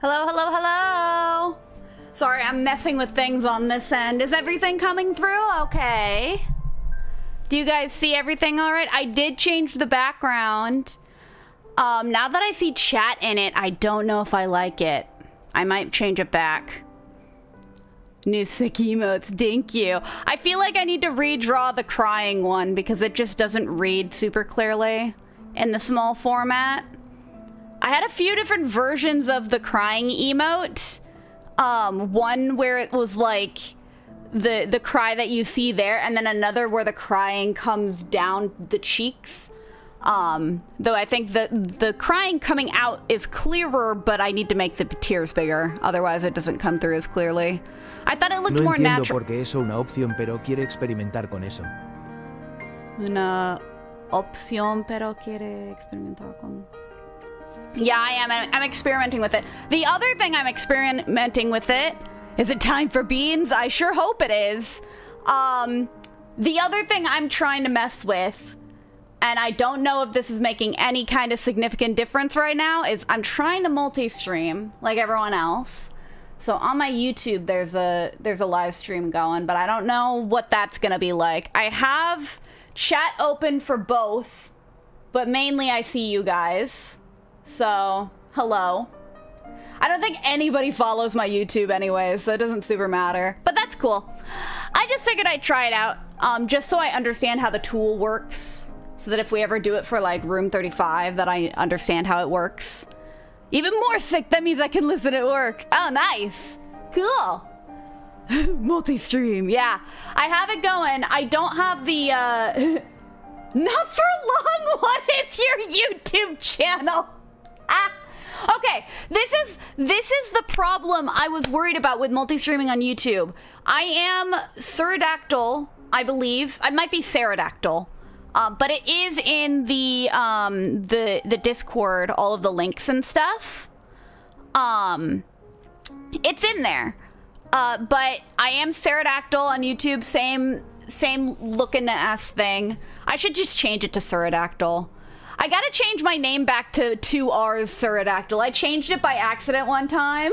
Hello, hello, hello! Sorry, I'm messing with things on this end. Is everything coming through okay? Do you guys see everything all right? I did change the background. Now that I see chat in it, I don't know if I like it. I might change it back. New sick emotes, thank you. I feel like I need to redraw the crying one because it just doesn't read super clearly in the small format. I had a few different versions of the crying emote. One where it was like the cry that you see there, and then another where the crying comes down the cheeks. Though I think the crying coming out is clearer, but I need to make the tears bigger. Otherwise it doesn't come through as clearly. I thought it looked more natural. No entiendo por qué eso una opción, pero quiere experimentar con eso. Una opción, pero quiere experimentar con... Yeah, I am. I'm experimenting with it. The other thing I'm experimenting with it... Is it time for beans? I sure hope it is. The other thing I'm trying to mess with, and I don't know if this is making any kind of significant difference right now, is I'm trying to multi-stream like everyone else. So on my YouTube, there's a live stream going, but I don't know what that's gonna be like. I have chat open for both, but mainly I see you guys. So, hello. I don't think anybody follows my YouTube anyways, so it doesn't super matter. But that's cool. I just figured I'd try it out, just so I understand how the tool works, so that if we ever do it for like room 35, that I understand how it works. Even more sick, that means I can listen at work. Oh, nice. Cool. Multi-stream, yeah. I have it going. I don't have the, not for long. What is your YouTube channel? Ah. Okay, this is the problem I was worried about with multi-streaming on YouTube. I am Pterodactyl, I believe. I might be Pterodactyl, but it is in the Discord, all of the links and stuff. It's in there, but I am Pterodactyl on YouTube. Same looking ass thing. I should just change it to Pterodactyl. I gotta change my name back to 2R's Pterodactyl. I changed it by accident one time.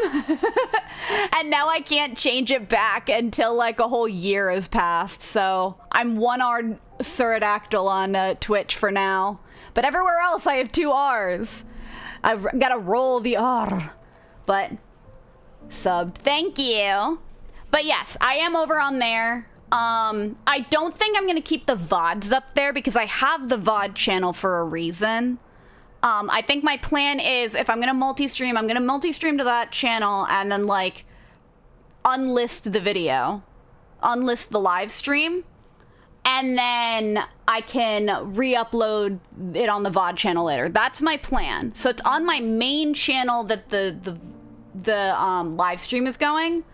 And now I can't change it back until like a whole year has passed. So I'm 1R Pterodactyl on Twitch for now. But everywhere else I have 2R's. I've gotta roll the R. But subbed. Thank you. But yes, I am over on there. I don't think I'm gonna keep the VODs up there because I have the VOD channel for a reason. I think my plan is if I'm gonna multi-stream, I'm gonna multi-stream to that channel and then like unlist the video, unlist the live stream, and then I can re-upload it on the VOD channel later. That's my plan. So it's on my main channel that the live stream is going.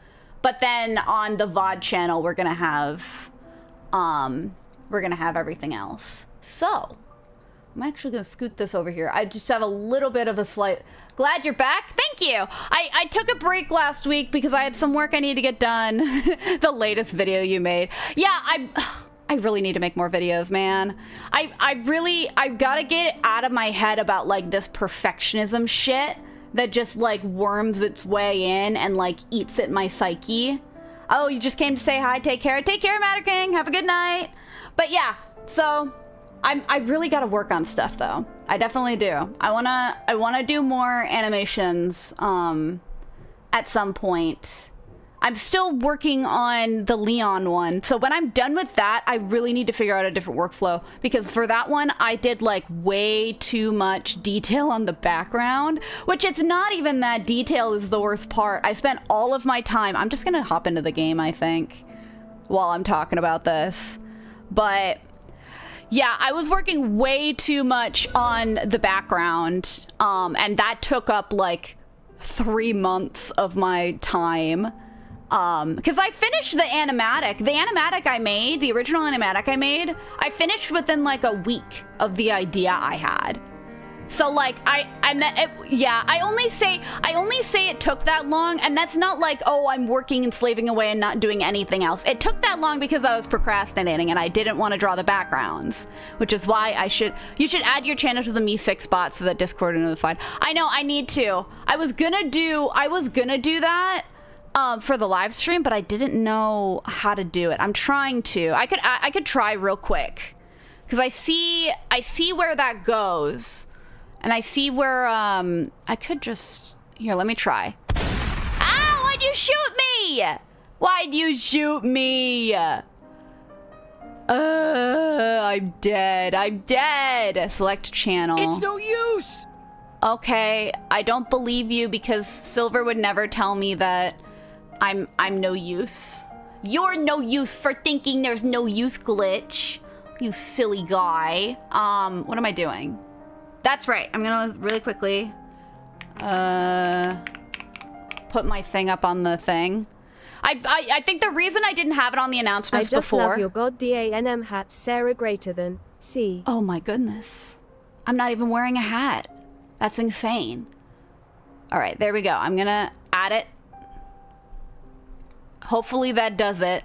But then on the VOD channel, we're gonna have everything else. So I'm actually gonna scoot this over here. I just have a little bit of a slight. Glad you're back. Thank you. I took a break last week because I had some work I need to get done. The latest video you made. Yeah, I really need to make more videos, man. I've got to get it out of my head about like this perfectionism shit that just like worms its way in and like eats at my psyche. Oh, you just came to say hi. Take care. Take care, Matter King. Have a good night. But yeah, so I really got to work on stuff though. I definitely do. I wanna do more animations at some point. I'm still working on the Leon one. So when I'm done with that, I really need to figure out a different workflow because for that one, I did like way too much detail on the background, which it's not even that detail is the worst part. I spent all of my time. I'm just gonna hop into the game, I think, while I'm talking about this. But Yeah, I was working way too much on the background, and that took up like 3 months of my time. Because I finished the animatic. The animatic I made, the original animatic I made, I finished within like a week of the idea I had. So like I only say it took that long, and that's not like, oh, I'm working and slaving away and not doing anything else. It took that long because I was procrastinating and I didn't want to draw the backgrounds, which is why you should add your channel to the Me6 bot so that Discord is notified. I know, I need to. I was gonna do that for the live stream, but I didn't know how to do it. I'm trying to. I could try real quick because I see where that goes. And I see where, I could just... Here, let me try. Ow! Why'd you shoot me? Why'd you shoot me? I'm dead. I'm dead. Select channel. It's no use! Okay, I don't believe you because Silver would never tell me that I'm no use. You're no use for thinking there's no use, Glitch. You silly guy. What am I doing? That's right. I'm gonna really quickly put my thing up on the thing. I think the reason I didn't have it on the announcements before. I just love your god DANM hat, Sarah greater than C. Oh my goodness. I'm not even wearing a hat. That's insane. All right, there we go. I'm gonna add it. Hopefully that does it.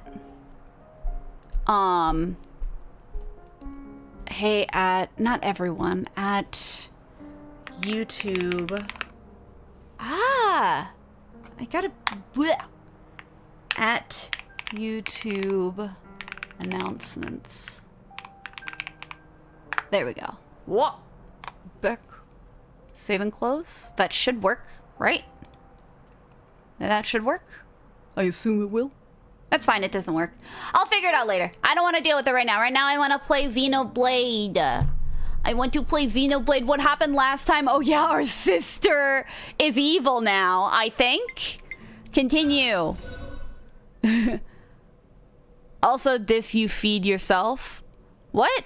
Hey, not everyone, at YouTube. I gotta, bleh. At YouTube announcements. There we go. What? Back. Save and close? That should work, right? That should work. I assume it will. That's fine, it doesn't work. I'll figure it out later. I don't want to deal with it right now. Right now I want to play Xenoblade. I want to play Xenoblade. What happened last time? Oh yeah, our sister is evil now, I think. Continue. Also, this you feed yourself. What?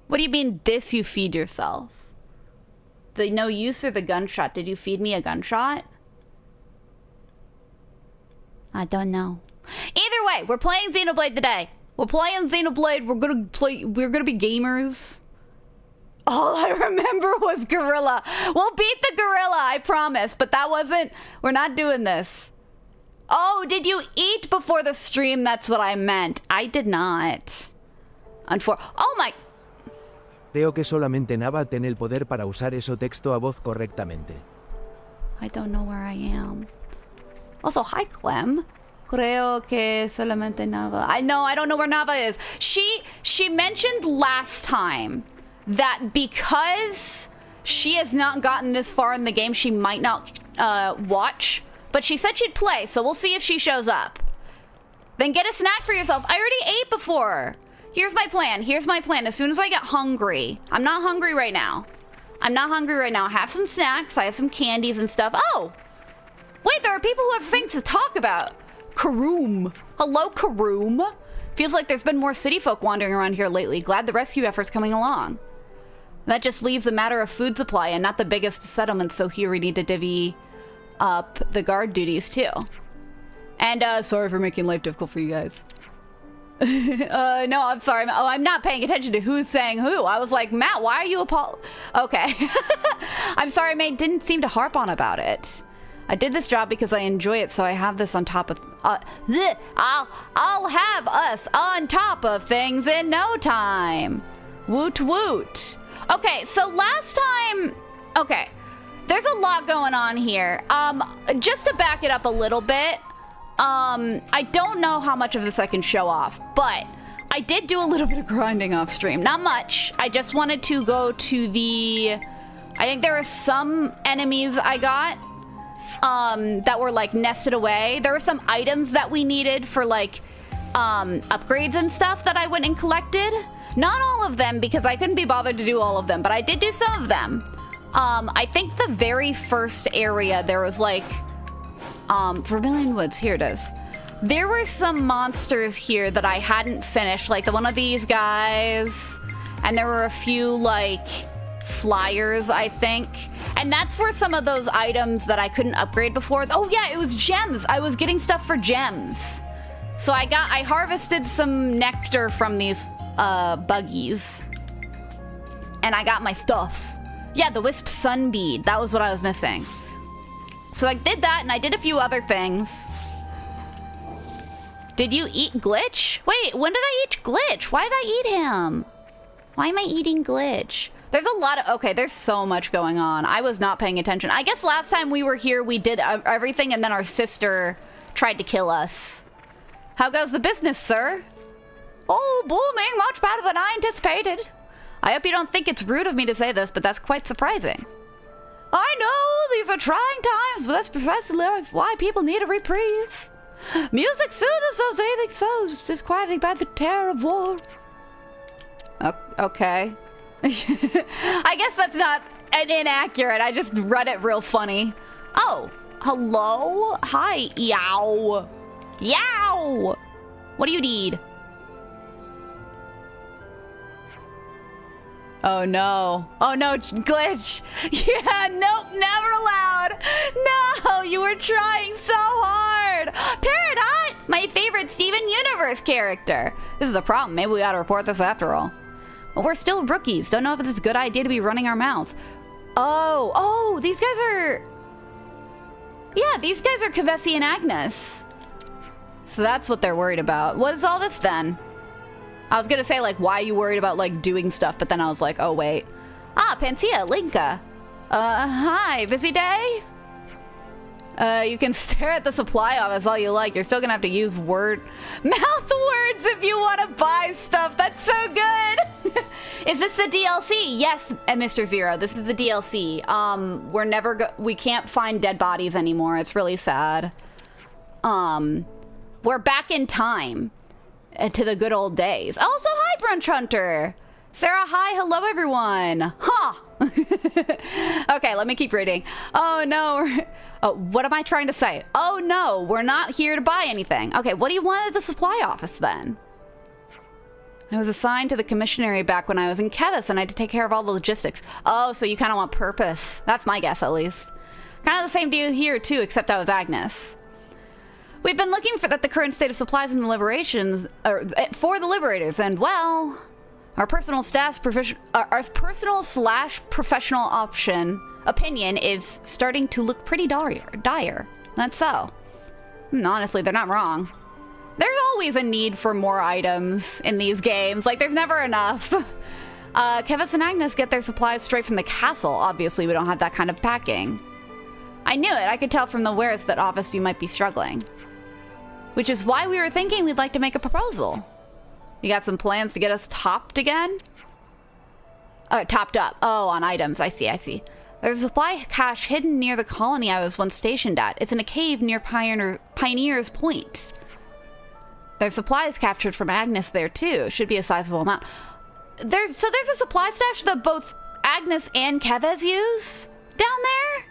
What do you mean this you feed yourself? The no use or the gunshot? Did you feed me a gunshot? I don't know. Either way, we're playing Xenoblade today. We're playing Xenoblade. We're gonna be gamers. All I remember was gorilla. We'll beat the gorilla, I promise. But that wasn't, we're not doing this. Oh, did you eat before the stream? That's what I meant. I did not. Oh my. Creo que solamente Nava tiene el poder para usar eso texto a voz correctamente. I don't know where I am. Also, hi Clem. Creo que solamente Nava. I don't know where Nava is. She mentioned last time that because she has not gotten this far in the game, she might not watch. But she said she'd play, so we'll see if she shows up. Then get a snack for yourself. I already ate before. Here's my plan. Here's my plan. As soon as I get hungry, I'm not hungry right now. I have some snacks. I have some candies and stuff. Oh, wait, there are people who have things to talk about. Karoom. Hello, Karoom. Feels like there's been more city folk wandering around here lately. Glad the rescue effort's coming along. That just leaves a matter of food supply and not the biggest settlement, so here we need to divvy up the guard duties too. And sorry for making life difficult for you guys. No, I'm sorry. Oh, I'm not paying attention to who's saying who. I was like, Matt, why are you Okay. I'm sorry, mate. Didn't seem to harp on about it. I did this job because I enjoy it, so I have this on top of... I'll have us on top of things in no time. Woot woot. Okay, so last time... Okay, there's a lot going on here. Just to back it up a little bit, I don't know how much of this I can show off, but I did do a little bit of grinding off stream. Not much. I just wanted to go to the... I think there are some enemies I got that were like nested away. There were some items that we needed for like upgrades and stuff that I went and collected. Not all of them because I couldn't be bothered to do all of them, but I did do some of them. I think the very first area there was like Vermilion Woods. Here it is. There were some monsters here that I hadn't finished, like one of these guys and there were a few like flyers, I think. And that's where some of those items that I couldn't upgrade before. Oh yeah, it was gems. I was getting stuff for gems. So I harvested some nectar from these buggies. And I got my stuff. Yeah, the Wisp Sunbead. That was what I was missing. So I did that, and I did a few other things. Did you eat Glitch? Wait, when did I eat Glitch? Why did I eat him? Why am I eating Glitch? There's a lot of... Okay, there's so much going on. I was not paying attention. I guess last time we were here, we did everything, and then our sister tried to kill us. How goes the business, sir? Oh, booming. Much better than I anticipated. I hope you don't think it's rude of me to say this, but that's quite surprising. I know, these are trying times, but that's precisely why people need a reprieve. Music soothes those aching souls, disquieting by the terror of war. Okay. I guess that's not inaccurate. I just read it real funny. Oh, hello? Hi, yow. Yow! What do you need? Oh no. Oh no, Glitch. Yeah, nope, never allowed. No, you were trying so hard. Peridot, my favorite Steven Universe character. This is the problem. Maybe we ought to report this after all. Well, we're still rookies. Don't know if it's a good idea to be running our mouth. Oh, these guys are... Yeah, these guys are Kavesi and Agnes. So that's what they're worried about. What is all this then? I was gonna say, like, why are you worried about, like, doing stuff? But then I was like, oh, wait. Ah, Pansia, Linka. Hi, busy day? You can stare at the supply office all you like. You're still gonna have to use mouth words if you want to buy stuff. That's so good. Is this the DLC? Yes, Mr. Zero. This is the DLC. We can't find dead bodies anymore. It's really sad. We're back in time to the good old days. Also, hi, Brunch Hunter. Sarah, hi. Hello, everyone. Huh. Okay, let me keep reading. Oh, no. What am I trying to say? Oh, no. We're not here to buy anything. Okay, what do you want at the supply office, then? I was assigned to the commissionary back when I was in Kevis, and I had to take care of all the logistics. Oh, so you kind of want purpose. That's my guess, at least. Kind of the same deal here, too, except I was Agnes. We've been looking for the current state of supplies in the liberations, for the liberators, and, well, our personal slash professional opinion is starting to look pretty dire. That's so. Honestly, they're not wrong. There's always a need for more items in these games. Like, there's never enough. Kevis and Agnes get their supplies straight from the castle. Obviously, we don't have that kind of packing. I knew it. I could tell from the wares that office you might be struggling. Which is why we were thinking we'd like to make a proposal. You got some plans to get us topped again? Topped up. Oh, on items. I see. There's a supply cache hidden near the colony I was once stationed at. It's in a cave near Pioneer's Point. There's supplies captured from Agnes there, too. Should be a sizable amount. There's a supply stash that both Agnes and Kevez use down there?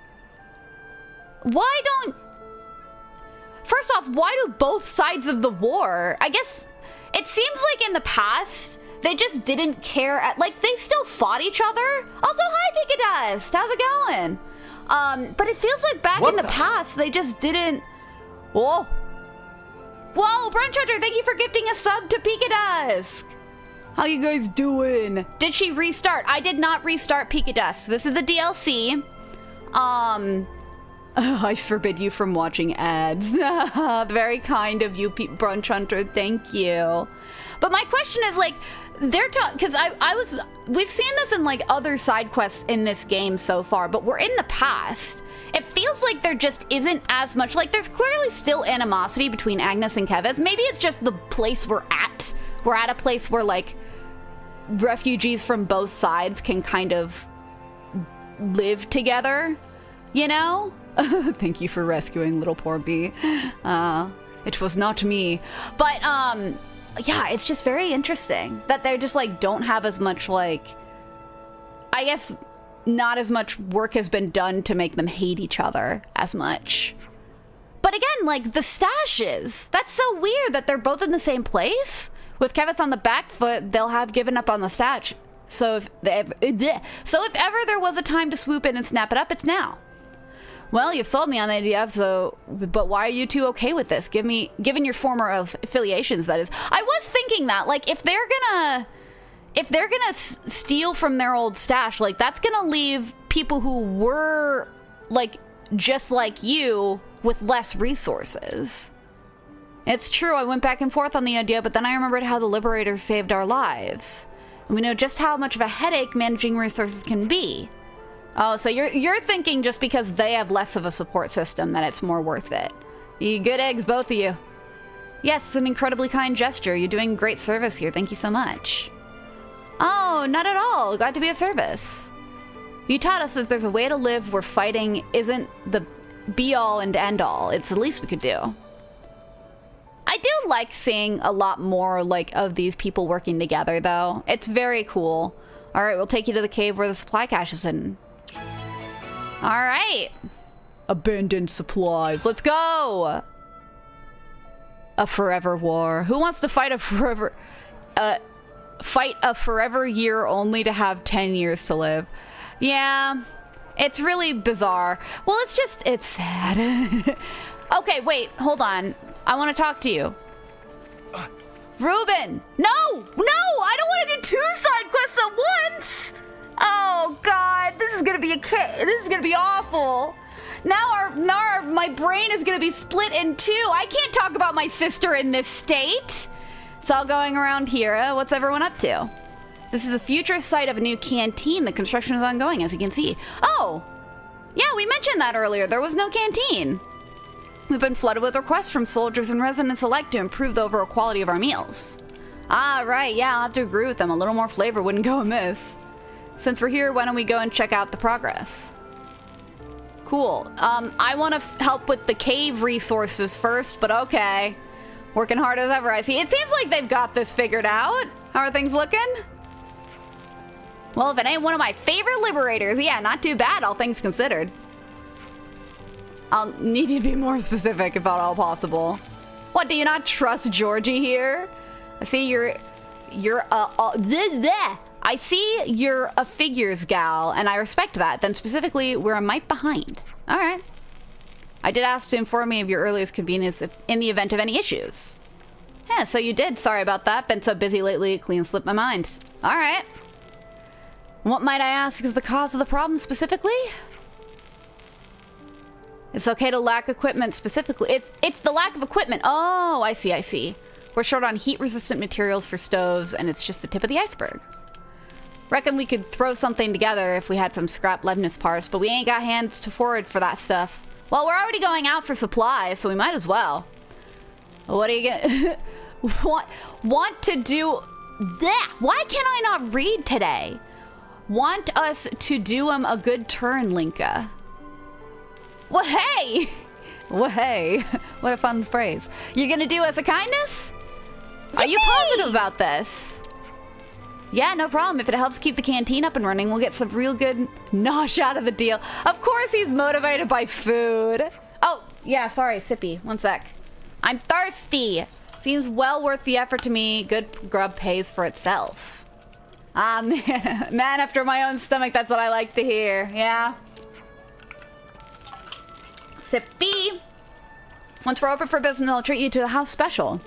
First off, why do both sides of the war? I guess it seems like in the past, they just didn't care they still fought each other. Also, hi, Pika Dust. How's it going? But it feels like back in the past, they just didn't... Whoa, Brunch Hunter, thank you for gifting a sub to Pika Dusk. How you guys doing? Did she restart? I did not restart Pika Dusk. This is the DLC. I forbid you from watching ads. Very kind of you, Brunch Hunter. Thank you. But my question is, like, because we've seen this in, like, other side quests in this game so far, but we're in the past. It feels like there just isn't as much, like, there's clearly still animosity between Agnes and Kevez. Maybe it's just the place we're at. We're at a place where, like, refugees from both sides can kind of live together, you know? Thank you for rescuing little poor bee. It was not me. But, yeah, it's just very interesting that they just, like, don't have as much, like, I guess not as much work has been done to make them hate each other as much. But again, like, the stashes, that's so weird that they're both in the same place. With Kevitz on the back foot, they'll have given up on the stash. So if ever there was a time to swoop in and snap it up, it's now. Well, you've sold me on the idea, but why are you two okay with this? Given your former affiliations, that is. I was thinking that, like, if they're gonna steal from their old stash, like, that's gonna leave people who were, like, just like you with less resources. It's true, I went back and forth on the idea, but then I remembered how the Liberators saved our lives. And we know just how much of a headache managing resources can be. Oh, so you're thinking just because they have less of a support system that it's more worth it. You good eggs, both of you. Yes, it's an incredibly kind gesture. You're doing great service here. Thank you so much. Oh, not at all. Glad to be of service. You taught us that there's a way to live where fighting isn't the be-all and end-all. It's the least we could do. I do like seeing a lot more, like, of these people working together, though. It's very cool. All right, we'll take you to the cave where the supply cache is hidden. All right. Abandoned supplies. Let's go. A forever war. Who wants to fight a forever year only to have 10 years to live? Yeah, it's really bizarre. Well, it's sad. Okay, wait, hold on. I want to talk to you. Ruben! No! I don't want to do 2 side quests at once! Oh, God, this is gonna be awful. Now my brain is gonna be split in 2. I can't talk about my sister in this state. It's all going around here. What's everyone up to? This is the future site of a new canteen. The construction is ongoing, as you can see. Oh, yeah, we mentioned that earlier. There was no canteen. We've been flooded with requests from soldiers and residents alike to improve the overall quality of our meals. Ah, right, yeah, I'll have to agree with them. A little more flavor wouldn't go amiss. Since we're here, why don't we go and check out the progress? Cool. I want to help with the cave resources first, but okay. Working hard as ever, I see. It seems like they've got this figured out. How are things looking? Well, if it ain't one of my favorite liberators, yeah, not too bad, all things considered. I'll need you to be more specific if at all possible. What, do you not trust Georgie here? I see I see you're a figures gal, and I respect that. Then specifically, we're a mite behind. All right. I did ask to inform me of your earliest convenience in the event of any issues. Yeah, so you did. Sorry about that. Been so busy lately, it clean slipped my mind. All right. What might I ask is the cause of the problem specifically? It's okay to lack equipment specifically. It's the lack of equipment. Oh, I see. We're short on heat-resistant materials for stoves, and it's just the tip of the iceberg. Reckon we could throw something together if we had some scrap Leibniz parts, but we ain't got hands to forward for that stuff. Well, we're already going out for supplies, so we might as well. What are you gonna... want to do that? Why can I not read today? Want us to do him a good turn, Linka. Well, hey! Well, hey. What a fun phrase. You're gonna do us a kindness? Yippee! Are you positive about this? Yeah, no problem. If it helps keep the canteen up and running, we'll get some real good nosh out of the deal. Of course he's motivated by food. Oh, yeah, sorry, sippy. 1 sec. I'm thirsty. Seems well worth the effort to me. Good grub pays for itself. Ah, man after my own stomach, that's what I like to hear. Yeah. Sippy. Once we're open for business, I'll treat you to a house special.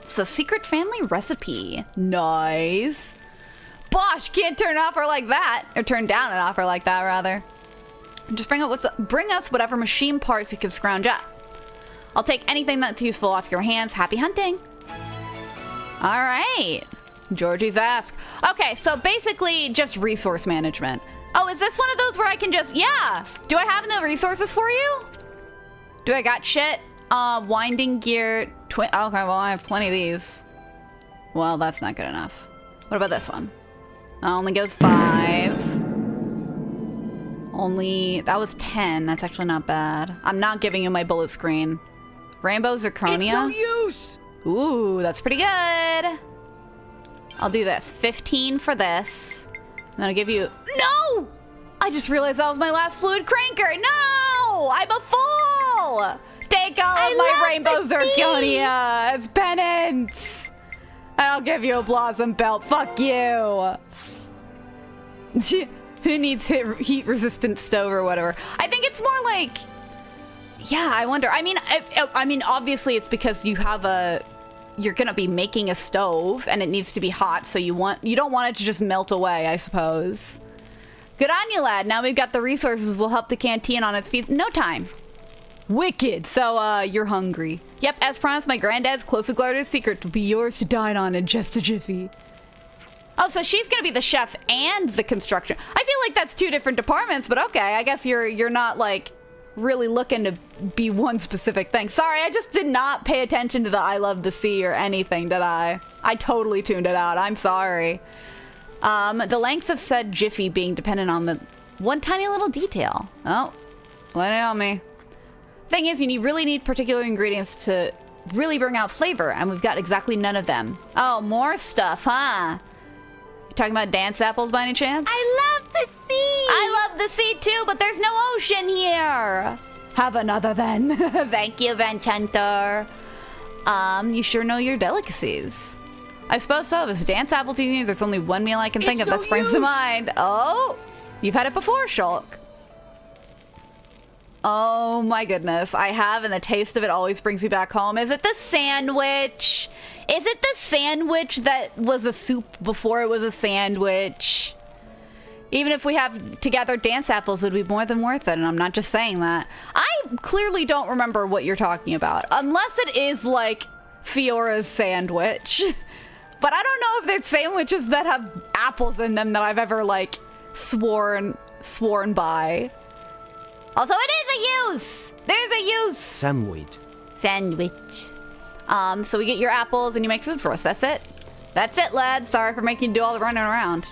It's a secret family recipe. Nice. Bosh, can't turn an offer like that. Or turn down an offer like that, rather. Just bring us whatever machine parts you can scrounge up. I'll take anything that's useful off your hands. Happy hunting. All right. Georgie's ask. Okay, so basically just resource management. Oh, is this one of those where I can just... Yeah. Do I have the resources for you? Do I got shit? Winding gear. Okay, well, I have plenty of these. Well, that's not good enough. What about this one? Only goes 5. Only... That was 10. That's actually not bad. I'm not giving you my bullet screen. Rainbow zirconia. It's no use! Ooh, that's pretty good. I'll do this. 15 for this. And then I'll give you... No! I just realized that was my last fluid cranker. No! I'm a fool! Take all of my rainbow zirconia as penance. And I'll give you a blossom belt. Fuck you. Who needs heat-resistant stove or whatever? I think it's more like, yeah, I wonder. I mean, obviously it's because you have you're gonna be making a stove and it needs to be hot, so you don't want it to just melt away, I suppose. Good on you, lad. Now we've got the resources. We'll help the canteen on its feet. No time. Wicked. So, you're hungry. Yep, as promised, my granddad's closely guarded secret will be yours to dine on in just a jiffy. Oh, so she's gonna be the chef and the construction. I feel like that's two different departments, but okay. I guess you're not like really looking to be one specific thing. Sorry, I just did not pay attention to the I love the sea or anything, did I? I totally tuned it out. I'm sorry. The length of said jiffy being dependent on the one tiny little detail. Oh, let it on me. Thing is, you really need particular ingredients to really bring out flavor, and we've got exactly none of them. Oh, more stuff, huh? Talking about dance apples by any chance? I love the sea! I love the sea too, but there's no ocean here! Have another then. Thank you, Bench Hunter. You sure know your delicacies. I suppose so. This dance apple tea, there's only one meal I can think of that springs to mind. Oh! You've had it before, Shulk. Oh my goodness, I have, and the taste of it always brings me back home. Is it the sandwich? Is it the sandwich that was a soup before it was a sandwich? Even if we have together dance apples, it would be more than worth it, and I'm not just saying that. I clearly don't remember what you're talking about, unless it is like Fiora's sandwich. But I don't know if there's sandwiches that have apples in them that I've ever like sworn by. Also, it is a use! There's a use! Sandwich. Sandwich. So we get your apples and you make food for us. That's it. That's it, lad. Sorry for making you do all the running around.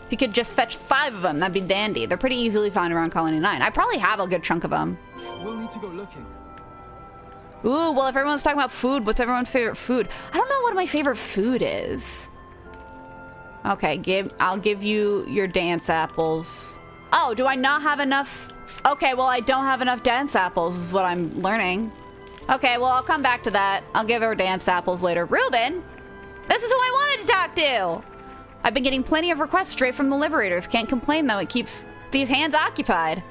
If you could just fetch 5 of them, that'd be dandy. They're pretty easily found around Colony 9. I probably have a good chunk of them. We'll need to go looking. Ooh, well, if everyone's talking about food, what's everyone's favorite food? I don't know what my favorite food is. Okay, I'll give you your dance apples. Oh, do I not have enough? Okay, well, I don't have enough dance apples is what I'm learning. Okay, well, I'll come back to that. I'll give her dance apples later. Ruben, this is who I wanted to talk to. I've been getting plenty of requests straight from the Liberators. Can't complain, though. It keeps these hands occupied.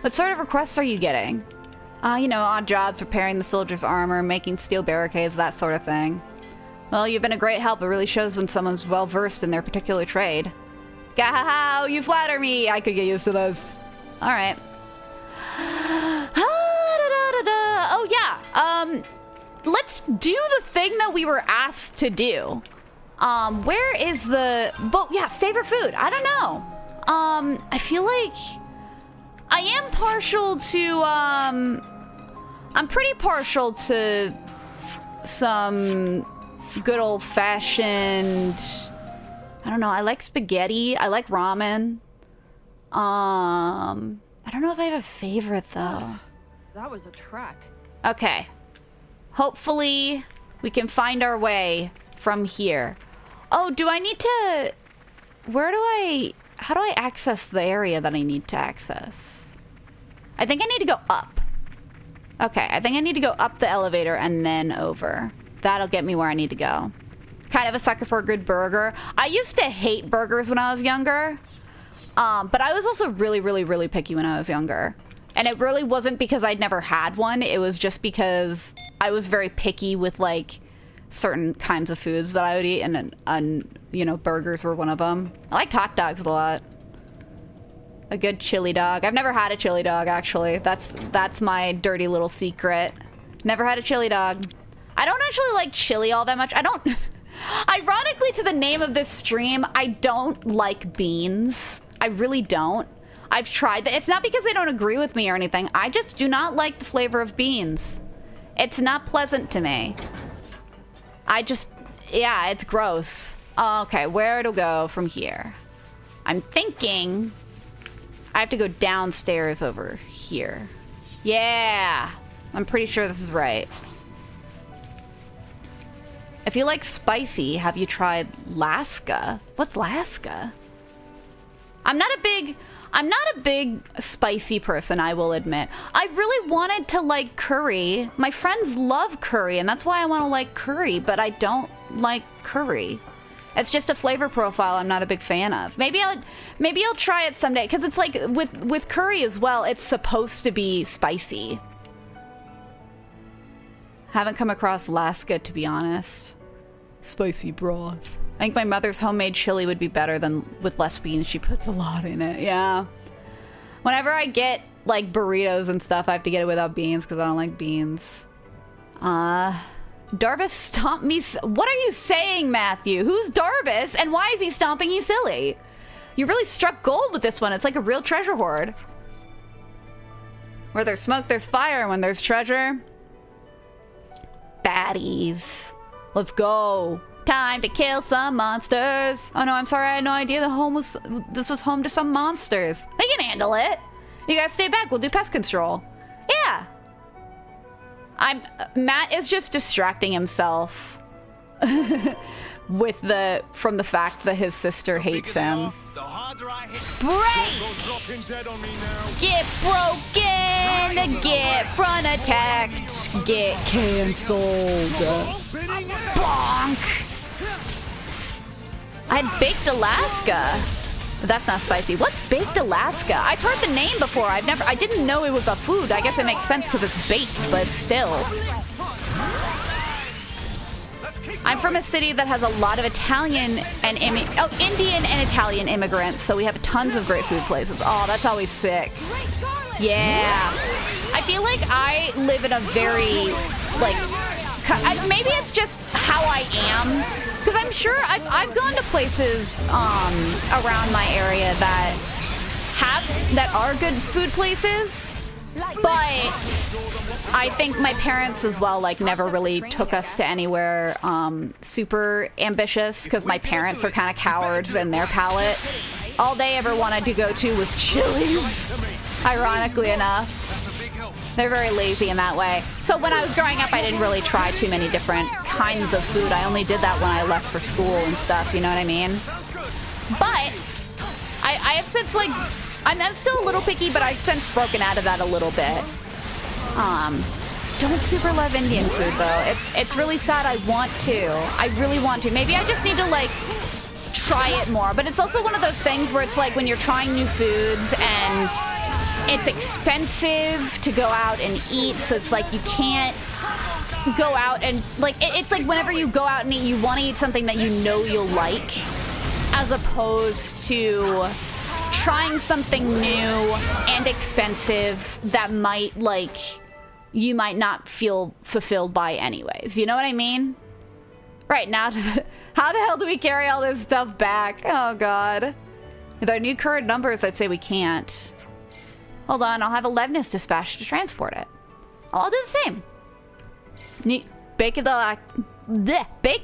What sort of requests are you getting? You know, odd jobs, repairing the soldiers' armor, making steel barricades, that sort of thing. Well, you've been a great help. It really shows when someone's well-versed in their particular trade. Gahaha, you flatter me. I could get used to those. All right. Oh, yeah. Let's do the thing that we were asked to do. Where is the... But, yeah, favorite food. I don't know. I feel like I am partial to, I'm pretty partial to some good old-fashioned... I don't know. I like spaghetti. I like ramen. I don't know if I have a favorite, though. That was a trek. Okay. Hopefully, we can find our way from here. Oh, do I need to... How do I access the area that I need to access? I think I need to go up. Okay, I think I need to go up the elevator and then over. That'll get me where I need to go. Kind of a sucker for a good burger. I used to hate burgers when I was younger. But I was also really, really, really picky when I was younger. And it really wasn't because I'd never had one. It was just because I was very picky with, like, certain kinds of foods that I would eat. And you know, burgers were one of them. I liked hot dogs a lot. A good chili dog. I've never had a chili dog, actually. That's my dirty little secret. Never had a chili dog. I don't actually like chili all that much. I don't... Ironically, to the name of this stream, I don't like beans. I really don't. I've tried that. It's not because they don't agree with me or anything. I just do not like the flavor of beans. It's not pleasant to me. Yeah, it's gross. Okay, where to go from here? I'm thinking I have to go downstairs over here. Yeah, I'm pretty sure this is right. If you like spicy, have you tried Laska? What's Laska? I'm not a big spicy person, I will admit. I really wanted to like curry. My friends love curry, and that's why I want to like curry, but I don't like curry. It's just a flavor profile I'm not a big fan of. Maybe I'll try it someday, because it's like with curry as well, it's supposed to be spicy. Haven't come across Alaska, to be honest. Spicy broth. I think my mother's homemade chili would be better than with less beans. She puts a lot in it. Yeah. Whenever I get like burritos and stuff, I have to get it without beans because I don't like beans. Darvis stomped me. What are you saying, Matthew? Who's Darvis and why is he stomping you silly? You really struck gold with this one. It's like a real treasure hoard. Where there's smoke, there's fire. And when there's treasure, baddies. Let's go. Time to kill some monsters. Oh no, I'm sorry. I had no idea this was home to some monsters. I can handle it. You guys stay back. We'll do pest control. Yeah. Matt is just distracting himself from the fact that his sister hates him. Break! Get broken! Get front attacked! Get cancelled! Bonk! I had Baked Alaska. That's not spicy. What's Baked Alaska? I've heard the name before. I didn't know it was a food. I guess it makes sense because it's baked, but still. I'm from a city that has a lot of Indian and Italian immigrants, so we have tons of great food places. Oh, that's always sick. Yeah. I feel like I live in a very, like, maybe it's just how I am. Because I'm sure I've gone to places around my area that are good food places, but I think my parents as well like never really took us to anywhere super ambitious because my parents are kind of cowards in their palate. All they ever wanted to go to was Chili's, ironically enough. They're very lazy in that way. So when I was growing up, I didn't really try too many different kinds of food. I only did that when I left for school and stuff, you know what I mean? But I have since, like, I'm still a little picky, but I've since broken out of that a little bit. Don't super love Indian food, though. It's really sad. I want to. I really want to. Maybe I just need to, like, try it more. But it's also one of those things where it's like when you're trying new foods and it's expensive to go out and eat, so it's like you can't go out and, like, it's like whenever you go out and eat, you want to eat something that you know you'll like, as opposed to trying something new and expensive that might, like, you might not feel fulfilled by anyways. You know what I mean? Right, now, how the hell do we carry all this stuff back? Oh, God. With our new current numbers, I'd say we can't. Hold on, I'll have Alevnis dispatched to transport it. I'll do the same. Baked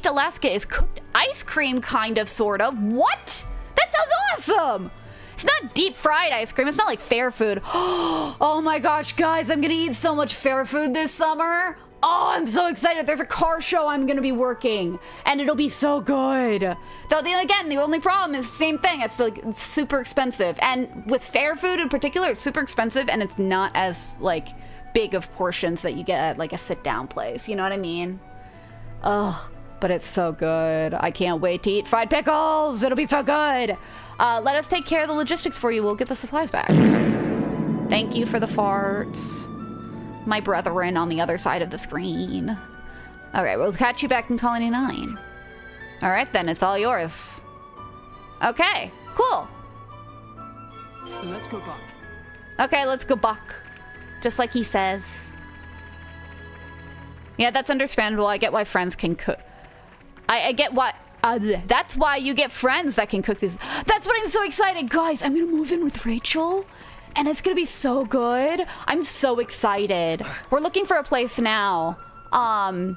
Alaska is cooked ice cream, kind of, sort of. What? That sounds awesome! It's not deep fried ice cream. It's not like fair food. Oh my gosh, guys, I'm gonna eat so much fair food this summer. Oh, I'm so excited. There's a car show I'm gonna be working, and it'll be so good. Though, again, the only problem is the same thing. It's like it's super expensive, and with fair food in particular, it's super expensive, and it's not as like big of portions that you get at like a sit-down place. You know what I mean? Oh, but it's so good. I can't wait to eat fried pickles. It'll be so good. Let us take care of the logistics for you. We'll get the supplies back. Thank you for the farts, my brethren on the other side of the screen. All right, we'll catch you back in Colony 9. All right, then, it's all yours. Okay, cool. So let's go back. Okay, let's go back. Just like he says. Yeah, that's understandable. I get why friends can cook. I get why... that's why you get friends that can cook this. That's what I'm so excited. Guys, I'm going to move in with Rachel. And it's gonna be so good. I'm so excited. We're looking for a place now. And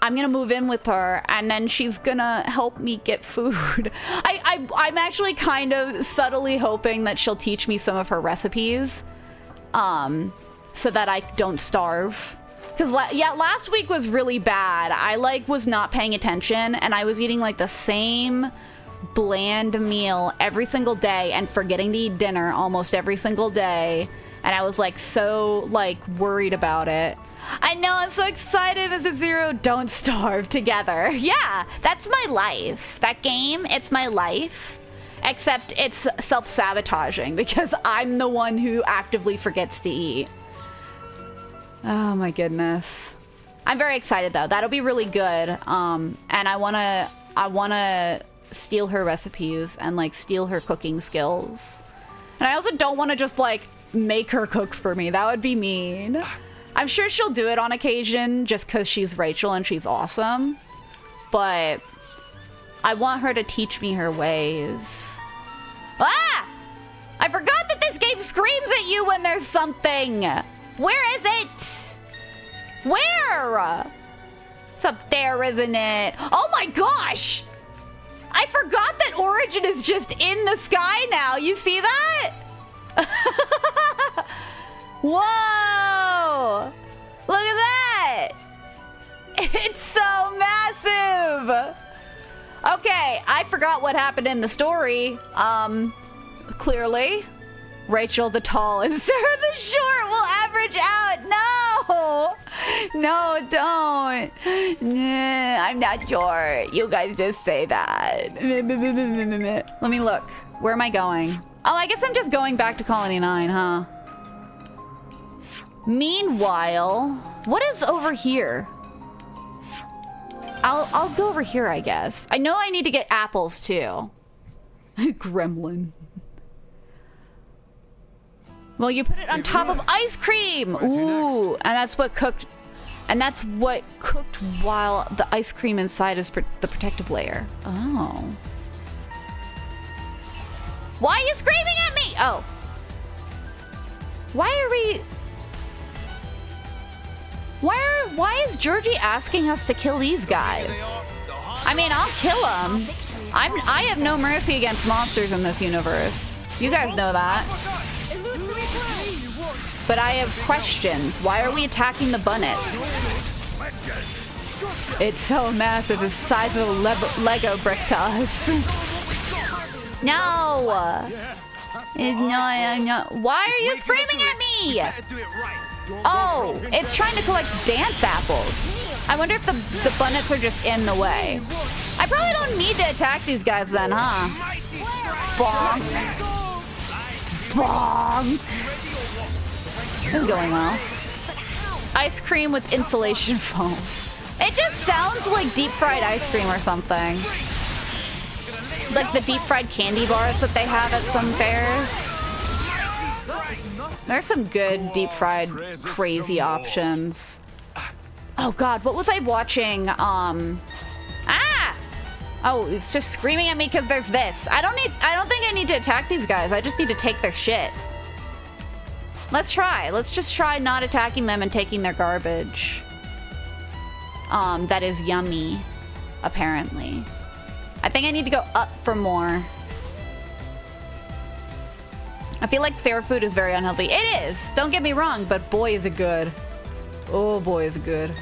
I'm gonna move in with her, and then she's gonna help me get food. I'm actually kind of subtly hoping that she'll teach me some of her recipes, so that I don't starve. Because last week was really bad. I like was not paying attention, and I was eating like the same bland meal every single day and forgetting to eat dinner almost every single day And I was like so like worried about it. I know, I'm so excited, Mr. Zero. Don't starve together. Yeah, that's my life. That game, it's my life. Except it's self-sabotaging because I'm the one who actively forgets to eat. Oh my goodness. I'm very excited though. That'll be really good. And I wanna steal her recipes and like steal her cooking skills. And I also don't want to just like make her cook for me. That would be mean. I'm sure she'll do it on occasion just because she's Rachel and she's awesome. But I want her to teach me her ways. Ah! I forgot that this game screams at you when there's something. Where is it? Where? It's up there, isn't it? Oh my gosh! I forgot that Origin is just in the sky now. You see that? Whoa! Look at that! It's so massive! Okay, I forgot what happened in the story. Clearly. Rachel the tall and Sarah the short will average out. No! No, don't. Nah, I'm not sure. You guys just say that. Let me look. Where am I going? Oh, I guess I'm just going back to Colony 9, huh? Meanwhile, what is over here? I'll go over here, I guess. I know I need to get apples too. Gremlin. Well, you put it on top of ice cream. Ooh, and that's what cooked. And that's what cooked while the ice cream inside is the protective layer. Oh. Why are you screaming at me? Oh. Why are we... Why is Georgie asking us to kill these guys? I mean, I'll kill them. I have no mercy against monsters in this universe. You guys know that. But I have questions. Why are we attacking the bunnets? It's so massive. It's the size of a Lego brick to us. No! No. Why are you screaming at me? Oh, it's trying to collect dance apples. I wonder if the bunnets are just in the way. I probably don't need to attack these guys then, huh? Bonk. Bonk. This is going well. Ice cream with insulation foam. It just sounds like deep fried ice cream or something. Like the deep fried candy bars that they have at some fairs. There's some good deep fried crazy options. Oh god, what was I watching? Oh, it's just screaming at me because there's this. I don't think I need to attack these guys. I just need to take their shit. Let's try. Let's just try not attacking them and taking their garbage. That is yummy, apparently. I think I need to go up for more. I feel like fair food is very unhealthy. It is! Don't get me wrong, but boy is it good. Oh boy is it good.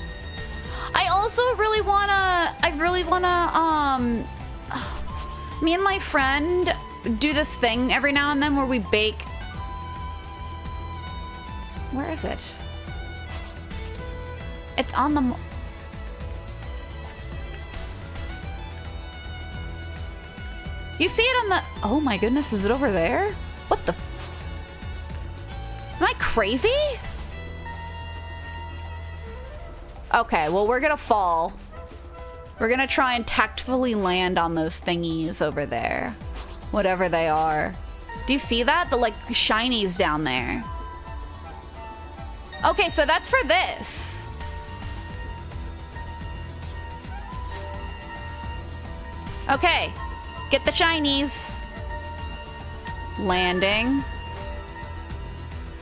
I also really wanna, me and my friend do this thing every now and then where we bake. Where is it? It's on the... You see it on the... Oh my goodness, is it over there? What the... Am I crazy? Okay, well, we're gonna fall. We're gonna try and tactfully land on those thingies over there. Whatever they are. Do you see that? The, like, shinies down there. Okay, so that's for this. Okay. Get the shinies. Landing.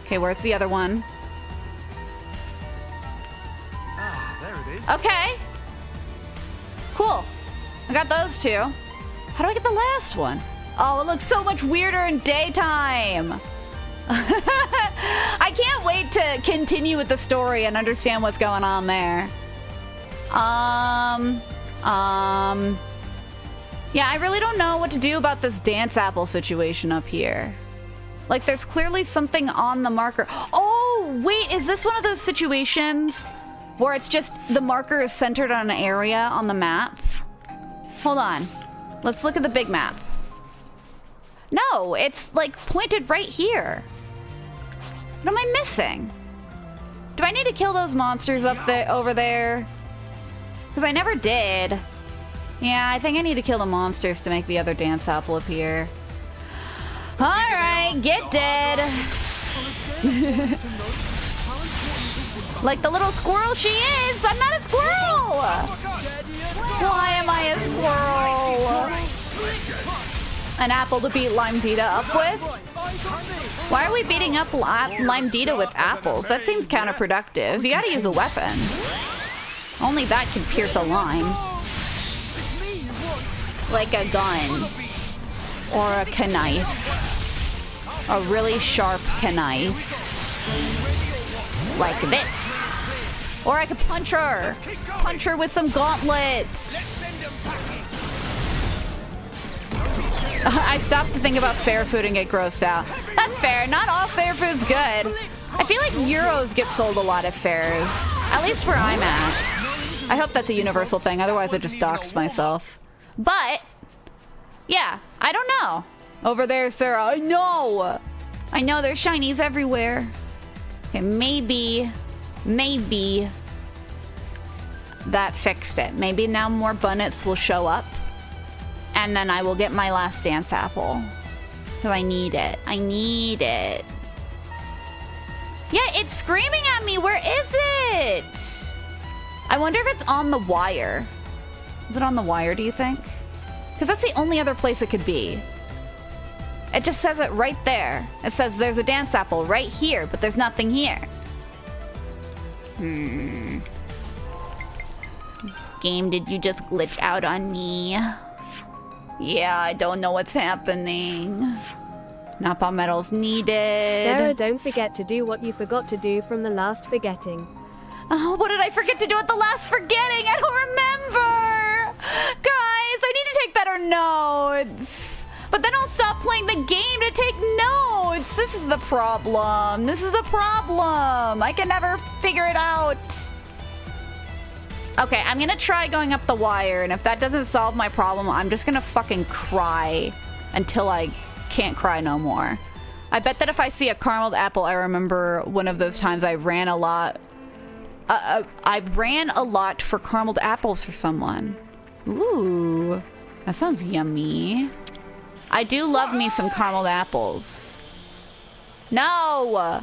Okay, where's the other one? Okay. Cool. I got those two. How do I get the last one? Oh, it looks so much weirder in daytime. I can't wait to continue with the story and understand what's going on there. Yeah, I really don't know what to do about this dance apple situation up here. Like, there's clearly something on the marker. Oh, wait, is this one of those situations where it's just the marker is centered on an area on the map? Hold on. Let's look at the big map. No, it's like pointed right here. What am I missing? Do I need to kill those monsters up there, over there? Because I never did. Yeah, I think I need to kill the monsters to make the other dance apple appear. Alright, get dead. Like the little squirrel she is. I'm not a squirrel. Why am I a squirrel? An apple to beat Limedita up with? Why are we beating up Limedita with apples? That seems counterproductive. You gotta use a weapon. Only that can pierce a lime. Like a gun. Or a knife. A really sharp knife. Like this. Or I could punch her. Punch her with some gauntlets. I stopped to think about fair food and get grossed out. That's fair. Not all fair food's good. I feel like Euros get sold a lot at fairs. At least where I'm at. I hope that's a universal thing. Otherwise, I just doxed myself. But, yeah. I don't know. Over there, Sarah. I know. I know there's shinies everywhere. Okay, maybe that fixed it. Maybe now more bunnets will show up. And then I will get my last dance apple. Because I need it. I need it. Yeah, it's screaming at me. Where is it? I wonder if it's on the wire. Is it on the wire, do you think? Because that's the only other place it could be. It just says it right there. It says there's a dance apple right here, but there's nothing here. Game, did you just glitch out on me? Yeah, I don't know what's happening. Napalm medals needed. Sarah, don't forget to do what you forgot to do from the last forgetting. Oh, what did I forget to do at the last forgetting? I don't remember! Guys, I need to take better notes. But then I'll stop playing the game to take notes. This is the problem. This is the problem. I can never figure it out. Okay, I'm gonna try going up the wire, and if that doesn't solve my problem, I'm just gonna fucking cry until I can't cry no more. I bet that if I see a carameled apple, I remember one of those times I ran a lot. I ran a lot for carameled apples for someone. Ooh, that sounds yummy. I do love me some carameled apples. No!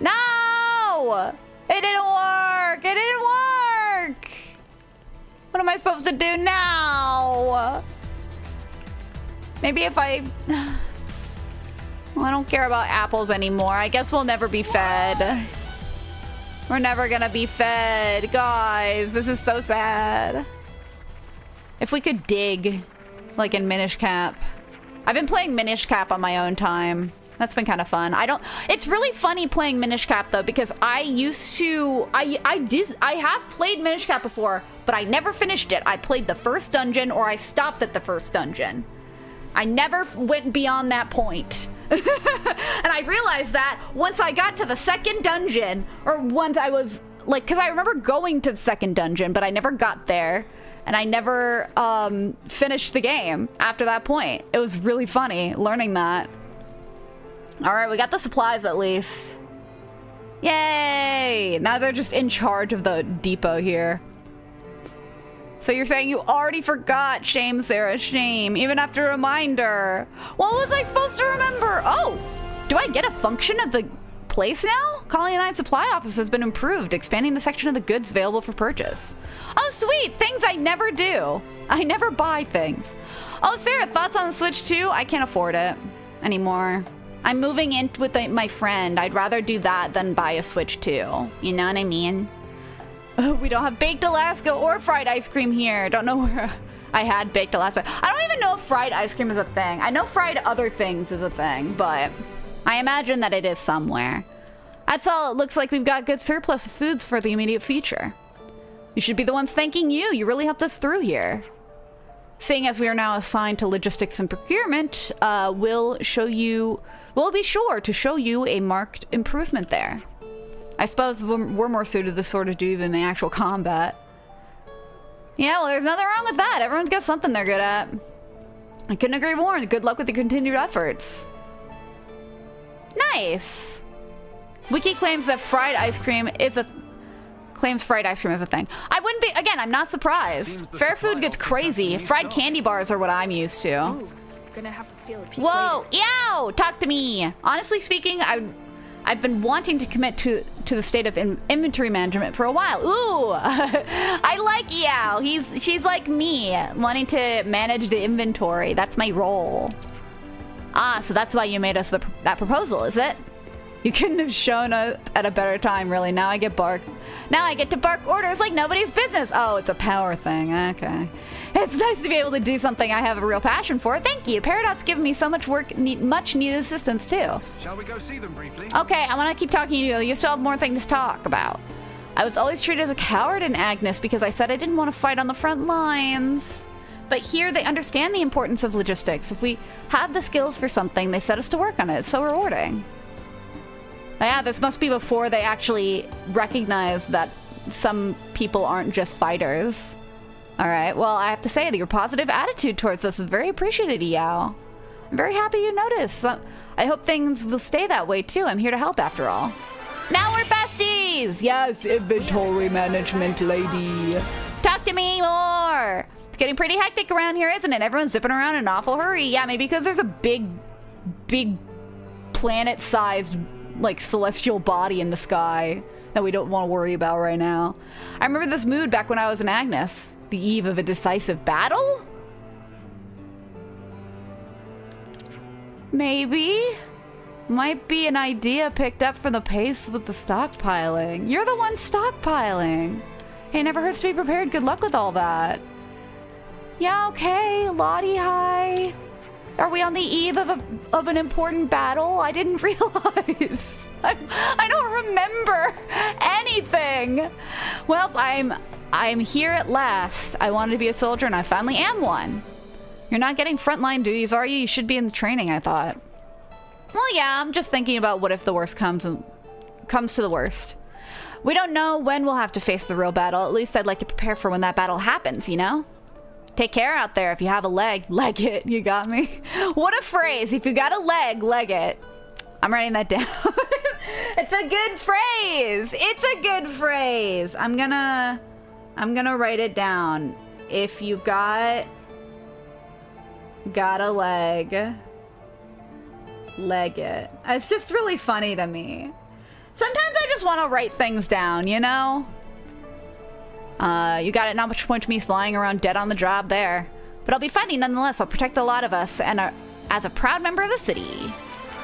No! It didn't work! It didn't work! What am I supposed to do now? Maybe if I... Well, I don't care about apples anymore. I guess we'll never be fed. We're never gonna be fed. Guys, this is so sad. If we could dig, like in Minish Cap. I've been playing Minish Cap on my own time. That's been kind of fun. It's really funny playing Minish Cap though, because I used to, I have played Minish Cap before, but I never finished it. I played the first dungeon or I stopped at the first dungeon. I never went beyond that point. And I realized that once I got to the second dungeon, or once I was like, because I remember going to the second dungeon, but I never got there. And I never finished the game after that point. It was really funny learning that. All right, we got the supplies at least. Yay! Now they're just in charge of the depot here. So you're saying you already forgot? Shame, Sarah, shame. Even after a reminder. What was I supposed to remember? Oh, do I get a function of the place now? Colony 9 supply office has been improved, expanding the section of the goods available for purchase. Oh, sweet! Things I never do. I never buy things. Oh, Sarah, thoughts on the Switch 2? I can't afford it anymore. I'm moving in with my friend. I'd rather do that than buy a Switch 2. You know what I mean? We don't have baked Alaska or fried ice cream here. Don't know where I had baked Alaska. I don't even know if fried ice cream is a thing. I know fried other things is a thing, but I imagine that it is somewhere. That's all. It looks like we've got good surplus of foods for the immediate future. You should be the ones thanking you. You really helped us through here. seeing as we are now assigned to logistics and procurement, we'll be sure to show you a marked improvement there. I suppose we're more suited to this sort of duty than the actual combat. Yeah, well, there's nothing wrong with that. Everyone's got something they're good at. I couldn't agree more. Good luck with the continued efforts. Nice. Wiki claims that fried ice cream is a thing. I wouldn't be, again, I'm not surprised. Fair food gets crazy. Fried candy bars are what I'm used to. Ooh, gonna have to steal a piece Whoa, later. yow, talk to me. Honestly speaking, I've been wanting to commit to the state of inventory management for a while. Ooh, I like Yao. She's like me, wanting to manage the inventory. That's my role. Ah, so that's why you made us that proposal, is it? You couldn't have shown up at a better time, really. Now I get to bark orders like nobody's business. Oh, it's a power thing. Okay. It's nice to be able to do something I have a real passion for. Thank you. Peridot's given me so much work, much needed assistance too. Shall we go see them briefly? Okay, I want to keep talking to you. You still have more things to talk about. I was always treated as a coward in Agnes because I said I didn't want to fight on the front lines. But here they understand the importance of logistics. If we have the skills for something, they set us to work on it. It's so rewarding. Yeah, this must be before they actually recognize that some people aren't just fighters. All right, well, I have to say that your positive attitude towards this is very appreciated, Yao. I'm very happy you noticed. I hope things will stay that way, too. I'm here to help, after all. Now we're besties! Yes, inventory management lady. Talk to me more! It's getting pretty hectic around here, isn't it? Everyone's zipping around in an awful hurry. Yeah, maybe because there's a big planet-sized, like, celestial body in the sky that we don't want to worry about right now. I remember this mood back when I was in Agnes. The eve of a decisive battle? Maybe? Might be an idea picked up from the pace with the stockpiling. You're the one stockpiling. Hey, never hurts to be prepared. Good luck with all that. Yeah, okay. Lottie, hi. Are we on the eve of an important battle? I didn't realize. I don't remember anything. Well, I'm here at last. I wanted to be a soldier and I finally am one. You're not getting frontline duties, are you? You should be in the training, I thought. Well, yeah, I'm just thinking about what if the worst comes to the worst. We don't know when we'll have to face the real battle. At least I'd like to prepare for when that battle happens, you know? Take care out there. If you have a leg it. You got me? What a phrase. If you got a leg it. I'm writing that down. It's a good phrase. It's a good phrase. I'm gonna write it down. If you got a leg it. It's just really funny to me. Sometimes I just want to write things down, you know? You got it. Not much point to me lying around dead on the job there. But I'll be fighting nonetheless. I'll protect the lot of us and as a proud member of the city.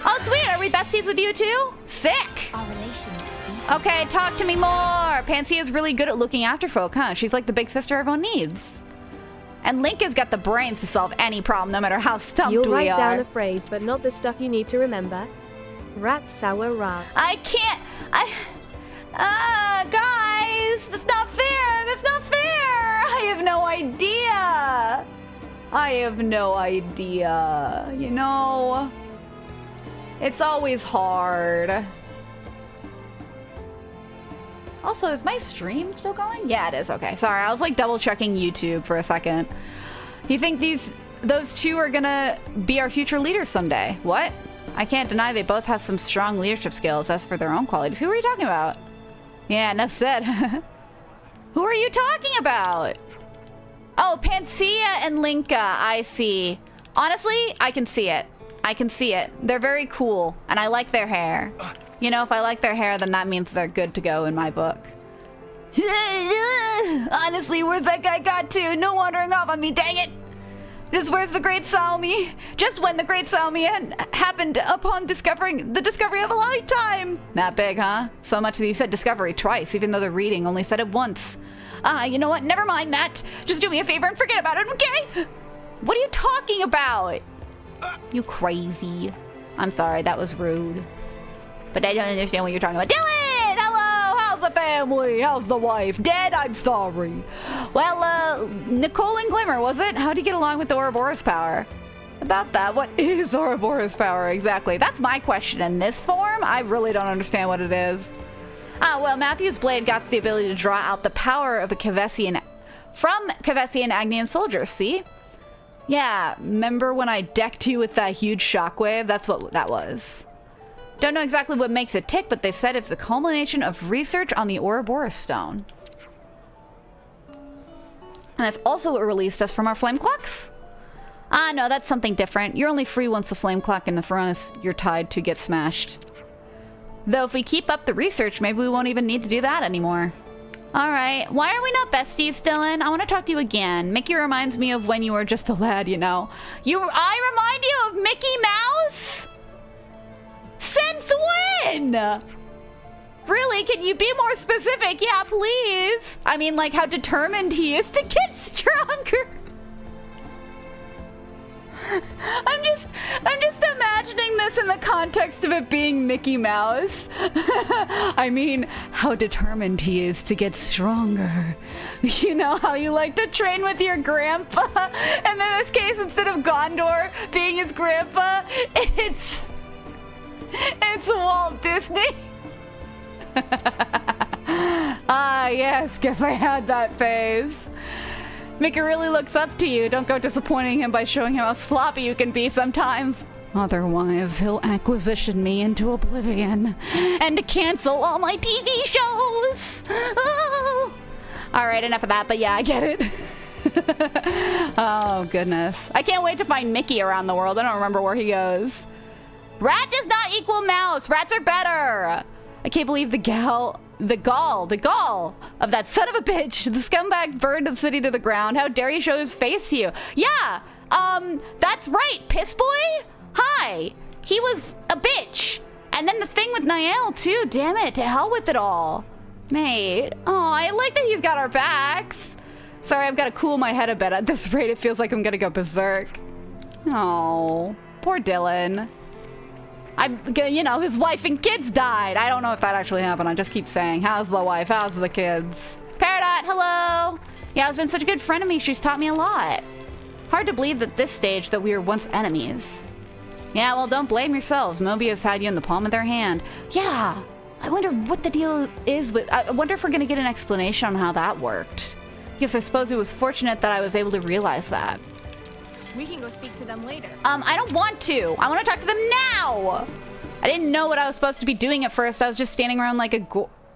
Oh, sweet. Are we besties with you too? Sick. Our relations deep. Okay, talk to me more. Pansy is really good at looking after folk, huh? She's like the big sister everyone needs. And Link has got the brains to solve any problem, no matter how stumped You'll we write are. down a phrase, but not the stuff you need to remember. Rat sour rat. I can't. Guys, that's not fair. That's not fair. I have no idea. You know, it's always hard. Also, is my stream still going? Yeah, it is. Okay, sorry. I was like double checking YouTube for a second. You think those two are gonna be our future leaders someday? What? I can't deny they both have some strong leadership skills. As for their own qualities, who are you talking about? Yeah, enough said. Who are you talking about? Oh, Pansia and Linka, I see. Honestly, I can see it. They're very cool, and I like their hair. You know, if I like their hair, then that means they're good to go in my book. Honestly, where's that guy got to? No wandering off on me, dang it! Just where's the great Salmi? Just when the great Salmi happened upon the discovery of a lifetime. Not big, huh? So much that you said discovery twice, even though the reading only said it once. You know what? Never mind that. Just do me a favor and forget about it, okay? What are you talking about? You crazy. I'm sorry, that was rude. But I don't understand what you're talking about. Dylan! Hello! How's the family? How's the wife? Dead? I'm sorry. Well, Nicole and Glimmer, was it? How'd you get along with the Ouroboros power? About that, what is Ouroboros power exactly? That's my question in this form. I really don't understand what it is. Well, Matthew's blade got the ability to draw out the power of the Kavessian from Kavessian Agnian soldiers, see? Yeah, remember when I decked you with that huge shockwave? That's what that was. Don't know exactly what makes it tick, but they said it's a culmination of research on the Ouroboros stone. And that's also what released us from our flame clocks? Ah, no, that's something different. You're only free once the flame clock and the furnace you're tied to get smashed. Though if we keep up the research, maybe we won't even need to do that anymore. Alright, why are we not besties, Dylan? I want to talk to you again. Mickey reminds me of when you were just a lad, you know. I remind you of Mickey Mouse? Since when? Really, can you be more specific? Yeah, please. I mean, like how determined he is to get stronger. I'm just imagining this in the context of it being Mickey Mouse. I mean, how determined he is to get stronger. You know how you like to train with your grandpa? And in this case, instead of Gondor being his grandpa, it's Walt Disney. Ah, yes, guess I had that phase. Mickey really looks up to you. Don't go disappointing him by showing him how sloppy you can be sometimes. Otherwise, he'll acquisition me into oblivion and cancel all my TV shows. Oh. All right, enough of that, but yeah, I get it. Oh, goodness. I can't wait to find Mickey around the world. I don't remember where he goes. Rat does not equal mouse. Rats are better. I can't believe the gall of that son of a bitch. The scumbag burned the city to the ground. How dare he show his face to you? Yeah, that's right, piss boy. Hi, he was a bitch. And then the thing with Niall too, damn it, to hell with it all. Mate, oh, I like that he's got our backs. Sorry, I've got to cool my head a bit. At this rate, it feels like I'm gonna go berserk. Oh, poor Dylan. You know, his wife and kids died. I don't know if that actually happened. I just keep saying, how's the wife? How's the kids? Peridot, hello. Yeah, it's been such a good friend of me. She's taught me a lot. Hard to believe at this stage that we were once enemies. Yeah, well, don't blame yourselves. Mobius had you in the palm of their hand. Yeah, I wonder what the deal is with... I wonder if we're going to get an explanation on how that worked. Because I suppose it was fortunate that I was able to realize that. We can go speak to them later. I don't want to. I want to talk to them now. I didn't know what I was supposed to be doing at first. I was just standing around like a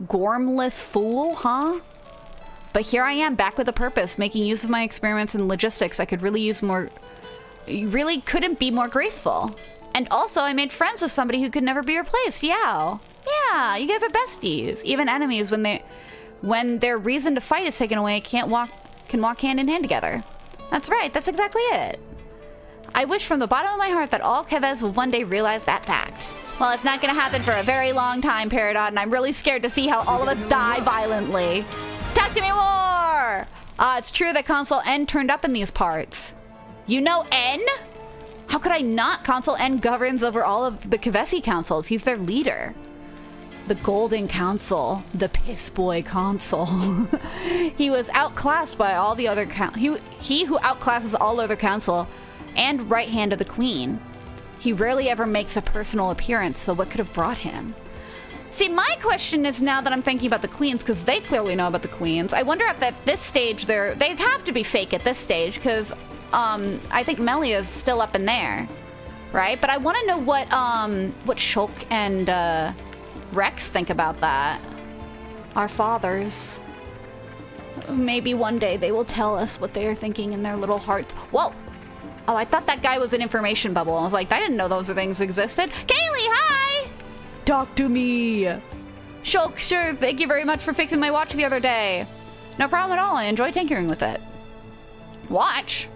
gormless fool, huh? But here I am, back with a purpose, making use of my experiments in logistics. I could really use more... You really couldn't be more graceful. And also, I made friends with somebody who could never be replaced. Yeah. Yeah, you guys are besties. Even enemies, when their reason to fight is taken away, can walk hand in hand together. That's right, that's exactly it. I wish from the bottom of my heart that all Kevez will one day realize that fact. Well, it's not gonna happen for a very long time, Peridot, and I'm really scared to see how all of us die violently. Talk to me more! It's true that Consul N turned up in these parts. You know N? How could I not? Consul N governs over all of the Kevesi councils. He's their leader. The Golden Council, the piss boy consul. He was outclassed by all the other he who outclasses all other council and right hand of the queen. He rarely ever makes a personal appearance, so what could have brought him? See, my question is now that I'm thinking about the queens, because they clearly know about the queens. I wonder if at this stage they have to be fake at this stage, because I think Melia's still up in there, right? But I want to know what Shulk and Rex think about that. Our fathers. Maybe one day they will tell us what they are thinking in their little hearts. Whoa! Oh, I thought that guy was an information bubble. I was like, I didn't know those things existed. Kaylee, hi! Talk to me. Shulk, sure, thank you very much for fixing my watch the other day. No problem at all, I enjoy tinkering with it. Watch?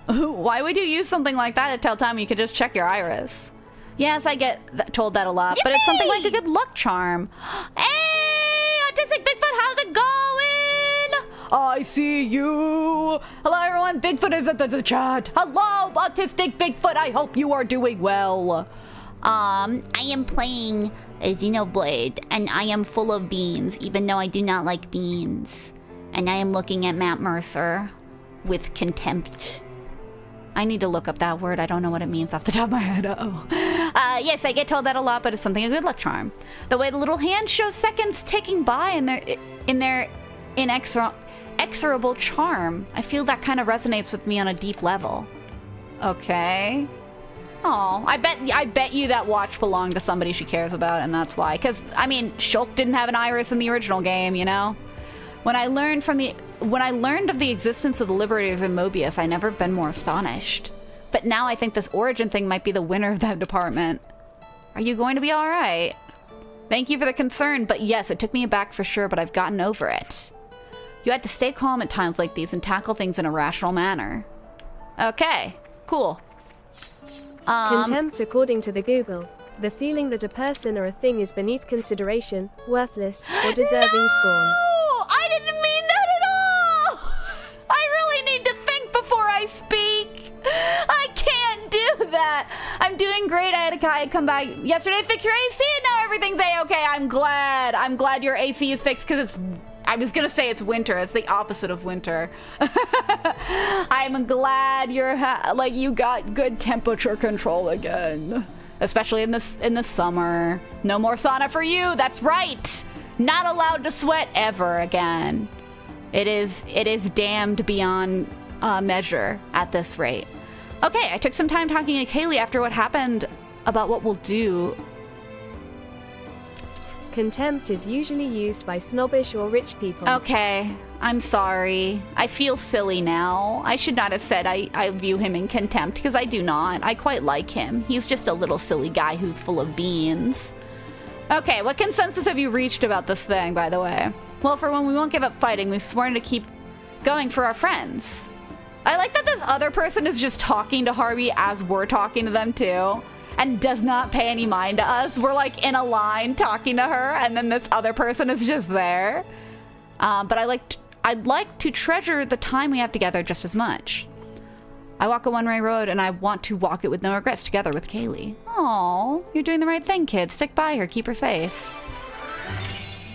Why would you use something like that to tell time you could just check your iris? Yes, I get told that a lot, but it's something like a good luck charm. Hey, Autistic Bigfoot, how's it going? I see you. Hello, everyone. Bigfoot is at the chat. Hello, Autistic Bigfoot. I hope you are doing well. I am playing Xenoblade, and I am full of beans, even though I do not like beans. And I am looking at Matt Mercer with contempt. I need to look up that word. I don't know what it means off the top of my head. Yes, I get told that a lot, but it's something a good luck charm. The way the little hand shows seconds ticking by in their inexorable charm. I feel that kind of resonates with me on a deep level. Okay. Oh, I bet you that watch belonged to somebody she cares about, and that's why. Because, I mean, Shulk didn't have an iris in the original game, you know? When I learned of the existence of the Liberators in Mobius, I never been more astonished. But now I think this origin thing might be the winner of that department. Are you going to be alright? Thank you for the concern, but yes, it took me aback for sure, but I've gotten over it. You had to stay calm at times like these and tackle things in a rational manner. Okay, cool. Contempt, according to the Google, the feeling that a person or a thing is beneath consideration, worthless, or deserving scorn. I didn't mean that at all! I really need to think before I speak. I can't do that. I'm doing great. I had a guy come by yesterday, fix your AC, and now everything's A-okay. I'm glad your AC is fixed, because I was gonna say it's winter. It's the opposite of winter. I'm glad you got good temperature control again, especially in the summer. No more sauna for you. That's right. Not allowed to sweat ever again. It is damned beyond measure at this rate. Okay, I took some time talking to Kaylee after what happened about what we'll do. Contempt is usually used by snobbish or rich people. Okay, I'm sorry. I feel silly now. I should not have said I view him in contempt, because I do not. I quite like him. He's just a little silly guy who's full of beans. Okay, what consensus have you reached about this thing, by the way? Well, for when we won't give up fighting, we've sworn to keep going for our friends. I like that this other person is just talking to Harvey as we're talking to them too, and does not pay any mind to us. We're like in a line talking to her, and then this other person is just there. But I'd like to treasure the time we have together just as much. I walk a one-way road, and I want to walk it with no regrets together with Kaylee. Aw, you're doing the right thing, kid. Stick by her. Keep her safe.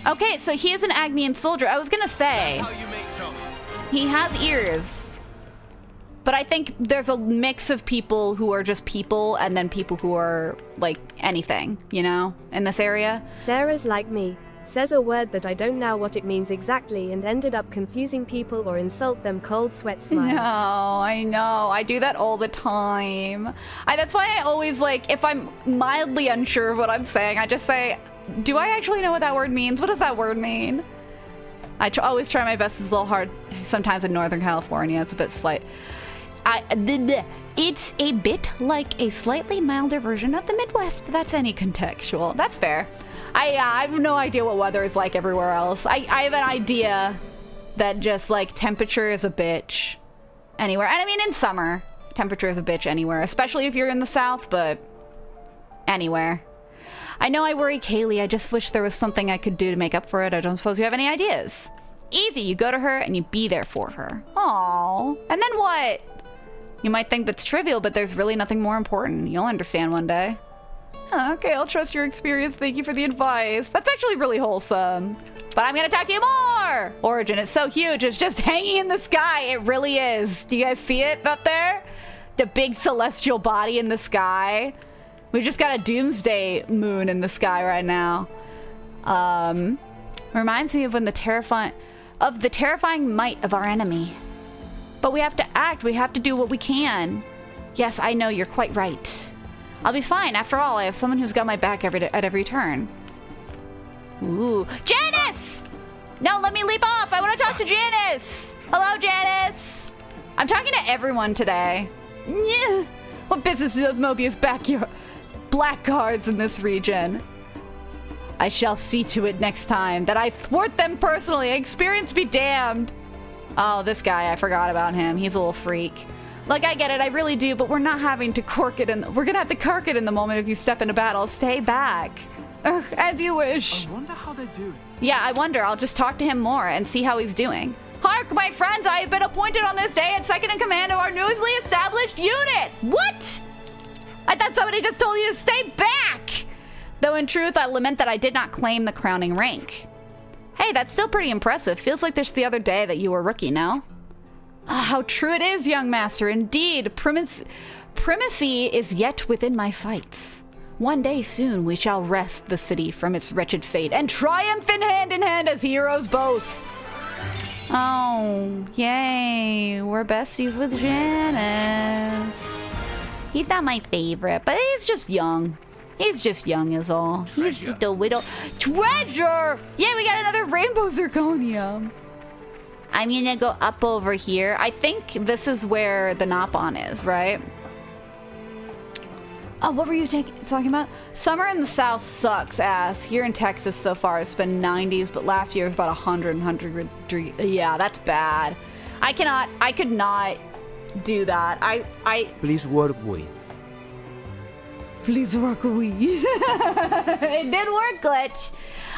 Okay, so he is an Agnian soldier. I was gonna say, he has ears. But I think there's a mix of people who are just people, and then people who are, like, anything, you know, in this area. Sarah's like me. Says a word that I don't know what it means exactly and ended up confusing people or insult them. Cold sweat smile. No, I know. I do that all the time. That's why I always, like, if I'm mildly unsure of what I'm saying, I just say, do I actually know what that word means? What does that word mean? I always try my best. It's a little hard sometimes in Northern California. It's a bit slight. It's a bit like a slightly milder version of the Midwest. That's any contextual. That's fair. I have no idea what weather is like everywhere else. I have an idea that just like temperature is a bitch anywhere. And I mean in summer, temperature is a bitch anywhere, especially if you're in the South, but anywhere. I know I worry Kaylee. I just wish there was something I could do to make up for it. I don't suppose you have any ideas. Easy, you go to her and you be there for her. Aww. And then what? You might think that's trivial, but there's really nothing more important. You'll understand one day. Okay, I'll trust your experience. Thank you for the advice. That's actually really wholesome. But I'm gonna talk to you more! Origin, it's so huge. It's just hanging in the sky. It really is. Do you guys see it up there? The big celestial body in the sky. We've just got a doomsday moon in the sky right now. Reminds me of when the terrifying might of our enemy. But we have to act. We have to do what we can. Yes, I know. You're quite right. I'll be fine. After all, I have someone who's got my back at every turn. Ooh. Janice! No, let me leap off. I want to talk to Janice. Hello, Janice. I'm talking to everyone today. What business does Mobius backyard blackguards in this region? I shall see to it next time that I thwart them personally. Experience be damned. Oh, this guy, I forgot about him. He's a little freak. Like, I get it, I really do, but we're not having to cork it we're gonna have to cork it in the moment if you step into battle. Stay back. As you wish. I wonder how they're doing. Yeah, I wonder. I'll just talk to him more and see how he's doing. Hark, my friends, I have been appointed on this day as second in command of our newly established unit. What? I thought somebody just told you to stay back. Though in truth, I lament that I did not claim the crowning rank. Hey, Hey, that's still pretty impressive. Feels like just the other day that you were a rookie, no? Ah, how true it is, young master. Indeed, primacy is yet within my sights. One day soon we shall wrest the city from its wretched fate and triumph in hand as heroes both. Oh, yay. We're besties with Janice. He's not my favorite, but he's just young. He's just young is all. He's just a widow. Treasure! Yeah, we got another rainbow zirconium. I'm gonna go up over here. I think this is where the Nopon is, right? Oh, what were you talking about? Summer in the South sucks ass. Here in Texas so far it's been 90s, but last year was about 100. Yeah, that's bad. I could not do that. Please work we. Please work we. It did work, Glitch.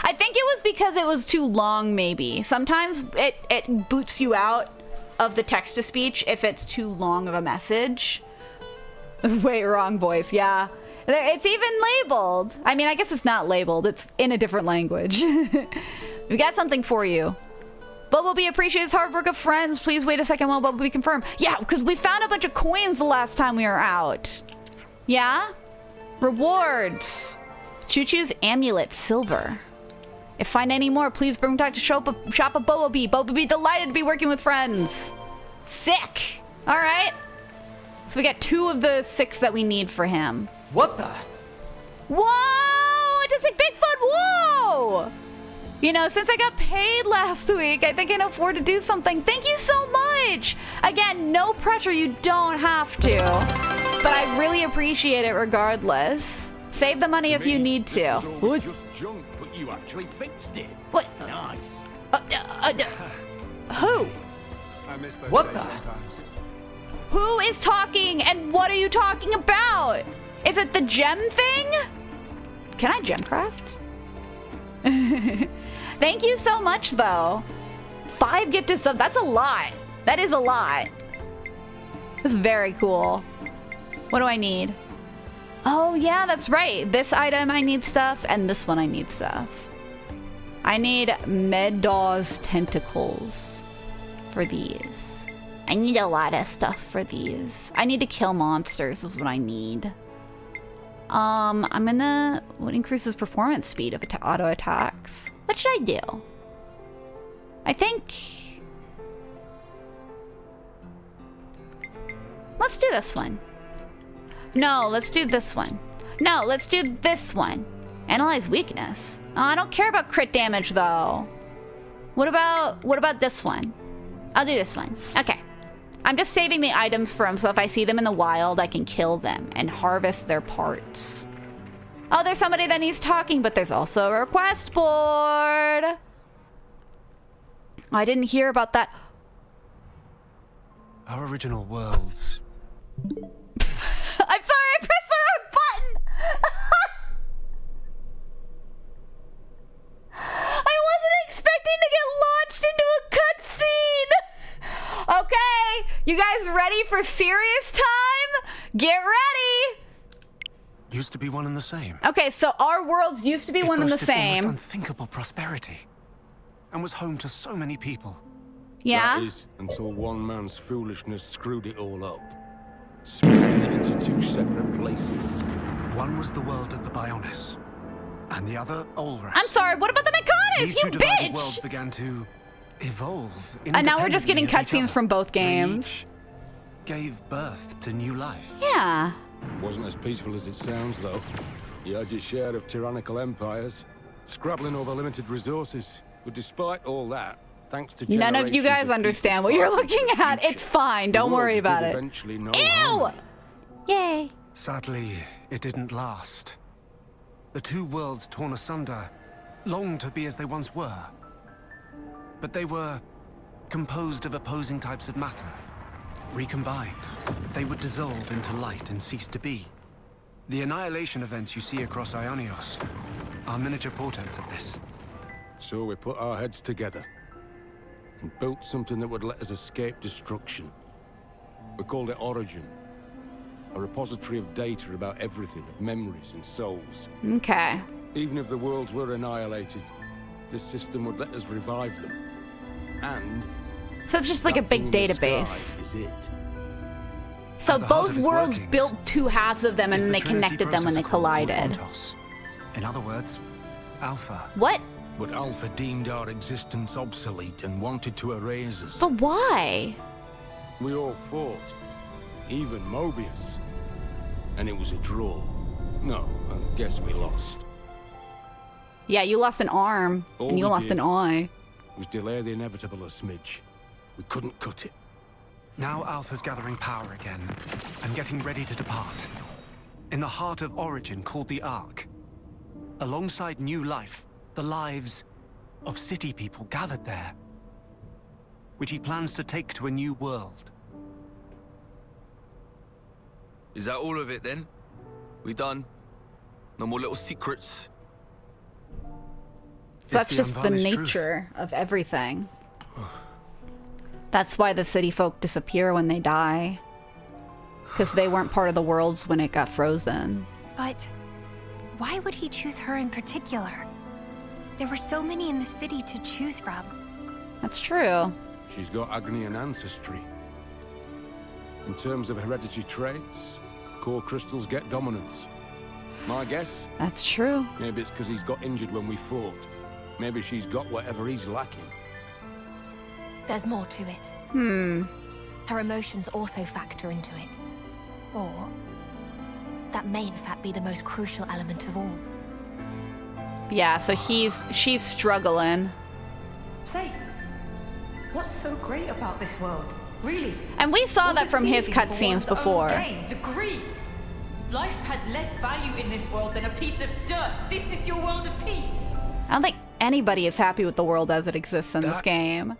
I think it was because it was too long, maybe. Sometimes it boots you out of the text-to-speech if it's too long of a message. Wait, wrong voice, yeah. It's even labeled. I mean, I guess it's not labeled. It's in a different language. We got something for you. Bumblebee appreciates hard work of friends. Please wait a second while Bumblebee confirm. Yeah, because we found a bunch of coins the last time we were out. Yeah? Rewards. Choo-Choo's amulet, silver. If find any more, please bring back to shop a Bumblebee. Bumblebee delighted to be working with friends. Sick. All right. So we got 2 of the 6 that we need for him. What the? Whoa! It does like Bigfoot. Whoa! You know, since I got paid last week, I think I can afford to do something. Thank you so much. Again, no pressure. You don't have to. But I really appreciate it regardless. Save the money if you need to. What? Just junk, but you actually fixed it. What? Nice. Who? I miss those What days the? sometimes. Who is talking and what are you talking about? Is it the gem thing? Can I gem craft? Thank you so much though. 5 gifted subs, that's a lot. That is a lot. That's very cool. What do I need? Oh yeah, that's right. This item I need stuff and this one I need stuff. I need Meddaw's tentacles for these. I need a lot of stuff for these. I need to kill monsters is what I need. I'm gonna... What increases performance speed of auto attacks? What should I do? I think... Let's do this one. No, let's do this one. No, let's do this one. Analyze weakness. Oh, I don't care about crit damage though. What about this one? I'll do this one. Okay. I'm just saving the items for them, so if I see them in the wild, I can kill them and harvest their parts. Oh, there's somebody that needs talking, but there's also a request board. I didn't hear about that. Our original worlds. I'm sorry, I pressed the wrong button. I wasn't expecting to get launched into a cutscene. Okay, you guys ready for serious time? Get ready. Used to be one and the same. Okay, so our worlds used to be one and the boasted almost same. unthinkable prosperity, and was home to so many people. Yeah. That is, until one man's foolishness screwed it all up. Splitting it into 2 separate places. One was the world of the Bionis, and the other Olras. I'm sorry, what about the Mechonis, These you two divided worlds bitch? began to evolve. And now we're just getting independently of each cutscenes other. from both They games. each gave birth to new life. Yeah. Wasn't as peaceful as it sounds, though. You had your share of tyrannical empires, scrabbling over limited resources. But despite all that, thanks to None of you generations guys peaceful understand what you're fighting looking for the at. future, It's fine. the Don't worry worlds about did it. eventually know Ew! harmony. Yay. Sadly, it didn't last. The 2 worlds torn asunder longed to be as they once were. But they were composed of opposing types of matter. Recombined, they would dissolve into light and cease to be. The annihilation events you see across Ionios are miniature portents of this. So we put our heads together and built something that would let us escape destruction. We called it Origin. A repository of data about everything, of memories and souls. Okay. Even if the worlds were annihilated, this system would let us revive them. And So it's just like a that big thing in the database. sky is it. So At the heart both of its worlds workings built two halves of them and is then the they Trinity connected them when they processor called collided. Ontos. In other words, Alpha. What? But Alpha deemed our existence obsolete and wanted to erase us. But why? We all fought, even Mobius. And it was a draw. No, I guess we lost. Yeah, you lost an arm All and you we lost did an eye. was delay the inevitable a smidge. We couldn't cut it. Now Alpha's gathering power again, and getting ready to depart. In the heart of Origin called the Ark. Alongside new life, the lives of city people gathered there, which he plans to take to a new world. Is that all of it then? We done? No more little secrets? So that's the just the unvarnished truth. nature of everything. That's why the city folk disappear when they die. Because they weren't part of the worlds when it got frozen. But why would he choose her in particular? There were so many in the city to choose from. That's true. She's got Agnian ancestry. In terms of hereditary traits, core crystals get dominance. My guess? That's true. Maybe it's because he's got injured when we fought. Maybe she's got whatever he's lacking. There's more to it. Her emotions also factor into it. Or that may in fact be the most crucial element of all. Yeah, so she's struggling. Say, what's so great about this world? Really? And we saw All that the from his thieving for cutscenes one's own before. gain, the greed. Life has less value in this world than a piece of dirt. This is your world of peace. I don't think anybody is happy with the world as it exists in this game.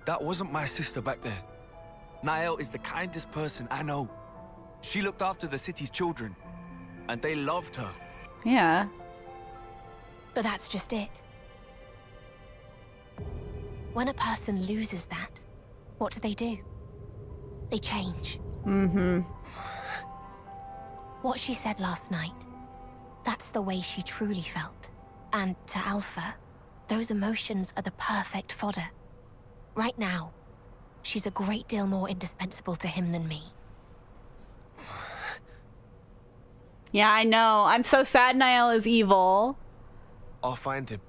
That wasn't my sister back there. Niall is the kindest person I know. She looked after the city's children, and they loved her. Yeah. But that's just it. When a person loses that, what do? They change. What she said last night, that's the way she truly felt. And to Alpha, those emotions are the perfect fodder. Right now, she's a great deal more indispensable to him than me. Yeah, I know. I'm so sad Niall is evil. I'll find him.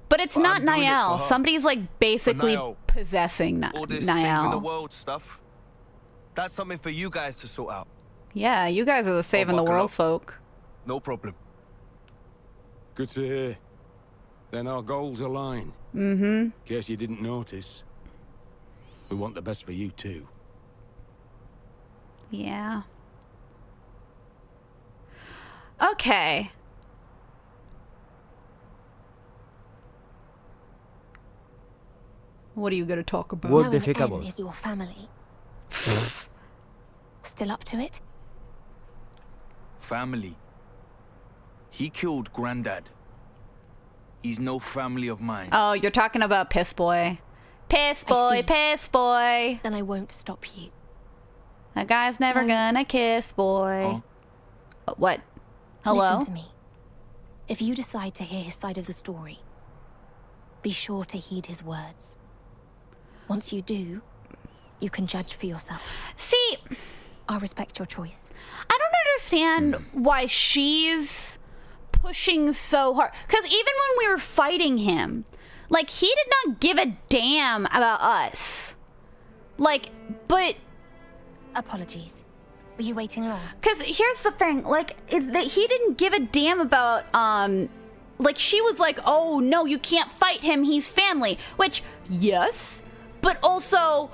But it's But not I'm doing it for Niall. her. Somebody's like basically Niall. possessing All this saving the Niall. world stuff, that's something for you guys to sort out. Yeah, you guys are the saving the buckle world up. folk. No problem. Good to hear. Then our goals align. Guess you didn't notice. We want the best for you too. Yeah. Okay. What are you going to talk about? What the Knowing heck N about? is your family. Still up to it? Family. He killed Granddad. He's no family of mine. Oh, you're talking about Piss Boy. Piss Boy, see. Piss Boy. Then I won't stop you. That guy's never No. gonna kiss boy. What? Hello? Listen to me. If you decide to hear his side of the story, be sure to heed his words. Once you do, you can judge for yourself. See, I'll respect your choice. I don't understand why she's pushing so hard. Because even when we were fighting him, like, he did not give a damn about us. Like, but... Apologies. Were you waiting long? Because here's the thing, like, is that he didn't give a damn about, like, she was like, oh, no, you can't fight him, he's family. Which, yes, but also,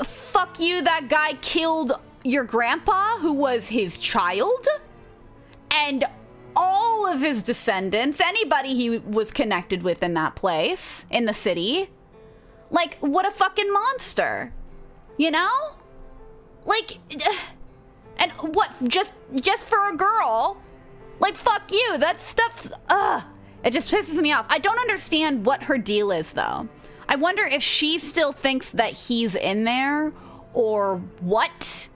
fuck you, that guy killed your grandpa, who was his child, and all of his descendants, anybody he was connected with in that place, in the city. Like, what a fucking monster, you know? Like, and what, just for a girl? Like, fuck you, that stuff's, it just pisses me off. I don't understand what her deal is, though. I wonder if she still thinks that he's in there, or what?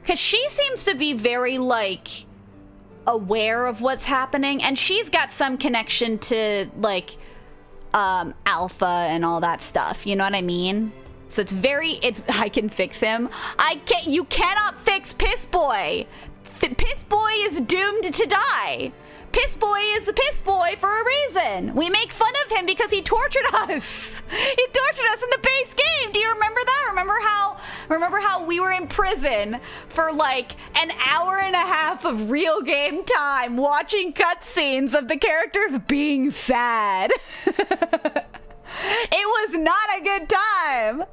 Because she seems to be very, like, aware of what's happening, and she's got some connection to, like, Alpha and all that stuff. You know what I mean? So I can fix him. You cannot fix Piss Boy. Piss Boy is doomed to die. Piss Boy is a Piss Boy for a reason. We make fun of him because he tortured us. He tortured us in the base game. Do you remember that? Remember how we were in prison for like an hour and a half of real game time watching cutscenes of the characters being sad. It was not a good time.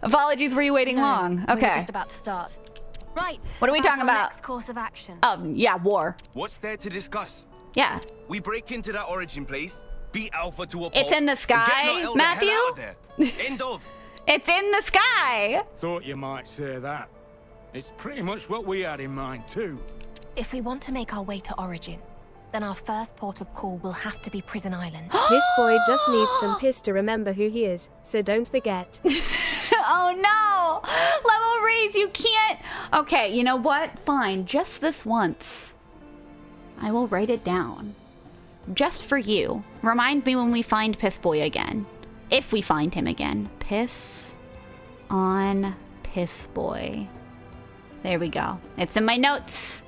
Apologies, were you waiting long? Okay. We're just about to start. Right. What are we talking about? Next course of action. Yeah, war. What's there to discuss? Yeah. We break into that origin place, beat Alpha to a It's in the sky, Matthew? End of. It's in the sky. Thought you might say that. It's pretty much what we had in mind too. If we want to make our way to Origin, then our first port of call will have to be Prison Island. Piss Boy just needs some piss to remember who he is, so don't forget. Oh no! Level Reese, you can't. Okay, you know what? Fine, just this once. I will write it down. Just for you. Remind me when we find Piss Boy again. If we find him again. Piss on Piss Boy. There we go. It's in my notes.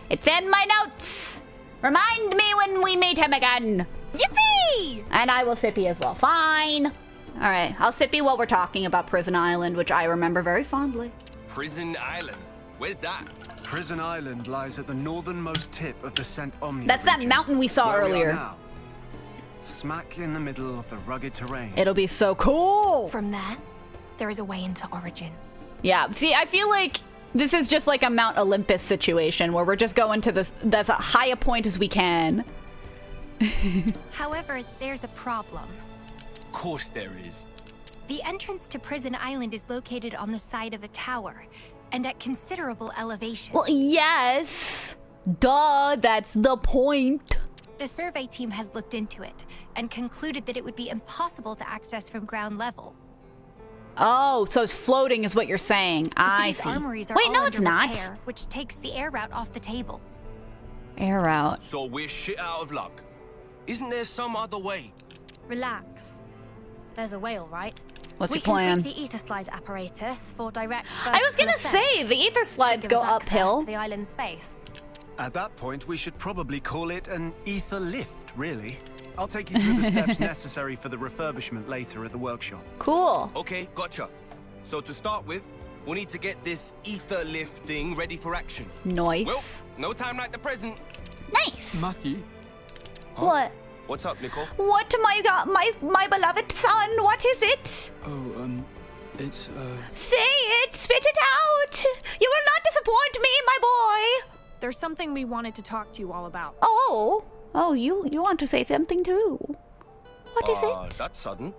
It's in my notes. Remind me when we meet him again. Yippee! And I will sippy as well. Fine. All right, I'll sippy while we're talking about Prison Island, which I remember very fondly. Prison Island? Where's that? Prison Island lies at the northernmost tip of the St. Omnia That's that region, mountain we saw where we are earlier. now. Smack in the middle of the rugged terrain. It'll be so cool. From there, there is a way into Origin. Yeah, see, I feel like this is just like a Mount Olympus situation where we're just going to that's a high a point as we can. However, there's a problem. Of course there is. The entrance to Prison Island is located on the side of a tower, and at considerable elevation. Well, yes. Duh, that's the point. The survey team has looked into it, and concluded that it would be impossible to access from ground level. Oh, so it's floating is what you're saying. The I city's see. armories are Wait, all no, under it's not. repair, which takes the air route off the table. Air route. So we're shit out of luck. Isn't there some other way? Relax. There's a way, all right. What's we your plan? can take the ether slide apparatus for direct. I was gonna vertical say, ascent, the ether slides which go gives us access uphill. to the island's face. At that point, we should probably call it an ether lift, really. I'll take you through the steps necessary for the refurbishment later at the workshop. Cool. Okay, gotcha. So to start with, we'll need to get this ether lift thing ready for action. Nice. Well, no time like the present. Nice. Matthew? What? What's up, Nicole? What, my beloved son? What is it? Oh, it's, Say it! Spit it out! You will not disappoint me, my boy! There's something we wanted to talk to you all about. Oh, you want to say something too? What is it? That's sudden.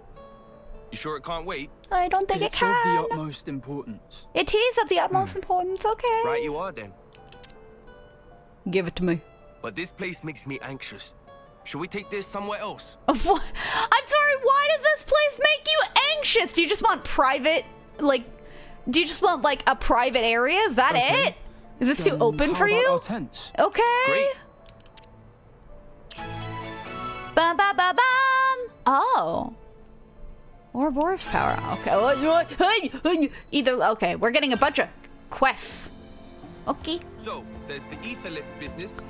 You sure it can't wait? I don't think it it's of can. the utmost importance. It is of the utmost importance, okay. Right you are then. Give it to me. But this place makes me anxious. Should we take this somewhere else? I'm sorry, why does this place make you anxious? Do you just want private, do you just want, a private area? Is that Okay. it? Is this too open How for about you? our tents? Okay. Great. Bum, bum, bum, bum. Oh. Ouroboros power. Okay. Okay, we're getting a bunch of quests. Okay. So, there's the ether lift business,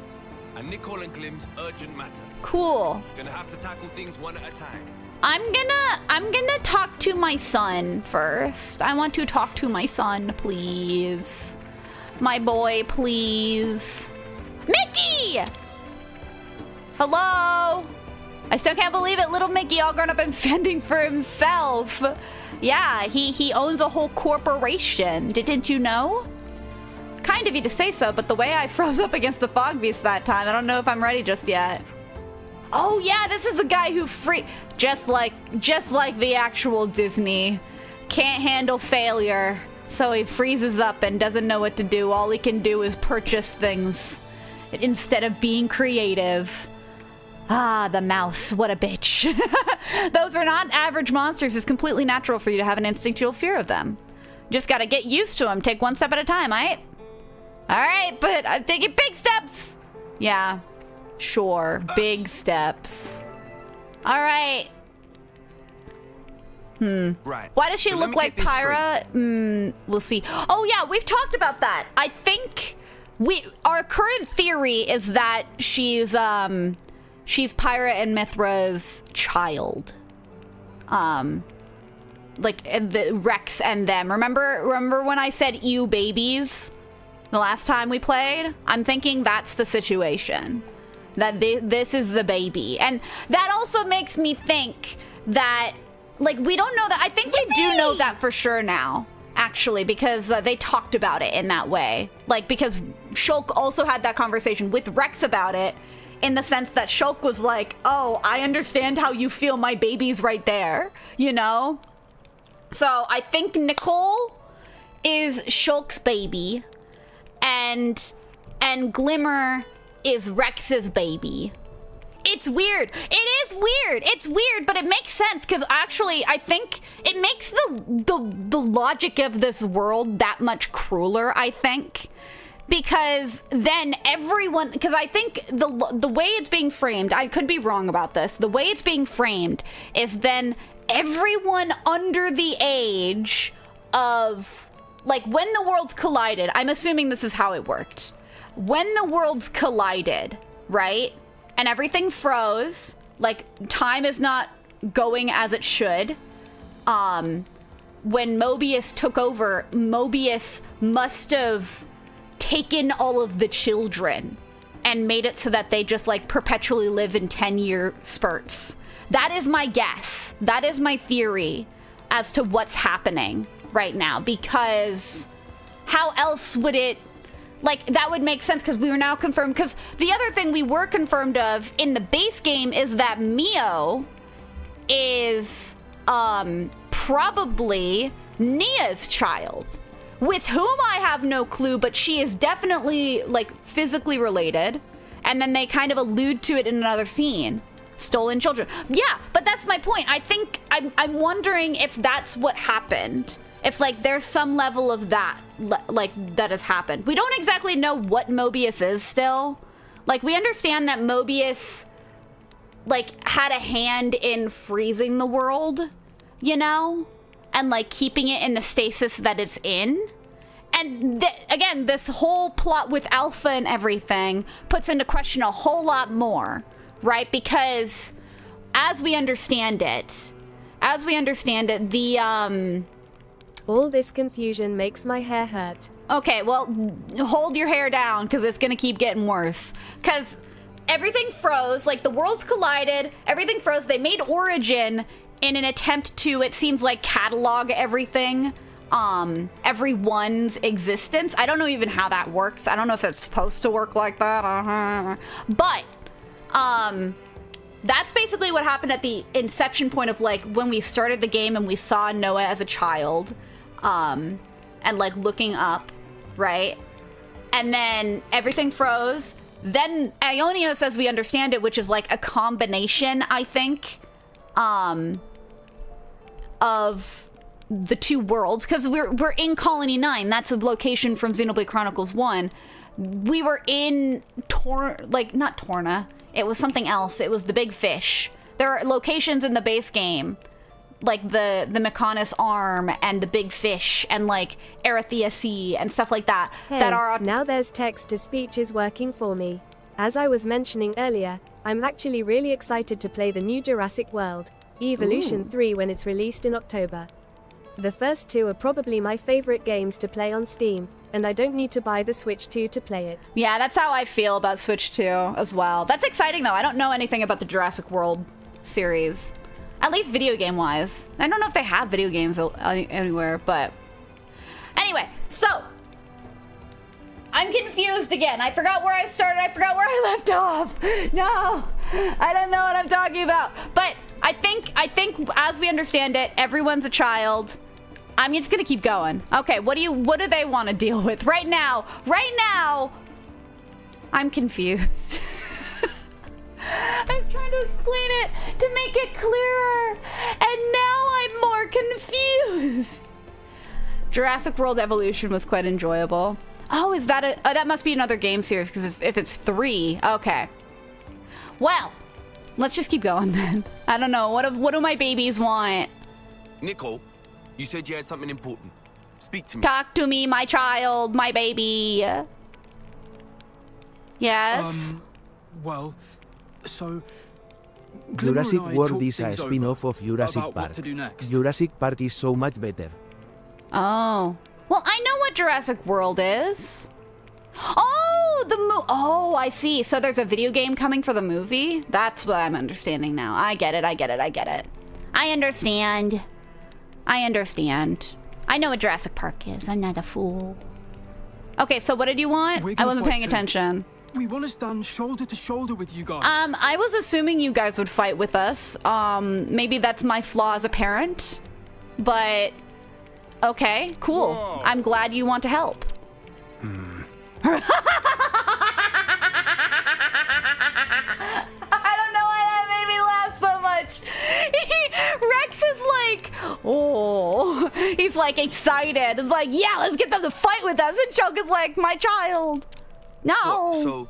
and Nicole and Glim's urgent matter. Cool. Gonna have to tackle things one at a time. I'm gonna talk to my son first. I want to talk to my son, please. My boy, please. Mickey! Hello? I still can't believe it, little Mickey all grown up and fending for himself. Yeah, he owns a whole corporation. Didn't you know? Kind of you to say so, but the way I froze up against the fog beast that time, I don't know if I'm ready just yet. Oh yeah, this is the guy who just like the actual Disney. Can't handle failure, so he freezes up and doesn't know what to do. All he can do is purchase things instead of being creative. Ah, the mouse, what a bitch. Those are not average monsters. It's completely natural for you to have an instinctual fear of them. Just gotta get used to them. Take one step at a time, right? Alright, but I'm taking big steps. Yeah, sure, big steps. Alright, Right. Why does she So let look me like get this straight. Pyra? We'll see. Oh yeah, we've talked about that. I think our current theory is that she's Pyra and Mithra's child. Like the Rex and them. Remember when I said ew babies the last time we played? I'm thinking that's the situation. That this is the baby. And that also makes me think that, like, we don't know that. I think we do know that for sure now, actually, because they talked about it in that way. Like, because Shulk also had that conversation with Rex about it, in the sense that Shulk was like, oh, I understand how you feel, my baby's right there, you know? So I think Nicole is Shulk's baby, and Glimmer is Rex's baby. It's weird. It is weird. It's weird, but it makes sense, because actually I think it makes the logic of this world that much crueler, I think. Because then everyone, because I think the way it's being framed, I could be wrong about this, the way it's being framed is then everyone under the age of, like, when the worlds collided, I'm assuming this is how it worked. When the worlds collided, right? And everything froze, like time is not going as it should. When Mobius took over, Mobius must have taken all of the children and made it so that they just like perpetually live in 10-year spurts. That is my guess. That is my theory as to what's happening right now, because how else would it, like, that would make sense, because we were now confirmed, because the other thing we were confirmed of in the base game is that Mio is probably Nia's child, with whom I have no clue, but she is definitely, like, physically related. And then they kind of allude to it in another scene. Stolen children. Yeah, but that's my point. I think I'm wondering if that's what happened. If, like, there's some level of that, like, that has happened. We don't exactly know what Mobius is still. Like, we understand that Mobius, like, had a hand in freezing the world, you know? And, like, keeping it in the stasis that it's in. And, again, this whole plot with Alpha and everything puts into question a whole lot more, right? Because, as we understand it, the, all this confusion makes my hair hurt. Okay, well, hold your hair down, because it's gonna keep getting worse. Because everything froze, like, the worlds collided, everything froze, they made Origin in an attempt to, it seems like, catalog everything, everyone's existence. I don't know even how that works. I don't know if it's supposed to work like that. But, that's basically what happened at the inception point of, like, when we started the game and we saw Noah as a child, and, like, looking up, right? And then everything froze. Then Ionios, as we understand it, which is, like, a combination, I think, of the two worlds, because we're in Colony 9. That's a location from Xenoblade Chronicles 1. We were in not Torna. It was something else. It was the Big Fish. There are locations in the base game, like the Mechonis Arm and the Big Fish and, like, Arathea Sea and stuff like that. Hey, that are now there's text-to-speech is working for me. As I was mentioning earlier, I'm actually really excited to play the new Jurassic World, Evolution 3, when it's released in October. The first two are probably my favorite games to play on Steam, and I don't need to buy the Switch 2 to play it. Yeah, that's how I feel about Switch 2 as well. That's exciting, though. I don't know anything about the Jurassic World series. At least video game-wise. I don't know if they have video games anywhere, but... Anyway, so... I'm confused again. I forgot where I started. I forgot where I left off. No, I don't know what I'm talking about. But I think as we understand it, everyone's a child. I'm just gonna keep going. Okay, what do they want to deal with right now? Right now, I'm confused. I was trying to explain it to make it clearer, and now I'm more confused. Jurassic World Evolution was quite enjoyable. Oh, is that that must be another game series, because if it's 3, okay. Well, let's just keep going then. I don't know, what do my babies want? Nicole, you said you had something important. Speak to me. Talk to me, my child, my baby. Yes? Well, so... Jurassic Glimmer and I World talked is a things spin-off over of Jurassic about Park. what to do next. Jurassic Park is so much better. Oh. Well, I know what Jurassic World is. Oh, oh, I see. So there's a video game coming for the movie? That's what I'm understanding now. I get it. I understand. I know what Jurassic Park is. I'm not a fool. Okay, so what did you want? I wasn't paying attention. We want to stand shoulder to shoulder with you guys. I was assuming you guys would fight with us. Maybe that's my flaw as a parent. But, okay, cool. Whoa. I'm glad you want to help. I don't know why that made me laugh so much. Rex is like, oh, he's like excited. It's like, yeah, let's get them to fight with us. And Choke is like, my child. No. What, so,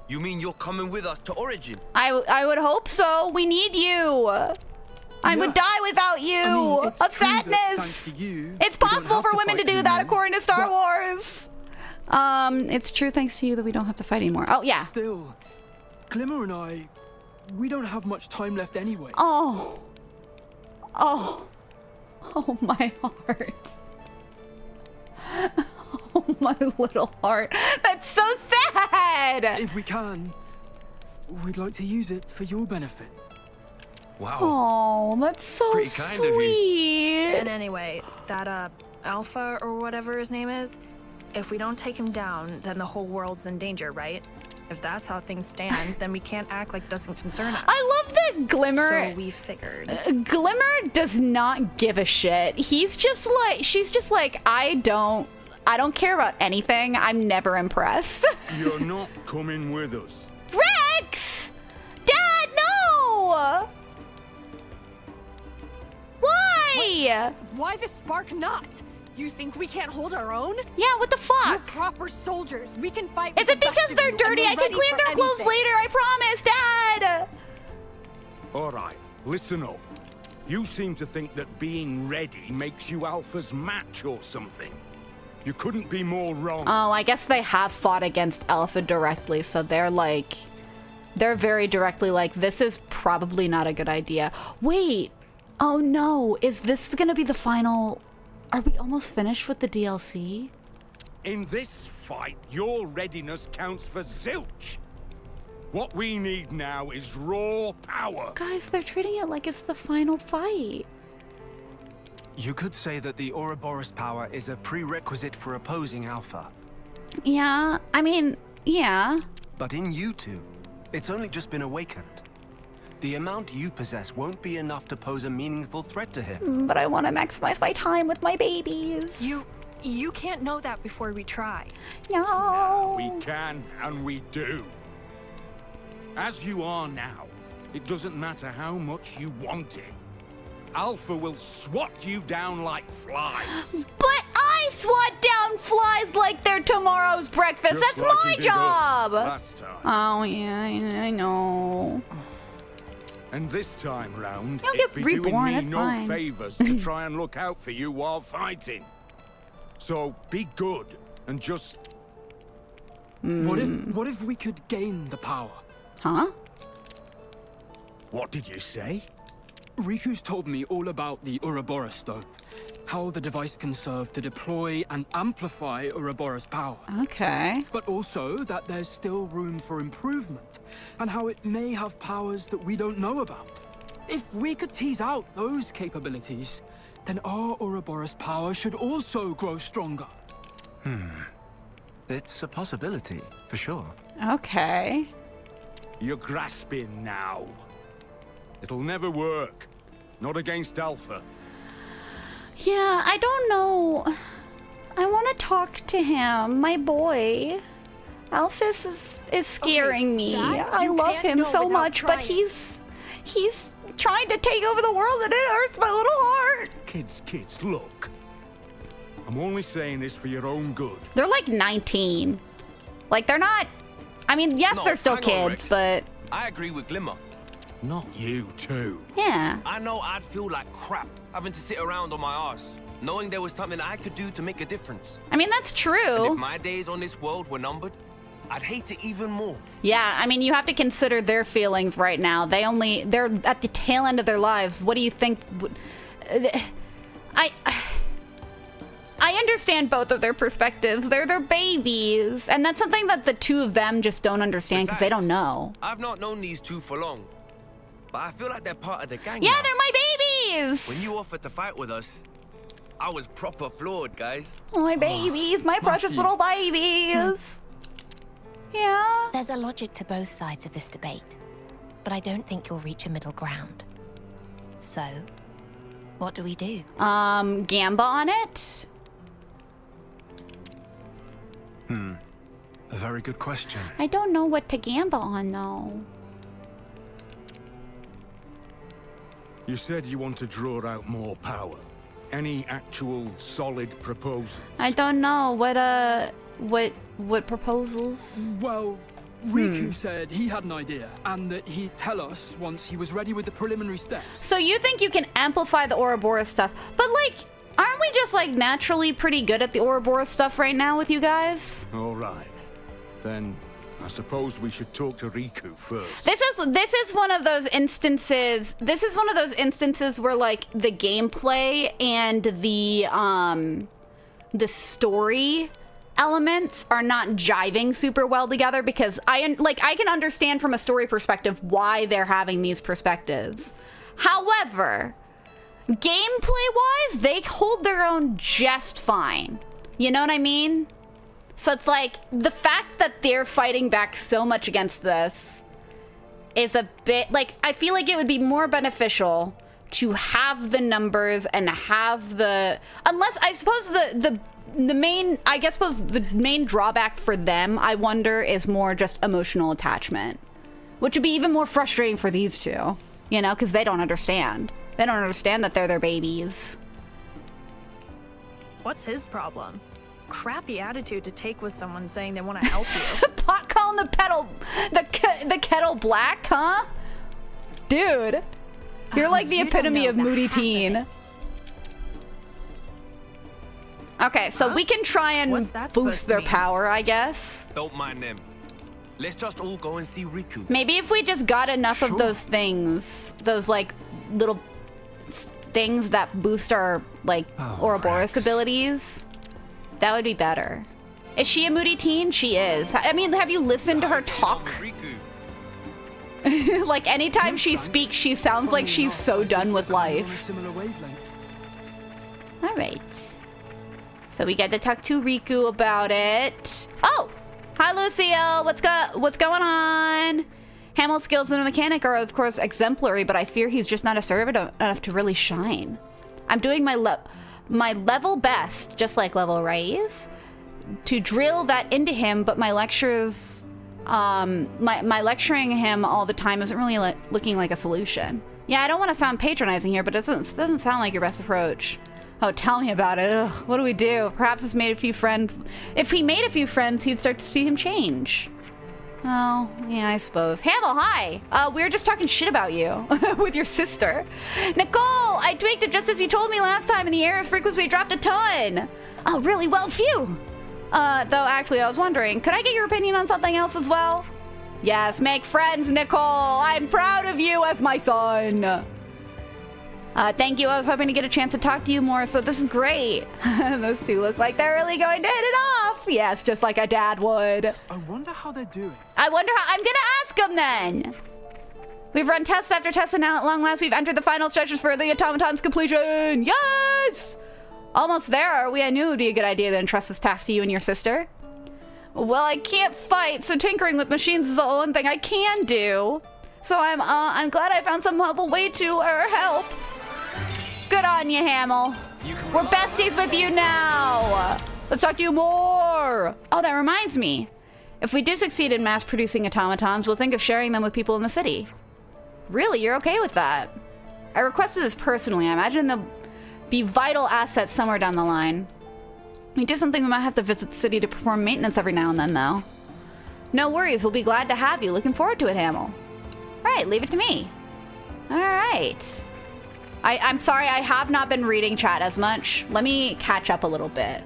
you mean you're coming with us to Origin? I would hope so. We need you. I would die without you of sadness. It's possible for women to do that according to Star Wars. It's true thanks to you that we don't have to fight anymore. Oh, yeah. Still, Glimmer and I, we don't have much time left anyway. Oh, my heart. Oh, my little heart. That's so sad. If we can, we'd like to use it for your benefit. Wow. Oh, that's so Pretty kind of you. sweet. And anyway, that Alpha or whatever his name is, if we don't take him down, then the whole world's in danger, right? If that's how things stand, then we can't act like it doesn't concern us. I love that Glimmer. So we figured. Glimmer does not give a shit. He's just like, she's just like, I don't care about anything. I'm never impressed. You're not coming with us. Rex! Dad, no! Why? Why the spark not? You think we can't hold our own? Yeah, what the fuck? We're proper soldiers. We can fight. Is it because they're dirty? I can clean their clothes later, I promise, Dad! All right, listen up. You seem to think that being ready makes you Alpha's match or something. You couldn't be more wrong. Oh, I guess they have fought against Alpha directly, so they're very directly like, this is probably not a good idea. Wait, oh no, is this gonna be the final? Are we almost finished with the DLC? In this fight, your readiness counts for zilch. What we need now is raw power. Guys, they're treating it like it's the final fight. You could say that the Ouroboros power is a prerequisite for opposing Alpha. Yeah, I mean, yeah. But in you two, it's only just been awakened. The amount you possess won't be enough to pose a meaningful threat to him. But I want to maximize my time with my babies. You can't know that before we try. No. We can, and we do. As you are now, it doesn't matter how much you want it. Alpha will swat you down like flies. But I swat down flies like they're tomorrow's breakfast. Just That's like my you did job. us last time. Oh, yeah, I know. And this time round, You'll it'd get be reborn, doing me that's no fine. favors to try and look out for you while fighting. So be good and just... What if we could gain the power? Huh? What did you say? Riku's told me all about the Ouroboros Stone. How the device can serve to deploy and amplify Ouroboros power. Okay. But also that there's still room for improvement, and how it may have powers that we don't know about. If we could tease out those capabilities, then our Ouroboros power should also grow stronger. It's a possibility, for sure. Okay. You're grasping now. It'll never work. Not against Alpha. Yeah, I don't know. I want to talk to him, my boy. Alphys is scaring me. Dad, I you love can't him know so without much, but trying. he's trying to take over the world and it hurts my little heart. Kids, look. I'm only saying this for your own good. They're like 19. Like, they're not... I mean, yes, No, they're still hang on, kids, Rex. but... I agree with Glimmer. Not you too. Yeah. I know I'd feel like crap having to sit around on my arse, knowing there was something I could do to make a difference. I mean, that's And true. if my days on this world were numbered, I'd hate it even more. Yeah, I mean, you have to consider their feelings right now. They're at the tail end of their lives. What do you think? I understand both of their perspectives. They're their babies. And that's something that the two of them just don't understand because they don't know. I've not known these two for long, but I feel like they're part of the gang Yeah, now. they're my babies! When you offered to fight with us, I was proper floored, guys. Oh, my babies, my precious little babies. Yeah. There's a logic to both sides of this debate, but I don't think you'll reach a middle ground. So, what do we do? Gamba on it? A very good question. I don't know what to gamba on, though. You said you want to draw out more power. Any actual solid proposal? I don't know. What proposals? Well, Riku said he had an idea, and that he'd tell us once he was ready with the preliminary steps. So you think you can amplify the Ouroboros stuff, but like, aren't we just like naturally pretty good at the Ouroboros stuff right now with you guys? All right. Then I suppose we should talk to Riku first. This is one of those instances. This is one of those instances where like the gameplay and the story elements are not jiving super well together, because I can understand from a story perspective why they're having these perspectives. However, gameplay-wise, they hold their own just fine. You know what I mean? So it's like, the fact that they're fighting back so much against this is a bit, like, I feel like it would be more beneficial to have the numbers and have the, unless, I suppose the main drawback for them, I wonder, is more just emotional attachment, which would be even more frustrating for these two, you know, because they don't understand. They don't understand that they're their babies. What's his problem? Crappy attitude to take with someone saying they want to help you. Pot calling the kettle black, huh? Dude, you're like the epitome of moody teen. Okay, so we can try and boost their power, I guess. Don't mind them. Let's just all go and see Riku. Maybe if we just got enough of those things, those like little things that boost our like Ouroboros abilities, that would be better. Is she a moody teen? She is. I mean, have you listened to her talk? Like anytime she speaks, she sounds like she's so done with life. All right. So we get to talk to Riku about it. Oh, hi Lucille. What's going on? Hamel's skills as a mechanic are of course exemplary, but I fear he's just not a servant enough to really shine. I'm doing my level best, just like level raise, to drill that into him, but my lectures, my lecturing him all the time isn't really looking like a solution. Yeah, I don't want to sound patronizing here, but it doesn't sound like your best approach. Oh, tell me about it. Ugh, what do we do? Perhaps it's made a few friends. If he made a few friends, he'd start to see him change. Oh, yeah, I suppose. Hamel, hi! We were just talking shit about you with your sister. Nicole, I tweaked it just as you told me last time, and the error frequency dropped a ton. Oh, really? Well, phew. Though, actually, I was wondering, could I get your opinion on something else as well? Yes, make friends, Nicole. I'm proud of you as my son. Thank you. I was hoping to get a chance to talk to you more, so this is great. Those two look like they're really going to hit it off. Yes, just like a dad would. I wonder how they're doing. I wonder how. I'm gonna ask them then. We've run test after test, and now at long last we've entered the final stretches for the automaton's completion. Yes! Almost there, are we? I knew it would be a good idea to entrust this task to you and your sister. Well, I can't fight, so tinkering with machines is the one thing I can do. So I'm glad I found some helpful way to help. Good on you, Hamel. We're besties with you now. Let's talk to you more. Oh, that reminds me. If we do succeed in mass producing automatons, we'll think of sharing them with people in the city. Really? You're okay with that? I requested this personally. I imagine they'll be vital assets somewhere down the line. We do something, we might have to visit the city to perform maintenance every now and then, though. No worries. We'll be glad to have you. Looking forward to it, Hamel. All right, leave it to me. right. I'm sorry, I have not been reading chat as much. Let me catch up a little bit.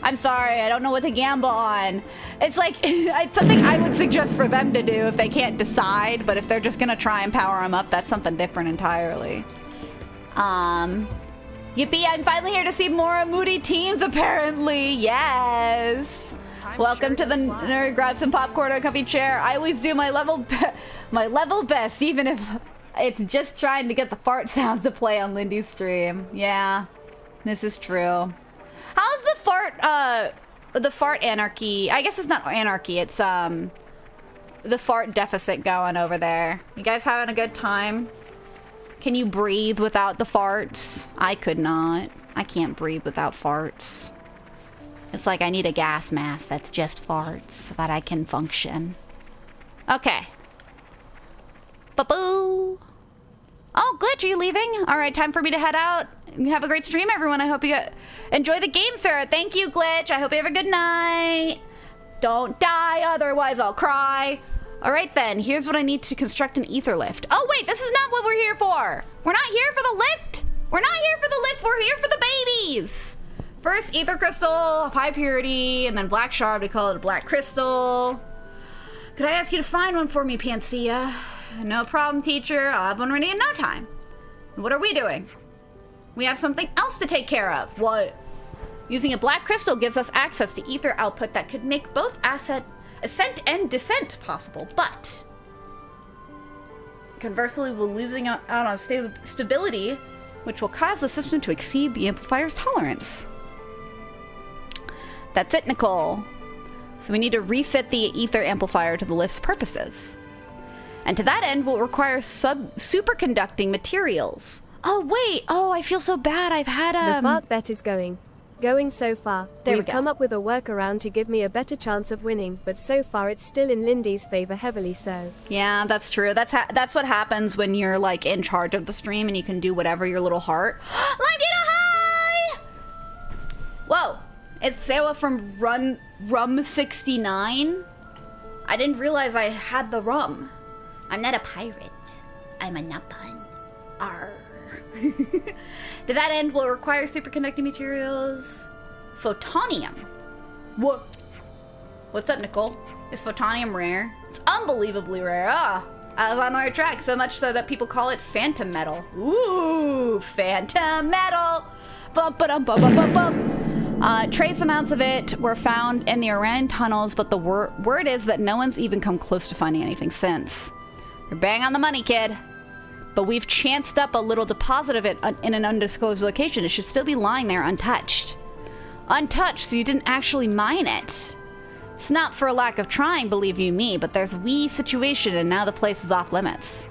I'm sorry, I don't know what to gamble on. It's like, it's something I would suggest for them to do if they can't decide, but if they're just gonna try and power them up, that's something different entirely. Yippee, I'm finally here to see more moody teens, apparently. Yes. Welcome to the nerd. Grab some popcorn and a comfy chair. I always do my level best, even if it's just trying to get the fart sounds to play on Lindy's stream. Yeah, this is true. How's the fart anarchy? I guess it's not anarchy. It's the fart deficit going over there. You guys having a good time? Can you breathe without the farts? I could not. I can't breathe without farts. It's like I need a gas mask that's just farts so that I can function. Okay. Ba-boo. Oh, Glitch, are you leaving? All right, time for me to head out. Have a great stream, everyone. I hope you enjoy the game, sir. Thank you, Glitch. I hope you have a good night. Don't die, otherwise I'll cry. All right, then. Here's what I need to construct an ether lift. Oh, wait, this is not what we're here for. We're not here for the lift. We're not here for the lift. We're here for the babies. First, ether crystal of high purity, and then black shard. We call it a black crystal. Could I ask you to find one for me, Panacea? No problem, teacher. I'll have one ready in no time. What are we doing? We have something else to take care of. What? Using a black crystal gives us access to ether output that could make both ascent and descent possible, but conversely, we're losing out on stability, which will cause the system to exceed the amplifier's tolerance. That's it, Nicole. So we need to refit the ether amplifier to the lift's purposes. And to that end, we'll require superconducting materials. Oh, wait. Oh, I feel so bad. I've had The fart bet is going so far. We've come up with a workaround to give me a better chance of winning, but so far it's still in Lindy's favor, heavily so. Yeah, that's true. That's what happens when you're like in charge of the stream and you can do whatever your little heart. Langina, hi! Whoa, it's Sewa from Rum 69. I didn't realize I had the rum. I'm not a pirate. I'm a Napan. Arr. To that end, we'll require superconducting materials. Photonium. What? What's up, Nicole? Is photonium rare? It's unbelievably rare. I was on the right track, so much so that people call it phantom metal. Ooh, phantom metal. Bum, ba-dum, bum, bum, bum, bum. Trace amounts of it were found in the Iran tunnels, but the word is that no one's even come close to finding anything since. You're bang on the money, kid. But we've chanced up a little deposit of it in an undisclosed location. It should still be lying there untouched. Untouched, so you didn't actually mine it. It's not for a lack of trying, believe you me, but there's a wee situation and now the place is off limits.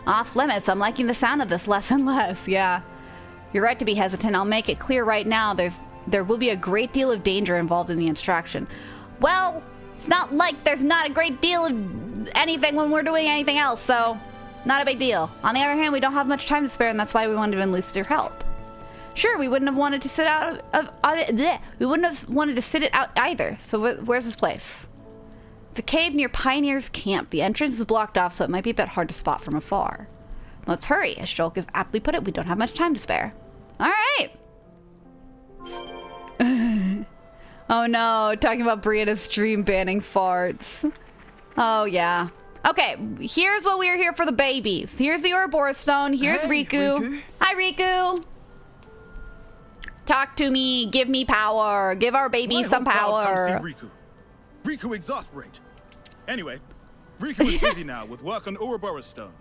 Off limits? I'm liking the sound of this less and less, yeah. You're right to be hesitant. I'll make it clear right now there will be a great deal of danger involved in the extraction. Well, it's not like there's not a great deal of anything when we're doing anything else, so not a big deal. On the other hand, we don't have much time to spare, and that's why we wanted to enlist your help. Sure, we wouldn't have wanted to sit out we wouldn't have wanted to sit it out either. So where's this place? It's a cave near Pioneer's Camp. The entrance is blocked off, so it might be a bit hard to spot from afar. Let's hurry. As Shulk has aptly put it, we don't have much time to spare. All right. Oh no, talking about Brianna's stream banning farts. Oh yeah. Okay, here's what we're here for the babies. Here's the Ouroboros stone. Here's Riku. Hi, Riku. Talk to me. Give me power. Give our babies some power. Riku. Riku exasperate. Anyway, Riku is busy now with work on Ouroboros stone.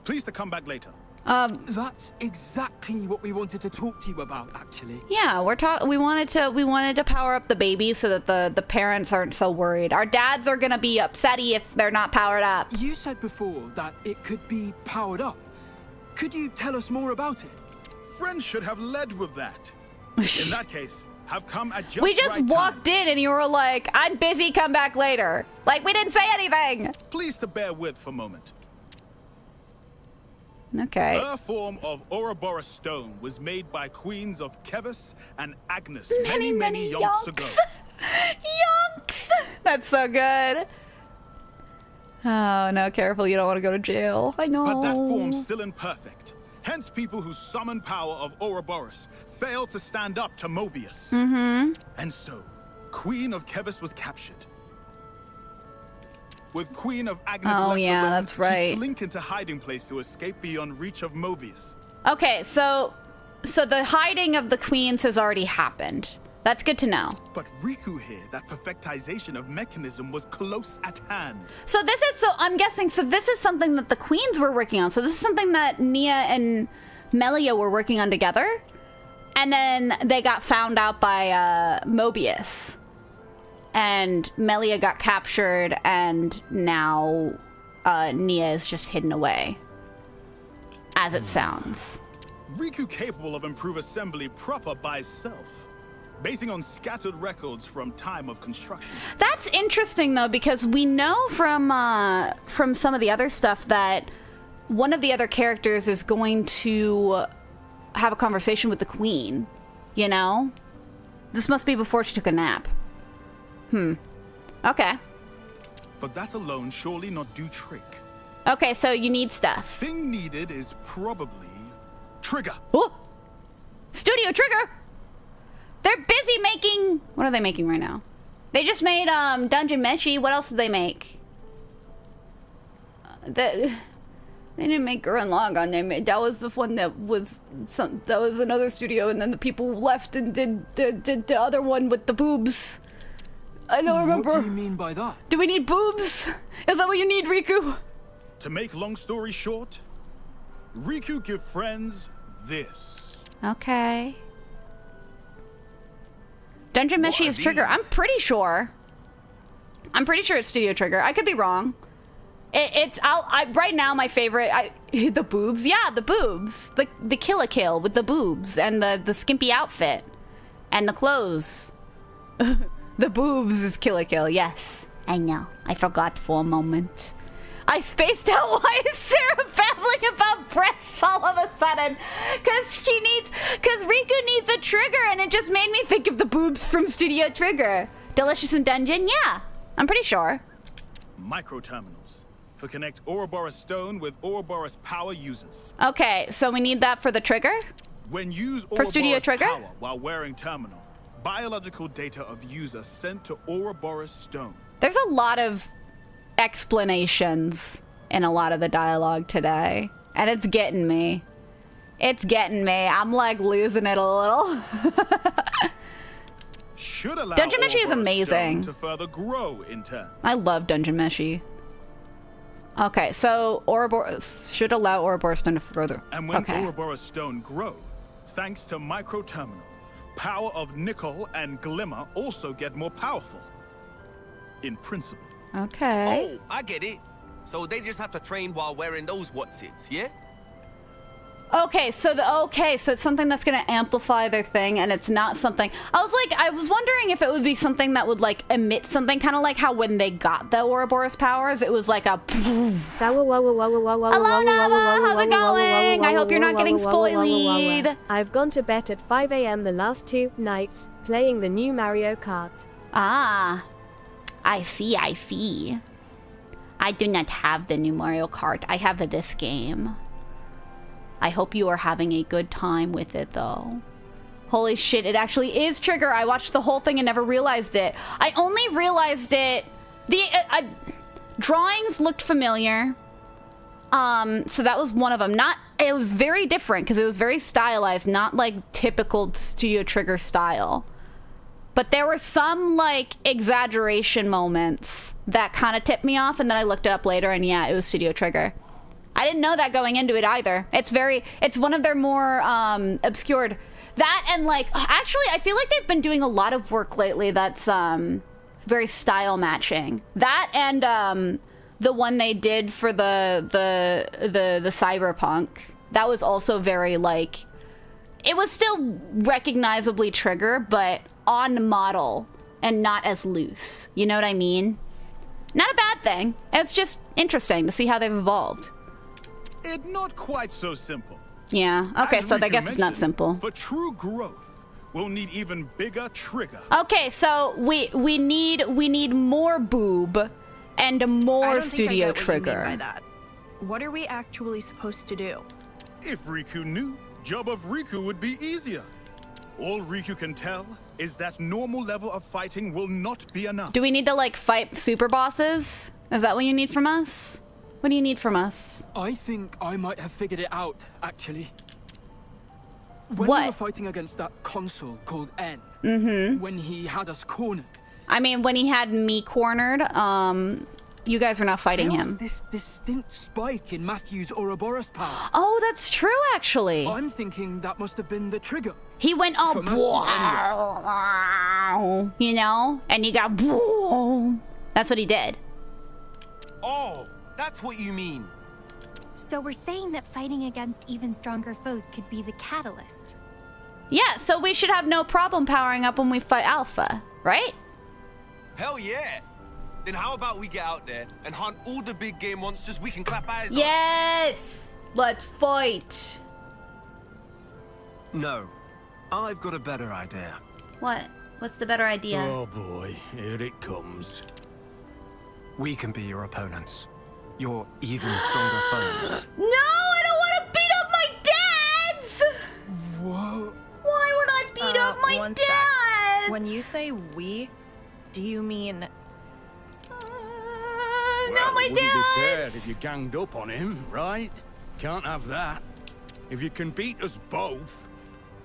Please to come back later. That's exactly what we wanted to talk to you about, actually. Yeah, we wanted to power up the babies so that the parents aren't so worried. Our dads are gonna be upsetty if they're not powered up. You said before that it could be powered up. Could you tell us more about it? Friends should have led with that. In that case, have come at just we just walked in and you were like, I'm busy, come back later. Like, we didn't say anything. Please to bear with for a moment. Okay. Her form of Ouroboros stone was made by queens of Kevis and Agnes many yonks ago. Yonks! That's so good. Oh, no, careful. You don't want to go to jail. I know. But that form's still imperfect. Hence, people who summon power of Ouroboros failed to stand up to Mobius. Mm-hmm. And so, Queen of Kevis was captured. With Queen of Agnes left alone, that's right. she slink into hiding place to escape beyond reach of Mobius. Okay, so the hiding of the queens has already happened. That's good to know. But Riku here, that perfectization of mechanism was close at hand. So I'm guessing, so this is something that the queens were working on. So this is something that Nia and Melia were working on together. And then they got found out by Mobius. And Melia got captured, and now Nia is just hidden away. As it sounds. Riku capable of improved assembly proper by self, basing on scattered records from time of construction. That's interesting, though, because we know from some of the other stuff that one of the other characters is going to have a conversation with the queen, you know? This must be before she took a nap. Okay. But that alone surely not do trick. Okay, so you need stuff. Thing needed is probably Trigger. Oh! Studio Trigger! They're busy making... What are they making right now? They just made Dungeon Meshi. What else did they make? They didn't make Gurren Lagann. They made, that was the one that was another studio, and then the people left and did the other one with the boobs. I don't remember. What do you mean by that? Do we need boobs? Is that what you need, Riku? To make long story short, Riku give friends this. Okay. Dungeon Meshi is Trigger. I'm pretty sure it's Studio Trigger. I could be wrong. Right now my favorite, the boobs. Yeah, the boobs. The Kill a Kill with the boobs and the skimpy outfit and the clothes. The boobs is Kill a Kill. Yes, I know. I forgot for a moment. I spaced out. Why is Sarah babbling about breasts all of a sudden? Because Riku needs a trigger, and it just made me think of the boobs from Studio Trigger. Delicious in Dungeon? Yeah, I'm pretty sure. Micro-terminals for connect Ouroboros Stone with Ouroboros power users. Okay, so we need that for the trigger? When use for Studio Ouroboros Trigger? power while wearing terminal, biological data of user sent to Ouroboros Stone. There's a lot of explanations in a lot of the dialogue today, and it's getting me. It's getting me. I'm like losing it a little. Should allow Dungeon Meshi is Ouroboros amazing. Stone to further grow in turn. I love Dungeon Meshi. Okay, so Ouroboros should allow Ouroboros Stone to further. And when okay. Ouroboros Stone grow, thanks to micro-terminal, power of nickel and glimmer also get more powerful. In principle. Okay. Oh, I get it. So they just have to train while wearing those what's-its, yeah? Okay, so it's something that's gonna amplify their thing, and it's not something. I was wondering if it would be something that would like emit something, kind of like how when they got the Ouroboros powers, it was like a. Hello, Nava. How's it going? I hope you're not getting spoiled. I've gone to bed at 5 a.m. the last 2 nights playing the new Mario Kart. Ah, I see. I do not have the new Mario Kart. I have this game. I hope you are having a good time with it, though. Holy shit, it actually is Trigger. I watched the whole thing and never realized it. I only realized it... drawings looked familiar. So that was one of them. It was very different because it was very stylized, not like typical Studio Trigger style. But there were some like exaggeration moments that kind of tipped me off, and then I looked it up later, and yeah, it was Studio Trigger. I didn't know that going into it either. It's one of their more obscured. That and like, actually, I feel like they've been doing a lot of work lately that's very style matching. That and the one they did for the Cyberpunk. That was also very like, it was still recognizably Trigger, but on model and not as loose. You know what I mean? Not a bad thing. It's just interesting to see how they've evolved. It's not quite so simple. Yeah, okay, so I guess it's not simple. For true growth, we'll need even bigger trigger. Okay, so we need more boob and I more don't think I studio get what you mean trigger. by that. What are we actually supposed to do? If Riku knew, job of Riku would be easier. All Riku can tell is that normal level of fighting will not be enough. Do we need to like fight super bosses? Is that what you need from us? What do you need from us? I think I might have figured it out, actually. When What? we were fighting against that consul called N, when he had us cornered, I mean, when he had me cornered, you guys were not fighting there was him. this distinct spike in Matthew's Ouroboros power. Oh, that's true, actually. I'm thinking that must have been the trigger. He went all For Matthew, you know, and you got boom. That's what he did. Oh, that's what you mean. So we're saying that fighting against even stronger foes could be the catalyst. Yeah, so we should have no problem powering up when we fight Alpha, right? Hell yeah. Then how about we get out there and hunt all the big game monsters we can clap eyes on? Yes! Let's fight. No, I've got a better idea. What? What's the better idea? Oh boy, here it comes. We can be your opponents. Your even stronger foes. No, I don't want to beat up my dads! Whoa. Why would I beat up my one sec. dads? When you say we, do you mean not my Wouldn't be fair dads! if you ganged up on him, right? Can't have that. If you can beat us both,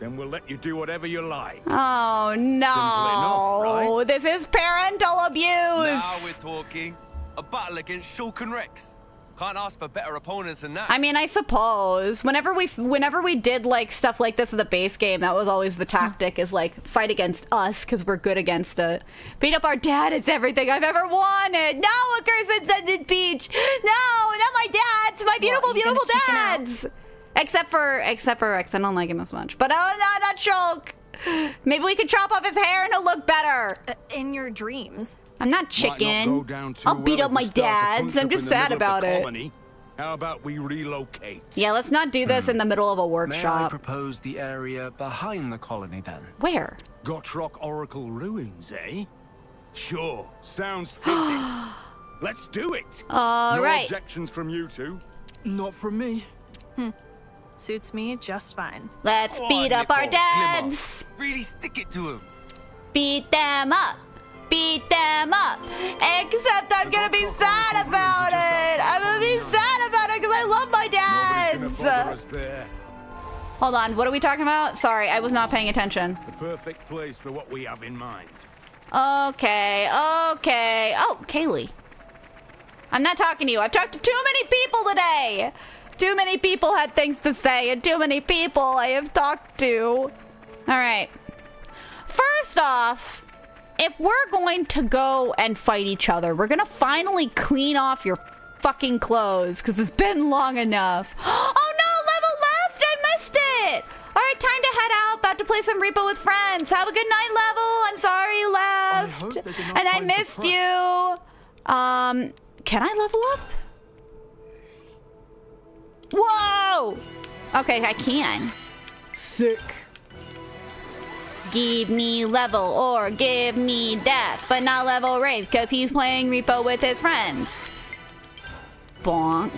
then we'll let you do whatever you like. Oh no! enough, right? This is parental abuse. Now we're talking. A battle against Shulk and Rex. Can't ask for better opponents than that. I mean, I suppose whenever we did like stuff like this in the base game, that was always the tactic: is like fight against us because we're good against it. Beat up our dad. It's everything I've ever wanted. No, a cursed scented peach. No, not my dads. My beautiful, What, you gonna beautiful chicken out? dads. Except for Rex. I don't like him as much. But oh no, not Shulk. Maybe we could chop off his hair and he'll look better. in your dreams? I'm not Might chicken. not go down too I'll beat well up if my we start a dads. I'm punch-up just in the sad middle of about the it. colony. How about we relocate? Yeah, let's not do this in the middle of a May I workshop. propose the area behind the colony then? Where? Gotrock Oracle Ruins, eh? Sure, sounds fitting. Let's do it. All no right. objections from you two. Not from me. Suits me just fine. Let's Come beat on, up our Nicole, Glimmer. dads. Really stick it to him. Beat them up. Beat them up. Except I'm gonna be sad about it. I'm gonna be sad about it because I love my Nobody's gonna bother dads. us there. Hold on, what are we talking about? Sorry, I was not paying attention. The perfect place for what we have in mind. Okay. Oh, Kaylee. I'm not talking to you. I've talked to too many people today. Too many people had things to say, and too many people I have talked to. All right. First off, if we're going to go and fight each other, we're gonna finally clean off your fucking clothes, because it's been long enough. Oh no, level left! I missed it! Alright, time to head out. About to play some Repo with friends. Have a good night, level. I'm sorry you left. hope there's enough And I time to missed prep. you. Can I level up? Whoa! Okay, I can. Sick. Give me level or give me death, but not level raise, because he's playing Repo with his friends. Bonk.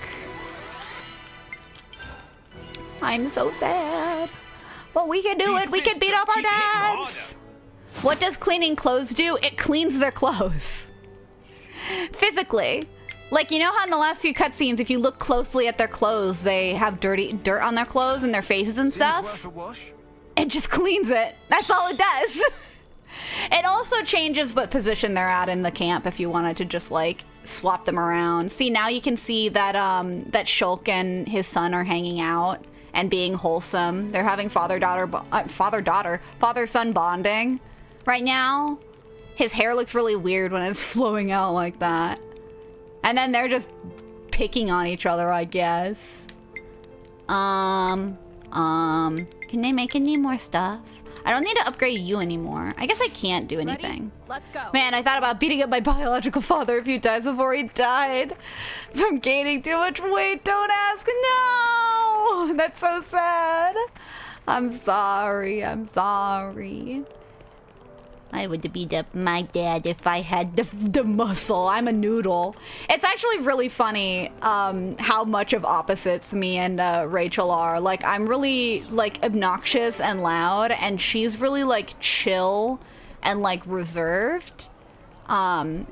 I'm so sad. But we can do it. We can beat up our dads. What does cleaning clothes do? It cleans their clothes. Physically. Like, you know how in the last few cutscenes, if you look closely at their clothes, they have dirt on their clothes and their faces and stuff? Worth a wash? It just cleans it. That's all it does. It also changes what position they're at in the camp if you wanted to just like swap them around. See, now you can see that that Shulk and his son are hanging out and being wholesome. They're having father-son bonding right now. His hair looks really weird when it's flowing out like that. And then they're just picking on each other, I guess. Can they make any more stuff? I don't need to upgrade you anymore. I guess I can't do anything. Let's go. Man, I thought about beating up my biological father a few times before he died from gaining too much weight. Don't ask. No! That's so sad. I'm sorry. I'm sorry. I would beat up my dad if I had the muscle. I'm a noodle. It's actually really funny how much of opposites me and Rachel are. Like, I'm really, like, obnoxious and loud, and she's really, like, chill and, like, reserved.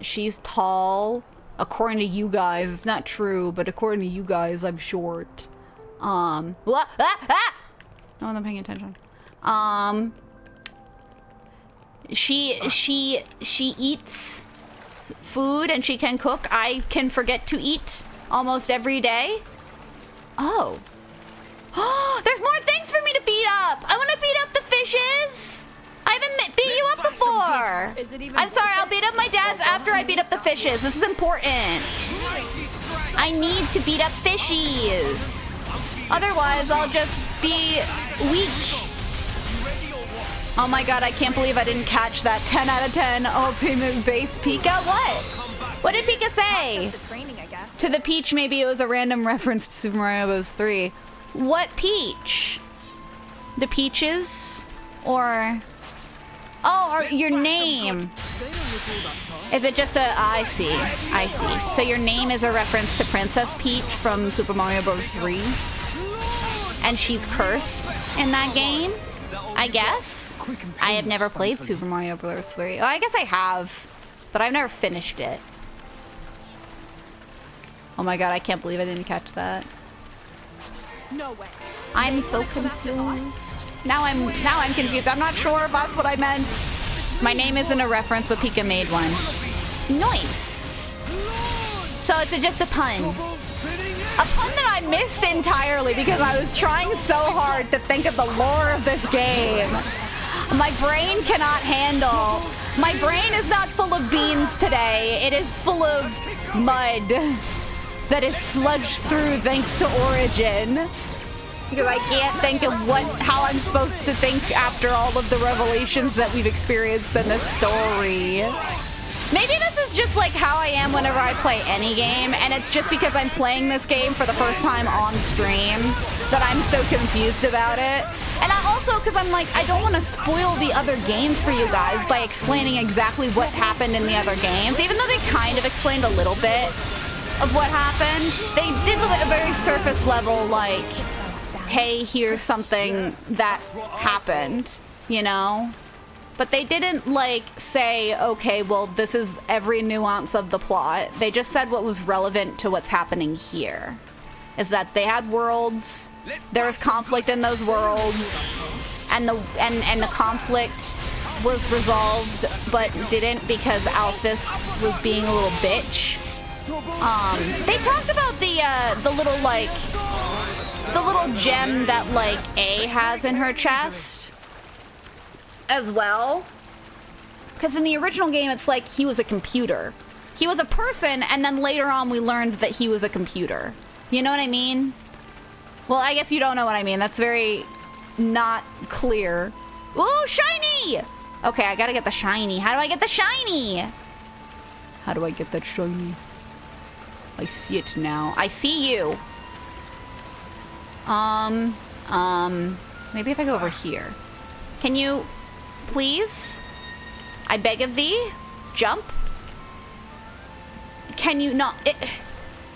She's tall. According to you guys, it's not true, but according to you guys, I'm short. No one's paying attention. She eats food and she can cook. I can forget to eat almost every day. Oh. There's more things for me to beat up. I want to beat up the fishes. I haven't beat you up before. I'm sorry, I'll beat up my dad's after I beat up the fishes. This is important. I need to beat up fishies. Otherwise, I'll just be weak. Oh my god, I can't believe I didn't catch that 10 out of 10 ultimate base Pika. What? What did Pika say? To the Peach, maybe it was a random reference to Super Mario Bros. 3. What Peach? The Peaches? Or... Oh, or your name. Is it just a... I see. I see. So your name is a reference to Princess Peach from Super Mario Bros. 3? And she's cursed in that game? I guess? I have never played Super Mario Bros. 3. Oh, I guess I have. But I've never finished it. Oh my god, I can't believe I didn't catch that. No way. I'm so confused. Now I'm confused. I'm not sure if that's what I meant. My name isn't a reference, but Pika made one. Nice. So it's just a pun. A pun that I missed entirely because I was trying so hard to think of the lore of this game. My brain cannot handle. My brain is not full of beans today. It is full of mud that is sludged through thanks to Origin. Because I can't think of how I'm supposed to think after all of the revelations that we've experienced in this story. Maybe this is just like how I am whenever I play any game, and it's just because I'm playing this game for the first time on stream that I'm so confused about it. And also because I'm like, I don't want to spoil the other games for you guys by explaining exactly what happened in the other games, even though they kind of explained a little bit of what happened. They did a very surface level, like, hey, here's something that happened, you know? But they didn't, like, say, okay, well, this is every nuance of the plot. They just said what was relevant to what's happening here. Is that they had worlds, there was conflict in those worlds, and the conflict was resolved, but didn't because Alphys was being a little bitch. They talked about the little, like, the little gem that, like, A has in her chest as well. Because in the original game, it's like he was a computer. He was a person, and then later on we learned that he was a computer. You know what I mean? Well, I guess you don't know what I mean. That's very not clear. Ooh, shiny! Okay, I gotta get the shiny. How do I get the shiny? How do I get that shiny? I see it now. I see you. Maybe if I go over here. Can you, please? I beg of thee? Jump? Can you not?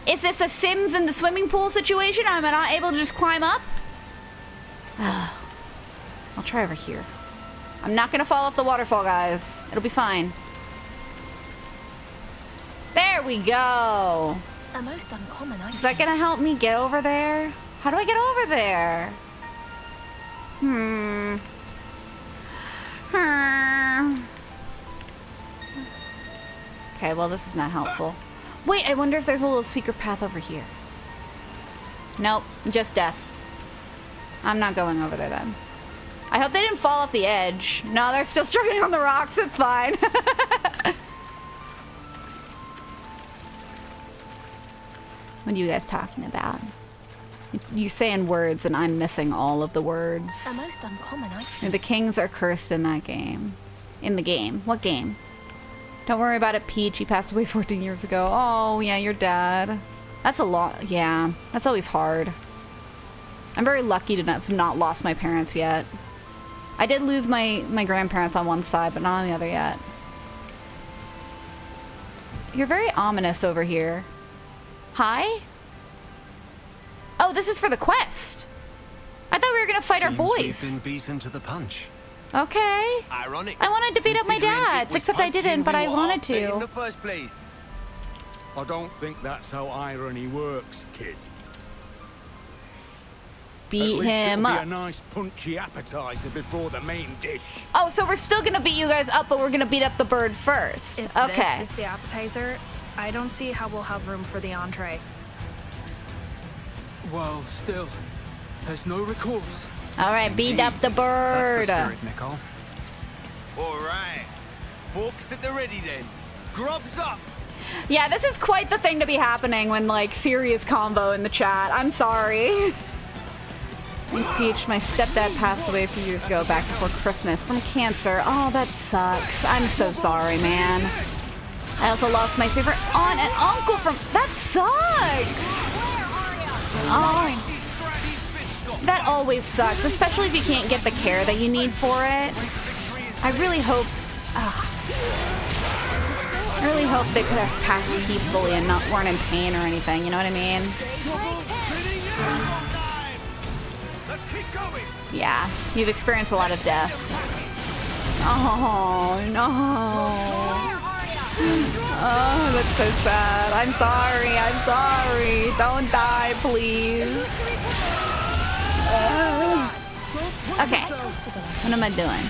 Is this a Sims in the swimming pool situation? Am I not able to just climb up? I'll try over here. I'm not gonna fall off the waterfall, guys. It'll be fine. There we go. A most uncommon item. Is that gonna help me get over there? How do I get over there? Okay, well, this is not helpful. Wait, I wonder if there's a little secret path over here. Nope, just death. I'm not going over there then. I hope they didn't fall off the edge. No, they're still struggling on the rocks. It's fine. What are you guys talking about? You saying words and I'm missing all of the words. A most uncommon item. The kings are cursed in that game. In the game. What game? Don't worry about it, Peach. He passed away 14 years ago. Oh, yeah, your dad. That's a lot. Yeah, that's always hard. I'm very lucky to have not lost my parents yet. I did lose my grandparents on one side, but not on the other yet. You're very ominous over here. Hi? Oh, this is for the quest. I thought we were gonna fight our boys. We've been beaten to the punch. Okay. Ironic. I wanted to beat up my dads, except I didn't, but I wanted In to. the first place. I don't think that's how irony works, kid. Beat At least him it'll be up. a nice punchy appetizer before the main dish. Oh, so we're still gonna beat you guys up, but we're gonna beat up the bird first. If Okay. this is the appetizer, I don't see how we'll have room for the entree. Well, still, there's no recourse. All right, beat up the bird. That's the spirit, Nicole. All right. Forks at the ready then. Grubs up. Yeah, this is quite the thing to be happening when, like, serious combo in the chat. I'm sorry. Miss Peach, my stepdad passed away a few years ago, back before Christmas, from cancer. Oh, that sucks. I'm so sorry, man. I also lost my favorite aunt and uncle from... That sucks! Oh. That always sucks, especially if you can't get the care that you need for it. I really hope... I really hope they could have passed peacefully and weren't in pain or anything, you know what I mean? Yeah, you've experienced a lot of death. Oh, no. Oh, that's so sad. I'm sorry, I'm sorry. Don't die, please. Okay, what am I doing?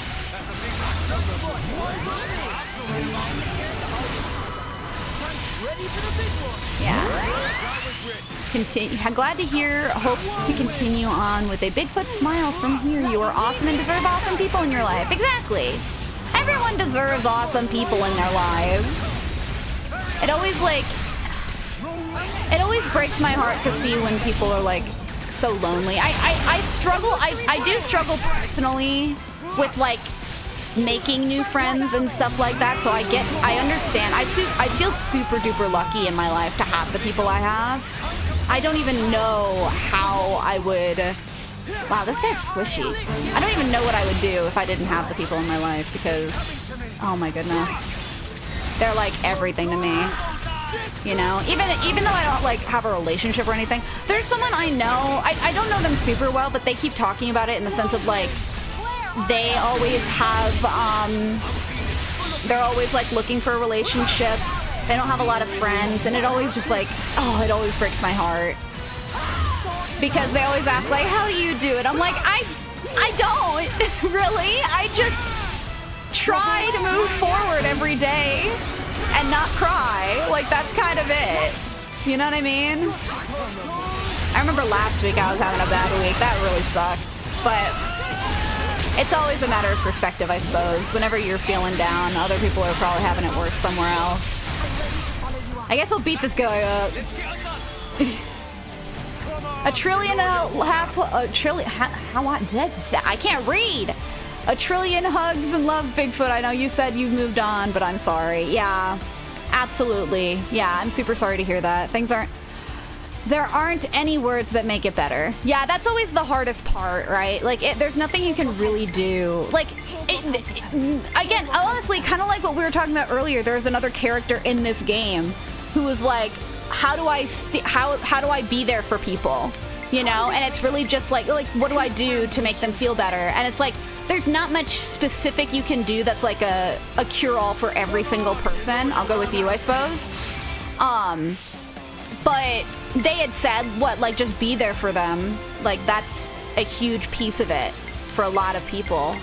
Yeah. I'm glad to hear. Hope to continue on with a Bigfoot smile from here. You are awesome and deserve awesome people in your life. Exactly. Everyone deserves awesome people in their lives. It always breaks my heart to see when people are like so lonely. I struggle. I do struggle personally with like making new friends and stuff like that, so I understand. I feel super duper lucky in my life to have the people I have. I don't even know how I would... Wow, this guy's squishy. I don't even know what I would do if I didn't have the people in my life, because... Oh my goodness. They're like everything to me. You know? Even though I don't like have a relationship or anything, there's someone I know, I don't know them super well, but they keep talking about it in the sense of like, they always have, they're always like looking for a relationship. They don't have a lot of friends, and it always just like, oh, it always breaks my heart. Because they always ask like, how do you do it? I'm like, I don't, really. I just try to move forward every day and not cry. Like, that's kind of it. You know what I mean? I remember last week I was having a bad week. That really sucked. But it's always a matter of perspective, I suppose. Whenever you're feeling down, other people are probably having it worse somewhere else. I guess we'll beat this guy up. I can't read. A trillion hugs and love, Bigfoot. I know you said you've moved on, but I'm sorry. Yeah, absolutely. Yeah, I'm super sorry to hear that. There aren't any words that make it better. Yeah, that's always the hardest part, right? Like, there's nothing you can really do. Like, again, honestly, kind of like what we were talking about earlier, there's another character in this game who was like, how do I be there for people? You know? And it's really just like, what do I do to make them feel better? And it's like, there's not much specific you can do that's like a cure-all for every single person. I'll go with you, I suppose. But they had said, like, just be there for them. Like, that's a huge piece of it for a lot of people.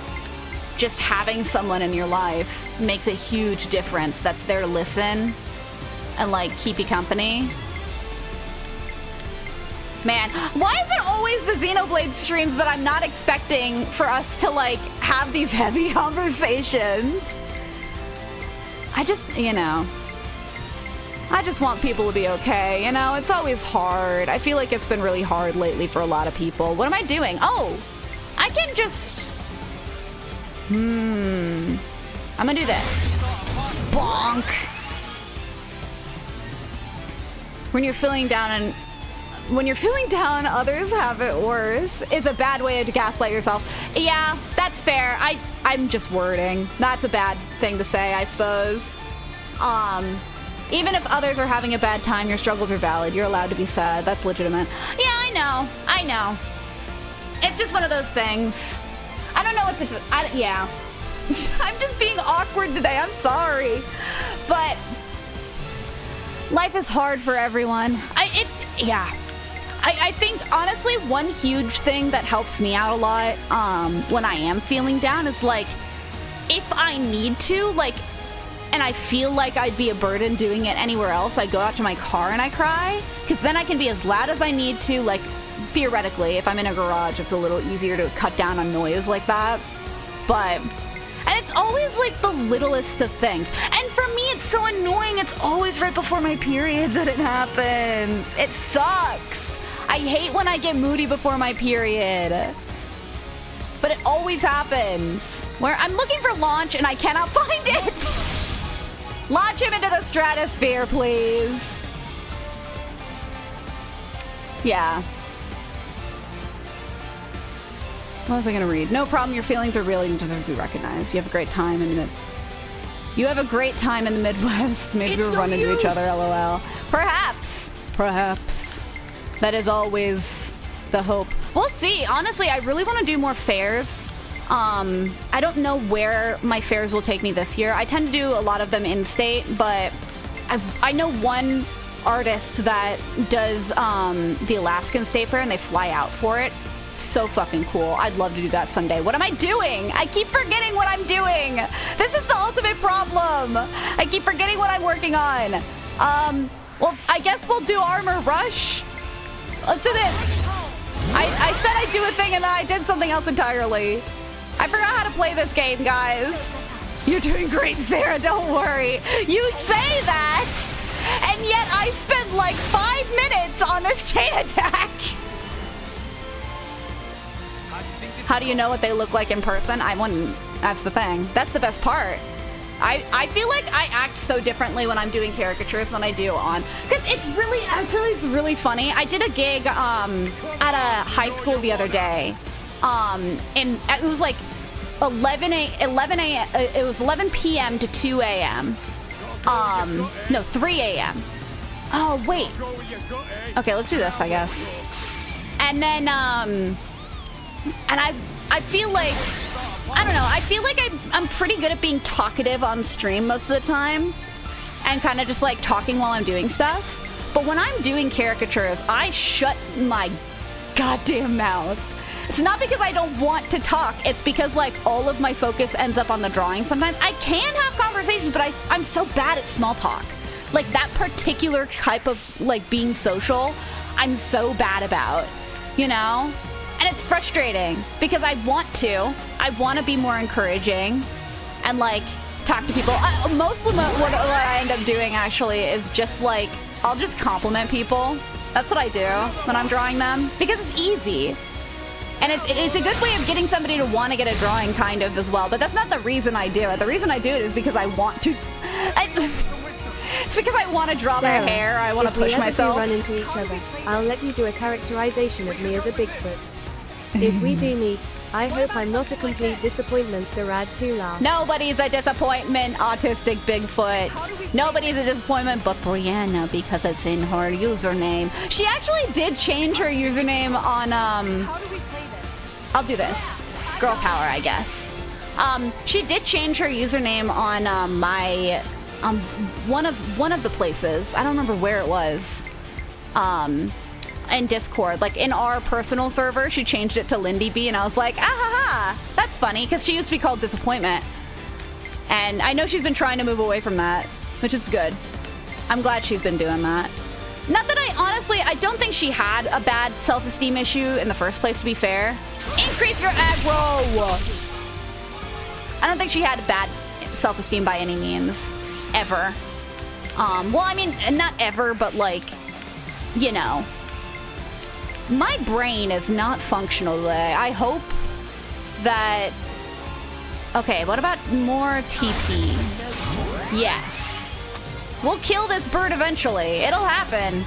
Just having someone in your life makes a huge difference that's there to listen and, like, keep you company. Man, why is it always the Xenoblade streams that I'm not expecting for us to, like, have these heavy conversations? I just, you know... I just want people to be okay, you know? It's always hard. I feel like it's been really hard lately for a lot of people. What am I doing? Oh, I can just... I'm gonna do this. Bonk. When you're feeling down and when you're feeling down, others have it worse. It's a bad way to gaslight yourself. Yeah, that's fair. I'm just wording. That's a bad thing to say, I suppose. Even if others are having a bad time, your struggles are valid. You're allowed to be sad. That's legitimate. Yeah, I know. It's just one of those things. I don't know what to do. Yeah. I'm just being awkward today. I'm sorry. But life is hard for everyone. I think, honestly, one huge thing that helps me out a lot when I am feeling down is, like, if I need to, like, and I feel like I'd be a burden doing it anywhere else, I go out to my car and I cry, because then I can be as loud as I need to, like, theoretically, if I'm in a garage, it's a little easier to cut down on noise like that. But, and it's always, like, the littlest of things. And for me, it's so annoying. It's always right before my period that it happens. It sucks. I hate when I get moody before my period. But it always happens. Where I'm looking for Launch and I cannot find it. Launch him into the stratosphere, please. Yeah. What was I gonna read? No problem. Your feelings are real and deserve to be recognized. You have a great time in the Midwest. Maybe we'll run into each other. LOL. Perhaps. That is always the hope. We'll see. Honestly, I really want to do more fairs. I don't know where my fairs will take me this year. I tend to do a lot of them in-state, but I know one artist that does the Alaskan State Fair, and they fly out for it. So fucking cool. I'd love to do that someday. What am I doing? I keep forgetting what I'm doing. This is the ultimate problem. I keep forgetting what I'm working on. Well, I guess we'll do Armor Rush. Let's do this. I said I'd do a thing and then I did something else entirely. I forgot how to play this game, guys. You're doing great, Sarah. Don't worry. You say that, and yet I spent like 5 minutes on this chain attack. How do you know what they look like in person? I wouldn't. That's the thing. That's the best part. I feel like I act so differently when I'm doing caricatures than I do on, because it's really funny. I did a gig at a high school the other day, and it was like 11 p.m. to 2 a.m. No, 3 a.m. Oh wait. Okay, let's do this, I guess. And then and I feel like, I don't know, I feel like I'm pretty good at being talkative on stream most of the time and kind of just like talking while I'm doing stuff. But when I'm doing caricatures, I shut my goddamn mouth. It's not because I don't want to talk. It's because like all of my focus ends up on the drawing sometimes. I can have conversations, but I'm so bad at small talk. Like that particular type of like being social, I'm so bad about, you know? And it's frustrating because I want to be more encouraging and like talk to people. Most of what I end up doing actually is just like, I'll just compliment people. That's what I do when I'm drawing them because it's easy. And it's a good way of getting somebody to want to get a drawing kind of as well. But that's not the reason I do it. The reason I do it is because I want to. It's because I want to draw Sarah, their hair. I want to push myself. If we ever do run into each other, I'll let you do a characterization of me as a Bigfoot. If we do meet, I hope I'm not a complete disappointment, Sarad to laugh. Nobody's a disappointment, autistic Bigfoot. Nobody's a disappointment but Brianna because it's in her username. She actually did change her username on, How do we play this? I'll do this. Girl power, I guess. She did change her username on my, one of the places. I don't remember where it was. In Discord, like in our personal server, she changed it to Lindy B, and I was like, ah ha ha, that's funny, because she used to be called Disappointment. And I know she's been trying to move away from that, which is good. I'm glad she's been doing that. Not that I don't think she had a bad self-esteem issue in the first place, to be fair. Increase your aggro! I don't think she had bad self-esteem by any means. Ever. Well, I mean, not ever, but like, you know. My brain is not functional today. I hope that... Okay, what about more TP? Yes. We'll kill this bird eventually. It'll happen.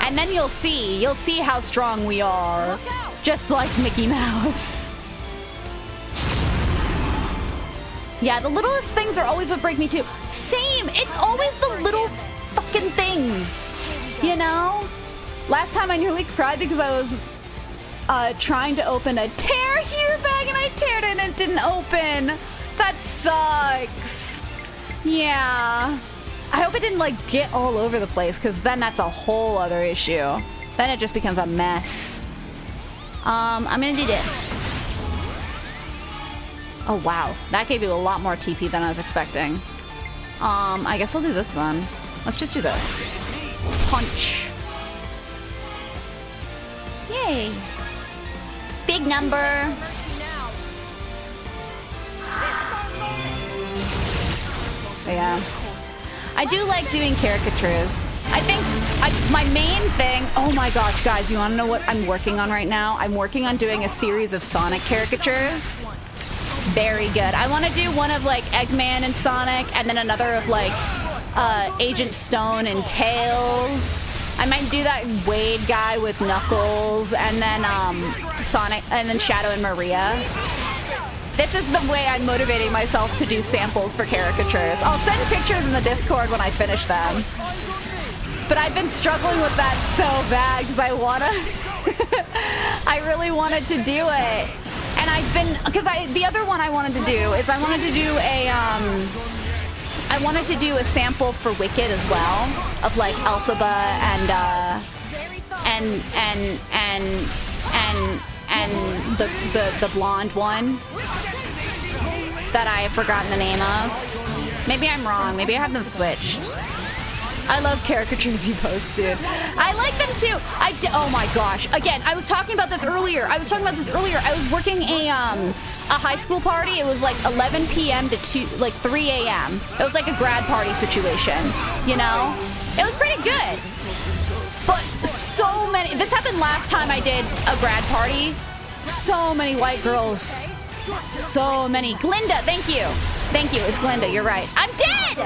And then you'll see how strong we are. Just like Mickey Mouse. Yeah, the littlest things are always what break me too. Same, it's always the little fucking things, you know? Last time I nearly cried because I was trying to open a tear here bag and I teared it and it didn't open. That sucks. Yeah. I hope it didn't like get all over the place because then that's a whole other issue. Then it just becomes a mess. I'm gonna do this. Oh wow, that gave you a lot more TP than I was expecting. I guess I'll do this then. Let's just do this. Punch. Yay. Big number. Yeah. I do like doing caricatures. I think my main thing, oh my gosh, guys, you want to know what I'm working on right now? I'm working on doing a series of Sonic caricatures. Very good. I want to do one of like Eggman and Sonic, and then another of like Agent Stone and Tails. I might do that Wade guy with Knuckles, and then Sonic, and then Shadow and Maria. This is the way I'm motivating myself to do samples for caricatures. I'll send pictures in the Discord when I finish them. But I've been struggling with that so bad because I wanna, I really wanted to do it. And I've been, because the other one I wanted to do is I wanted to do a sample for Wicked as well, of like Elphaba and the blonde one that I have forgotten the name of. Maybe I'm wrong. Maybe I have them switched. I love caricatures you posted. I like them too. Oh my gosh. Again, I was talking about this earlier. I was working a high school party. It was like 11 p.m. to 3 a.m. It was like a grad party situation, you know? It was pretty good. But so many, this happened last time I did a grad party. So many white girls. So many. Glinda, thank you. Thank you, it's Glinda, you're right. I'm dead!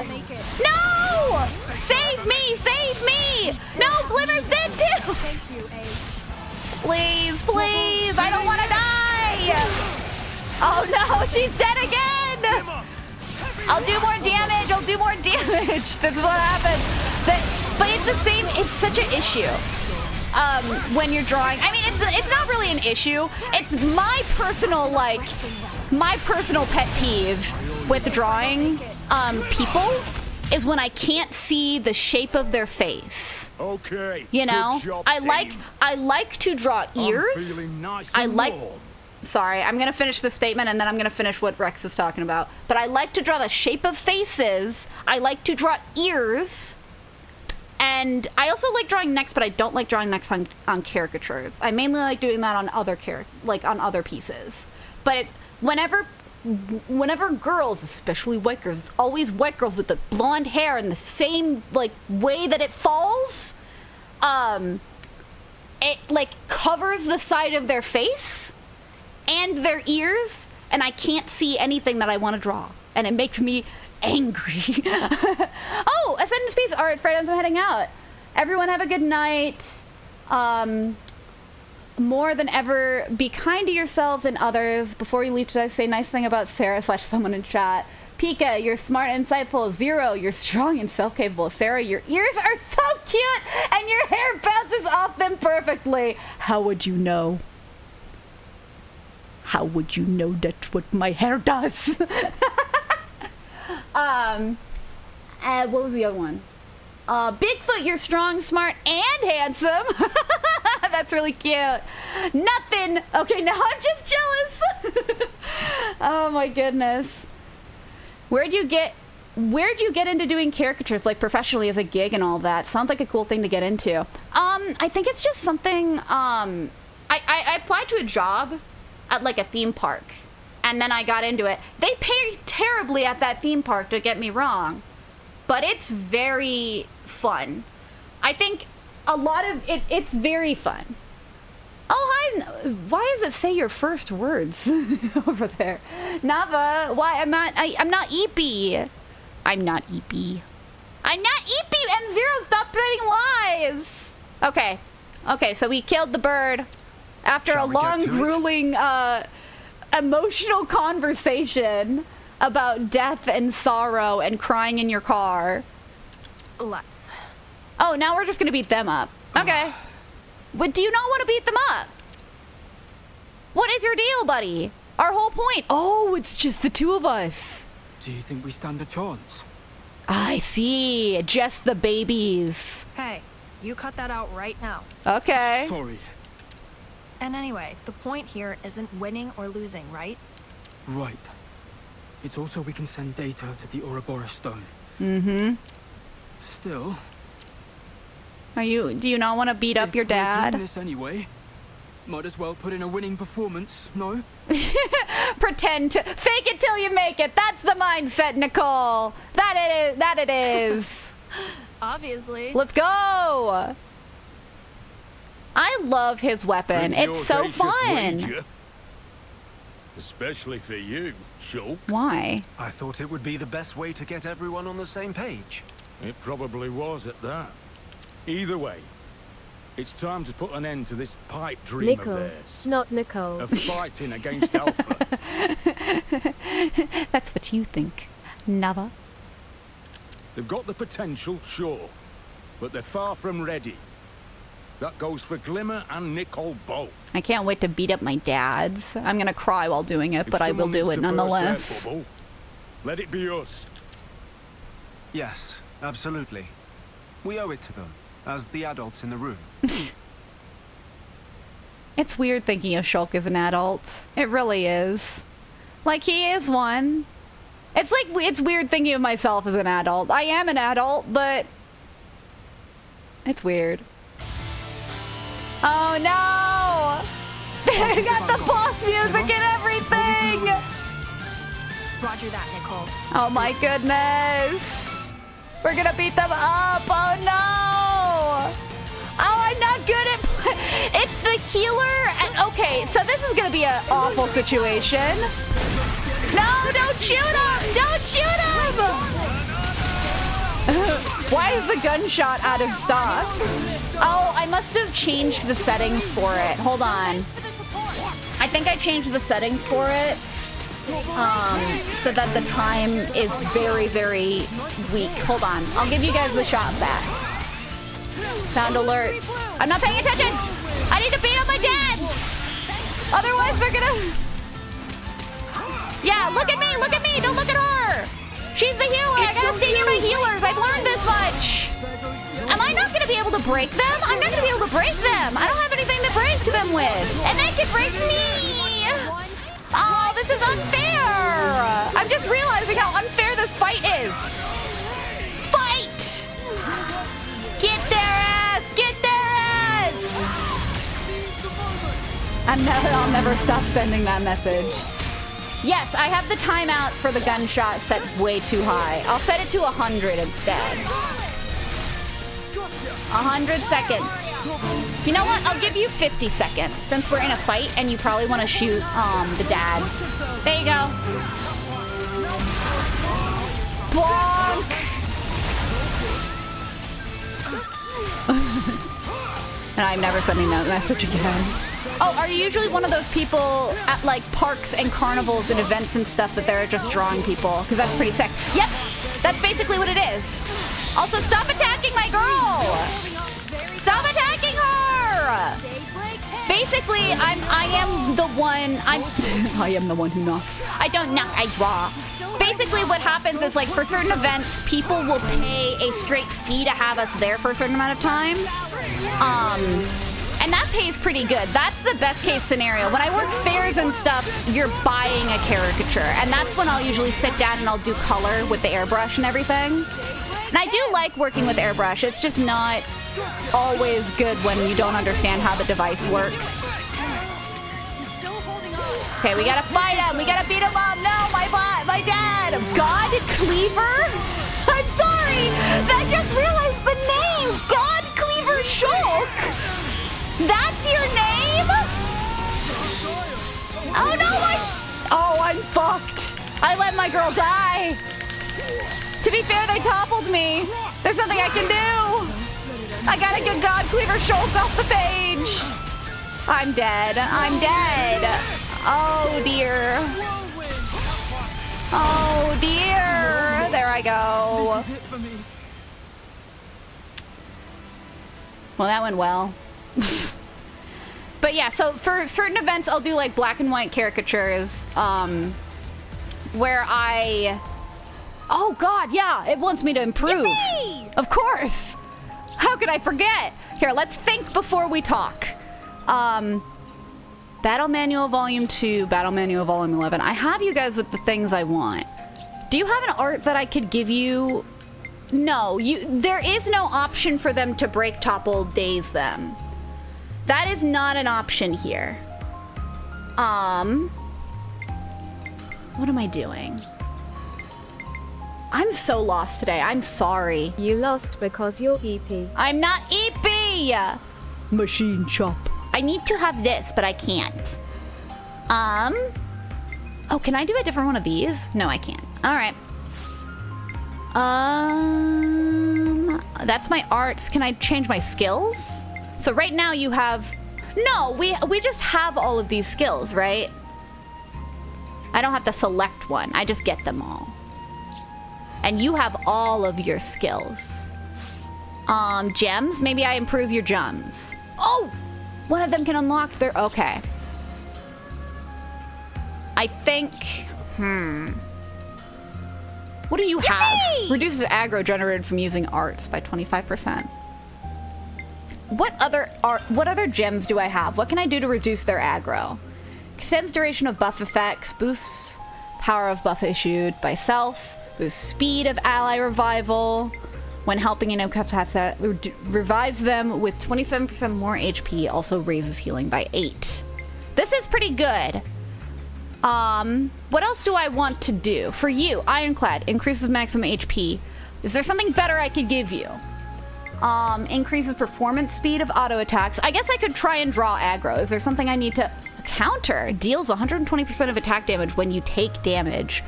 No! Save me, save me! No, Glimmer's dead too! Please, please, I don't want to die! Oh no, she's dead again! I'll do more damage, This is what happens. But it's the same, it's such an issue. When you're drawing, I mean, it's not really an issue. It's my personal pet peeve with drawing people is when I can't see the shape of their face. Okay. You know, job, I like to draw ears. Sorry, I'm gonna finish the statement and then I'm gonna finish what Rex is talking about. But I like to draw the shape of faces. I like to draw ears. And I also like drawing necks, but I don't like drawing necks on caricatures. I mainly like doing that on other on other pieces. But it's whenever girls, especially white girls, it's always white girls with the blonde hair and the same like way that it falls. It like covers the side of their face and their ears, and I can't see anything that I want to draw, and it makes me angry. Oh, Ascendant Space. All right, Fred, I'm heading out. Everyone have a good night. More than ever, be kind to yourselves and others. Before you leave today, say a nice thing about Sarah / someone in chat. Pika, you're smart and insightful. Zero, you're strong and self-capable. Sarah, your ears are so cute and your hair bounces off them perfectly. How would you know? How would you know that's what my hair does? What was the other one? Bigfoot, you're strong, smart, and handsome. That's really cute. Nothing. Okay, now I'm just jealous. Oh my goodness. Where'd you get into doing caricatures like professionally as a gig and all that? Sounds like a cool thing to get into. I think it's just something, I applied to a job at like a theme park. And then I got into it. They pay terribly at that theme park, don't get me wrong. But it's very fun. I think a lot of it's very fun. Oh, hi. Why does it say your first words over there? Nava, why? I'm not Eepy. I'm not Eepy. I'm not Eepy. M0, stop spreading lies. Okay. Okay, so we killed the bird after Shall a we get long, to it? grueling, emotional conversation about death and sorrow and crying in your car. Let's. Oh, now we're just gonna beat them up. Okay. But do you not want to beat them up? What is your deal, buddy? Our whole point. Oh, it's just the two of us. Do you think we stand a chance? I see. Just the babies. Hey, you cut that out right now. Okay. Sorry. And anyway, the point here isn't winning or losing, right? Right. It's also we can send data to the Ouroboros stone. Mm-hmm. Still, Do you not want to beat up your if we're dad? doing this anyway, might as well put in a winning performance, no? Pretend to fake it till you make it. That's the mindset, Nicole. That it is. Obviously. Let's go. I love his weapon. Pretty It's so audacious fun. wager. Especially for you, Shulk. Why? I thought it would be the best way to get everyone on the same page. It probably was at that. Either way, it's time to put an end to this pipe dream Nicole, of theirs. not Nicole. Of fighting against Alpha. That's what you think. Never. They've got the potential, sure, but they're far from ready. That goes for Glimmer and Nicole both. I can't wait to beat up my dads. I'm gonna cry while doing it, If but I will someone do needs it to burst nonetheless. their bubble, let it be us. Yes, absolutely. We owe it to them, as the adults in the room. It's weird thinking of Shulk as an adult. It really is. Like, he is one. It's like, it's weird thinking of myself as an adult. I am an adult, but it's weird. Oh no! They got the boss music and everything! Roger that, Nicole. Oh my goodness! We're gonna beat them up! Oh no! Oh, I'm not good at it's the healer and okay, so this is gonna be an awful situation. No, don't shoot him! Don't shoot him! Why is the gunshot out of stock? Oh, I must have changed the settings for it. Hold on. I think I changed the settings for it. So that the time is very, very weak. Hold on. I'll give you guys the shot back. Sound alerts. I'm not paying attention! I need to beat up my dads! Otherwise they're gonna... Yeah, look at me! Look at me! Don't look at her! She's the healer! I gotta stay near my healers! I've learned this much! Am I not gonna be able to break them? I'm not gonna be able to break them! I don't have anything to break them with! And they can break me! Oh, this is unfair! I'm just realizing how unfair this fight is! Fight! Get their ass! Get their ass! I'll never stop sending that message. Yes, I have the timeout for the gunshot set way too high. I'll set it to 100 instead. 100 seconds. You know what? I'll give you 50 seconds since we're in a fight and you probably want to shoot the dads. There you go. Bonk! And I'm never sending that message again. Oh, are you usually one of those people at like parks and carnivals and events and stuff that they're just drawing people? Because that's pretty sick. Yep, that's basically what it is. Also, stop attacking my girl! Stop attacking her! Basically, I am the one who knocks. I don't knock, I draw. Basically what happens is like for certain events, people will pay a straight fee to have us there for a certain amount of time. And that pays pretty good. That's the best case scenario. When I work fairs and stuff, you're buying a caricature. And that's when I'll usually sit down and I'll do color with the airbrush and everything. And I do like working with airbrush. It's just not always good when you don't understand how the device works. Okay, we gotta fight him. We gotta beat him up. No, my dad. God Cleaver? I'm sorry. I just realized the name. God Cleaver Shulk. That's your name? Oh no, oh, I'm fucked. I let my girl die. To be fair, they toppled me. There's nothing I can do. I gotta get God Cleaver Schultz off the page. I'm dead. I'm dead. Oh dear. Oh dear. There I go. This is it for me. Well, that went well. But yeah, so for certain events, I'll do like black and white caricatures, where I... Oh god, yeah, it wants me to improve. Yippee! Of course. How could I forget? Here, let's think before we talk. Battle Manual Volume 2, Battle Manual Volume 11. I have you guys with the things I want. Do you have an art that I could give you? No, there is no option for them to break, topple, daze them. That is not an option here. What am I doing? I'm so lost today. I'm sorry. You lost because you're EP. I'm not EP! Machine chop. I need to have this, but I can't. Oh, can I do a different one of these? No, I can't. All right. That's my arts. Can I change my skills? So right now you have... No, we just have all of these skills, right? I don't have to select one. I just get them all. And you have all of your skills. Gems? Maybe I improve your gems. Oh! One of them can unlock their... Okay. I think... What do you have? Reduces aggro generated from using arts by 25%. What other gems do I have? What can I do to reduce their aggro? Extends duration of buff effects, boosts power of buff issued by self, boosts speed of ally revival. When helping an incapacitated, revives them with 27% more HP, also raises healing by 8. This is pretty good. What else do I want to do? For you, Ironclad, increases maximum HP. Is there something better I could give you? Increases performance speed of auto attacks. I guess I could try and draw aggro. Is there something I need to counter? Deals 120% of attack damage when you take damage.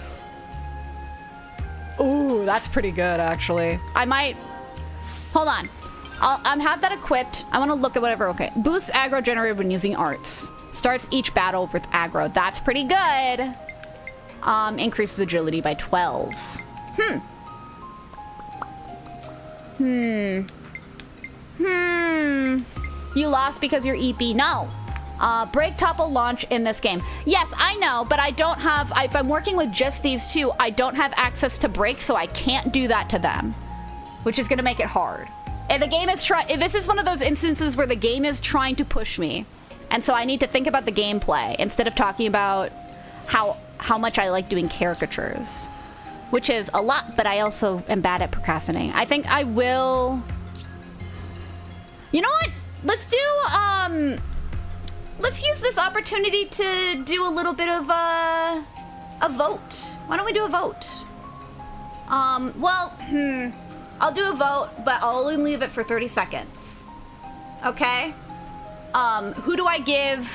Ooh, that's pretty good, actually. I might... Hold on. I'll have that equipped. I want to look at whatever. Okay. Boosts aggro generated when using arts. Starts each battle with aggro. That's pretty good. Increases agility by 12. You lost because you're EP. No. Break, topple, launch in this game. Yes, I know, but I don't have... If I'm working with just these two, I don't have access to break, so I can't do that to them. Which is going to make it hard. And the game is this is one of those instances where the game is trying to push me. And so I need to think about the gameplay instead of talking about how much I like doing caricatures. Which is a lot, but I also am bad at procrastinating. I think I will... You know what? Let's do, let's use this opportunity to do a little bit of a vote. Why don't we do a vote? I'll do a vote, but I'll only leave it for 30 seconds. Okay? Who do I give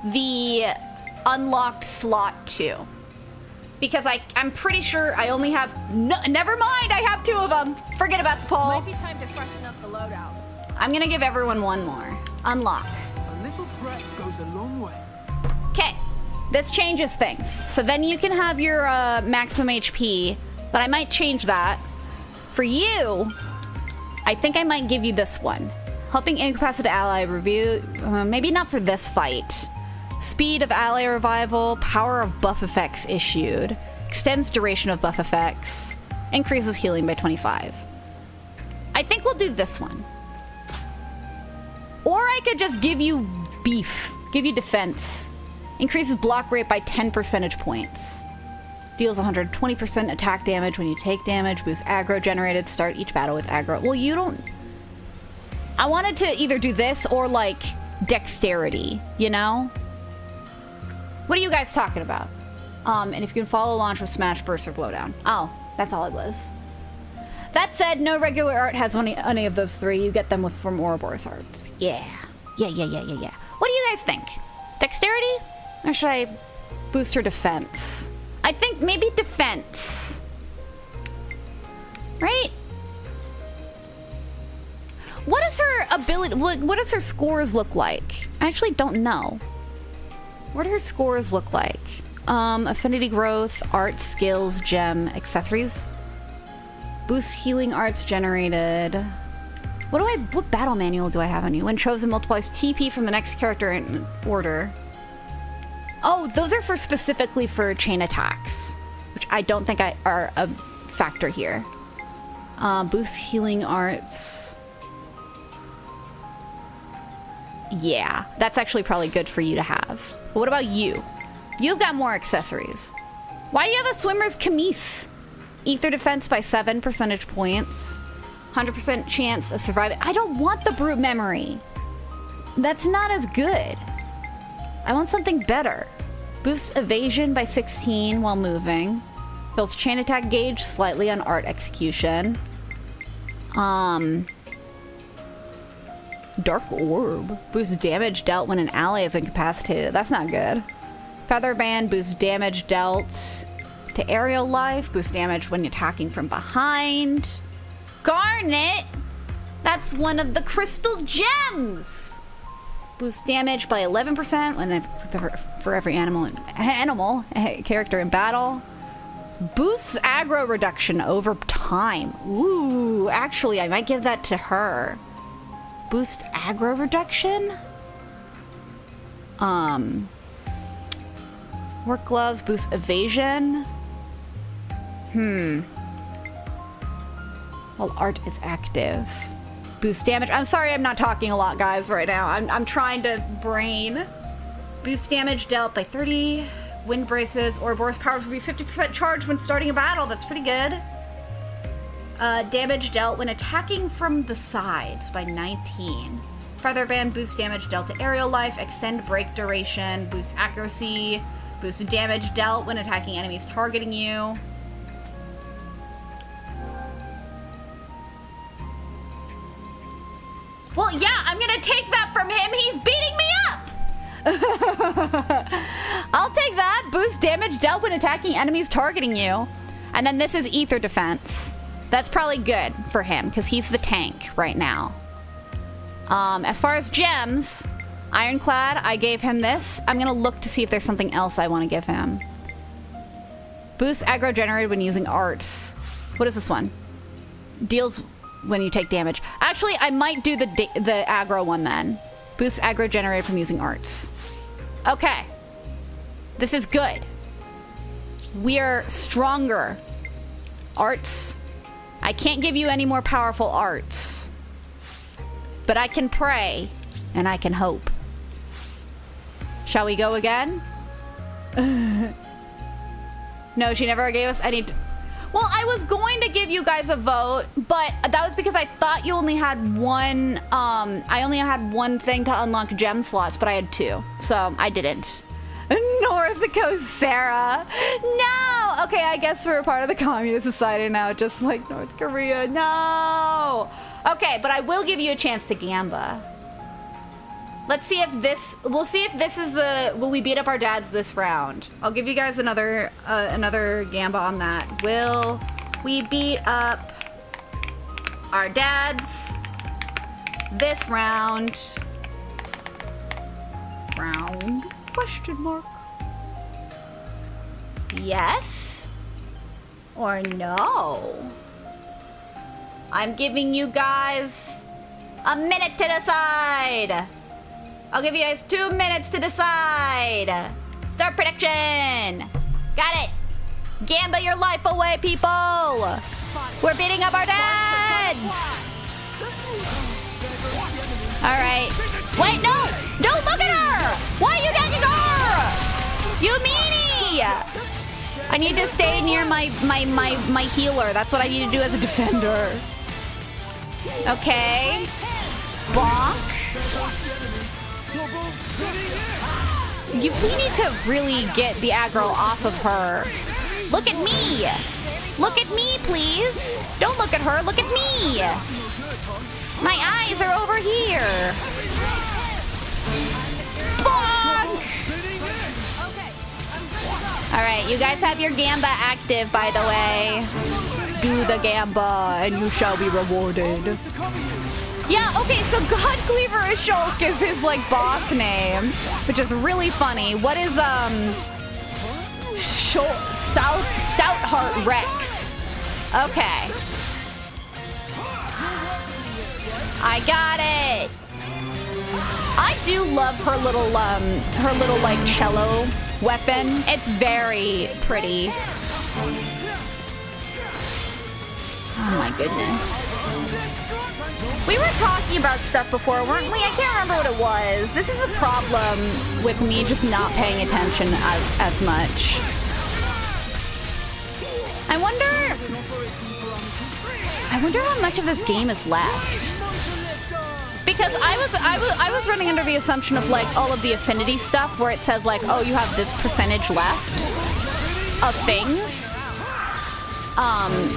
the unlocked slot to? Because I'm pretty sure I only have... No, never mind, I have 2 of them. Forget about the poll. Might be time to freshen up the loadout. I'm gonna give everyone one more. Unlock. A little prep goes a long way. Okay, this changes things. So then you can have your maximum HP, but I might change that. For you, I think I might give you this one. Helping incapacitated ally review, maybe not for this fight. Speed of ally revival, power of buff effects issued, extends duration of buff effects, increases healing by 25. I think we'll do this one. Or I could just give you beef, give you defense. Increases block rate by 10 percentage points. Deals 120% attack damage when you take damage, boosts aggro generated, start each battle with aggro. Well, you don't... I wanted to either do this or like dexterity, you know? What are you guys talking about? And if you can follow launch with smash, burst, or blowdown. Oh, that's all it was. That said, no regular art has any of those 3. You get them from Ouroboros arts. Yeah. Yeah. What do you guys think? Dexterity? Or should I boost her defense? I think maybe defense. Right? What is her ability? What does her scores look like? I actually don't know. What do her scores look like? Affinity growth, art, skills, gem, accessories. Boost healing arts generated. What battle manual do I have on you? When chosen multiplies TP from the next character in order. Oh, those are specifically for chain attacks, which I don't think are a factor here. Boost healing arts. Yeah, that's actually probably good for you to have. But what about you? You've got more accessories. Why do you have a swimmer's camise? Ether defense by 7 percentage points. 100% chance of surviving. I don't want the brute memory. That's not as good. I want something better. Boost evasion by 16 while moving. Fills chain attack gauge slightly on art execution. Dark orb. Boosts damage dealt when an ally is incapacitated. That's not good. Feather band boosts damage dealt to aerial life. Boosts damage when attacking from behind. Garnet! That's one of the crystal gems! Boosts damage by 11% when for every animal character in battle. Boosts aggro reduction over time. Ooh, actually, I might give that to her. Boost aggro reduction? Work gloves, boost evasion. While art is active. Boost damage. I'm sorry I'm not talking a lot, guys, right now. I'm trying to brain. Boost damage dealt by 30. Wind braces. Ouroboros powers will be 50% charged when starting a battle. That's pretty good. Damage dealt when attacking from the sides by 19. Featherband boost damage dealt to aerial life. Extend break duration. Boost accuracy. Boost damage dealt when attacking enemies targeting you. Well, yeah, I'm gonna take that from him. He's beating me up. I'll take that. Boost damage dealt when attacking enemies targeting you. And then this is ether defense. That's probably good for him because he's the tank right now. As far as gems, Ironclad, I gave him this. I'm gonna look to see if there's something else I want to give him. Boost aggro generated when using arts. What is this one? Deals when you take damage. Actually, I might do the aggro one then. Boost aggro generated from using arts. Okay. This is good. We are stronger. Arts. I can't give you any more powerful arts. But I can pray and I can hope. Shall we go again? No, she never gave us any... Well, I was going to give you guys a vote, but that was because I thought you only had one, I only had one thing to unlock gem slots, but I had two, so I didn't. North Coast Sarah. No! Okay, I guess we're a part of the communist society now, just like North Korea. No! Okay, but I will give you a chance to Gamba. Let's see if this, we'll see if this is the, will we beat up our dads this round? I'll give you guys another Gamba on that. Will we beat up our dads this round? Round? Question mark. Yes or no? I'm giving you guys a minute to decide. I'll give you guys 2 minutes to decide. Start prediction. Got it. Gamba your life away, people. We're beating up our dads. All right. Wait, no. Don't look at her. Why are you taking her? You meanie. I need to stay near my healer. That's what I need to do as a defender. Okay. Bonk. We need to really get the aggro off of her. Look at me. Look at me, please. Don't look at her. Look at me. My eyes are over here. Bonk. All right, you guys have your Gamba active, by the way. Do the Gamba, and you shall be rewarded. Yeah, okay, so Godcleaver Ashok is his, like, boss name, which is really funny. What is, Stoutheart Rex? Okay. I got it. I do love her little, like, cello weapon. It's very pretty. Oh my goodness. We were talking about stuff before, weren't we? I can't remember what it was. This is a problem with me just not paying attention as much. I wonder how much of this game is left. Because I was running under the assumption of like all of the affinity stuff where it says like, oh, you have this percentage left of things.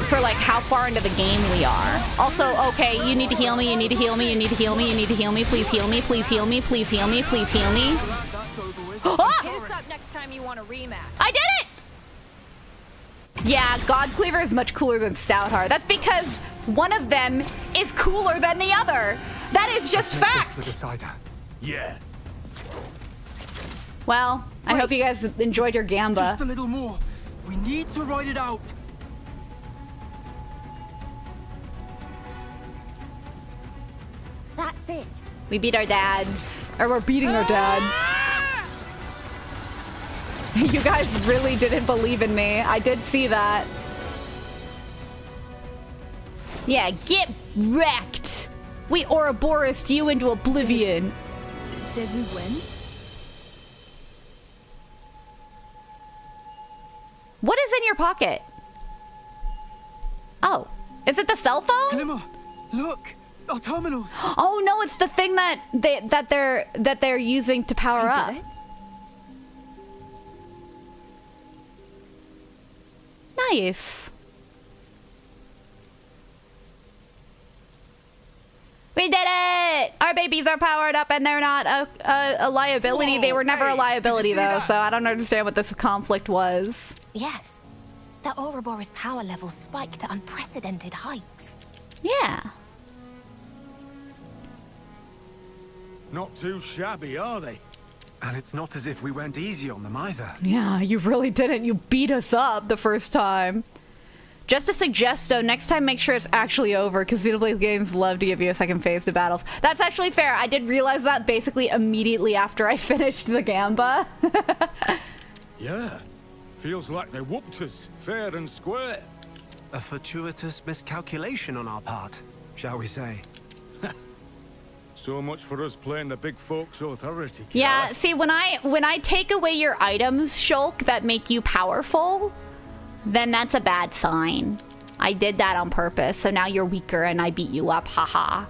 For like how far into the game we are. Also, okay, you need to heal me, you need to heal me, you need to heal me, you need to heal me, please heal me, please heal me, please heal me, please heal me. Ah! Hit us up next time you want a rematch. I did it! Yeah, Godcleaver is much cooler than Stoutheart. That's because one of them is cooler than the other. That is just fact. Yeah. Well, I hope you guys enjoyed your Gamba. Just a little more. We need to ride it out. That's it. We beat our dads. Or we're beating our dads. You guys really didn't believe in me. I did see that. Yeah, get wrecked. We Ouroboros you into oblivion. Did we win? What is in your pocket? Oh, is it the cell phone? Glimmer, look, our terminals. Oh no, it's the thing that they're using to power up. Nice. We did it! Our babies are powered up and they're not a liability. Whoa, they were never a liability though, so I don't understand what this conflict was. Yes. The Ouroboros power levels spiked to unprecedented heights. Yeah. Not too shabby, are they? And it's not as if we went easy on them either. Yeah, you really didn't. You beat us up the first time. Just to suggest, though, next time make sure it's actually over, because Xenoblade games love to give you a second phase to battles. That's actually fair. I did realize that basically immediately after I finished the Gamba. Yeah. Feels like they whooped us, fair and square. A fortuitous miscalculation on our part, shall we say. So much for us playing the big folks' authority. Yeah, see, when I take away your items, Shulk, that make you powerful, then that's a bad sign. I did that on purpose, so now you're weaker and I beat you up, haha.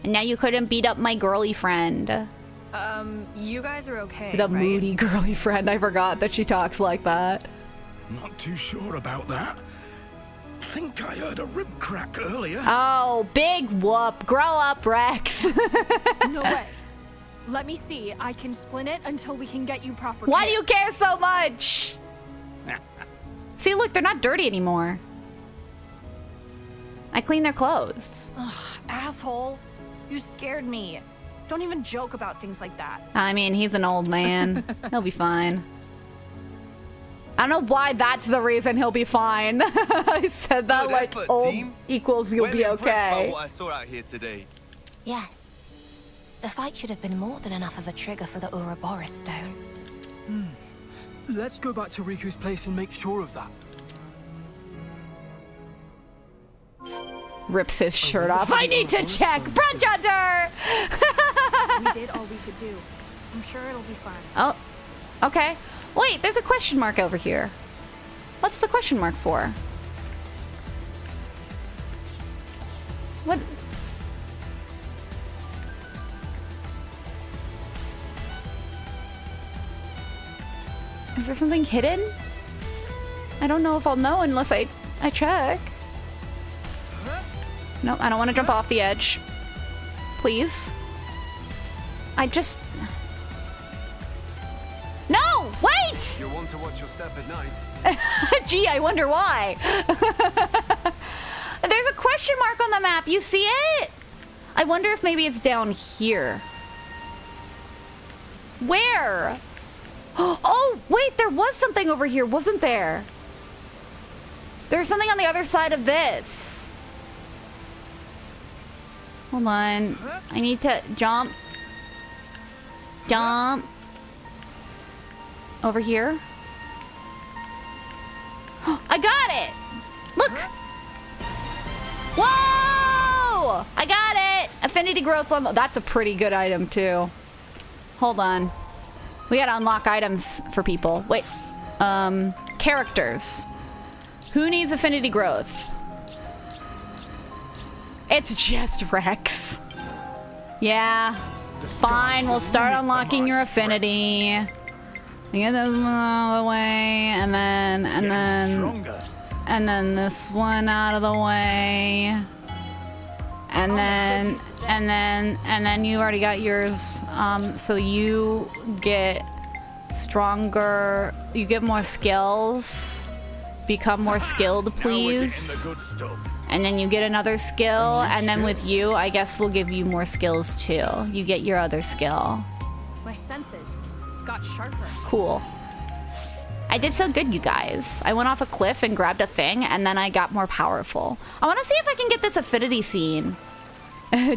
And now you couldn't beat up my girly friend. You guys are okay, The right? moody girly friend, I forgot that she talks like that. Not too sure about that. I think I heard a rib crack earlier. Oh, big whoop. Grow up, Rex. No way. Let me see. I can splint it until we can get you proper Why care. do you care so much? See, look, they're not dirty anymore. I clean their clothes. Ugh, asshole. You scared me. Don't even joke about things like that. I mean, he's an old man. He'll be fine. I don't know why that's the reason he'll be fine. I said that Good like effort, old team. equals you'll be Impressed by okay. what I saw out here today. Yes. The fight should have been more than enough of a trigger for the Ouroboros stone. Let's go back to Riku's place and make sure of that. Rips his shirt off. I need to check. Brunch Hunter! We did all we could do. I'm sure it'll be fine. Oh, okay. Wait, there's a question mark over here. What's the question mark for? What? Is there something hidden? I don't know if I'll know unless I check. No, I don't want to jump off the edge. Please. I just... No! Wait! You'll want to watch your step at night. Gee, I wonder why. There's a question mark on the map. You see it? I wonder if maybe it's down here. Where? Oh, wait, there was something over here, wasn't there? There's something on the other side of this. Hold on. I need to jump. Jump. Over here. I got it! Look! Whoa! I got it! Affinity growth on... That's a pretty good item, too. Hold on. We gotta unlock items for people. Wait. Characters. Who needs affinity growth? It's just Rex. Yeah. Fine, we'll start unlocking your affinity. Get this one out of the way, and then this one out of the way. And then you already got yours. So you get stronger, you get more skills. Become more skilled, please. And then you get another skill, and then with you, I guess we'll give you more skills too. You get your other skill. My senses got sharper. Cool. I did so good, you guys. I went off a cliff and grabbed a thing, and then I got more powerful. I want to see if I can get this affinity scene.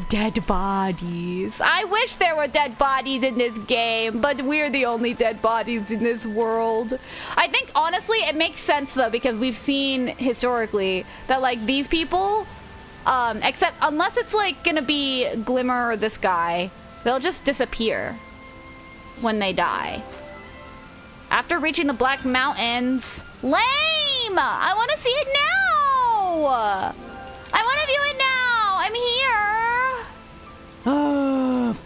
Dead bodies. I wish there were dead bodies in this game, but we're the only dead bodies in this world. I think, honestly, it makes sense, though, because we've seen historically that, like, these people, except unless it's, like, gonna be Glimmer or this guy, they'll just disappear when they die. After reaching the Black Mountains. Lame! I want to see it now! I want to view it now! I'm here!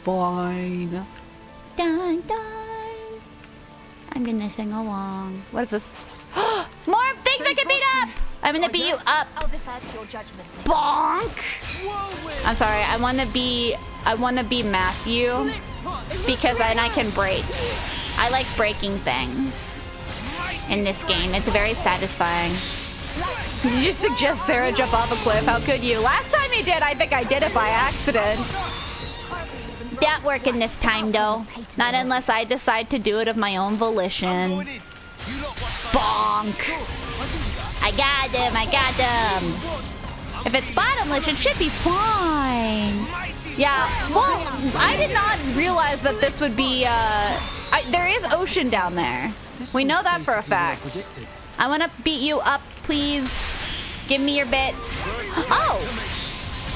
Fine. Dun, dun. I'm gonna sing along. What is this? More things that can beat up! I'm gonna beat you up. I'll defer to your judgment. Bonk! I'm sorry, I wanna be Matthew because then I can break. I like breaking things in this game. It's very satisfying. Did you suggest Sarah jump off a cliff? How could you? Last time you did, I think I did it by accident. Not working this time, though. Not unless I decide to do it of my own volition. Bonk! I got him, I got him. If it's bottomless, it should be fine. Yeah, well, I did not realize that this would be, there is ocean down there. We know that for a fact. I want to beat you up, please. Give me your bits. Oh!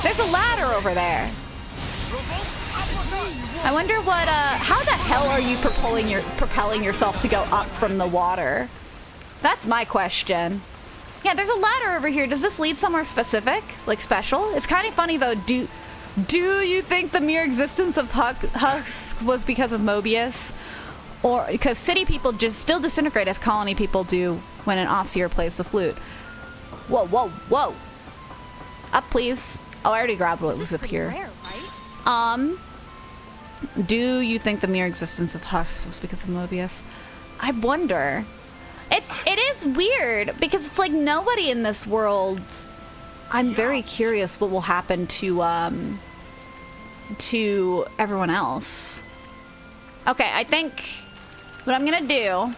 There's a ladder over there. I wonder what, how the hell are you propelling yourself to go up from the water? That's my question. Yeah, there's a ladder over here. Does this lead somewhere specific? Like special? It's kind of funny though. Do you think the mere existence of Husk was because of Mobius? Or because city people just still disintegrate as colony people do when an Offseer plays the flute? Whoa, whoa, whoa. Up, please. Oh, I already grabbed what was up here. Rare, right? Do you think the mere existence of Hux was because of Mobius? I wonder. It is weird because it's like nobody in this world. I'm very curious what will happen to everyone else. Okay, I think what I'm gonna do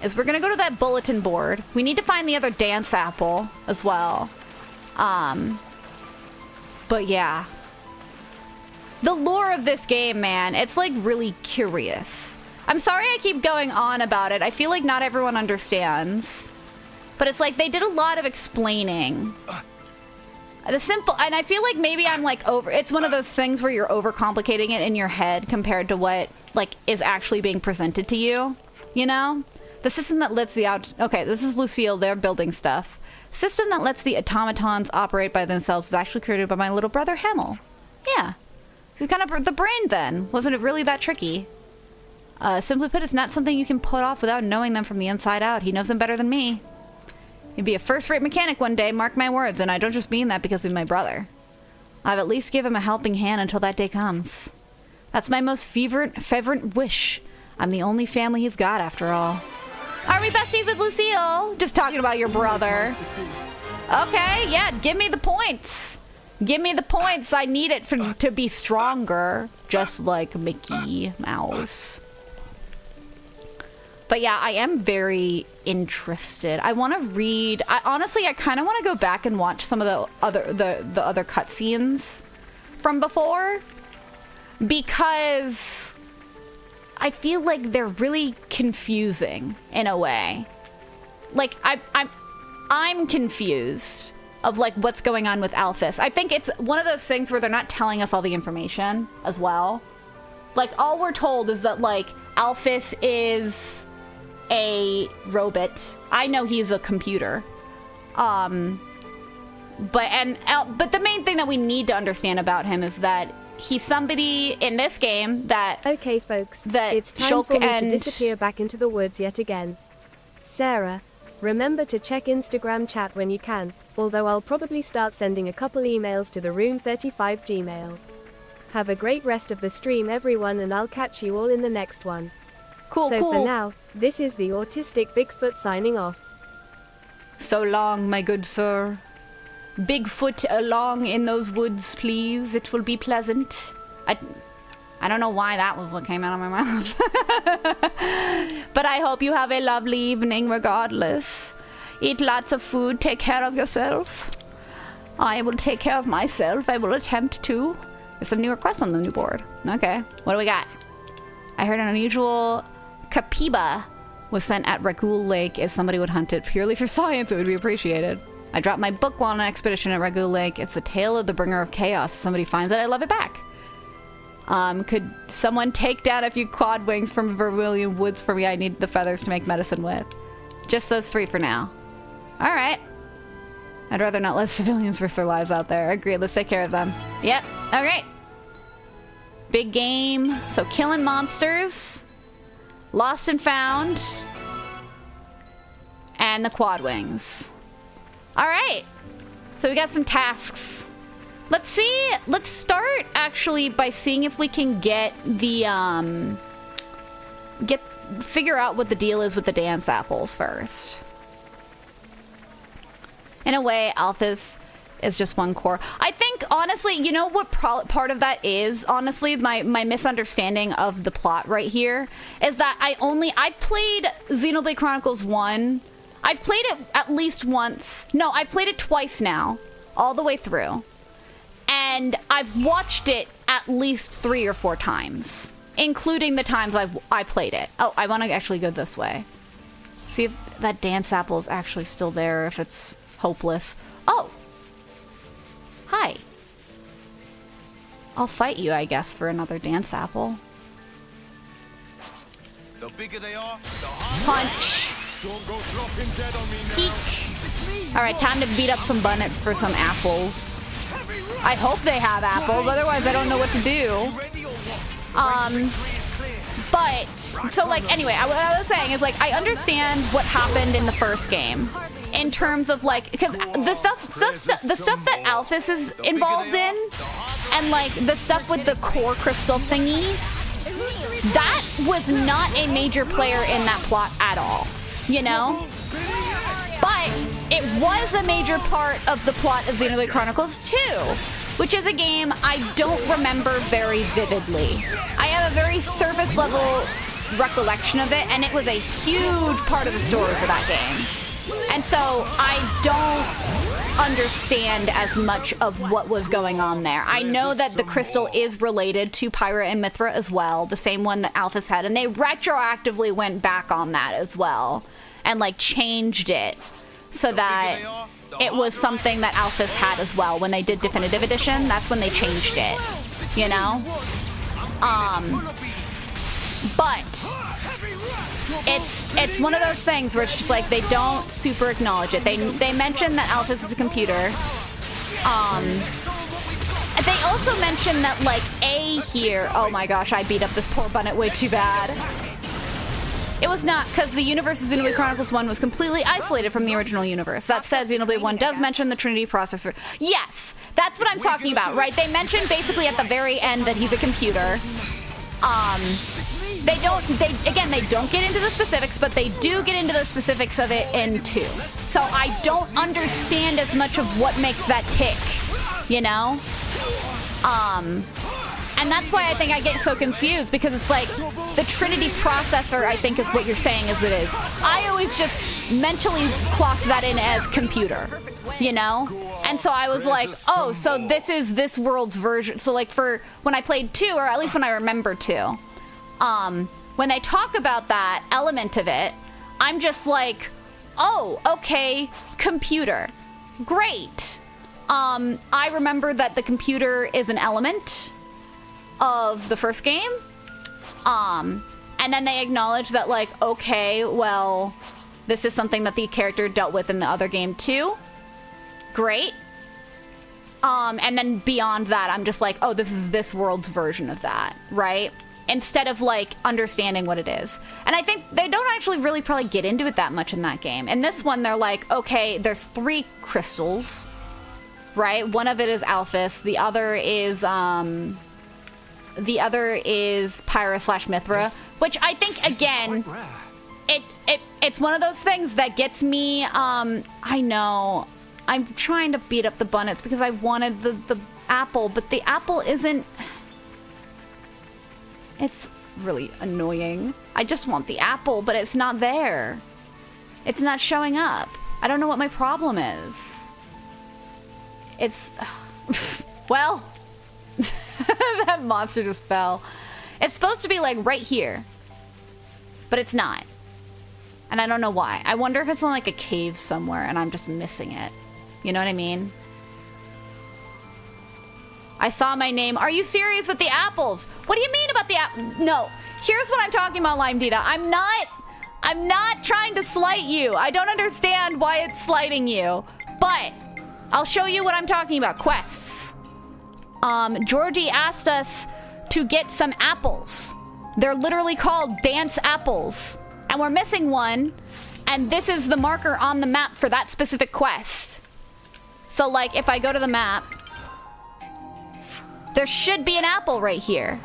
is we're gonna go to that bulletin board. We need to find the other dance apple as well. But yeah. The lore of this game, man, it's like really curious. I'm sorry I keep going on about it. I feel like not everyone understands. But it's like they did a lot of explaining. And I feel like maybe I'm like it's one of those things where you're overcomplicating it in your head compared to what like is actually being presented to you, you know? The system that lets okay, this is Lucille, they're building stuff. System that lets the automatons operate by themselves was actually created by my little brother Hamel. Yeah. He's kind of the brain then. Wasn't it really that tricky? Simply put, it's not something you can pull off without knowing them from the inside out. He knows them better than me. He'd be a first-rate mechanic one day, mark my words, and I don't just mean that because he's my brother. I've at least give him a helping hand until that day comes. That's my most fervent wish. I'm the only family he's got, after all. Are we besties with Lucille? Just talking about your brother. Okay, yeah, give me the points. Give me the points. I need it to be stronger, just like Mickey Mouse. But yeah, I am very interested. I want to read. Honestly, I kind of want to go back and watch some of the other cutscenes from before, because I feel like they're really confusing in a way. Like I'm confused of like what's going on with Alphys. I think it's one of those things where they're not telling us all the information as well. Like all we're told is that like Alphys is a robot. I know he's a computer. But the main thing that we need to understand about him is that he's somebody in this game that... Okay, folks, that it's time for me to disappear back into the woods yet again. Sarah, remember to check Instagram chat when you can, although I'll probably start sending a couple emails to the Room 35 Gmail. Have a great rest of the stream, everyone, and I'll catch you all in the next one. Cool, so for now, this is the Autistic Bigfoot signing off. So long, my good sir. Bigfoot along in those woods, please. It will be pleasant. I don't know why that was what came out of my mouth. But I hope you have a lovely evening regardless. Eat lots of food. Take care of yourself. I will take care of myself. I will attempt to. There's some new requests on the new board. Okay. What do we got? I heard an unusual capyba was sent at Ragul Lake. If somebody would hunt it purely for science, it would be appreciated. I dropped my book while on an expedition at Ragul Lake. It's the tale of the bringer of chaos. If somebody finds it, I love it back. Could someone take down a few quad wings from Vermilion Woods for me? I need the feathers to make medicine with. Just those 3 for now. All right. I'd rather not let civilians risk their lives out there. Agreed. Let's take care of them. Yep. All right. Big game. So killing monsters, lost and found, and the quad wings. All right. So we got some tasks. Let's see. Let's start actually by seeing if we can get the figure out what the deal is with the dance apples first. In a way, Alphys is just one core. I think, honestly, you know what part of that is, honestly, my misunderstanding of the plot right here is that I've played Xenoblade Chronicles 1. I've played it at least once. No, I've played it twice now, all the way through. And I've watched it at least 3 or 4 times, including the times I played it. Oh, I want to actually go this way. See if that dance apple is actually still there, if it's hopeless. Oh! Hi. I'll fight you, I guess, for another dance apple. The bigger they are, the punch. Don't go dropping dead on me now. Peek. All right, time to beat up some bunnets for some apples. I hope they have apples, otherwise I don't know what to do. But so like anyway, what I was saying is like I understand what happened in the first game. In terms of like, because the stuff that Alphys is involved in, and like the stuff with the core crystal thingy, that was not a major player in that plot at all, you know? But it was a major part of the plot of Xenoblade Chronicles 2, which is a game I don't remember very vividly. I have a very surface level recollection of it, and it was a huge part of the story for that game. And so I don't understand as much of what was going on there. I know that the crystal is related to Pyra and Mithra as well, the same one that Alphys had, and they retroactively went back on that as well and like changed it so that it was something that Alphys had as well. When they did Definitive Edition, that's when they changed it, you know? But it's one of those things where it's just like they don't super acknowledge it. They mention that Alphys is a computer. They also mention that like A here. Oh my gosh, I beat up this poor bunnet way too bad. It was not, because the universe of Xenoblade Chronicles 1 was completely isolated from the original universe. That said, Xenoblade 1 does mention the Trinity processor. Yes, that's what I'm talking about, right? They mention basically at the very end that he's a computer. They don't get into the specifics, but they do get into the specifics of it in 2. So I don't understand as much of what makes that tick, you know? And that's why I think I get so confused, because it's like the Trinity processor, I think is what you're saying is it is. I always just mentally clocked that in as computer, you know? And so I was like, oh, so this is this world's version. So like for when I played 2, or at least when I remember 2, when they talk about that element of it, I'm just like, oh, okay, computer. Great. I remember that the computer is an element of the first game. And then they acknowledge that, like, okay, well, this is something that the character dealt with in the other game too. Great. And then beyond that, I'm just like, oh, this is this world's version of that, right? Instead of, like, understanding what it is. And I think they don't actually really probably get into it that much in that game. In this one, they're like, okay, there's 3 crystals, right? One of it is Alphys. The other is Pyra/Mithra, which I think, again, it's one of those things that gets me, I know, I'm trying to beat up the Bunnets because I wanted the apple, but the apple isn't, it's really annoying. I just want the apple, but it's not there. It's not showing up. I don't know what my problem is. It's, well, that monster just fell. It's supposed to be like right here, but it's not. And I don't know why. I wonder if it's in like a cave somewhere and I'm just missing it. You know what I mean? I saw my name. Are you serious with the apples? What do you mean about the No, here's what I'm talking about, Lime Dita. I'm not trying to slight you. I don't understand why it's slighting you, but I'll show you what I'm talking about. Quests. Georgie asked us to get some apples. They're literally called dance apples. And we're missing one. And this is the marker on the map for that specific quest. So, like, if I go to the map, there should be an apple right here.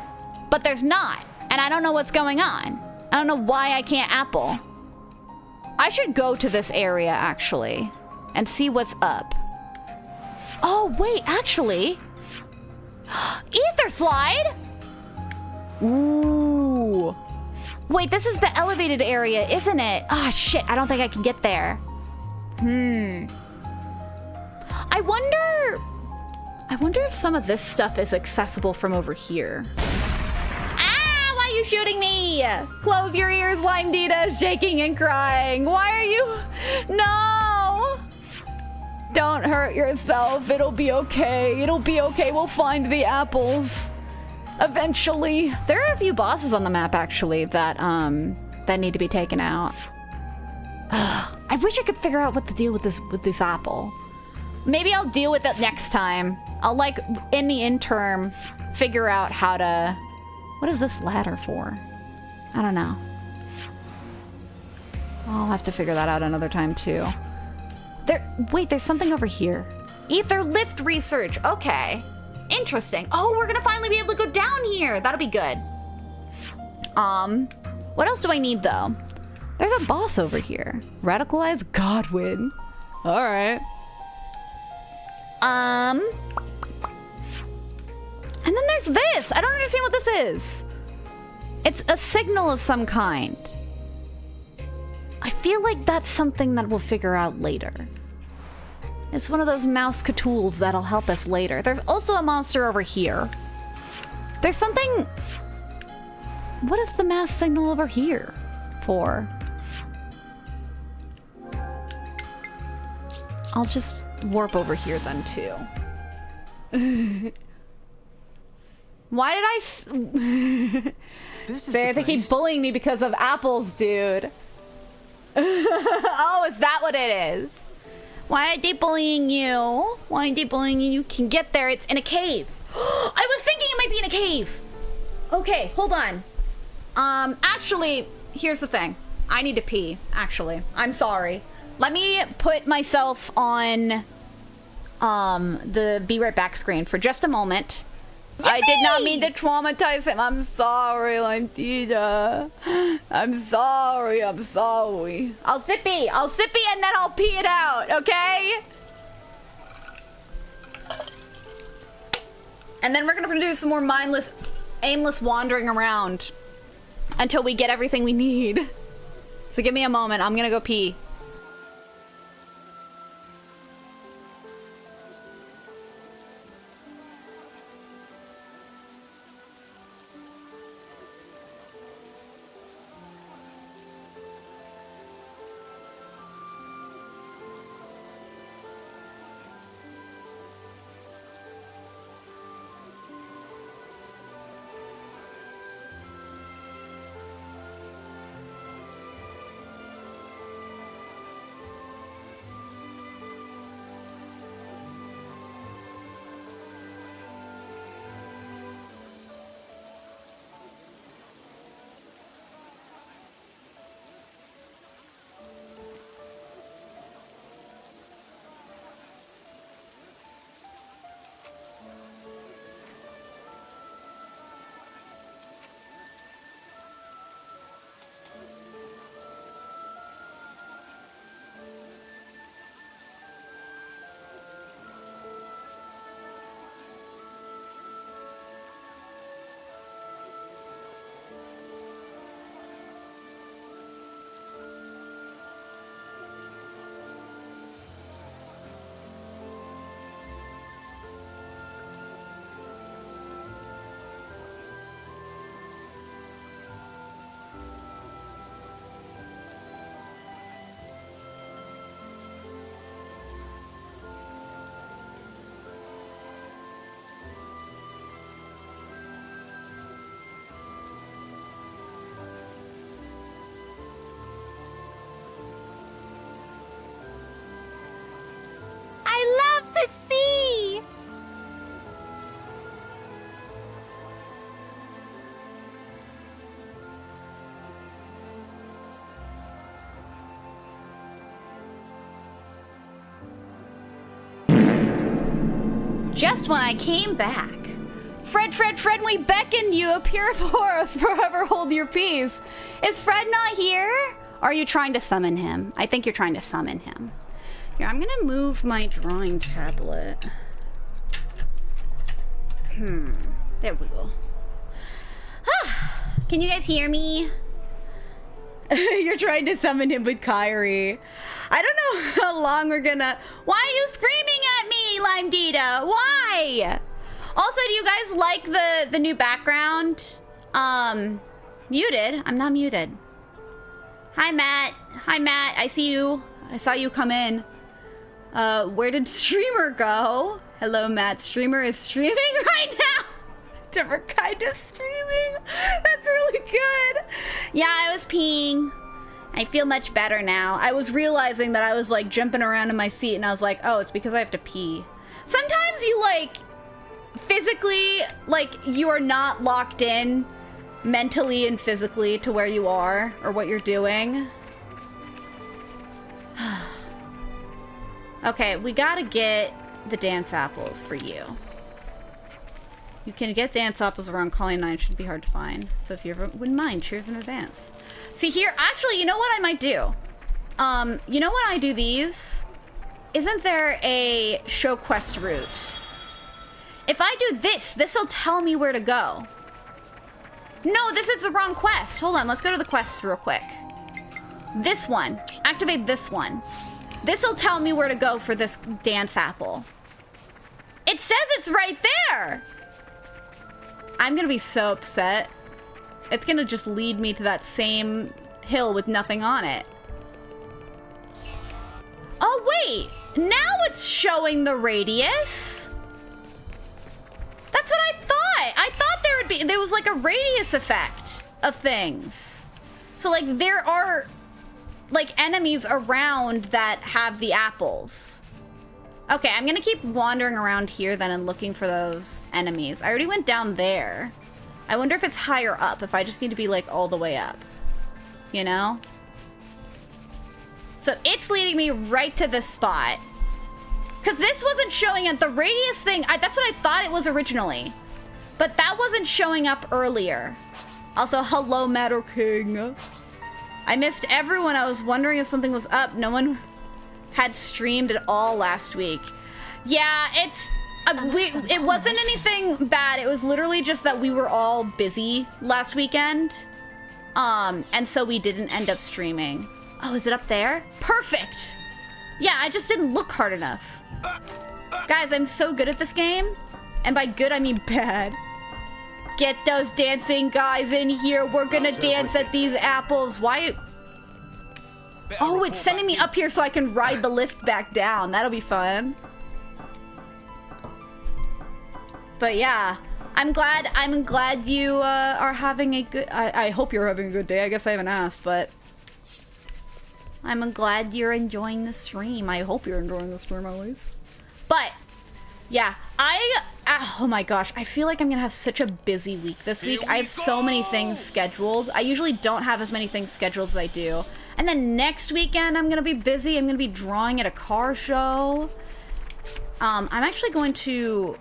But there's not. And I don't know what's going on. I don't know why I can't apple. I should go to this area, actually, and see what's up. Oh, wait, actually. Ether slide? Ooh. Wait, this is the elevated area, isn't it? Ah, shit, I don't think I can get there. I wonder if some of this stuff is accessible from over here. Ah, why are you shooting me? Close your ears, Lime Dita, shaking and crying. Why are you? No! Don't hurt yourself. It'll be okay. It'll be okay. We'll find the apples. Eventually. There are a few bosses on the map, actually, that need to be taken out. I wish I could figure out what to deal with this apple. Maybe I'll deal with it next time. I'll, like, in the interim, figure out how to... What is this ladder for? I don't know. I'll have to figure that out another time, too. Wait, there's something over here. Ether lift research. Okay. Interesting. Oh, we're gonna finally be able to go down here. That'll be good. What else do I need, though? There's a boss over here. Radicalized Godwin. All right. And then there's this. I don't understand what this is. It's a signal of some kind. I feel like that's something that we'll figure out later. It's one of those mouse tools that'll help us later. There's also a monster over here. There's something... What is the mass signal over here for? I'll just warp over here then, too. Why did I... They keep bullying me because of apples, dude. Oh, is that what it is? Why are they bullying you? Why are they bullying you? You can get there. It's in a cave. I was thinking it might be in a cave. Okay, hold on. Actually, here's the thing. I need to pee, actually. I'm sorry. Let me put myself on the be right back screen for just a moment. I did not mean to traumatize him. I'm sorry, Limedita. I'm sorry. I'm sorry. I'll sippy and then I'll pee it out, okay? And then we're gonna do some more mindless, aimless wandering around until we get everything we need. So give me a moment. I'm gonna go pee. I love the sea! Just when I came back. Fred, we beckon you, appear before us, forever hold your peace. Is Fred not here? Or are you trying to summon him? I think you're trying to summon him. Here, I'm gonna move my drawing tablet. There we go. Can you guys hear me? You're trying to summon him with Kyrie. I don't know how long we're gonna... Why are you screaming at me, Limedita? Why? Also, do you guys like the new background? Muted? I'm not muted. Hi, Matt. Hi, Matt. I see you. I saw you come in. Where did Streamer go? Hello, Matt. Streamer is streaming right now. Different kind of streaming. That's really good. Yeah, I was peeing. I feel much better now. I was realizing that I was like jumping around in my seat and I was like, oh, it's because I have to pee. Sometimes you like physically, like you are not locked in mentally and physically to where you are or what you're doing. Okay, we gotta get the dance apples for you. You can get dance apples around Colony 9. It shouldn't be hard to find. So if you ever wouldn't mind, cheers in advance. See here, actually, you know what I might do? You know when I do these? Isn't there a show quest route? If I do this, this'll tell me where to go. No, this is the wrong quest. Hold on, let's go to the quests real quick. This one. Activate this one. This'll tell me where to go for this dance apple. It says it's right there! I'm gonna be so upset. It's gonna just lead me to that same hill with nothing on it. Oh wait, now it's showing the radius. That's what I thought. I thought there was like a radius effect of things. So like there are like enemies around that have the apples. Okay, I'm gonna keep wandering around here then and looking for those enemies. I already went down there. I wonder if it's higher up, if I just need to be like all the way up. You know? So it's leading me right to this spot. Because this wasn't showing it. The radius thing, that's what I thought it was originally. But that wasn't showing up earlier. Also, hello, Matter King. I missed everyone. I was wondering if something was up. No one had streamed at all last week. Yeah, it wasn't anything bad. It was literally just that we were all busy last weekend. And so we didn't end up streaming. Oh, is it up there? Perfect. Yeah, I just didn't look hard enough. Guys, I'm so good at this game. And by good, I mean bad. Get those dancing guys in here. We're gonna dance at these apples. Why? Oh, it's sending me up here so I can ride the lift back down. That'll be fun. But yeah, I'm glad you are having a good, I hope you're having a good day. I guess I haven't asked, but I'm glad you're enjoying the stream. I hope you're enjoying the stream at least. But yeah, oh my gosh, I feel like I'm gonna have such a busy week this week. I have so many things scheduled. I usually don't have as many things scheduled as I do. And then next weekend, I'm gonna be busy. I'm gonna be drawing at a car show. I'm actually going to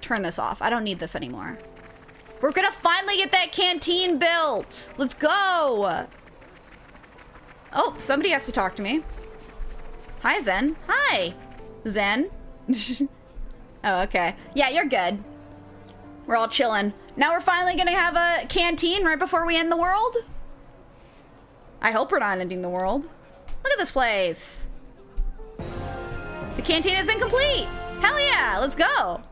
turn this off. I don't need this anymore. We're gonna finally get that canteen built. Let's go. Oh, somebody has to talk to me. Hi, Zen. Hi, Zen. Oh, okay. Yeah, you're good. We're all chilling. Now we're finally gonna have a canteen right before we end the world. I hope we're not ending the world. Look at this place. The canteen has been complete. Hell yeah, let's go.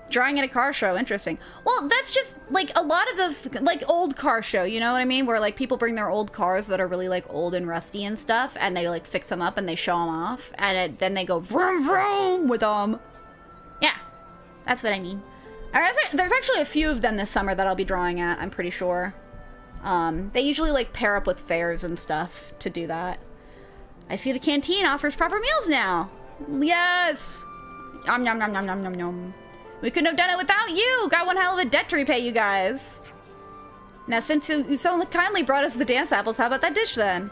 Drawing at a car show, interesting. Well, that's just like a lot of those, like old car show, you know what I mean? Where like people bring their old cars that are really like old and rusty and stuff, and they like fix them up and they show them off, and then they go vroom vroom with them. Yeah, that's what I mean. There's actually a few of them this summer that I'll be drawing at, I'm pretty sure. They usually like pair up with fairs and stuff to do that. I see the canteen offers proper meals now. Yes. Nom nom nom nom nom nom nom. We couldn't have done it without you. Got one hell of a debt to repay, you guys. Now, since you so kindly brought us the dance apples, how about that dish then?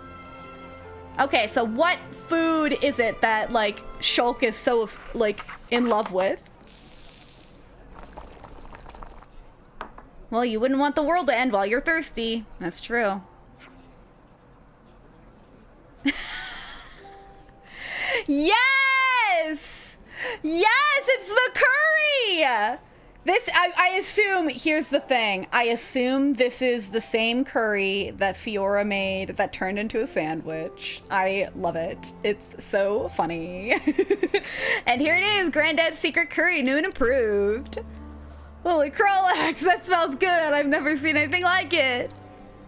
Okay, so what food is it that, like, Shulk is so, like, in love with? Well, you wouldn't want the world to end while you're thirsty. That's true. Yes! Yes, it's the curry! This, I assume, here's the thing. I assume this is the same curry that Fiora made that turned into a sandwich. I love it. It's so funny. And here it is, Granddad's secret curry, new and improved. Holy Krolax, that smells good. I've never seen anything like it.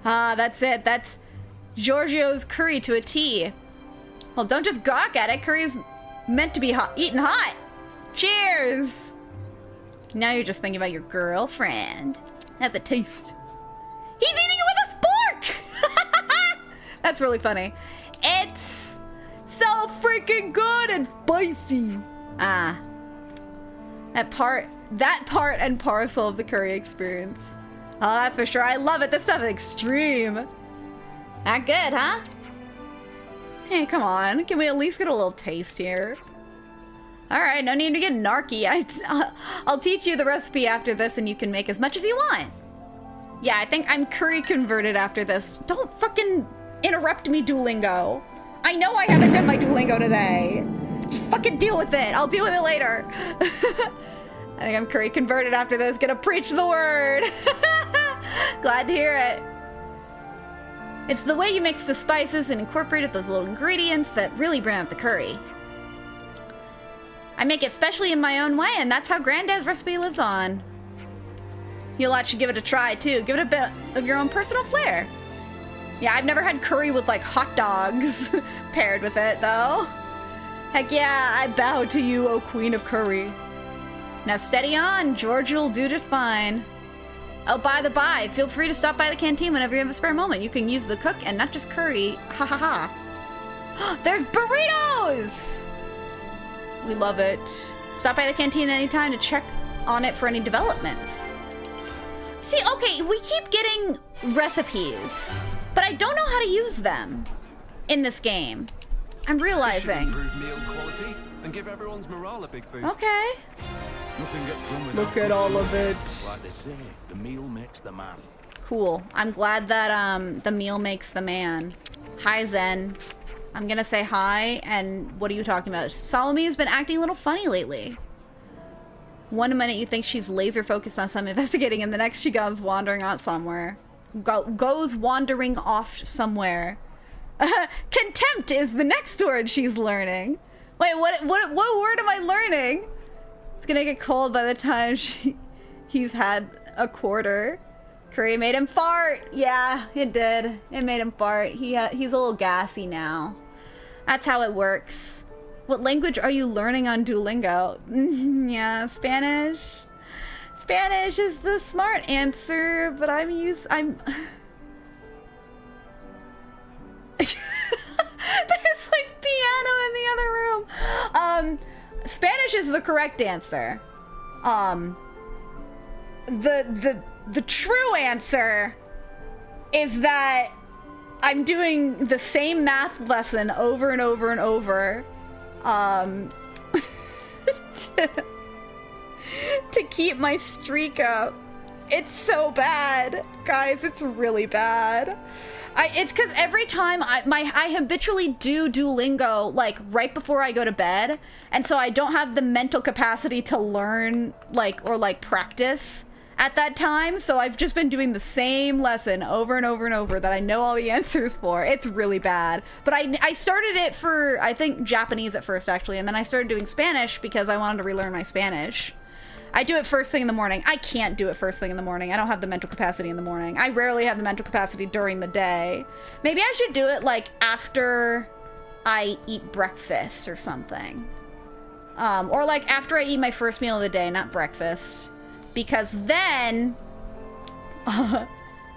Ah, that's it. That's Giorgio's curry to a T. Well, don't just gawk at it. Curry's meant to be hot, eaten hot. Cheers. Now you're just thinking about your girlfriend. That's a taste. He's eating it with a spork. That's really funny. It's so freaking good and spicy. Ah, that part and parcel of the curry experience. Oh, that's for sure. I love it. This stuff is extreme. That good, huh? Hey, come on. Can we at least get a little taste here? All right, no need to get narky. I'll teach you the recipe after this and you can make as much as you want. Yeah, I think I'm curry converted after this. Don't fucking interrupt me, Duolingo. I know I haven't done my Duolingo today. Just fucking deal with it. I'll deal with it later. I think I'm curry converted after this. Gonna preach the word. Glad to hear it. It's the way you mix the spices and incorporated those little ingredients that really bring out the curry. I make it specially in my own way, and that's how Granddad's recipe lives on. You lot should give it a try, too. Give it a bit of your own personal flair. Yeah, I've never had curry with, like, hot dogs paired with it, though. Heck yeah, I bow to you, O Queen of Curry. Now steady on, George will do just fine. Oh, by the by, feel free to stop by the canteen whenever you have a spare moment. You can use the cook and not just curry. Ha ha ha. There's burritos! We love it. Stop by the canteen anytime to check on it for any developments. See, okay, we keep getting recipes, but I don't know how to use them in this game. I'm realizing. Improve meal quality and give everyone's morale a big boost. Okay. Nothing gets done without Look at all of it. Like they say, the meal makes the man. Cool. I'm glad that the meal makes the man. Hi, Zen. I'm gonna say hi, and what are you talking about? Salome has been acting a little funny lately. One minute you think she's laser focused on some investigating, and the next she goes wandering out somewhere. Goes wandering off somewhere. Contempt is the next word she's learning. Wait, what word am I learning? It's gonna get cold by the time he's had a quarter. Curry made him fart. Yeah, it did. It made him fart. He's a little gassy now. That's how it works. What language are you learning on Duolingo? Yeah, Spanish. Spanish is the smart answer, but I'm There's like piano in the other room. Spanish is the correct answer. The true answer is that I'm doing the same math lesson over and over and over to keep my streak up. It's so bad. Guys, it's really bad. It's because every time I habitually do Duolingo like right before I go to bed, and so I don't have the mental capacity to learn or practice at that time, so I've just been doing the same lesson over and over and over that I know all the answers for. It's really bad. But I started it for, I think, Japanese at first, actually, and then I started doing Spanish because I wanted to relearn my Spanish. I do it first thing in the morning. I can't do it first thing in the morning. I don't have the mental capacity in the morning. I rarely have the mental capacity during the day. Maybe I should do it, like, after I eat breakfast or something. Or, like, after I eat my first meal of the day, not breakfast. Because then,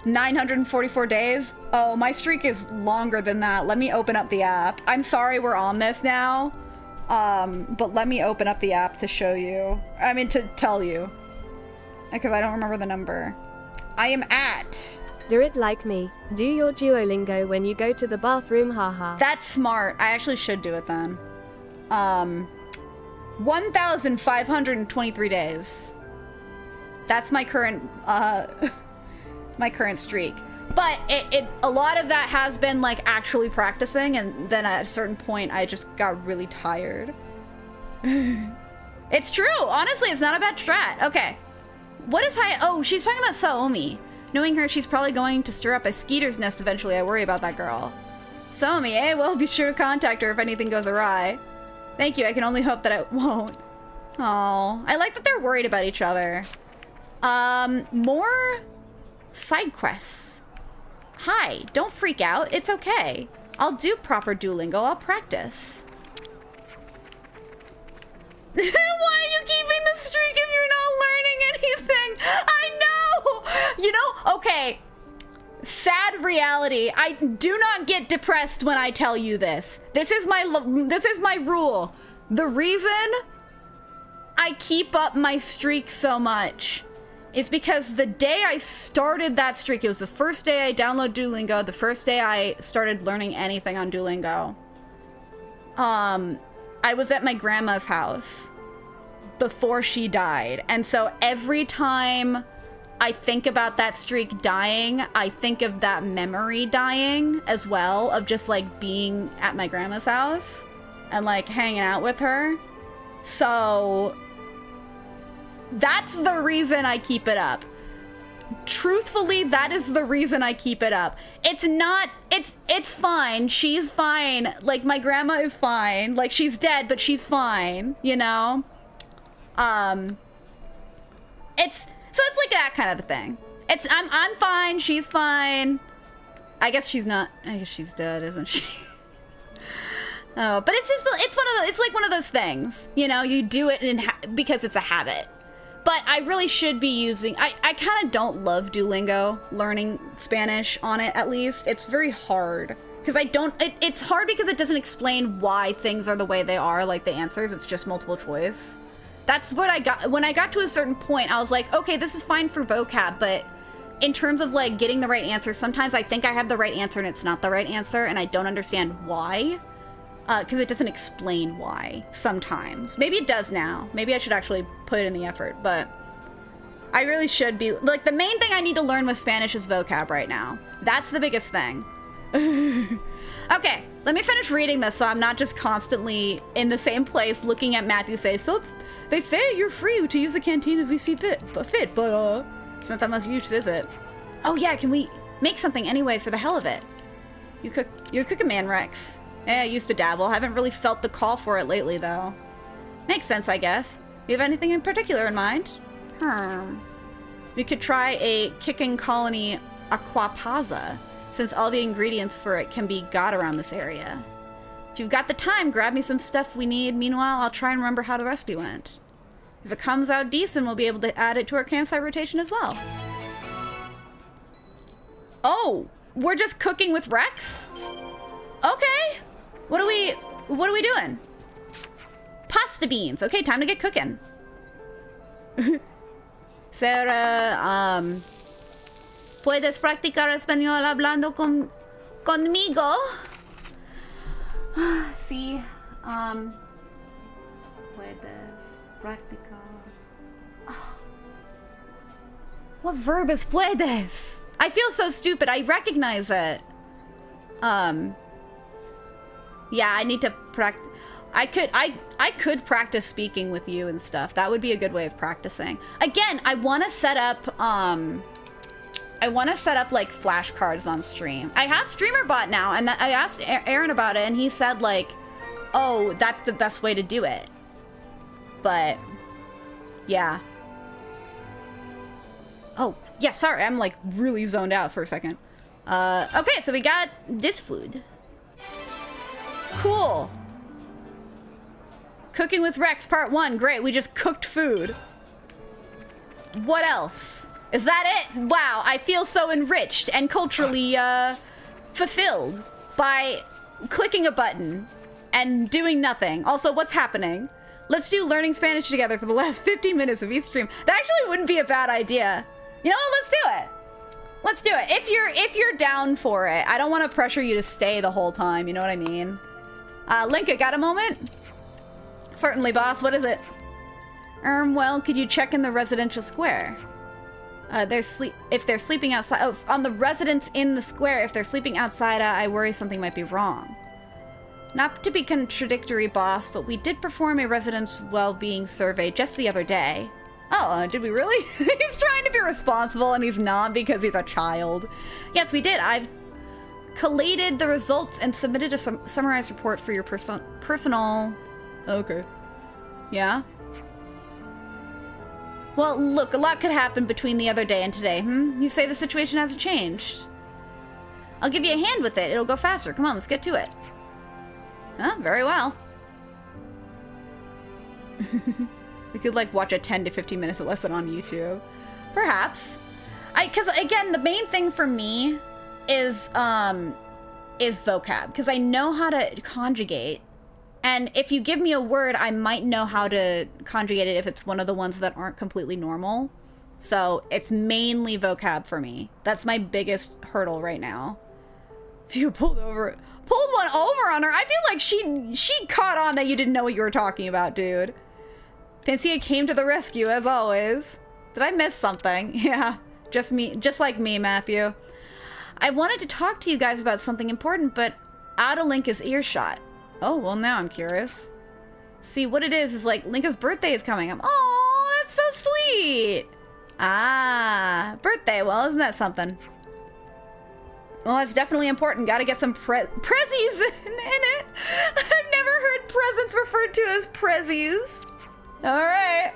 944 days? Oh, my streak is longer than that. Let me open up the app. I'm sorry we're on this now, but let me open up the app to show you. I mean, to tell you. Because I don't remember the number. I am at... Do it like me. Do your Duolingo when you go to the bathroom, haha. That's smart. I actually should do it then. 1,523 days. That's my current streak. But a lot of that has been like actually practicing, and then at a certain point I just got really tired. It's true. Honestly, it's not a bad strat. Okay. What is oh, she's talking about Saomi. Knowing her, she's probably going to stir up a skeeter's nest eventually. I worry about that girl. Saomi, eh? Well, be sure to contact her if anything goes awry. Thank you. I can only hope that it won't. Oh, I like that they're worried about each other. More side quests. Hi, don't freak out. It's okay. I'll do proper Duolingo. I'll practice. Why are you keeping the streak if you're not learning anything? I know! You know, okay. Sad reality. I do not get depressed when I tell you this. This is my rule. The reason I keep up my streak so much it's because the day I started that streak, it was the first day I downloaded Duolingo, the first day I started learning anything on Duolingo. I was at my grandma's house before she died. And so every time I think about that streak dying, I think of that memory dying as well, of just like being at my grandma's house and like hanging out with her. So that's the reason I keep it up. Truthfully, that is the reason I keep it up. It's not, it's fine. She's fine. Like, my grandma is fine. Like, she's dead, but she's fine, you know? It's like that kind of a thing. I'm fine, she's fine. I guess she's not, I guess she's dead, isn't she? Oh, but it's just, it's like one of those things, you know? You do it because it's a habit. But I really should be using, I kind of don't love Duolingo, learning Spanish on it at least. It's very hard. Because it's hard because it doesn't explain why things are the way they are, like the answers, it's just multiple choice. That's what I got, when I got to a certain point, I was like, okay, this is fine for vocab, but in terms of like getting the right answer, sometimes I think I have the right answer and it's not the right answer, and I don't understand why. because it doesn't explain why sometimes. Maybe it does now. Maybe I should actually put in the effort, but I really should be. Like, the main thing I need to learn with Spanish is vocab right now. That's the biggest thing. Okay, let me finish reading this so I'm not just constantly in the same place looking at Matthew say, so they say you're free to use the canteen as we see fit, but it's not that much use, is it? Oh yeah, can we make something anyway for the hell of it? You're a cooking man, Rex. I used to dabble. Haven't really felt the call for it lately, though. Makes sense, I guess. You have anything in particular in mind? We could try a kicking colony aquapazza, since all the ingredients for it can be got around this area. If you've got the time, grab me some stuff we need. Meanwhile, I'll try and remember how the recipe went. If it comes out decent, we'll be able to add it to our campsite rotation as well. Oh, we're just cooking with Rex? Okay. What are we doing? Pasta beans. Okay, time to get cooking. Sarah, ¿puedes practicar español hablando conmigo? Sí, puedes practicar. Oh. What verb is puedes? I feel so stupid. I recognize it. Yeah, I need to practice. I could practice speaking with you and stuff. That would be a good way of practicing. Again, I want to set up like flashcards on stream. I have StreamerBot now, and I asked Aaron about it, and he said like, "Oh, that's the best way to do it." But yeah. Oh, yeah, sorry. I'm like really zoned out for a second. Okay, so we got this food. Cool. Cooking with Rex part 1. Great, we just cooked food. What else? Is that it? Wow, I feel so enriched and culturally fulfilled by clicking a button and doing nothing. Also, what's happening? Let's do learning Spanish together for the last 15 minutes of each stream. That actually wouldn't be a bad idea. You know what? Let's do it. Let's do it. If you're down for it. I don't want to pressure you to stay the whole time, you know what I mean? Linka, got a moment? Certainly, boss. What is it? Well, could you check in the residential square? If they're sleeping outside, on the residents in the square, if they're sleeping outside, I worry something might be wrong. Not to be contradictory, boss, but we did perform a residents' well-being survey just the other day. Oh, did we really? He's trying to be responsible and he's not because he's a child. Yes, we did. I've collated the results and submitted a summarized report for your personal... Okay. Yeah? Well, look, a lot could happen between the other day and today, You say the situation hasn't changed. I'll give you a hand with it. It'll go faster. Come on, let's get to it. Huh? Very well. We could, like, watch a 10 to 15 minute lesson on YouTube. Perhaps. Because, again, the main thing for me is vocab. Because I know how to conjugate. And if you give me a word, I might know how to conjugate it if it's one of the ones that aren't completely normal. So it's mainly vocab for me. That's my biggest hurdle right now. If you pulled one over on her, I feel like she caught on that you didn't know what you were talking about, dude. Pansia came to the rescue, as always. Did I miss something? Yeah, just like me, Matthew. I wanted to talk to you guys about something important, but out of Linka's earshot. Oh, well, now I'm curious. See, what it is like Linka's birthday is coming up. Oh, that's so sweet. Ah, birthday. Well, isn't that something? Well, it's definitely important. Gotta get some prezzies in it. I've never heard presents referred to as prezzies. All right.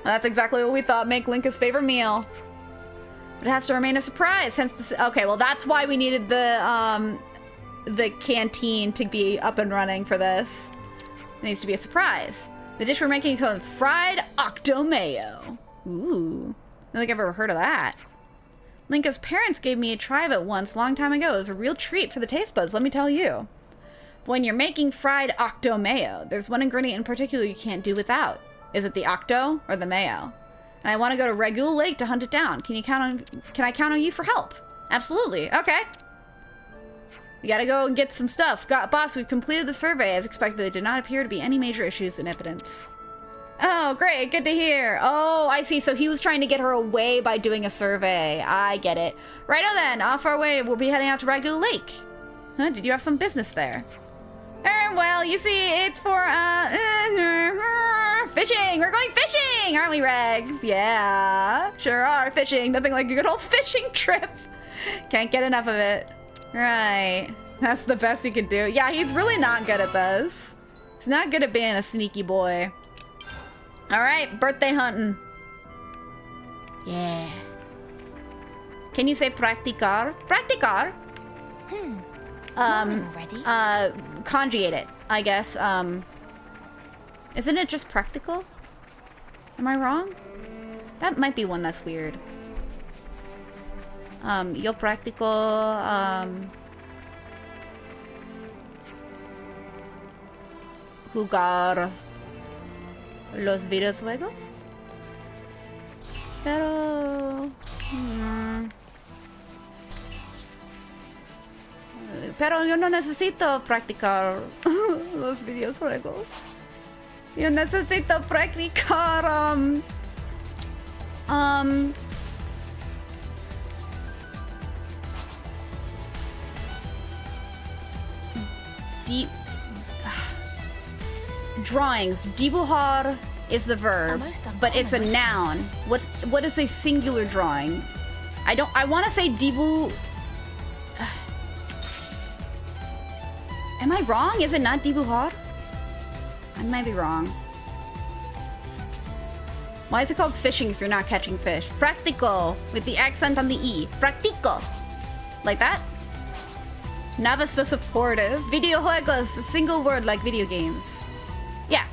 That's exactly what we thought. Make Linka's favorite meal. But it has to remain a surprise. Hence this. Okay, well, that's why we needed the canteen to be up and running for this. It needs to be a surprise. The dish we're making is called fried octo mayo. Ooh. I don't think I've ever heard of that. Linka's parents gave me a try of it once, long time ago. It was a real treat for the taste buds, let me tell you. When you're making fried octo mayo, there's one ingredient in particular you can't do without. Is it the octo or the mayo? And I want to go to Regul Lake to hunt it down. Can I count on you for help? Absolutely. Okay. We gotta go and get some stuff. Boss, we've completed the survey. As expected, there did not appear to be any major issues in evidence. Oh, great. Good to hear. Oh, I see. So he was trying to get her away by doing a survey. I get it. Righto then. Off our way. We'll be heading out to Ragdoll Lake. Huh? Did you have some business there? Well, you see, it's for, fishing. We're going fishing, aren't we, Rags? Yeah, sure are. Fishing. Nothing like a good old fishing trip. Can't get enough of it. Right. That's the best he could do. Yeah, he's really not good at this. He's not good at being a sneaky boy. All right, birthday hunting. Yeah. Can you say practicar? Practicar? Conjugate it, I guess. Isn't it just practical? Am I wrong? That might be one that's weird. Yo practico, jugar los videojuegos. Pero... Pero yo no necesito practicar los videojuegos. Yo necesito practicar, drawings. Dibujar is the verb, but it's a noun. What is a singular drawing? I want to say dibu... Am I wrong? Is it not dibujar? I might be wrong. Why is it called fishing if you're not catching fish? Practico, with the accent on the E. Practico. Like that? Nava so supportive. Videojuegos, a single word like video games. Yeah.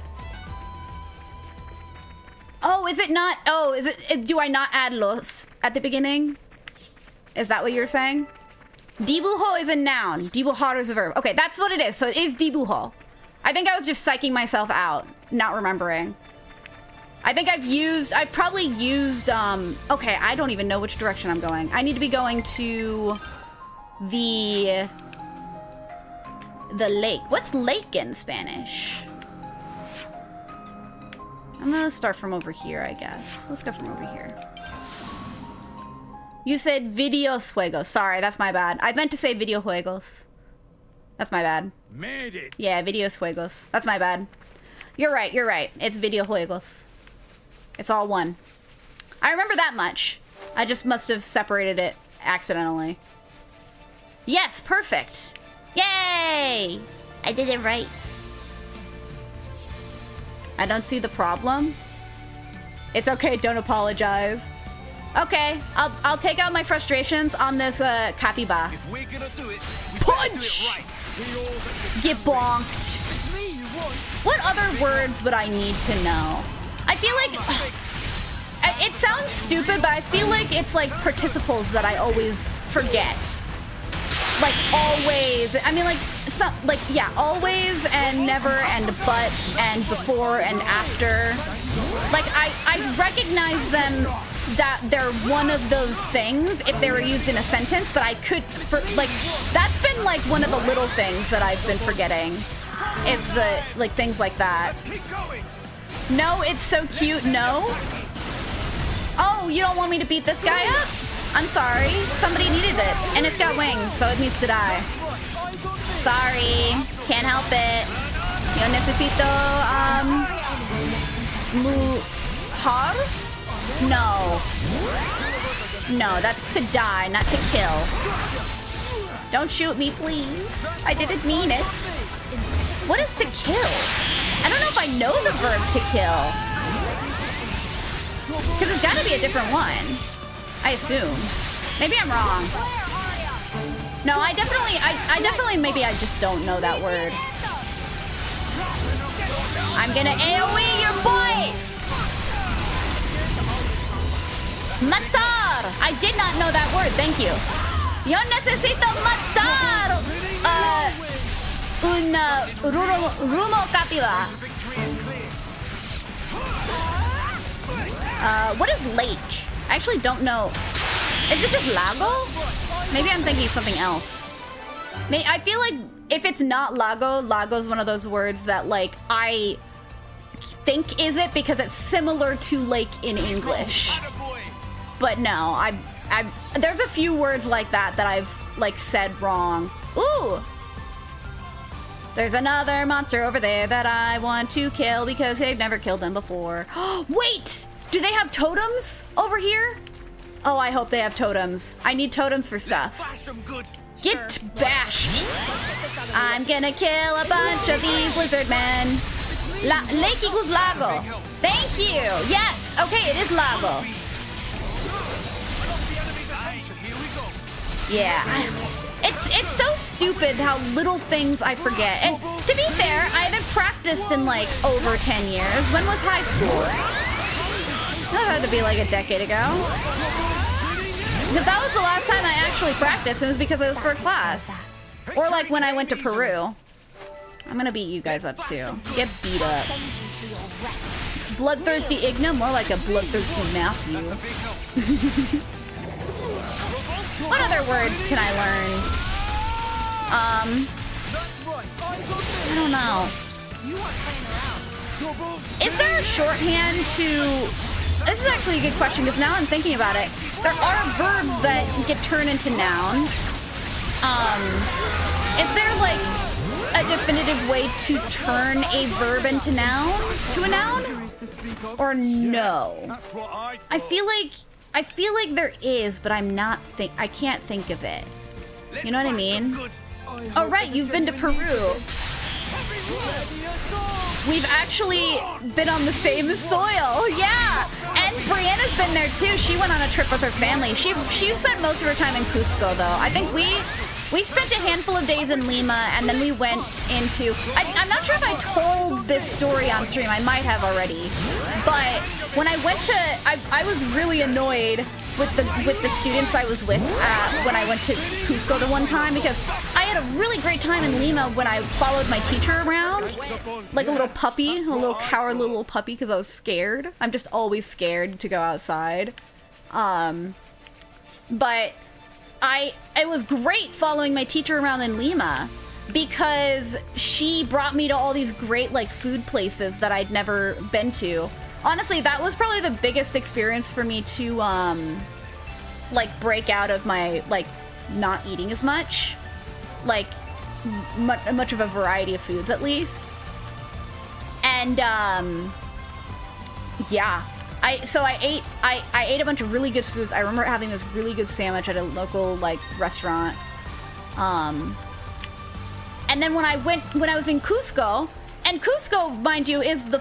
Oh, is it not? Oh, is it? Do I not add los at the beginning? Is that what you're saying? Dibujo is a noun. Dibujar is a verb. Okay, that's what it is. So it is dibujo. I think I was just psyching myself out, not remembering. I think I've probably used, okay, I don't even know which direction I'm going. I need to be going to the lake. What's lake in Spanish? I'm gonna start from over here, I guess. Let's go from over here. You said videojuegos. Sorry, that's my bad. I meant to say videojuegos. That's my bad. Made it. Yeah, videojuegos. That's my bad. You're right, you're right. It's videojuegos. It's all one. I remember that much. I just must have separated it accidentally. Yes, perfect. Yay! I did it right. I don't see the problem. It's okay, don't apologize. Okay, I'll take out my frustrations on this capybara. If we're gonna do it, punch! Get bonked. What other words would I need to know? I feel like it sounds stupid, but I feel like it's like participles that I always forget. Like always. I mean, yeah, always and never and but and before and after. Like I recognize them that they're one of those things if they were used in a sentence, but I could, that's been like one of the little things that I've been forgetting. Is the, like, things like that. No, it's so cute, no? Oh, you don't want me to beat this guy up? I'm sorry, somebody needed it, and it's got wings, so it needs to die. Sorry, can't help it. Yo necesito, mujar? No. No, that's to die, not to kill. Don't shoot me, please. I didn't mean it. What is to kill? I don't know if I know the verb to kill. Because there's gotta be a different one. I assume. Maybe I'm wrong. No, I definitely, maybe I just don't know that word. I'm gonna AoE your boy! Matar! I did not know that word, thank you. Yo necesito matar! Rumo capybara. What is lake? I actually don't know. Is it just lago? Maybe I'm thinking something else. I feel like if it's not lago, lago's one of those words that like I think is it because it's similar to lake in English. But no, there's a few words like that that I've like said wrong. Ooh! There's another monster over there that I want to kill because they've never killed them before. Wait! Do they have totems over here? Oh, I hope they have totems. I need totems for stuff. Get bashed! I'm gonna kill a bunch of these lizard men. Lake equals lago. Thank you! Yes! Okay, it is lago. Yeah. It's so stupid how little things I forget. And to be fair, I haven't practiced in like over 10 years. When was high school? That had to be like a decade ago. Because that was the last time I actually practiced, and it was because it was for a class. Or like when I went to Peru. I'm gonna beat you guys up too. Get beat up. Bloodthirsty Igna, more like a bloodthirsty Matthew. What other words can I learn? I don't know. Is there a shorthand to... This is actually a good question, because now I'm thinking about it. There are verbs that get turned into nouns. Is there, like, a definitive way to turn a verb into a noun? Or no? I feel like there is, but I can't think of it. You know what I mean? Oh, right, you've been to Peru. We've actually been on the same soil, yeah! And Brianna's been there too. She went on a trip with her family. She spent most of her time in Cusco though. I think we spent a handful of days in Lima, and then we went into... I'm not sure if I told this story on stream. I might have already. But when I went to... I was really annoyed with the students I was with when I went to Cusco the one time, because I had a really great time in Lima when I followed my teacher around. Like a little puppy, a little cowardly little puppy, because I was scared. I'm just always scared to go outside. But... it was great following my teacher around in Lima because she brought me to all these great like food places that I'd never been to. Honestly, that was probably the biggest experience for me to like break out of my like not eating as much, like much of a variety of foods at least. And yeah. I ate a bunch of really good foods. I remember having this really good sandwich at a local like restaurant. And then when I was in Cusco, and Cusco, mind you, is the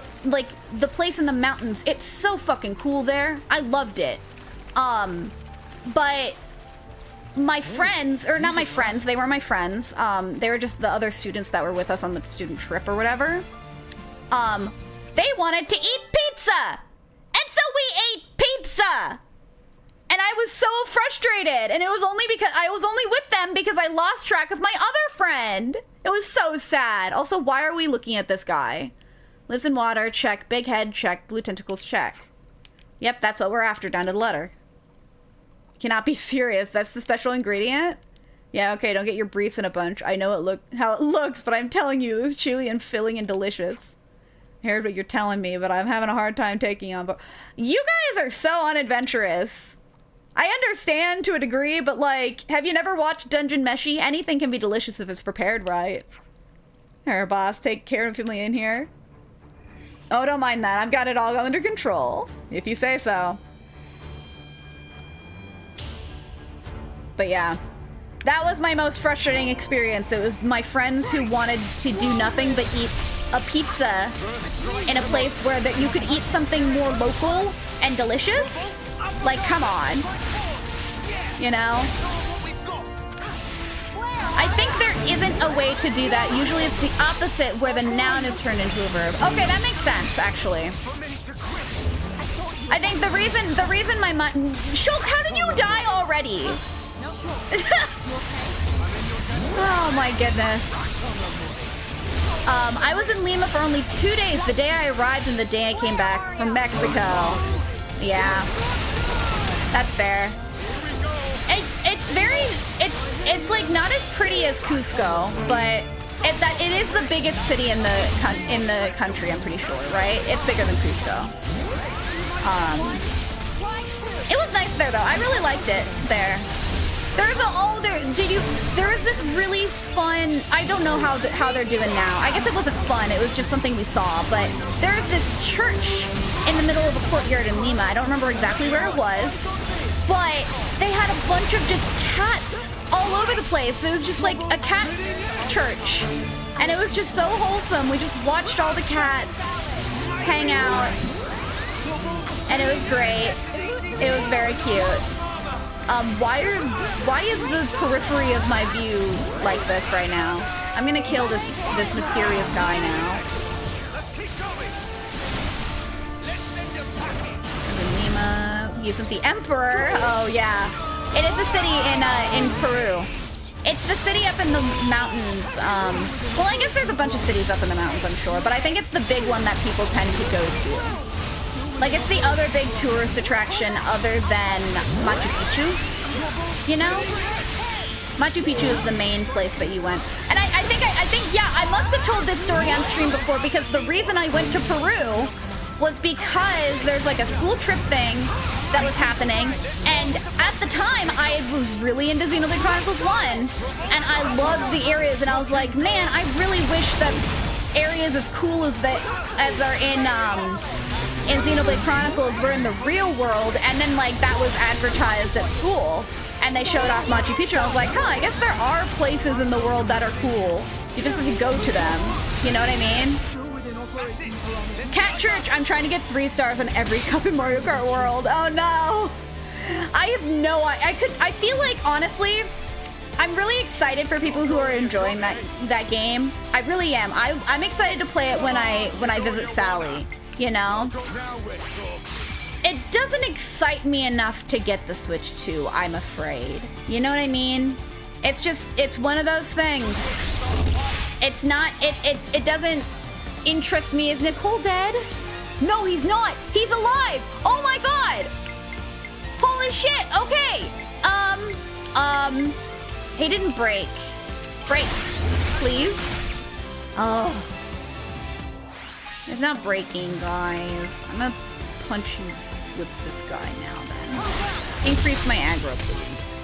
place in the mountains. It's so fucking cool there. I loved it. But my friends, or not my friends, they were my friends. They were just the other students that were with us on the student trip or whatever. They wanted to eat pizza. And so we ate pizza! And I was so frustrated, and it was only because I was only with them because I lost track of my other friend. It was so sad. Also, why are we looking at this guy? Lives in water, check. Big head, check. Blue tentacles, check. Yep, that's what we're after, down to the letter. Cannot be serious. That's the special ingredient? Yeah, okay, don't get your briefs in a bunch. I know how it looks, but I'm telling you, it was chewy and filling and delicious. I heard what you're telling me, but I'm having a hard time taking on board. You guys are so unadventurous. I understand to a degree, but like, have you never watched Dungeon Meshi? Anything can be delicious if it's prepared right. Here, boss, take care of me in here. Oh, don't mind that. I've got it all under control, if you say so. But yeah, that was my most frustrating experience. It was my friends who wanted to do nothing but eat a pizza in a place where that you could eat something more local and delicious. Like, come on. You know? I think there isn't a way to do that. Usually it's the opposite, where the noun is turned into a verb. Okay, that makes sense, actually. I think the reason my mind... Shulk, how did you die already? Oh my goodness. I was in Lima for only 2 days, the day I arrived and the day I came back from Mexico. Yeah, that's fair. It's it's like not as pretty as Cusco, but it is the biggest city in the country, I'm pretty sure, right? It's bigger than Cusco. It was nice there though. I really liked it there. There is this really fun, I don't know how they're doing now. I guess it wasn't fun, it was just something we saw, but there's this church in the middle of a courtyard in Lima. I don't remember exactly where it was, but they had a bunch of just cats all over the place. It was just like a cat church, and it was just so wholesome. We just watched all the cats hang out, and it was great. It was very cute. Why is the periphery of my view like this right now? I'm gonna kill this mysterious guy now. Lima, he isn't the emperor. Oh yeah, it is a city in Peru. It's the city up in the mountains. Well, I guess there's a bunch of cities up in the mountains, I'm sure, but I think it's the big one that people tend to go to. Like, it's the other big tourist attraction other than Machu Picchu, you know? Machu Picchu is the main place that you went. And I think, yeah, I must have told this story on stream before, because the reason I went to Peru was because there's like a school trip thing that was happening, and at the time I was really into Xenoblade Chronicles 1, and I loved the areas, and I was like, man, I really wish that areas as cool as are in Xenoblade Chronicles were in the real world. And then like that was advertised at school, and they showed off Machu Picchu, and I was like, huh, I guess there are places in the world that are cool. You just have to go to them. You know what I mean? Cat Church, I'm trying to get 3 stars on every cup in Mario Kart World. Oh no! I have no idea. I feel like, honestly, I'm really excited for people who are enjoying that game. I really am. I'm excited to play it when I visit Sally, you know? It doesn't excite me enough to get the Switch 2, I'm afraid. You know what I mean? It's just, it's one of those things. It's not, it doesn't interest me. Is Nicole dead? No, he's not. He's alive. Oh my god. Holy shit. Okay. He didn't break. Break, please. Oh. It's not breaking, guys. I'm gonna punch you with this guy now then. Increase my aggro, please.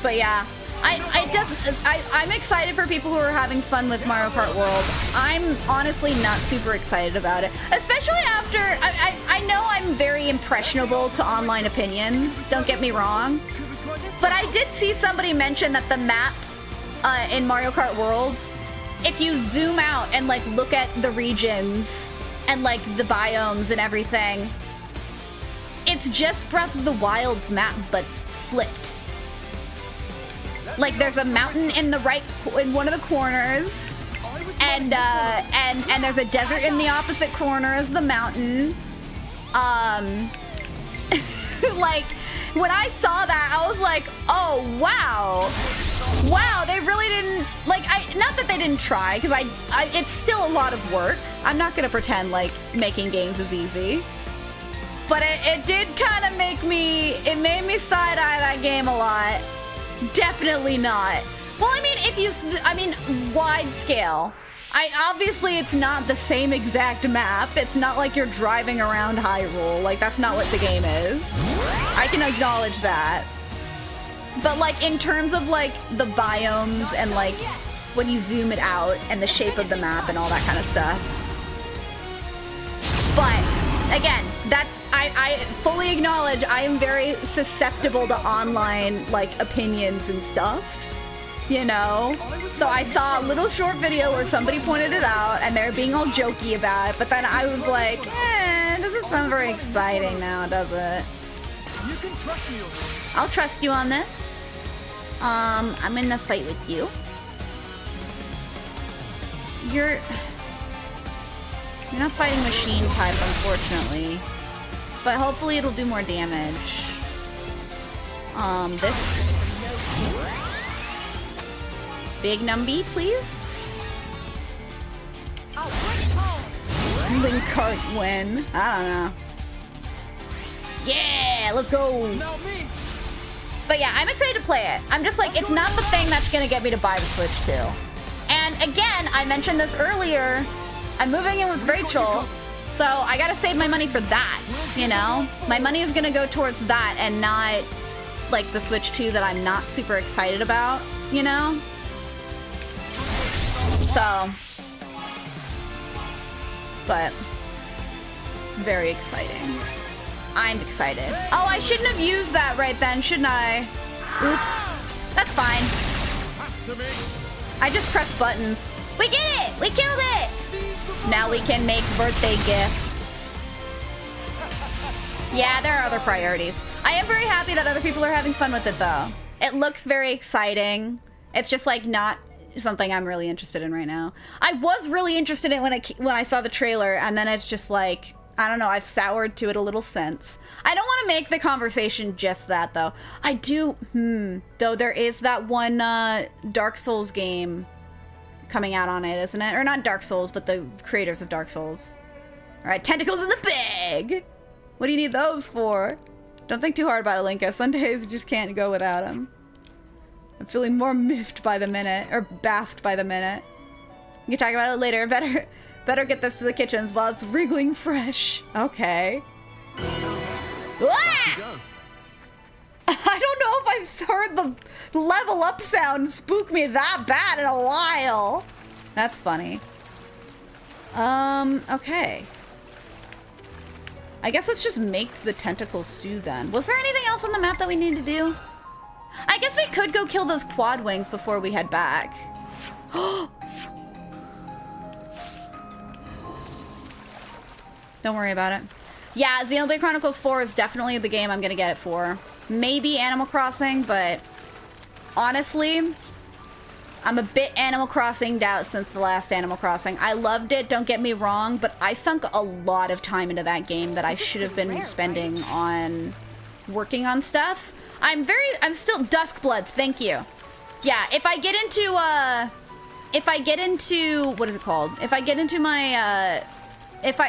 But yeah. I'm excited for people who are having fun with Mario Kart World. I'm honestly not super excited about it. Especially after, I know I'm very impressionable to online opinions, don't get me wrong. But I did see somebody mention that the map in Mario Kart World, if you zoom out and like look at the regions and like the biomes and everything, it's just Breath of the Wild's map, but flipped. Like there's a mountain in one of the corners, and there's a desert in the opposite corner as the mountain. Like when I saw that, I was like, oh wow, they really didn't like. Not that they didn't try, because it's still a lot of work. I'm not gonna pretend like making games is easy, but it did kind of make me. It made me side eye that game a lot. Definitely not. Well, I mean, wide scale. Obviously it's not the same exact map. It's not like you're driving around Hyrule. Like, that's not what the game is. I can acknowledge that. But like, in terms of like the biomes and like when you zoom it out and the shape of the map and all that kind of stuff. But again, I fully acknowledge I am very susceptible to online like opinions and stuff, you know? So I saw a little short video where somebody pointed it out and they're being all jokey about it, but then I was like, it doesn't sound very exciting now, does it? You can trust me on this. I'll trust you on this. I'm in the fight with you. You're not fighting machine type, unfortunately. But hopefully it'll do more damage. This big numby, please. Link cart win. I don't know. Yeah, let's go. But yeah, I'm excited to play it. I'm just like, it's not the thing that's gonna get me to buy the Switch 2. And again, I mentioned this earlier, I'm moving in with Rachel, so I gotta save my money for that, you know? My money is gonna go towards that and not like the Switch 2 that I'm not super excited about, you know? So, but it's very exciting. I'm excited. Oh, I shouldn't have used that right then, shouldn't I? Oops. That's fine. I just pressed buttons. We did it! We killed it! Now we can make birthday gifts. Yeah, there are other priorities. I am very happy that other people are having fun with it, though. It looks very exciting. It's just like not something I'm really interested in right now. I was really interested in it when I saw the trailer, and then it's just like, I don't know, I've soured to it a little since. I don't want to make the conversation just that, though. I do, though there is that one Dark Souls game coming out on it, isn't it? Or not Dark Souls, but the creators of Dark Souls. All right, tentacles in the bag! What do you need those for? Don't think too hard about it, Linka. Some days you just can't go without them. I'm feeling more miffed by the minute, or baffed by the minute. You can talk about it later. Better get this to the kitchens while it's wriggling fresh. Okay. Ah! I don't know if I've heard the level up sound spook me that bad in a while. That's funny. Okay. I guess let's just make the tentacle stew then. Was there anything else on the map that we need to do? I guess we could go kill those quad wings before we head back. Don't worry about it. Yeah, Xenoblade Chronicles 4 is definitely the game I'm gonna get it for. Maybe Animal Crossing, but honestly, I'm a bit Animal Crossing'd out since the last Animal Crossing. I loved it, don't get me wrong, but I sunk a lot of time into that game that I should have been spending on working on stuff. I'm still Duskbloods, thank you. Yeah, if I get into, what is it called? If I get into my, if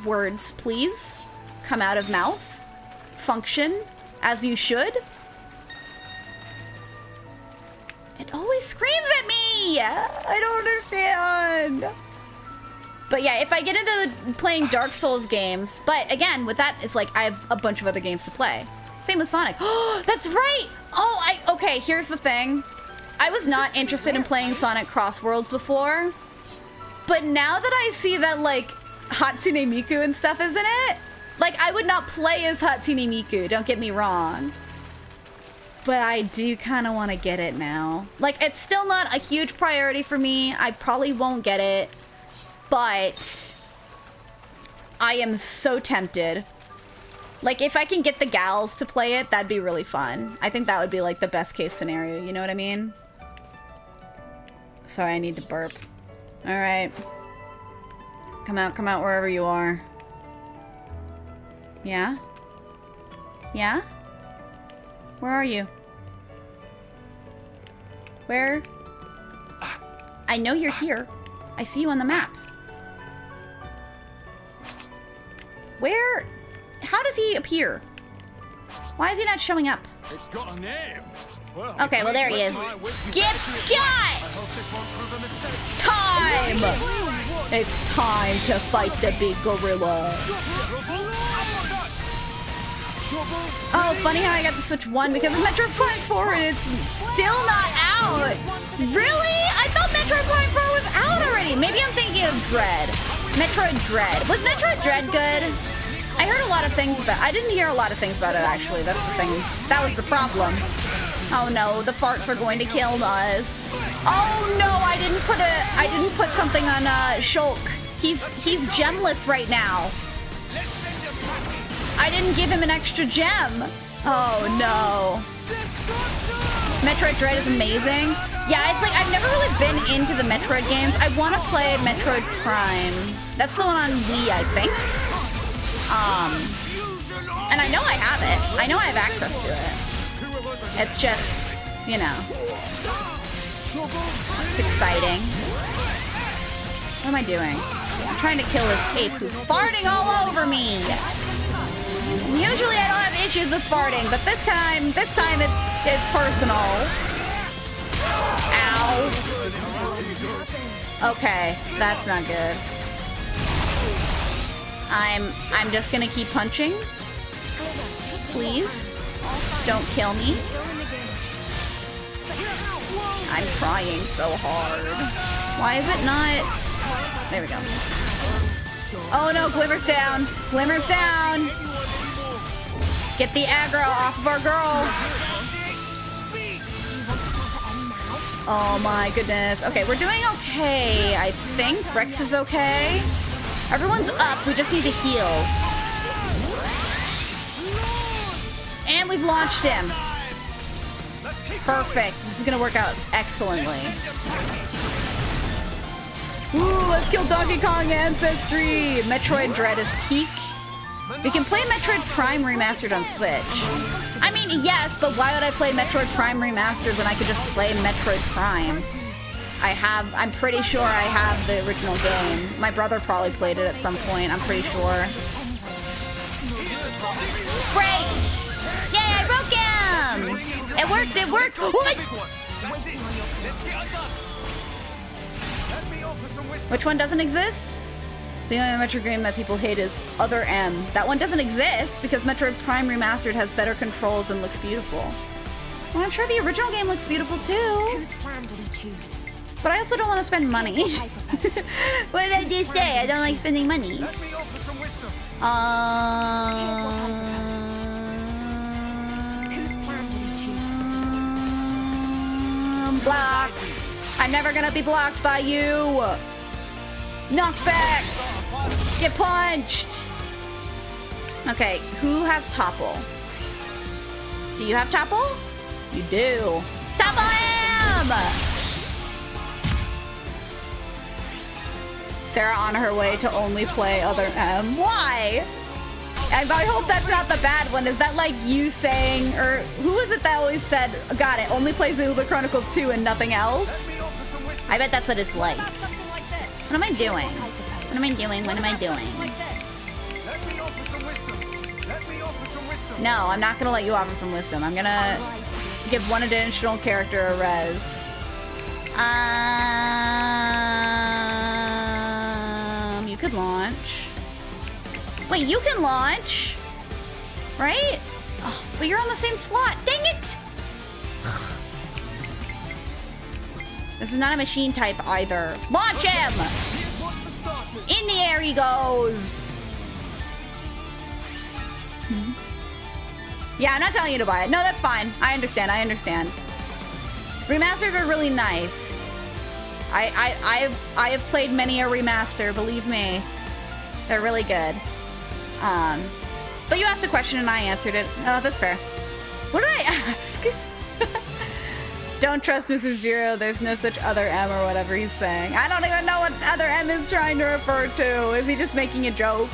words, please, come out of mouth, function as you should. It always screams at me! I don't understand. But yeah, if I get into playing Dark Souls games, but again, with that, it's like I have a bunch of other games to play. Same with Sonic. Oh, that's right! Oh, okay, here's the thing. I was not interested in playing Sonic Cross Worlds before, but now that I see that, like, Hatsune Miku and stuff is in it, like, I would not play as Hatsune Miku, don't get me wrong. But I do kind of want to get it now. Like, it's still not a huge priority for me. I probably won't get it, but I am so tempted. Like, if I can get the gals to play it, that'd be really fun. I think that would be, like, the best case scenario, you know what I mean? Sorry, I need to burp. All right. Come out wherever you are. Yeah? Yeah? Where are you? Where? I know you're here. I see you on the map. Where? How does he appear? Why is he not showing up? It's got a name. Well, okay, well there he is. Get got! It's time! It's time to fight the big gorilla. Oh, funny how I got the Switch 1 because of Metroid Prime 4 and it's still not out. Really? I thought Metroid Prime 4 was out already. Maybe I'm thinking of Dread. Metroid Dread. Was Metroid Dread good? I heard a lot of things about it. I didn't hear a lot of things about it, actually. That's the thing. That was the problem. Oh no, the farts are going to kill us. Oh no, I didn't put something on Shulk. He's gemless right now. I didn't give him an extra gem. Oh no. Metroid Dread is amazing. Yeah, it's like I've never really been into the Metroid games. I want to play Metroid Prime. That's the one on Wii, I think. And I know I have it. I know I have access to it. It's just, you know, it's exciting. What am I doing? I'm trying to kill this ape who's farting all over me. Usually I don't have issues with farting, but this time it's personal. Ow. Okay, that's not good. I'm just gonna keep punching. Please, don't kill me. I'm trying so hard. Why is it not? There we go. Oh no, Glimmer's down. Glimmer's down. Get the aggro off of our girl. Oh my goodness. Okay, we're doing okay, I think. Rex is okay. Everyone's up. We just need to heal. And we've launched him. Perfect. This is gonna work out excellently. Ooh, let's kill Donkey Kong Ancestry. Metroid Dread is peak. We can play Metroid Prime Remastered on Switch. I mean, yes, but why would I play Metroid Prime Remastered when I could just play Metroid Prime? I'm pretty sure I have the original game. My brother probably played it at some point, I'm pretty sure. Break! Yay, I broke him! It worked, it worked! What? Which one doesn't exist? The only Metroid game that people hate is Other M. That one doesn't exist because Metroid Prime Remastered has better controls and looks beautiful. Well, I'm sure the original game looks beautiful too. Whose plan do we choose? But I also don't want to spend money. What did I just say? I don't like spending money. Block. I'm never gonna be blocked by you. Knockback. Get punched. Okay, who has topple? Do you have topple? You do. Topple him! Sarah on her way to only play Other M. Why? And I hope that's not the bad one. Is that like you saying, or who was it that always said, got it, only plays Xenoblade Chronicles 2 and nothing else? I bet that's what it's like. What am I doing? What am I doing? What am I doing? No, I'm not gonna let you offer some wisdom. I'm gonna give one additional character a res. You could launch. Wait, you can launch, right? Oh, but you're on the same slot. Dang it! This is not a machine type either. Launch him! In the air he goes. Yeah, I'm not telling you to buy it. No, that's fine. I understand. I understand. Remasters are really nice. I have played many a remaster, believe me. They're really good. But you asked a question and I answered it. Oh, that's fair. What did I ask? Don't trust Mr. Zero. There's no such Other M or whatever he's saying. I don't even know what Other M is trying to refer to. Is he just making a joke?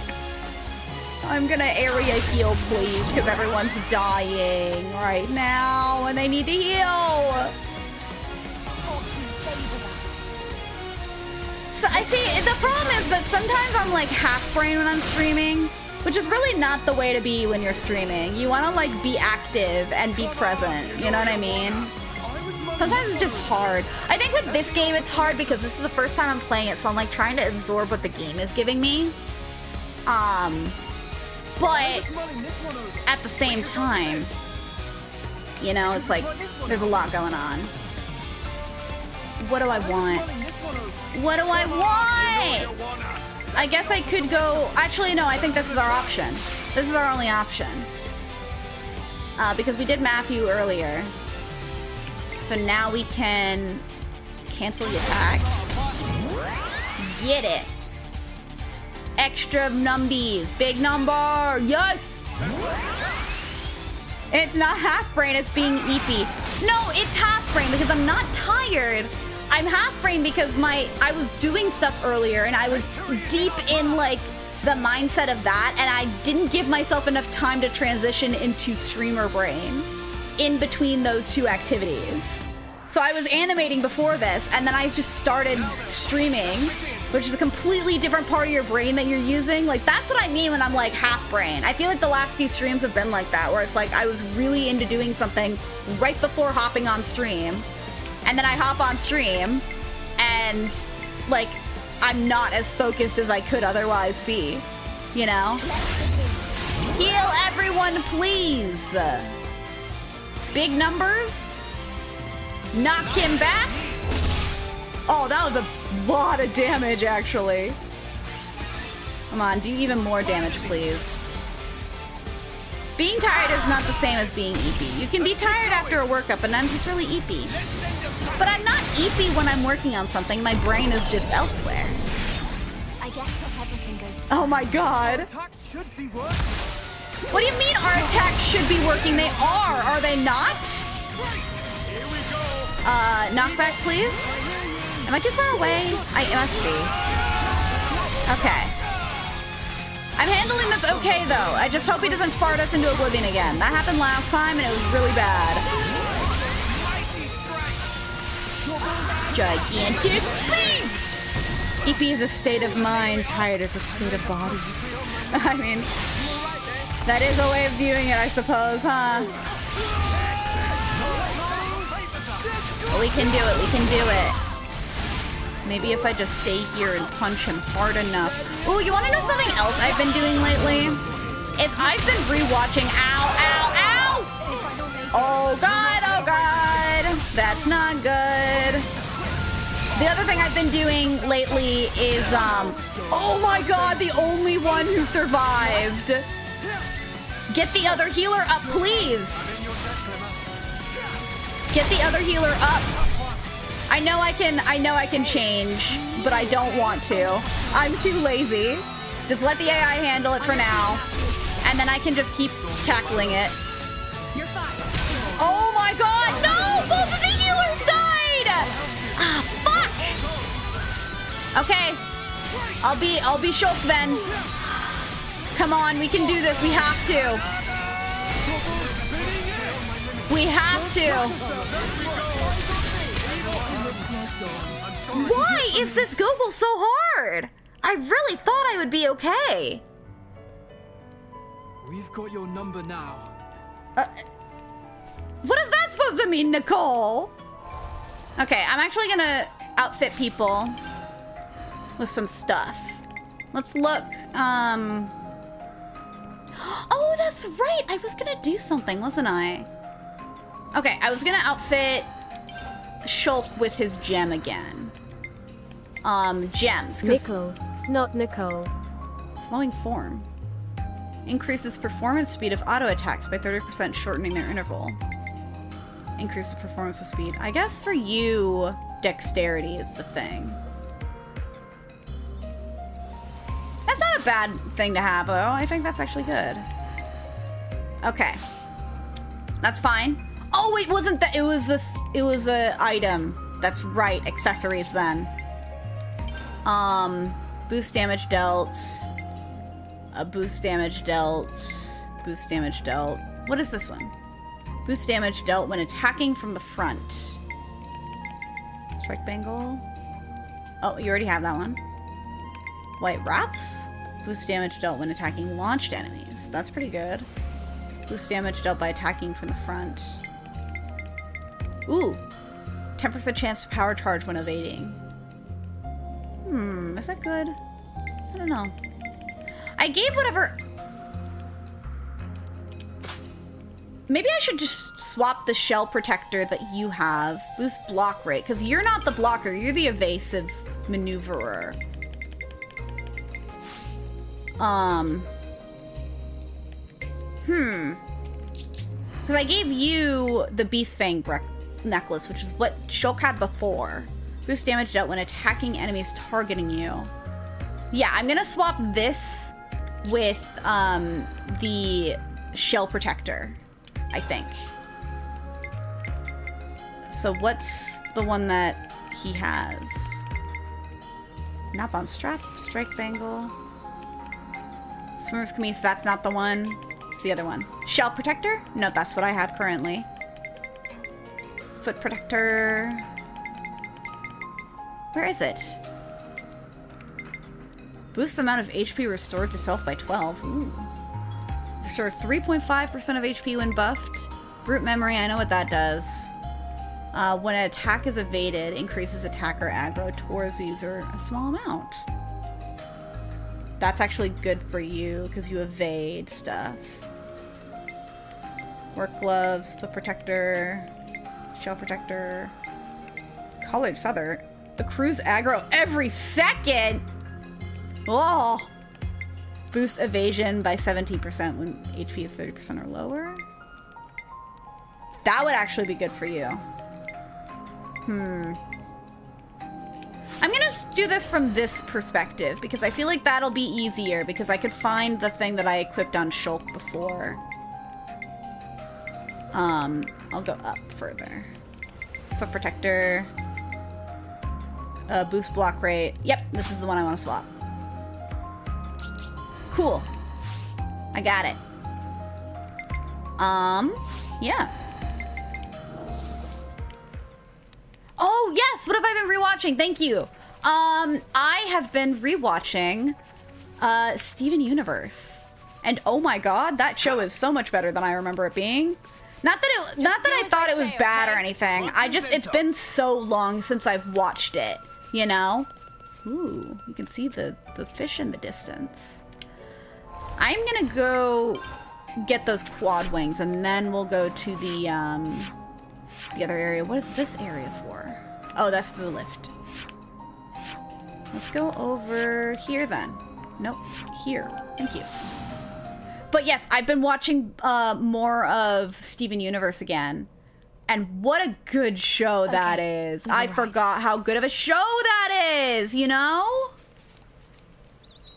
I'm gonna area heal, please, because everyone's dying right now and they need to heal. So I see, the problem is that sometimes I'm like half brain when I'm streaming, which is really not the way to be when you're streaming. You want to like be active and be present. You know what I mean? Sometimes it's just hard. I think with this game it's hard because this is the first time I'm playing it, so I'm like trying to absorb what the game is giving me. But at the same time, you know, it's like there's a lot going on. What do I want? What do I want? I guess I could go... Actually, no, I think this is our option. This is our only option. Because we did Matthew earlier. So now we can cancel the attack. Get it. Extra numbies. Big number. Yes! It's not half brain, it's being eepy. No, it's half brain because I'm not tired. I'm half brain because I was doing stuff earlier and I was deep in like the mindset of that and I didn't give myself enough time to transition into streamer brain in between those two activities. So I was animating before this, and then I just started streaming, which is a completely different part of your brain that you're using. Like, that's what I mean when I'm like half brain. I feel like the last few streams have been like that, where it's like I was really into doing something right before hopping on stream, and then I hop on stream, and like I'm not as focused as I could otherwise be, you know? Heal everyone, please! Big numbers? Knock him back? Oh, that was a lot of damage, actually. Come on, do even more damage, please. Being tired is not the same as being eepy. You can be tired after a workup, and I'm just really eepy. But I'm not eepy when I'm working on something. My brain is just elsewhere. I guess if everything goes. Oh my god. What do you mean our attacks should be working? They are they not? Knockback, please. Am I too far away? I must be. Okay. I'm handling this okay, though. I just hope he doesn't fart us into oblivion again. That happened last time, and it was really bad. Gigantic beat! EP is a state of mind, tired is a state of body. I mean, that is a way of viewing it, I suppose, huh? We can do it, we can do it. Maybe if I just stay here and punch him hard enough. Ooh, you wanna know something else I've been doing lately? Is I've been rewatching ow! Oh god! That's not good. The other thing I've been doing lately is, oh my god, the only one who survived. Get the other healer up, please. Get the other healer up. I know I can change, but I don't want to. I'm too lazy. Just let the AI handle it for now, and then I can just keep tackling it. You're fine. Oh my god, no! Both of the healers died! Ah, fuck! Okay. I'll be Shulk then. Come on, we can do this. We have to. We have to. Why is this Google so hard? I really thought I would be okay. We've got your number now. What is that supposed to mean, Nicole? Okay, I'm actually gonna outfit people with some stuff. Let's look. Oh, that's right. I was gonna do something, wasn't I? Okay, I was gonna outfit Shulk with his gem again. Gems. Nicole, not Nicole. Flowing form. Increases performance speed of auto attacks by 30%, shortening their interval. Increase the performance of speed. I guess for you, dexterity is the thing. That's not a bad thing to have, though. I think that's actually good. Okay. That's fine. Oh, it wasn't that. It was this. It was a item. That's right. Accessories then. Boost damage dealt. Boost damage dealt. Boost damage dealt. What is this one? Boost damage dealt when attacking from the front. Strike bangle. Oh, you already have that one. White wraps. Boost damage dealt when attacking launched enemies. That's pretty good. Boost damage dealt by attacking from the front. Ooh. 10% chance to power charge when evading. Is that good? I don't know. I gave whatever... Maybe I should just swap the shell protector that you have. Boost block rate, because you're not the blocker, you're the evasive maneuverer. Because I gave you the Beast Fang necklace, which is what Shulk had before. Boost damage dealt when attacking enemies targeting you. Yeah, I'm gonna swap this with the shell protector, I think. So what's the one that he has? Not bomb strap, strike bangle. Swimmer's camise, that's not the one. It's the other one. Shell protector? No, that's what I have currently. Foot protector. Where is it? Boosts amount of HP restored to self by 12. Ooh. Restore 3.5% of HP when buffed. Brute memory, I know what that does. When an attack is evaded, increases attacker aggro towards the user a small amount. That's actually good for you because you evade stuff. Work gloves, foot protector, shell protector, colored feather. Accrues aggro every second. Oh. Boost evasion by 17% when HP is 30% or lower. That would actually be good for you. I'm gonna do this from this perspective because I feel like that'll be easier because I could find the thing that I equipped on Shulk before. I'll go up further. Foot protector. Boost block rate. Yep, this is the one I want to swap. Cool. I got it. Yeah. Oh, yes! What have I been rewatching? Thank you. I have been rewatching Steven Universe. And oh my god, that show is so much better than I remember it being. Not that I thought it was bad or anything. It's been so long since I've watched it, you know? Ooh, you can see the fish in the distance. I'm gonna go get those quad wings and then we'll go to the other area. What is this area for? Oh, that's for the lift. Let's go over here then. Nope, here. Thank you. But yes, I've been watching more of Steven Universe again. And what a good show that is. I forgot how good of a show that is, you know?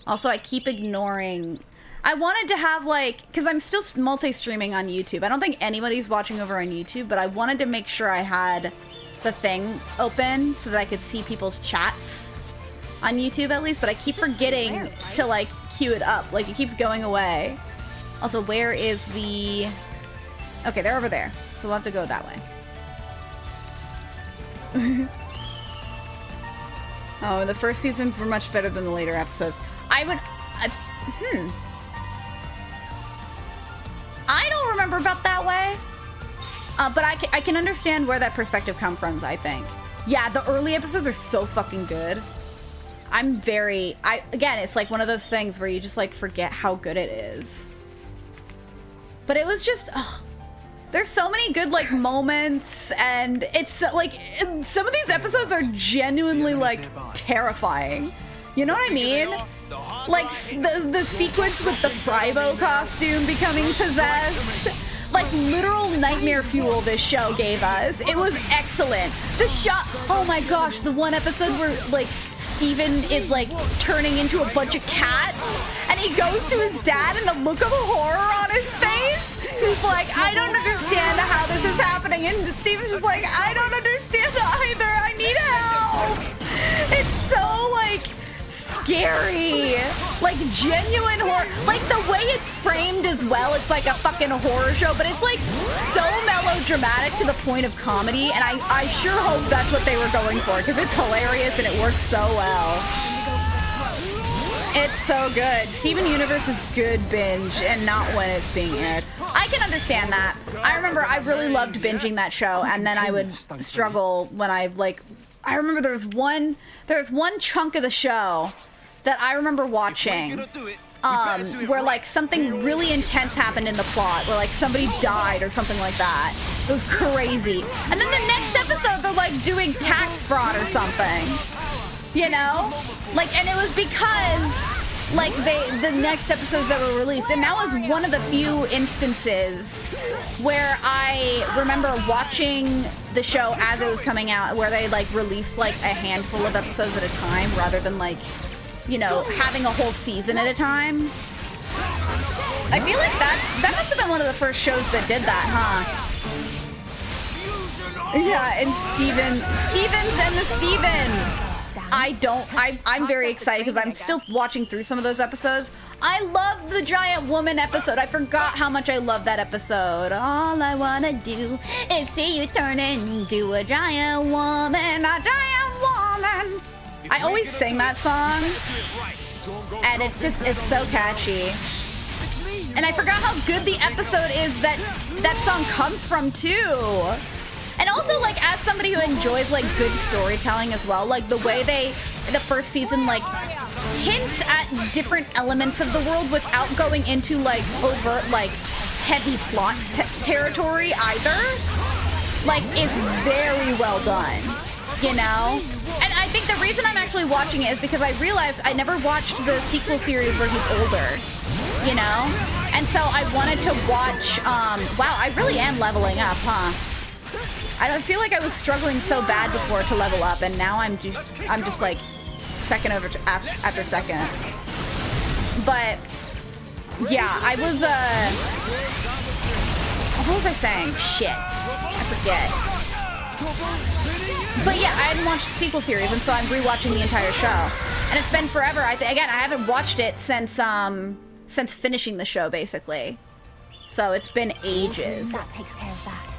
Also, I keep ignoring... I wanted to have, like... Because I'm still multi-streaming on YouTube. I don't think anybody's watching over on YouTube, but I wanted to make sure I had the thing open so that I could see people's chats on YouTube at least, but I keep forgetting to, like, queue it up. Like, it keeps going away. Also, where is the... Okay, they're over there. So we'll have to go that way. Oh, the first seasons were much better than the later episodes. I don't remember about that way. But I can understand where that perspective comes from, I think. Yeah, the early episodes are so fucking good. Again, it's like one of those things where you just like forget how good it is. But it was just, there's so many good like moments, and it's like some of these episodes are genuinely like terrifying. You know what I mean? Like the sequence with the Frybo costume becoming possessed. Like literal nightmare fuel this show gave us. It was excellent. The shot, oh my gosh, the one episode where like Steven is like turning into a bunch of cats and he goes to his dad and the look of horror on his face. He's like, I don't understand how this is happening. And Steven's just like, I don't understand either. I need help. It's so like scary, like genuine horror. Like the way it's framed as well, it's like a fucking horror show, but it's like so melodramatic to the point of comedy, and I sure hope that's what they were going for, because it's hilarious and it works so well. It's so good. Steven Universe is good binge, and not when it's being aired. I can understand that. I remember I really loved binging that show, and then I would struggle when I remember there was one chunk of the show that I remember watching where like something really intense happened in the plot, where like somebody died or something like that. It was crazy. And then the next episode they're like doing tax fraud or something, you know? Like, and it was because like the next episodes that were released, and that was one of the few instances where I remember watching the show as it was coming out, where they like released like a handful of episodes at a time rather than like, you know, having a whole season at a time. I feel like that must have been one of the first shows that did that, huh? Yeah, and Stevens and the Stevens. I'm very excited because I'm still watching through some of those episodes. I love the giant woman episode. I forgot how much I love that episode. All I wanna do is see you turn into a giant woman, a giant woman. I always sing that song, and it's so catchy. And I forgot how good the episode is that that song comes from too. And also, like, as somebody who enjoys, like, good storytelling as well, like, the way the first season, like, hints at different elements of the world without going into, like, overt, like, heavy plot territory either, like, is very well done, you know? And I think the reason I'm actually watching it is because I realized I never watched the sequel series where he's older, you know? And so I wanted to watch, wow, I really am leveling up, huh? I don't feel like I was struggling so bad before to level up, and now I'm just like second after second. But yeah, I was what was I saying? Shit, I forget. But yeah, I hadn't watched the sequel series, and so I'm rewatching the entire show, and it's been forever. Again, I haven't watched it since finishing the show, basically. So it's been ages. That takes care of that.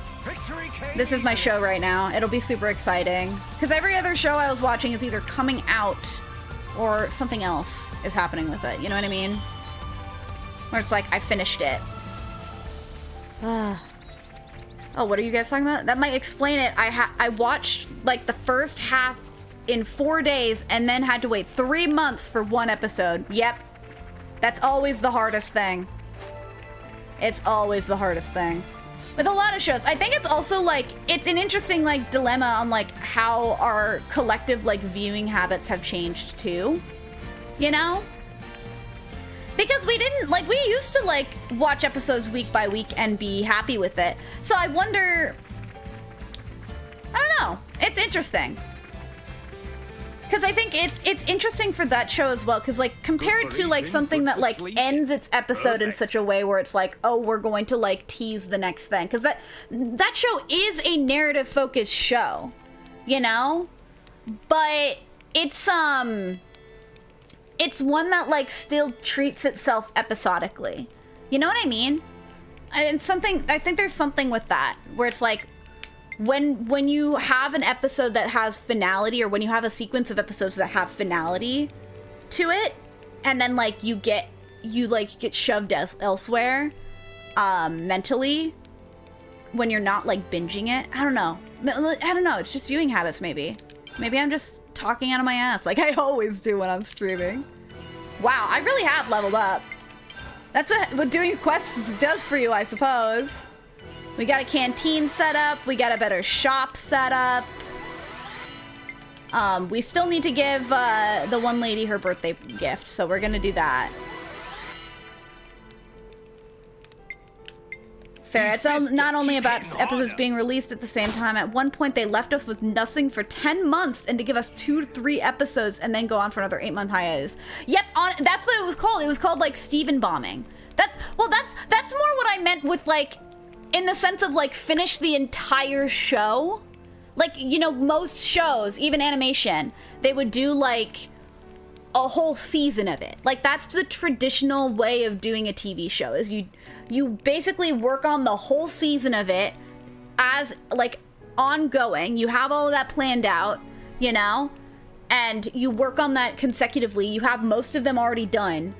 This is my show right now. It'll be super exciting. Because every other show I was watching is either coming out or something else is happening with it. You know what I mean? Where it's like, I finished it. Oh, what are you guys talking about? That might explain it. I watched like the first half in 4 days and then had to wait 3 months for one episode. Yep. That's always the hardest thing. It's always the hardest thing. With a lot of shows. I think it's also like, it's an interesting like dilemma on like how our collective like viewing habits have changed too, you know? Because we didn't, like, we used to like watch episodes week by week and be happy with it. So I wonder, I don't know, it's interesting. Because I think it's interesting for that show as well, because like compared to like something that like ends its episode in such a way where it's like, oh, we're going to like tease the next thing, because that show is a narrative focused show, you know, but it's one that like still treats itself episodically, you know what I mean? And I think there's something with that where it's like, when you have an episode that has finality, or when you have a sequence of episodes that have finality to it, and then like you get shoved elsewhere mentally when you're not like binging it. I don't know, it's just viewing habits. Maybe I'm just talking out of my ass like I always do when I'm streaming. Wow, I really have leveled up. That's what doing quests does for you, I suppose. We got a canteen set up. We got a better shop set up. We still need to give the one lady her birthday gift, so we're gonna do that. Sarah, it's not only about episodes being released at the same time. At one point, they left us with nothing for 10 months and to give us 2 to 3 episodes and then go on for another 8-month hiatus. Yep, that's what it was called. It was called like Steven bombing. That's more what I meant with like, in the sense of like finish the entire show. Like, you know, most shows, even animation, they would do like a whole season of it. Like that's the traditional way of doing a TV show, is you basically work on the whole season of it as like ongoing. You have all of that planned out, you know, and you work on that consecutively. You have most of them already done.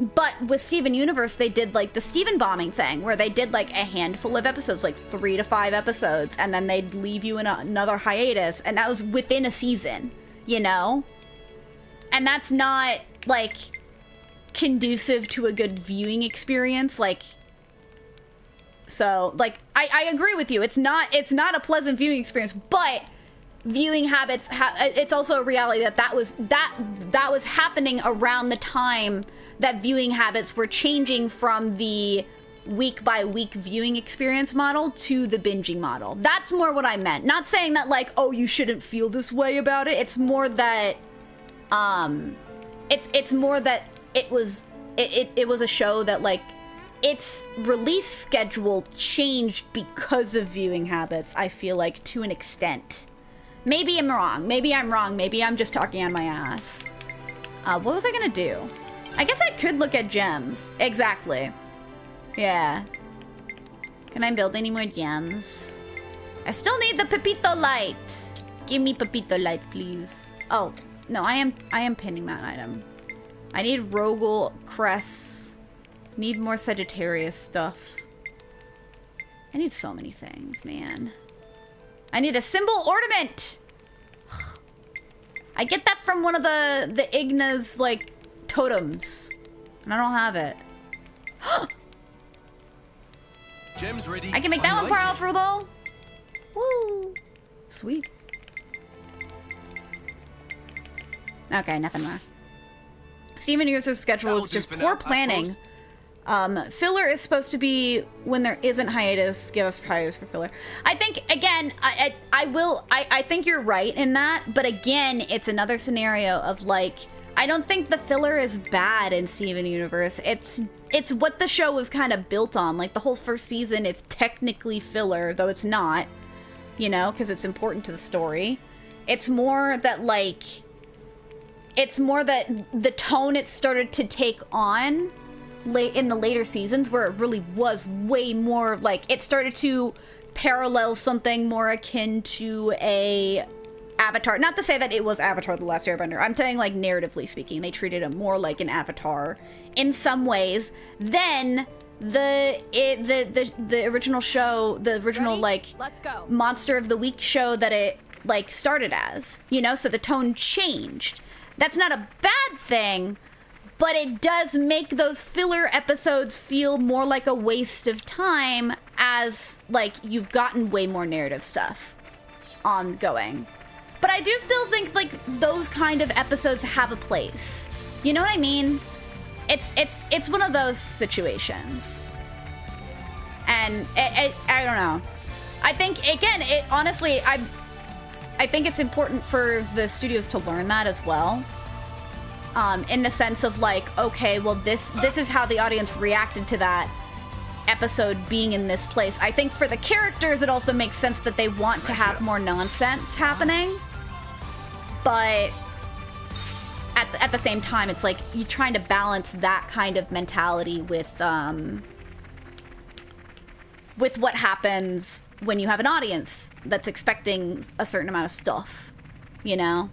But with Steven Universe, they did like the Steven bombing thing, where they did like a handful of episodes, like 3 to 5 episodes, and then they'd leave you in another hiatus, and that was within a season, you know? And that's not like conducive to a good viewing experience. Like, so like, I agree with you. It's not a pleasant viewing experience, but viewing habits, it's also a reality that was happening around the time that viewing habits were changing from the week by week viewing experience model to the binging model. That's more what I meant. Not saying that like, oh, you shouldn't feel this way about it. It's more that it's more that it was a show that like its release schedule changed because of viewing habits, I feel like, to an extent. Maybe I'm wrong. Maybe I'm just talking on my ass. What was I gonna do? I guess I could look at gems. Exactly. Yeah. Can I build any more gems? I still need the Pepito light. Give me Pepito light, please. Oh, no, I am pinning that item. I need Rogel Cress. Need more Sagittarius stuff. I need so many things, man. I need a symbol ornament. I get that from one of the Igna's, like, totems. And I don't have it. Gem's ready. I can make that one powerful, though. Woo. Sweet. Okay, nothing more. Steven Universe's schedule is just poor planning. Filler is supposed to be when there isn't hiatus. Give us hiatus for filler. I think, again, I think you're right in that, but again, it's another scenario of, like, I don't think the filler is bad in Steven Universe. It's what the show was kind of built on. Like, the whole first season, it's technically filler, though it's not, you know, because it's important to the story. It's more that, like, it's more that the tone it started to take on late in the later seasons, where it really was way more, like, it started to parallel something more akin to a Avatar. Not to say that it was Avatar: The Last Airbender. I'm saying, like, narratively speaking, they treated it more like an Avatar in some ways than the original show, the original, like, Let's go. Monster of the Week show that it, like, started as, you know? So the tone changed. That's not a bad thing, but it does make those filler episodes feel more like a waste of time, as, like, you've gotten way more narrative stuff ongoing. But I do still think, like, those kind of episodes have a place. You know what I mean? It's one of those situations. And I don't know. I think, again, honestly, I think it's important for the studios to learn that as well. In the sense of, like, okay, well, this is how the audience reacted to that episode being in this place. I think for the characters, it also makes sense that they want to have more nonsense happening. But at the same time, it's like you're trying to balance that kind of mentality with what happens when you have an audience that's expecting a certain amount of stuff, you know?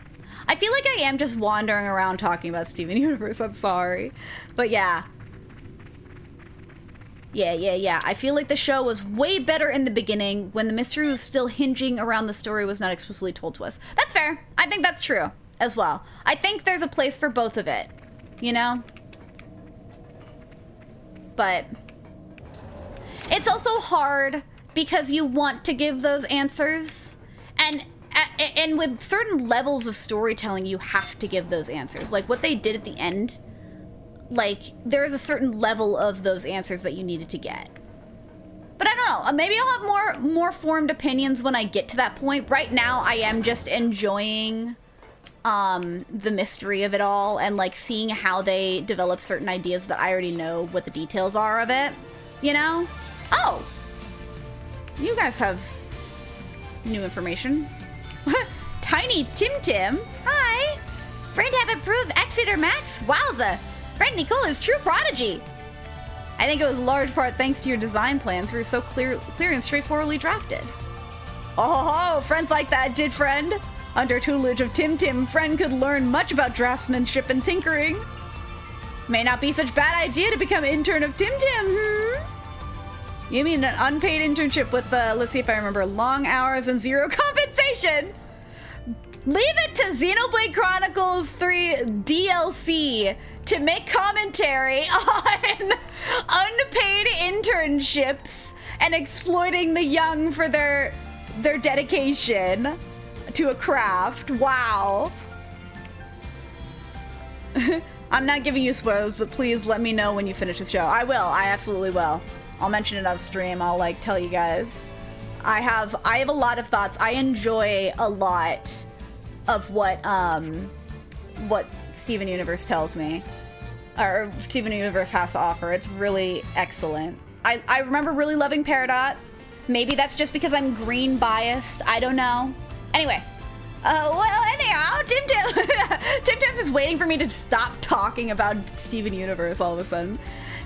I feel like I am just wandering around talking about Steven Universe, I'm sorry. But yeah. Yeah. I feel like the show was way better in the beginning when the mystery was still hinging around the story was not explicitly told to us. That's fair. I think that's true as well. I think there's a place for both of it, you know? But it's also hard because you want to give those answers, and with certain levels of storytelling, you have to give those answers. Like what they did at the end, like there is a certain level of those answers that you needed to get. But I don't know, maybe I'll have more formed opinions when I get to that point. Right now, I am just enjoying the mystery of it all and like seeing how they develop certain ideas that I already know what the details are of it, you know? Oh, you guys have new information. Tiny Tim Tim. Hi. Friend have improved Exeter Max? Wowza. Friend Nicole is true prodigy. I think it was large part thanks to your design plan through so clear and straightforwardly drafted. Oh, friends like that, did friend. Under tutelage of Tim Tim, friend could learn much about draftsmanship and tinkering. May not be such bad idea to become intern of Tim Tim, You mean an unpaid internship with, let's see if I remember, long hours and zero compensation? Leave it to Xenoblade Chronicles 3 DLC to make commentary on unpaid internships and exploiting the young for their dedication to a craft. Wow. I'm not giving you spoilers, but please let me know when you finish the show. I will. I absolutely will. I'll mention it on stream. I'll like tell you guys. I have a lot of thoughts. I enjoy a lot of what Steven Universe tells me, or Steven Universe has to offer. It's really excellent. I remember really loving Peridot. Maybe that's just because I'm green biased. I don't know. Anyway, well, anyhow, Wow, Tim Tim's just waiting for me to stop talking about Steven Universe all of a sudden.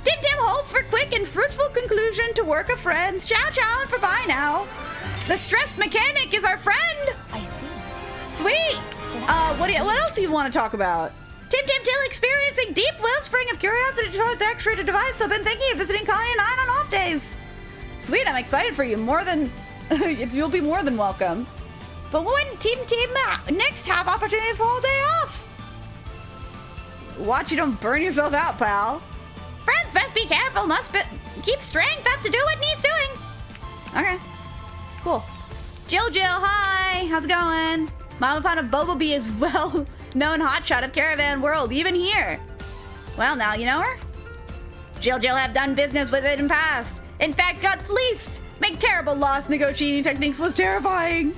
Tim hope for quick and fruitful conclusion to work of friends. Ciao ciao and for bye now. The stressed mechanic is our friend. I see. Sweet. What else do you want to talk about? Tim till experiencing deep wellspring of curiosity towards the X-rated device. I've been thinking of visiting Colony 9 on off days. Sweet, I'm excited for you. You'll be more than welcome. But when Team next have opportunity for all day off? Watch you don't burn yourself out, pal. Friends, best be careful. Keep strength. That's to do what needs doing. Okay, cool. Jill, hi. How's it going? Mama Pond of Bobobee is well-known hotshot of Caravan World, even here. Well, now you know her. Jill have done business with it in past. In fact, got fleeced. Make terrible loss negotiating techniques was terrifying.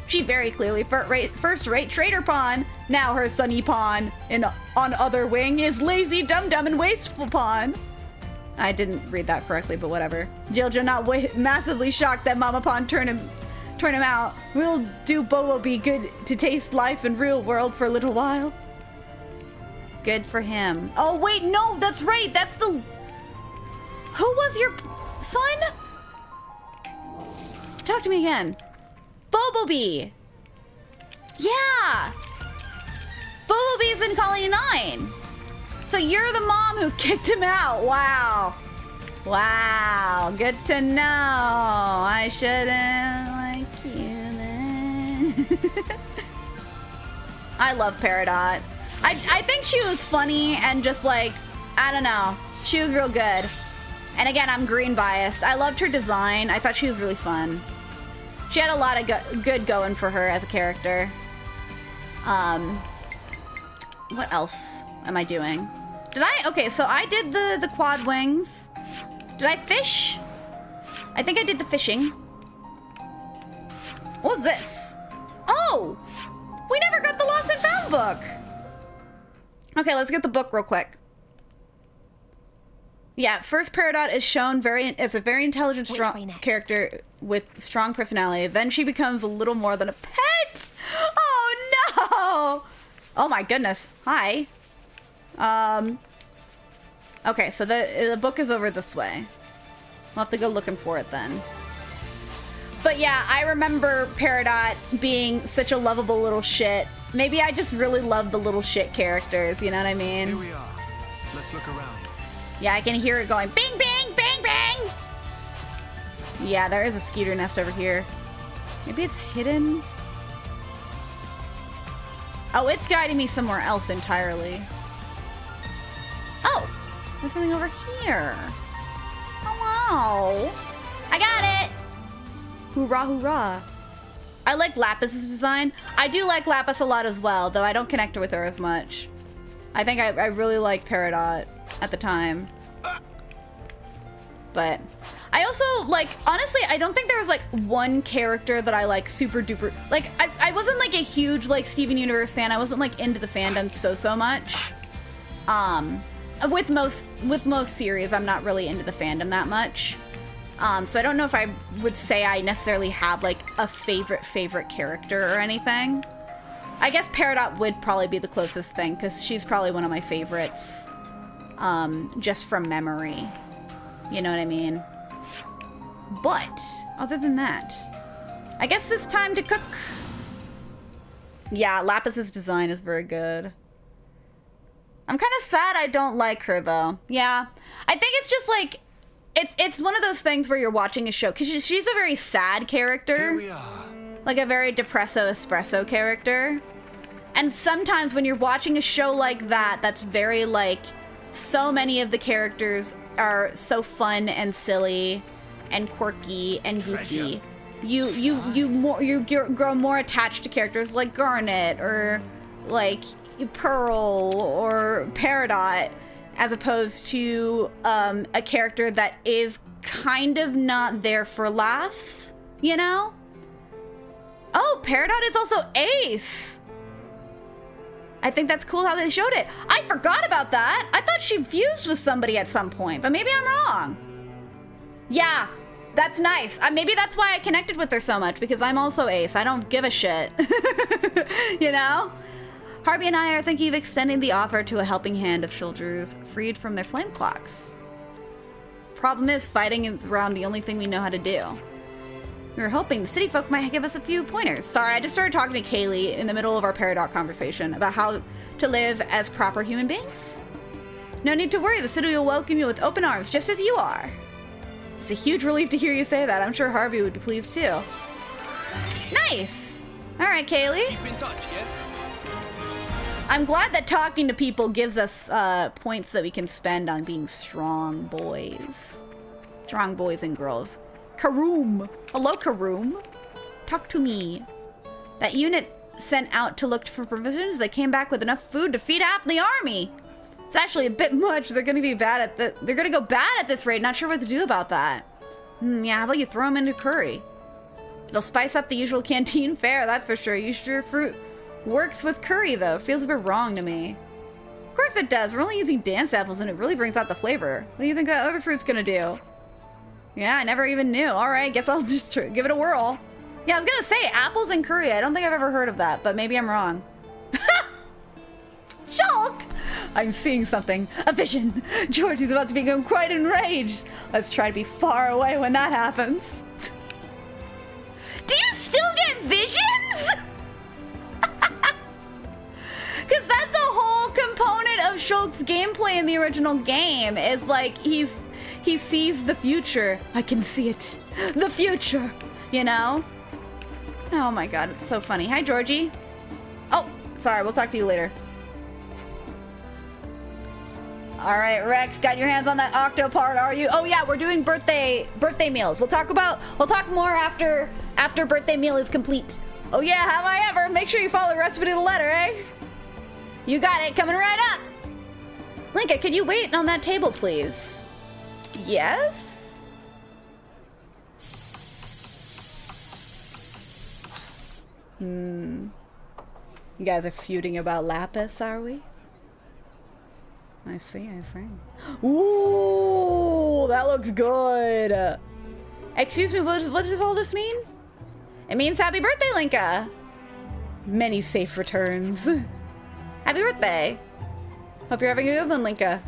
She very clearly first-rate trader pawn. Now her sunny pawn on other wing is lazy, dum-dum, and wasteful pawn. I didn't read that correctly, but whatever. Jill not massively shocked that Mama Pawn turned him out. We'll do Bobo be good to taste life in real world for a little while. Good for him. Oh wait, no, that's right. That's the. Who was your son? Talk to me again. Bobobee. Yeah. Bobobee's in Colony 9. So you're the mom who kicked him out. Wow. Wow. Good to know. I shouldn't like you then. I love Peridot. I think she was funny and just like, I don't know. She was real good. And again, I'm green biased. I loved her design. I thought she was really fun. She had a lot of good going for her as a character. What else am I doing? Okay, so I did the quad wings. Did I fish? I think I did the fishing. What was this? Oh! We never got the Lost and Found book! Okay, let's get the book real quick. Yeah, first Peridot is shown as a very intelligent, strong character with strong personality. Then she becomes a little more than a pet. Oh no! Oh my goodness. Hi. Okay, so the book is over this way. We'll have to go looking for it then. But yeah, I remember Peridot being such a lovable little shit. Maybe I just really love the little shit characters, you know what I mean? Here we are. Let's look around. Yeah, I can hear it going bing, bang, bang, bang. Yeah, there is a skeeter nest over here. Maybe it's hidden. Oh, it's guiding me somewhere else entirely. Oh, there's something over here. Hello. I got it. Hoorah, hoorah. I like Lapis's design. I do like Lapis a lot as well, though I don't connect with her as much. I think I really liked Peridot at the time. But I also, like, honestly, I don't think there was, like, one character that I, like, super duper... Like, I wasn't, like, a huge, like, Steven Universe fan. I wasn't, like, into the fandom so much. With most series, I'm not really into the fandom that much. So I don't know if I would say I necessarily have, like, a favorite character or anything. I guess Peridot would probably be the closest thing, because she's probably one of my favorites. Just from memory. You know what I mean? But, other than that, I guess it's time to cook. Yeah, Lapis's design is very good. I'm kind of sad I don't like her, though. Yeah, I think it's just like, it's one of those things where you're watching a show, because she's a very sad character. Here we are. Like a very depresso espresso character. And sometimes when you're watching a show like that, that's very like, so many of the characters are so fun and silly and quirky and goofy. You grow more attached to characters like Garnet or like Pearl or Peridot, as opposed to a character that is kind of not there for laughs, you know? Oh, Peridot is also Ace. I think that's cool how they showed it. I forgot about that. I thought she fused with somebody at some point, but maybe I'm wrong. Yeah, That's nice. Maybe that's why I connected with her so much, because I'm also ace. I don't give a shit. You know? Harvey and I are thinking of extending the offer to a helping hand of soldiers freed from their flame clocks. Problem is, fighting is around the only thing we know how to do. We were hoping the city folk might give us a few pointers. Sorry, I just started talking to Kaylee in the middle of our Paradox conversation about how to live as proper human beings. No need to worry, the city will welcome you with open arms, just as you are. It's a huge relief to hear you say that. I'm sure Harvey would be pleased too. Nice! Alright, Kaylee. Keep in touch, yeah? I'm glad that talking to people gives us points that we can spend on being strong boys. Strong boys and girls. Karoom! Hello, Karoom. Talk to me. That unit sent out to look for provisions, they came back with enough food to feed half the army. It's actually a bit much. They're gonna be bad at they're gonna go bad at this rate. Not sure what to do about that. Yeah, how about you throw them into curry? It'll spice up the usual canteen fare, that's for sure. You sure fruit works with curry though. Feels a bit wrong to me. Of course it does. We're only using dance apples and it really brings out the flavor. What do you think that other fruit's gonna do? Yeah, I never even knew. All right, guess I'll just give it a whirl. Yeah, I was gonna say apples and curry. I don't think I've ever heard of that, but maybe I'm wrong. Shulk! I'm seeing something. A vision. Georgie's about to become quite enraged. Let's try to be far away when that happens. Do you still get visions? Because that's a whole component of Shulk's gameplay in the original game. Is like he sees the future. I can see it. The future. You know? Oh my god, it's so funny. Hi, Georgie. Oh, sorry. We'll talk to you later. All right, Rex, got your hands on that octo part, are you? Oh yeah, we're doing birthday meals. We'll talk more after birthday meal is complete. Oh yeah, have I ever? Make sure you follow the recipe to the letter, eh? You got it, coming right up. Linka, could you wait on that table, please? Yes? You guys are feuding about Lapis, are we? I see. Ooh, that looks good. Excuse me, what does all this mean? It means happy birthday, Linka. Many safe returns. Happy birthday. Hope you're having a good one, Linka.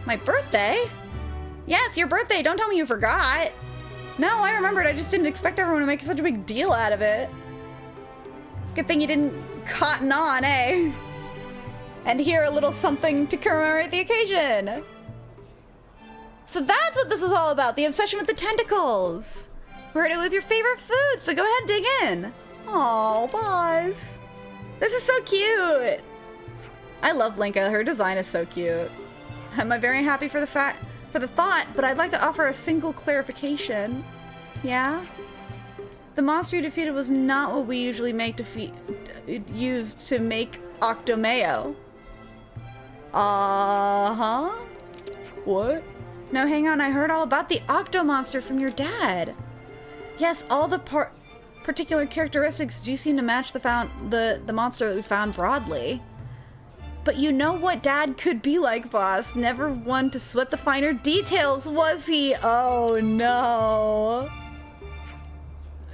My birthday? Yeah, it's your birthday. Don't tell me you forgot. No, I remembered. I just didn't expect everyone to make such a big deal out of it. Good thing you didn't cotton on, eh? And here, a little something to commemorate the occasion. So that's what this was all about, the obsession with the tentacles. Heard it was your favorite food, so go ahead, dig in. Aw, boss. This is so cute. I love Linka, her design is so cute. I'm very happy for the thought, but I'd like to offer a single clarification. Yeah? The monster you defeated was not what we usually used to make Octomeo. Uh-huh? What? No, hang on, I heard all about the Octo Monster from your dad. Yes, all the particular characteristics do seem to match the monster that we found broadly. But you know what Dad could be like, boss. Never one to sweat the finer details, was he? Oh no.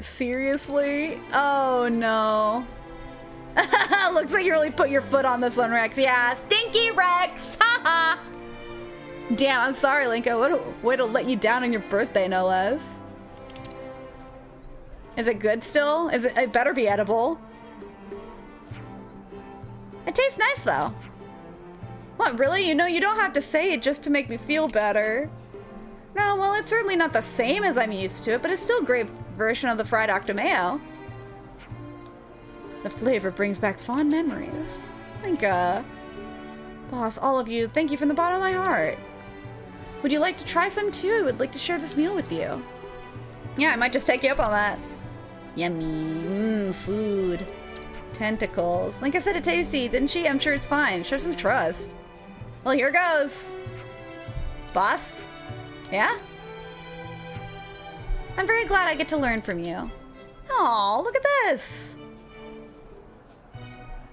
Seriously? Oh no. Looks like you really put your foot on this one, Rex. Yeah, stinky Rex! Haha! Damn, I'm sorry, Linka. What a way to let you down on your birthday, no less. Is it good still? It better be edible. It tastes nice, though. What, really? You know, you don't have to say it just to make me feel better. No, well, it's certainly not the same as I'm used to it, but it's still a great version of the fried Octomeo. The flavor brings back fond memories. Linka. Boss, all of you, thank you from the bottom of my heart. Would you like to try some too? I would like to share this meal with you. Yeah, I might just take you up on that. Yummy. Food. Tentacles. Linka said it tasty, didn't she? I'm sure it's fine. Show some trust. Well, here goes. Boss? Yeah? I'm very glad I get to learn from you. Aw, look at this.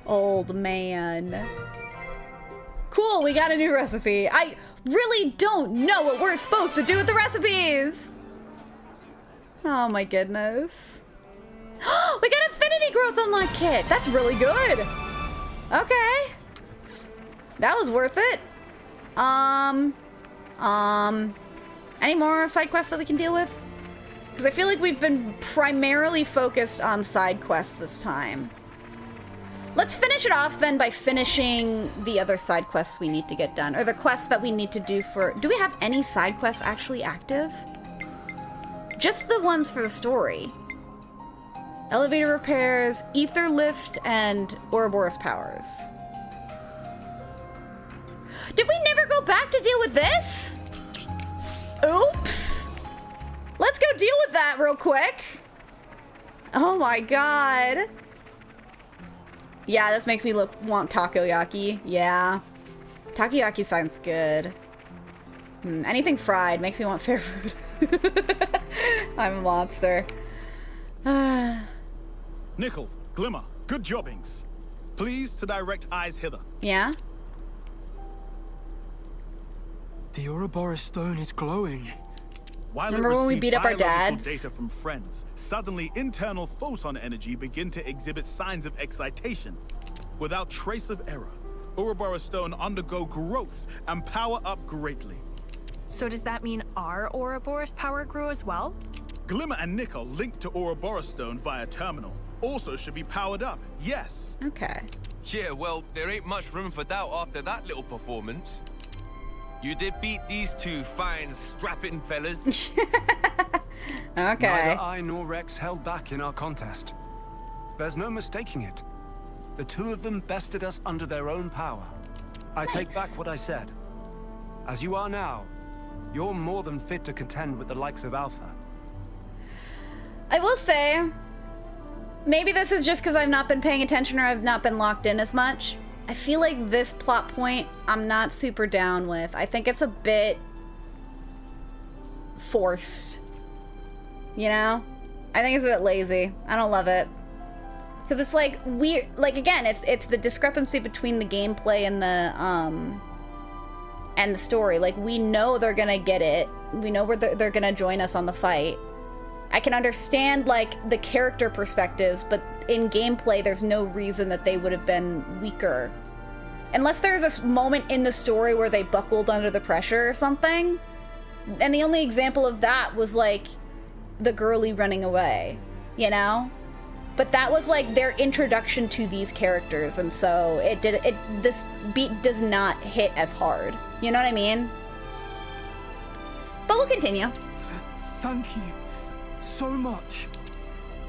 Old man. Cool, we got a new recipe. I really don't know what we're supposed to do with the recipes. Oh my goodness. We got Affinity Growth Unlock Kit. That's really good. Okay. That was worth it. Any more side quests that we can deal with? Because I feel like we've been primarily focused on side quests this time. Let's finish it off then by finishing the other side quests we need to get done. Or the quests that we need to do for... Do we have any side quests actually active? Just the ones for the story. Elevator repairs, ether lift, and Ouroboros powers. Did we never go back to deal with this? Oops. Let's go deal with that real quick. Oh my god. Yeah, this makes me want takoyaki. Yeah. Takoyaki sounds good. Anything fried makes me want fair food. I'm a monster. Nickel, Glimmer, good jobbings. Please to direct eyes hither. Yeah? The Ouroboros stone is glowing. While Remember when we beat up our dads? Data from friends, suddenly internal photon energy begin to exhibit signs of excitation. Without trace of error, Ouroboros stone undergo growth and power up greatly. So does that mean our Ouroboros power grew as well? Glimmer and Nickel linked to Ouroboros stone via terminal also should be powered up, yes. Okay. Yeah, well, there ain't much room for doubt after that little performance. You did beat these two fine, strapping fellas. Okay. Neither I nor Rex held back in our contest. There's no mistaking it. The two of them bested us under their own power. I take back what I said. As you are now, you're more than fit to contend with the likes of Alpha. I will say, maybe this is just because I've not been paying attention or I've not been locked in as much. I feel like this plot point I'm not super down with. I think it's a bit forced. You know? I think it's a bit lazy. I don't love it. Because it's like weird, like again, it's the discrepancy between the gameplay and the story. Like we know they're gonna get it. We know where they're gonna join us on the fight. I can understand like the character perspectives, but in gameplay there's no reason that they would have been weaker. Unless there's a moment in the story where they buckled under the pressure or something. And the only example of that was like the girlie running away, you know? But that was like their introduction to these characters, and so this beat does not hit as hard. You know what I mean? But we'll continue. Thank you so much.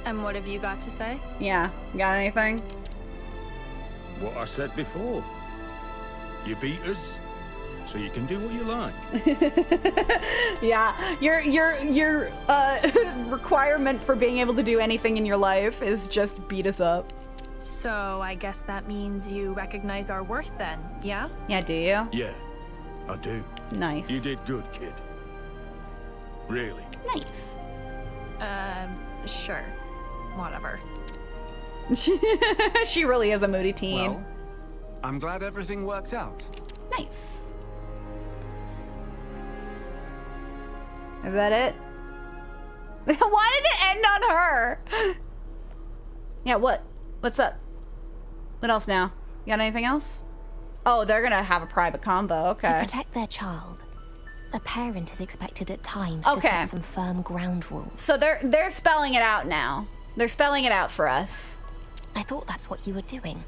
And what have you got to say? Yeah, got anything? What I said before. You beat us, so you can do what you like. Yeah, your requirement for being able to do anything in your life is just beat us up. So I guess that means you recognize our worth then, yeah? Yeah, do you? Yeah, I do. Nice. You did good, kid. Really. Nice. Sure. Whatever. She really is a moody teen. Well, I'm glad everything worked out. Nice. Is that it? Why did it end on her? Yeah, what? What's up? What else now? You got anything else? Oh, they're gonna have a private combo, okay. To protect their child, a parent is expected at times to set some firm ground rules. So they're spelling it out now. They're spelling it out for us. I thought that's what you were doing.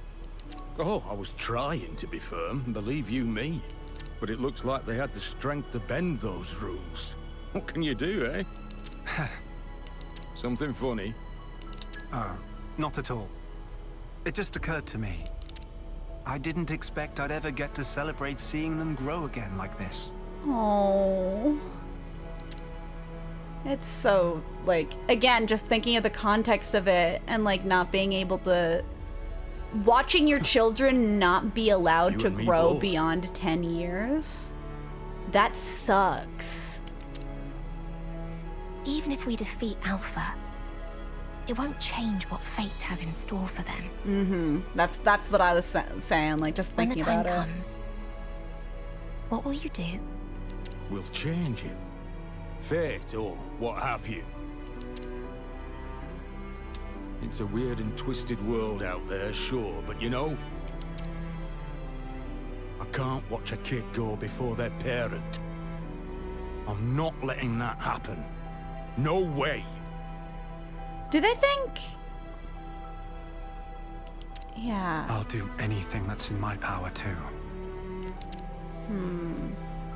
Oh, I was trying to be firm, believe you me. But it looks like they had the strength to bend those rules. What can you do, eh? Something funny? Oh, not at all. It just occurred to me. I didn't expect I'd ever get to celebrate seeing them grow again like this. Oh. It's so, like, again, just thinking of the context of it and, like, not being able to... Watching your children not be allowed to grow beyond 10 years? That sucks. Even if we defeat Alpha, it won't change what fate has in store for them. Mm-hmm. That's what I was saying, like, just thinking about it. When the time comes, what will you do? We'll change it. Fate or what have you. It's a weird and twisted world out there, sure, but you know, I can't watch a kid go before their parent. I'm not letting that happen. No way. Do they think? Yeah. I'll do anything that's in my power too.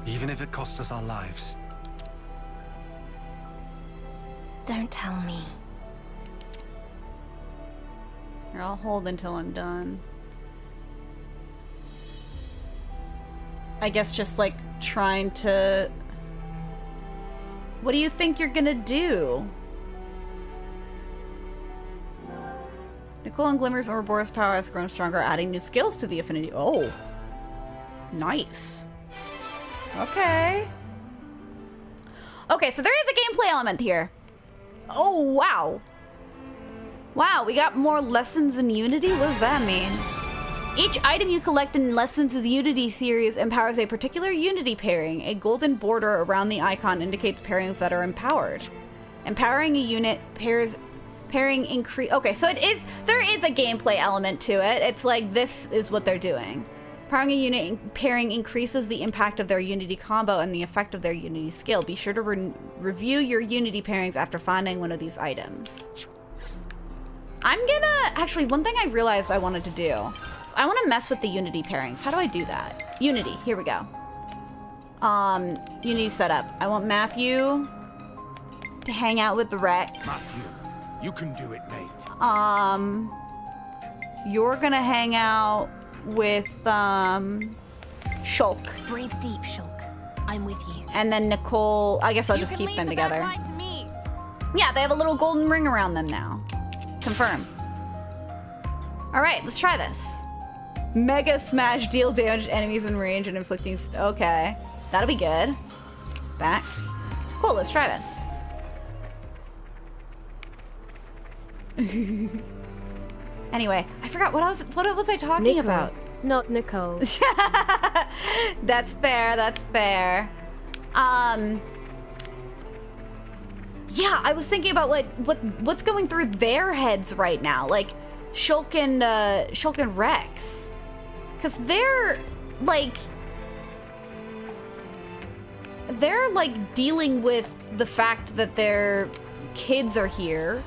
Even if it costs us our lives. Don't tell me. Here, I'll hold until I'm done. I guess just like trying to... What do you think you're gonna do? Nicole and Glimmer's Ouroboros power has grown stronger, adding new skills to the affinity. Oh. Nice. Okay. Okay, so there is a gameplay element here. Oh, wow. Wow, we got more lessons in Unity? What does that mean? Each item you collect in Lessons in the Unity series empowers a particular Unity pairing. A golden border around the icon indicates pairings that are empowered. Empowering a unit pairing increase. Okay, so there is a gameplay element to it. It's like this is what they're doing. Empowering a unit pairing increases the impact of their Unity combo and the effect of their Unity skill. Be sure to review your Unity pairings after finding one of these items. I'm gonna, actually, one thing I realized I wanted to do. I want to mess with the Unity pairings. How do I do that? Unity, here we go. Unity setup. I want Matthew to hang out with the Rex. Matthew, you can do it, mate. You're gonna hang out with, Shulk. Breathe deep, Shulk. I'm with you. And then Nicole, I guess I'll just keep them together. Yeah, they have a little golden ring around them now. Confirm. All right, let's try this. Mega Smash, deal damage to enemies in range and inflicting okay. That'll be good. Back. Cool, let's try this. Anyway, I forgot what was I talking about? Not Nicole. That's fair, that's fair. Yeah, I was thinking about like what's going through their heads right now, like Shulk and Rex. Cause they're like dealing with the fact that their kids are here.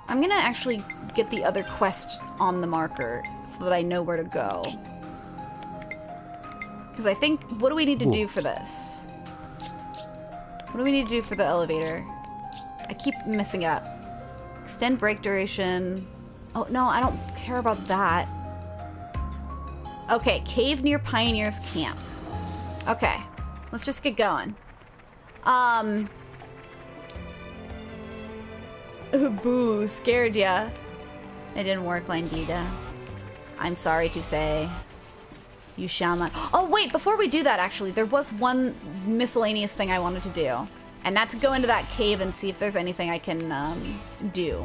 I'm gonna actually get the other quest on the marker so that I know where to go. Because I think, what do we need to do for this? What do we need to do for the elevator? I keep messing up. Extend break duration. Oh, no, I don't care about that. Okay, cave near Pioneer's Camp. Okay, let's just get going. Boo, scared ya. It didn't work, Landita. I'm sorry to say. You shall not. Oh, wait, before we do that, actually, there was one miscellaneous thing I wanted to do. And that's go into that cave and see if there's anything I can do.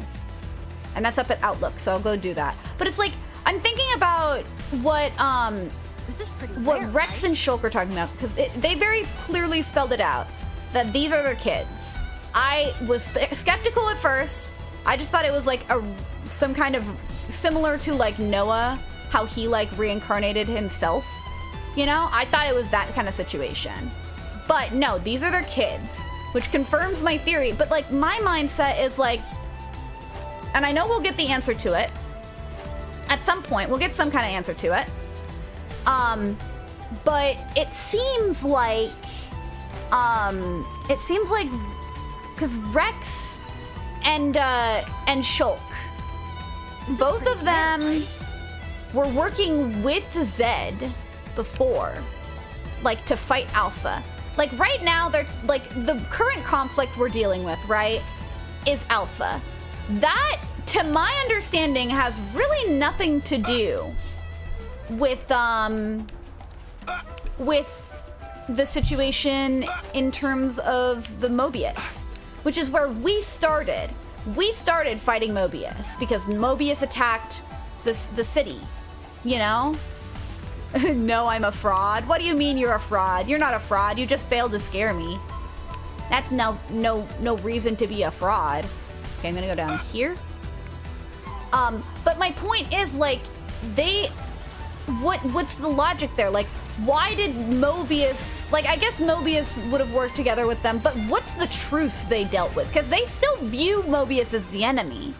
And that's up at Outlook, so I'll go do that. But it's like, I'm thinking about what Rex and Shulk are talking about, because they very clearly spelled it out, that these are their kids. I was skeptical at first. I just thought it was like some kind of similar to like Noah, how he like reincarnated himself. You know, I thought it was that kind of situation. But no, these are their kids, which confirms my theory. But like my mindset is like, and I know we'll get the answer to it. At some point, we'll get some kind of answer to it. But it seems like, because Rex and Shulk, both of them were working with Zed before, like to fight Alpha. Like right now, they're like the current conflict we're dealing with, right, is Alpha. That, to my understanding, has really nothing to do with the situation in terms of the Mobius, which is where we started. We started fighting Mobius because Mobius attacked the city, you know? No, I'm a fraud. What do you mean you're a fraud? You're not a fraud. You just failed to scare me. That's no reason to be a fraud. Okay, I'm gonna go down here. But my point is, like, what's the logic there? Like, why did Mobius, like, I guess Mobius would have worked together with them, but what's the truce they dealt with? Because they still view Mobius as the enemy,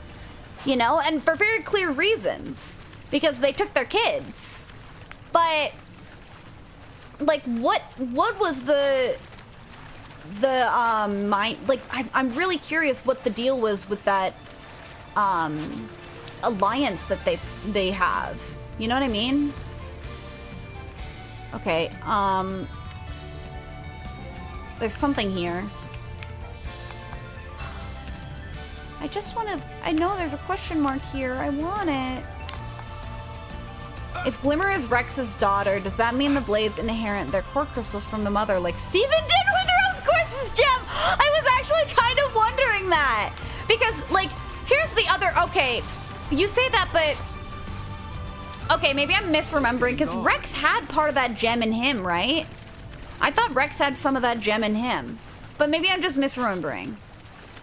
you know, and for very clear reasons, because they took their kids. But, like, what was I'm really curious what the deal was with that, alliance that they have. You know what I mean? Okay, there's something here. I just want to... I know there's a question mark here. I want it. If Glimmer is Rex's daughter, does that mean the blades inherit their core crystals from the mother like Steven did with Rose Quartz's gem? I was actually kind of wondering that. Because, like, here's the other... Okay, you say that, but... Okay, maybe I'm misremembering, because Rex had part of that gem in him, right? I thought Rex had some of that gem in him. But maybe I'm just misremembering.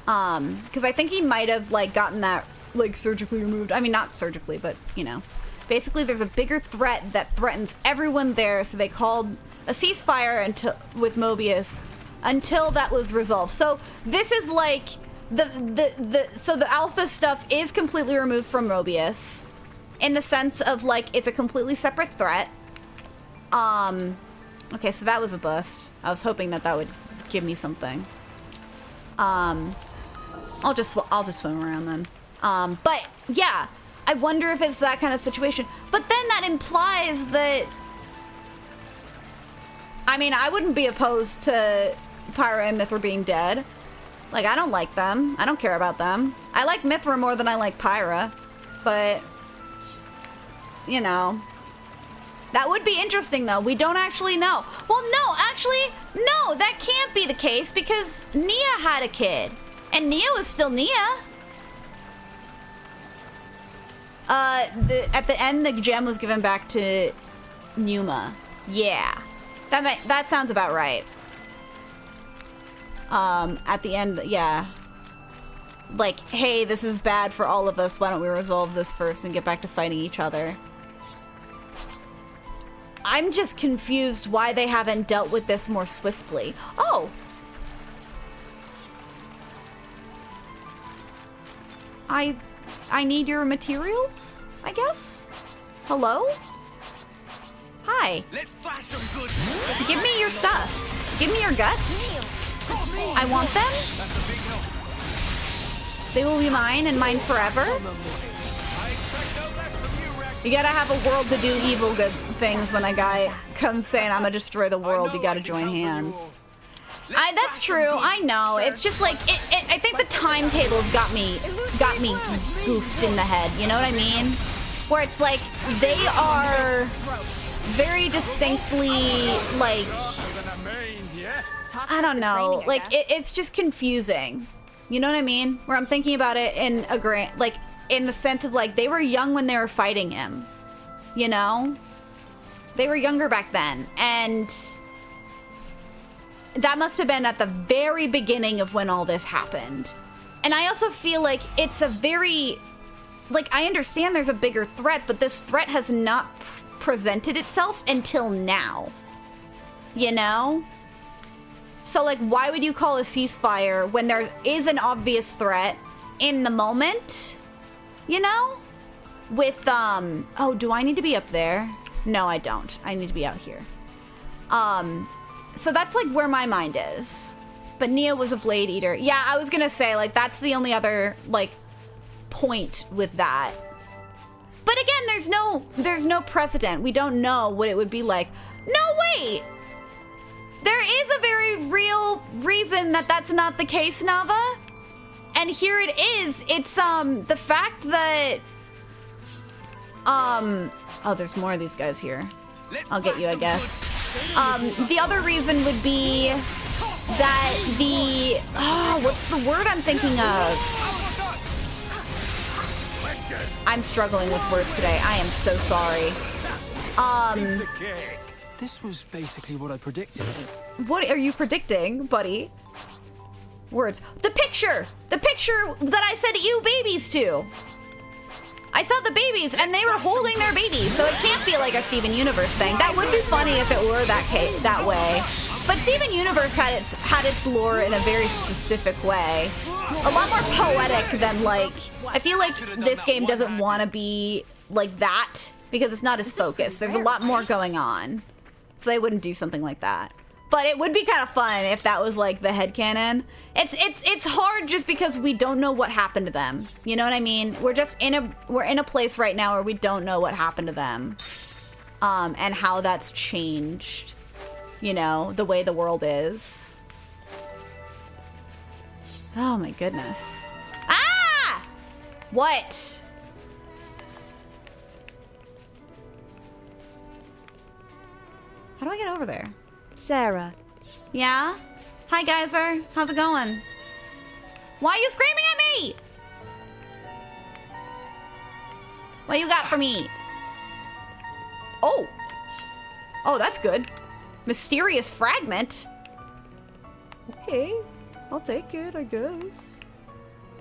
Because I think he might have, like, gotten that, like, surgically removed. I mean, not surgically, but, you know. Basically, there's a bigger threat that threatens everyone there, so they called a ceasefire with Mobius until that was resolved. So this is, like, so the alpha stuff is completely removed from Mobius. In the sense of, like, it's a completely separate threat. Okay, so that was a bust. I was hoping that would give me something. I'll just swim around then. But yeah, I wonder if it's that kind of situation. But then that implies that... I mean, I wouldn't be opposed to Pyra and Mithra being dead. Like, I don't like them. I don't care about them. I like Mithra more than I like Pyra. But... you know, that would be interesting, though. We don't actually know. Well, no, actually, no, that can't be the case because Nia had a kid, and Nia was still Nia. At the end, the gem was given back to Numa. Yeah, that sounds about right. At the end, yeah. Like, hey, this is bad for all of us. Why don't we resolve this first and get back to fighting each other? I'm just confused why they haven't dealt with this more swiftly. Oh! I need your materials, I guess? Hello? Hi. Let's flash some good. Give me your stuff. Give me your guts. I want them. They will be mine and mine forever. You gotta have a world to do evil good things when a guy comes saying, I'm gonna destroy the world, you gotta join hands. That's true, I know. It's just like, I think the timetables got me goofed in the head, you know what I mean? Where it's like, they are very distinctly, like, I don't know, like, it's just confusing. You know what I mean? Where I'm thinking about it in a like, in the sense of, like, they were young when they were fighting him. You know? They were younger back then. And that must have been at the very beginning of when all this happened. And I also feel like it's a very... Like, I understand there's a bigger threat, but this threat has not presented itself until now. You know? So, like, why would you call a ceasefire when there is an obvious threat in the moment? You know? With, oh, do I need to be up there? No, I don't. I need to be out here. So that's, like, where my mind is. But Nia was a Blade Eater. Yeah, I was gonna say, like, that's the only other, like, point with that. But again, there's no precedent. We don't know what it would be like. No, wait! There is a very real reason that that's not the case, Nava. And here it is. It's, the fact that... Oh, there's more of these guys here. I'll get you, I guess. The other reason would be that the... Oh, what's the word I'm thinking of? I'm struggling with words today. I am so sorry. This was basically what I predicted. What are you predicting, buddy? Words. The picture! The picture that I said ew babies to! I saw the babies and they were holding their babies, so it can't be like a Steven Universe thing. That would be funny if it were that way. But Steven Universe had its lore in a very specific way. A lot more poetic than like, I feel like this game doesn't want to be like that because it's not as focused. There's a lot more going on. So they wouldn't do something like that. But it would be kind of fun if that was like the headcanon. It's hard just because we don't know what happened to them. You know what I mean? We're in a place right now where we don't know what happened to them. And how that's changed, you know, the way the world is. Oh my goodness. Ah! What? How do I get over there? Sarah. Yeah? Hi, Geyser. How's it going? Why are you screaming at me? What you got for me? Oh. Oh, that's good. Mysterious fragment. Okay. I'll take it, I guess.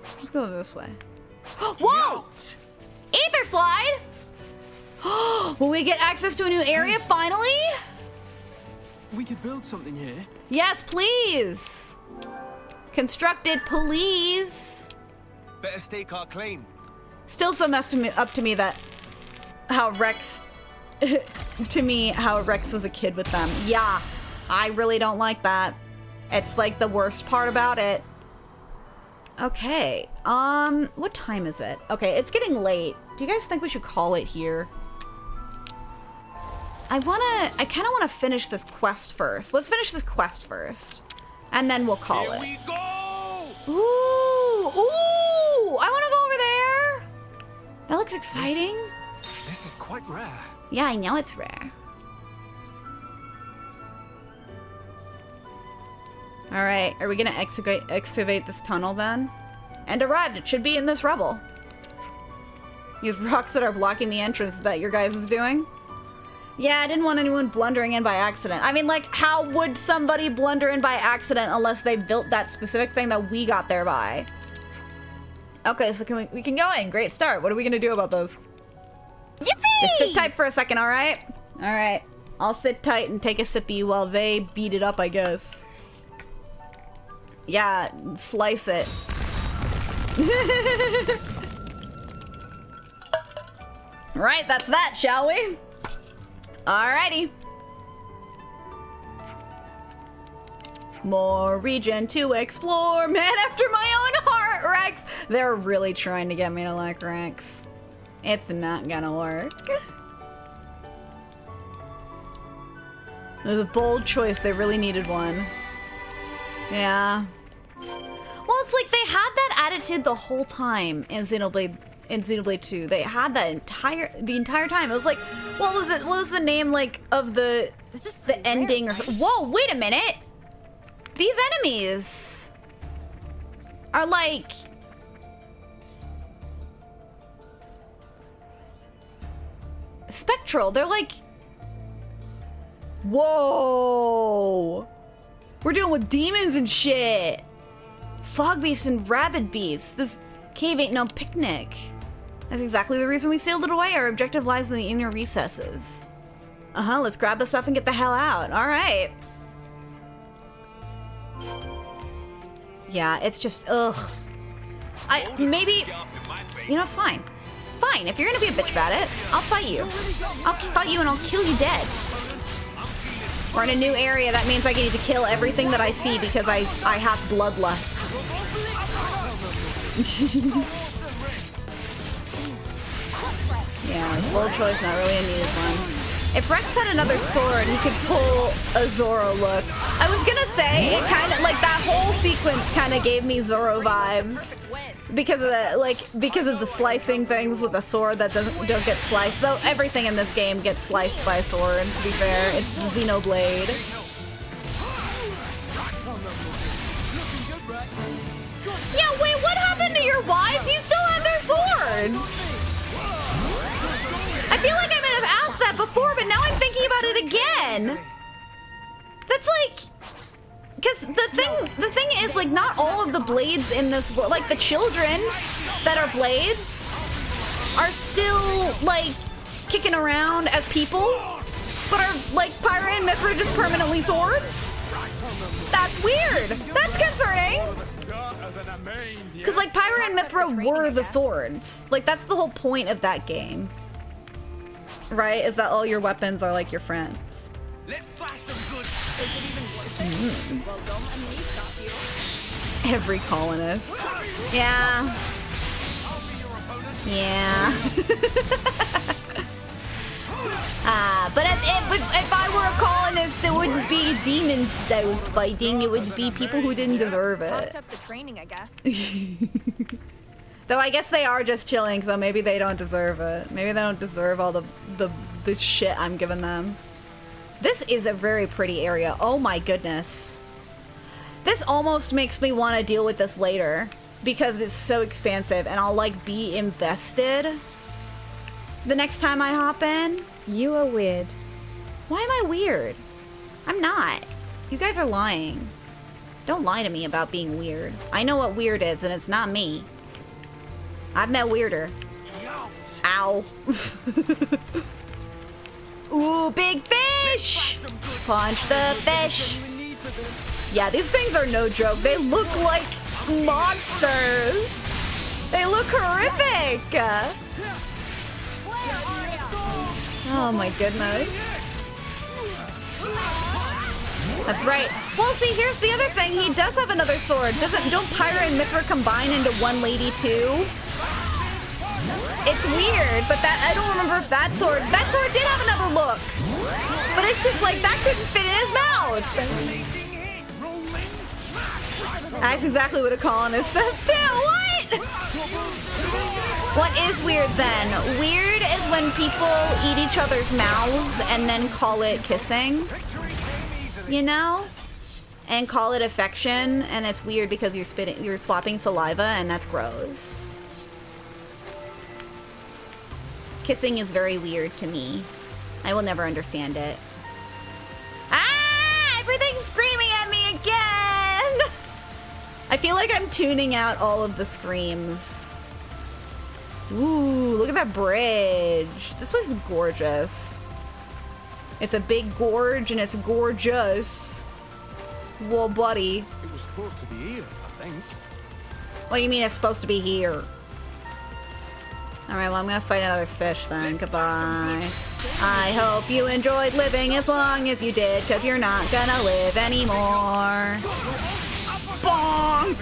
Let's go this way. Whoa! Aether slide! Will we get access to a new area finally? We could build something here. Yes, please. Construct it, please. Better stake our claim. Still so messed up to me that how Rex how Rex was a kid with them. Yeah, I really don't like that. It's like the worst part about it. Okay, what time is it? Okay, it's getting late. Do you guys think we should call it here? I kind of want to finish this quest first. Let's finish this quest first, and then we'll call it. Here we go! Ooh, ooh! I want to go over there. That looks exciting. This is quite rare. Yeah, I know it's rare. All right, are we gonna excavate this tunnel then? And arrived. It should be in this rubble. These rocks that are blocking the entrance that your guys is doing. Yeah, I didn't want anyone blundering in by accident. I mean, like, how would somebody blunder in by accident unless they built that specific thing that we got there by? Okay, so we can go in. Great start. What are we gonna do about those? Yippee! Just sit tight for a second, all right? All right. I'll sit tight and take a sippy while they beat it up, I guess. Yeah, slice it. Right, that's that, shall we? Alrighty. More region to explore. Man after my own heart, Rex. They're really trying to get me to like Rex. It's not gonna work. It was a bold choice. They really needed one. Yeah. Well, it's like they had that attitude the whole time in Xenoblade. In Xenoblade 2, they had that the entire time. It was like, what was it? What was the name like of the ending or something? Whoa! Wait a minute. These enemies are like spectral. They're like, whoa! We're dealing with demons and shit. Fog beasts and rabid beasts. This cave ain't no picnic. That's exactly the reason we sealed it away. Our objective lies in the inner recesses. Let's grab the stuff and get the hell out. All right. Yeah, it's just, ugh. Maybe, you know, fine. Fine, if you're gonna be a bitch about it, I'll fight you. I'll fight you and I'll kill you dead. We're in a new area, that means I need to kill everything that I see because I have bloodlust. Yeah, bold choice, not really a needed one. If Rex had another sword, he could pull a Zoro look. I was gonna say, it kind of, like, that whole sequence kind of gave me Zoro vibes. Because of the slicing things with a sword that don't get sliced. Though everything in this game gets sliced by a sword, to be fair. It's Xenoblade. Yeah, wait, what happened to your wives? You still have their swords! I feel like I might have asked that before, but now I'm thinking about it again. That's like, because the thing is, like, not all of the blades in this world, like the children that are blades are still, like, kicking around as people, but are, like, Pyra and Mithra just permanently swords? That's weird. That's concerning. Because, like, Pyra and Mithra were the swords. Like, that's the whole point of that game. Right? Is that all your weapons are, like, your friends. Let's flash some good. Well, don't let me stop you. Every colonist. Yeah. Yeah. But if I were a colonist, it wouldn't be demons that I was fighting. It would be people who didn't deserve it. Topped up the training, I guess. Though I guess they are just chilling, so maybe they don't deserve it. Maybe they don't deserve all the shit I'm giving them. This is a very pretty area. Oh my goodness. This almost makes me want to deal with this later because it's so expansive and I'll like be invested the next time I hop in. You are weird. Why am I weird? I'm not. You guys are lying. Don't lie to me about being weird. I know what weird is and it's not me. I've met weirder. Ow. Ooh, big fish! Punch the fish! Yeah, these things are no joke. They look like monsters. They look horrific. Oh my goodness. That's right. Well, see, here's the other thing. He does have another sword. Don't Pyra and Mithra combine into one lady too? It's weird, but I don't remember if that sword did have another look. But it's just like, that couldn't fit in his mouth. That's exactly what a colonist says too. What? What is weird then? Weird is when people eat each other's mouths and then call it kissing. You know? And call it affection, and it's weird because you're swapping saliva, and that's gross. Kissing is very weird to me. I will never understand it. Ah! Everything's screaming at me again! I feel like I'm tuning out all of the screams. Ooh, look at that bridge. This was gorgeous. It's a big gorge and it's gorgeous. Whoa, buddy. It was supposed to be here, I think. What do you mean it's supposed to be here? Alright, well, I'm gonna fight another fish then. Goodbye. I hope you enjoyed living as long as you did, because you're not gonna live anymore. Bonk!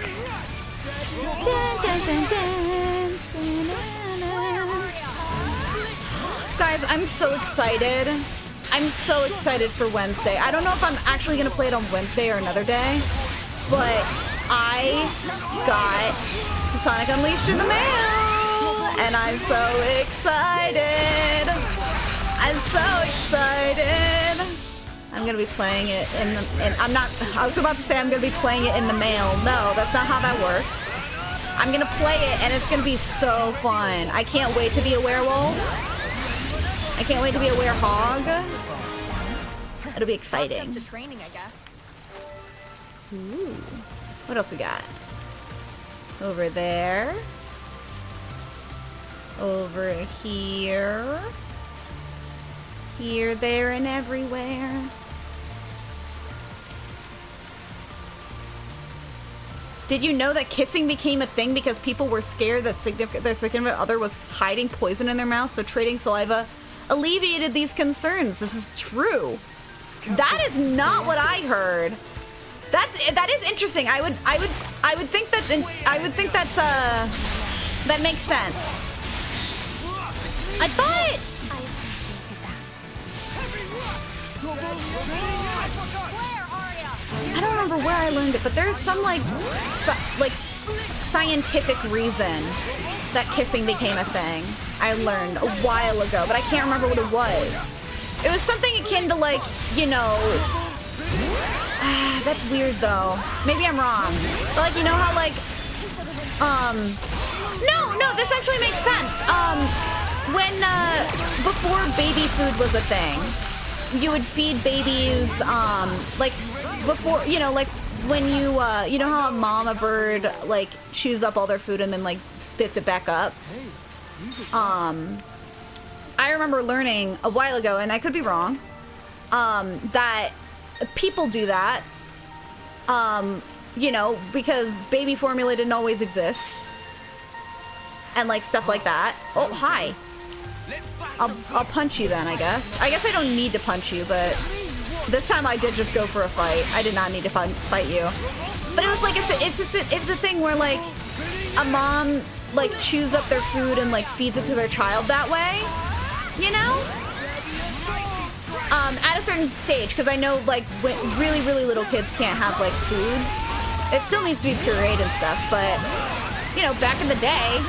Dun, dun, dun, dun, dun, dun, dun. Guys, I'm so excited. I'm so excited for Wednesday. I don't know if I'm actually gonna play it on Wednesday or another day, but I got Sonic Unleashed in the mail! And I'm so excited. I'm so excited. I'm gonna be playing it I was about to say I'm gonna be playing it in the mail. No, that's not how that works. I'm gonna play it and it's gonna be so fun. I can't wait to be a werewolf. I can't wait to be a werehog. It'll be exciting. The training, I guess. Ooh. What else we got? Over there. Over here. Here, there, and everywhere. Did you know that kissing became a thing because people were scared that their significant other was hiding poison in their mouth, so trading saliva alleviated these concerns? This is true. That is not what I heard. That is interesting. I would think that makes sense. I thought. I don't remember where I learned it, but there's some like scientific reason that kissing became a thing. I learned a while ago, but I can't remember what it was. It was something akin to like, you know. That's weird though. Maybe I'm wrong. But like, you know how like, no, this actually makes sense. When, before baby food was a thing, you would feed babies, like, before, you know, like, when you know how a mama bird, like, chews up all their food and then, like, spits it back up? I remember learning a while ago, and I could be wrong, that people do that, you know, because baby formula didn't always exist. And like stuff like that. Oh, hi. I'll punch you then, I guess. I guess I don't need to punch you, but this time I did just go for a fight. I did not need to fight you. But it was like, it's the thing where like a mom like chews up their food and like feeds it to their child that way, you know? At a certain stage, because I know like when really, really little kids can't have like foods. It still needs to be pureed and stuff, but you know, back in the day,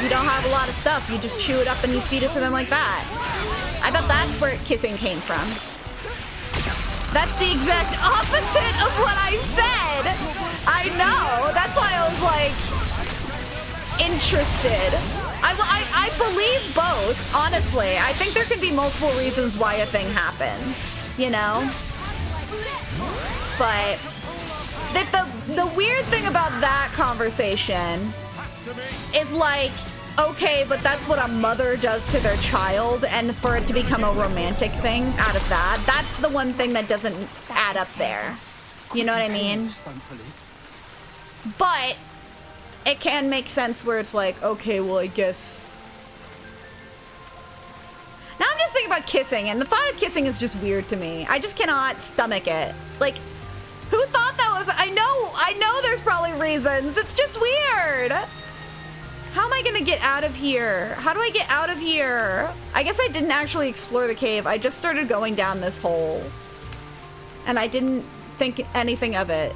you don't have a lot of stuff. You just chew it up and you feed it to them like that. I bet that's where kissing came from. That's the exact opposite of what I said. I know. That's why I was like interested. I believe both, honestly. I think there can be multiple reasons why a thing happens, you know? But the weird thing about that conversation is like, okay, but that's what a mother does to their child, and for it to become a romantic thing out of that, that's the one thing that doesn't add up there. You know what I mean? But it can make sense where it's like, okay, well, I guess. Now I'm just thinking about kissing, and the thought of kissing is just weird to me. I just cannot stomach it. Like, who thought that was? I know there's probably reasons. It's just weird. How am I gonna get out of here? How do I get out of here? I guess I didn't actually explore the cave. I just started going down this hole. And I didn't think anything of it.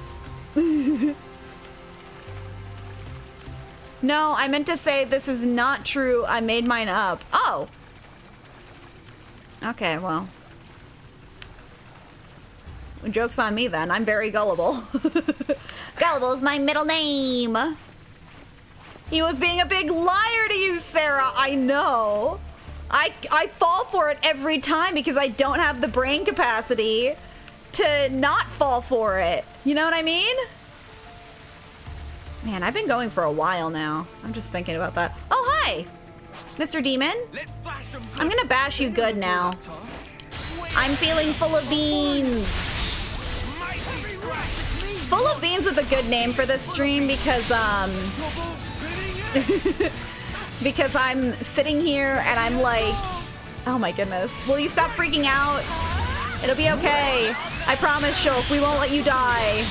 No, I meant to say this is not true. I made mine up. Oh. Okay, well. Joke's on me then. I'm very gullible. Gullible is my middle name. He was being a big liar to you, Sarah. I know. I fall for it every time because I don't have the brain capacity to not fall for it. You know what I mean? Man, I've been going for a while now. I'm just thinking about that. Oh, hi, Mr. Demon. I'm gonna bash you good now. I'm feeling full of beans. Full of beans was a good name for this stream because, because I'm sitting here and I'm like, oh my goodness. Will you stop freaking out? It'll be okay. I promise, Shulk, we won't let you die.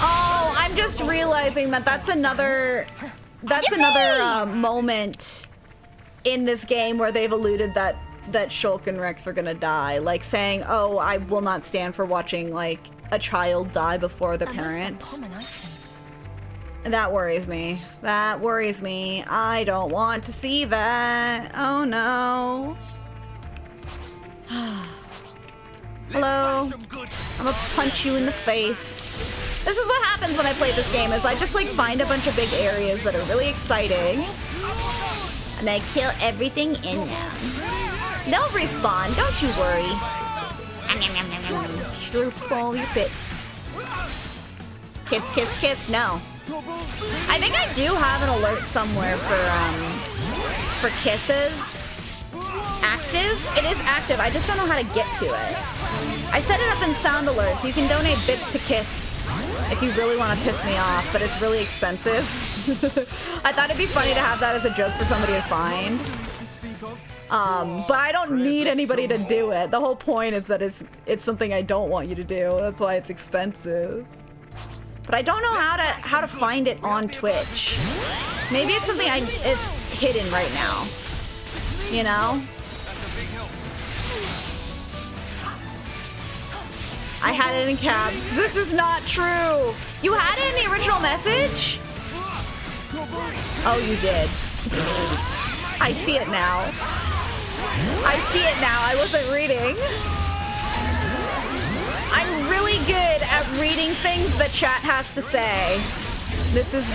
Oh, I'm just realizing that that's another moment in this game where they've alluded that Shulk and Rex are gonna die. Like saying, oh, I will not stand for watching like a child die before the parent. And that worries me. That worries me. I don't want to see that. Oh no. Hello. I'm gonna punch you in the face. This is what happens when I play this game, is I just like find a bunch of big areas that are really exciting. And I kill everything in them. They'll respawn, don't you worry. Slurp all your bits. Kiss, kiss, kiss, no. I think I do have an alert somewhere for kisses. Active? It is active, I just don't know how to get to it. I set it up in sound alerts. You can donate bits to Kiss if you really want to piss me off, but it's really expensive. I thought it'd be funny to have that as a joke for somebody to find. But I don't need anybody to do it. The whole point is that it's something I don't want you to do. That's why it's expensive. But I don't know how to find it on Twitch. Maybe it's something it's hidden right now. You know? I had it in caps. This is not true. You had it in the original message? Oh, you did. I see it now. I see it now. I wasn't reading. I'm really good at reading things that chat has to say. This is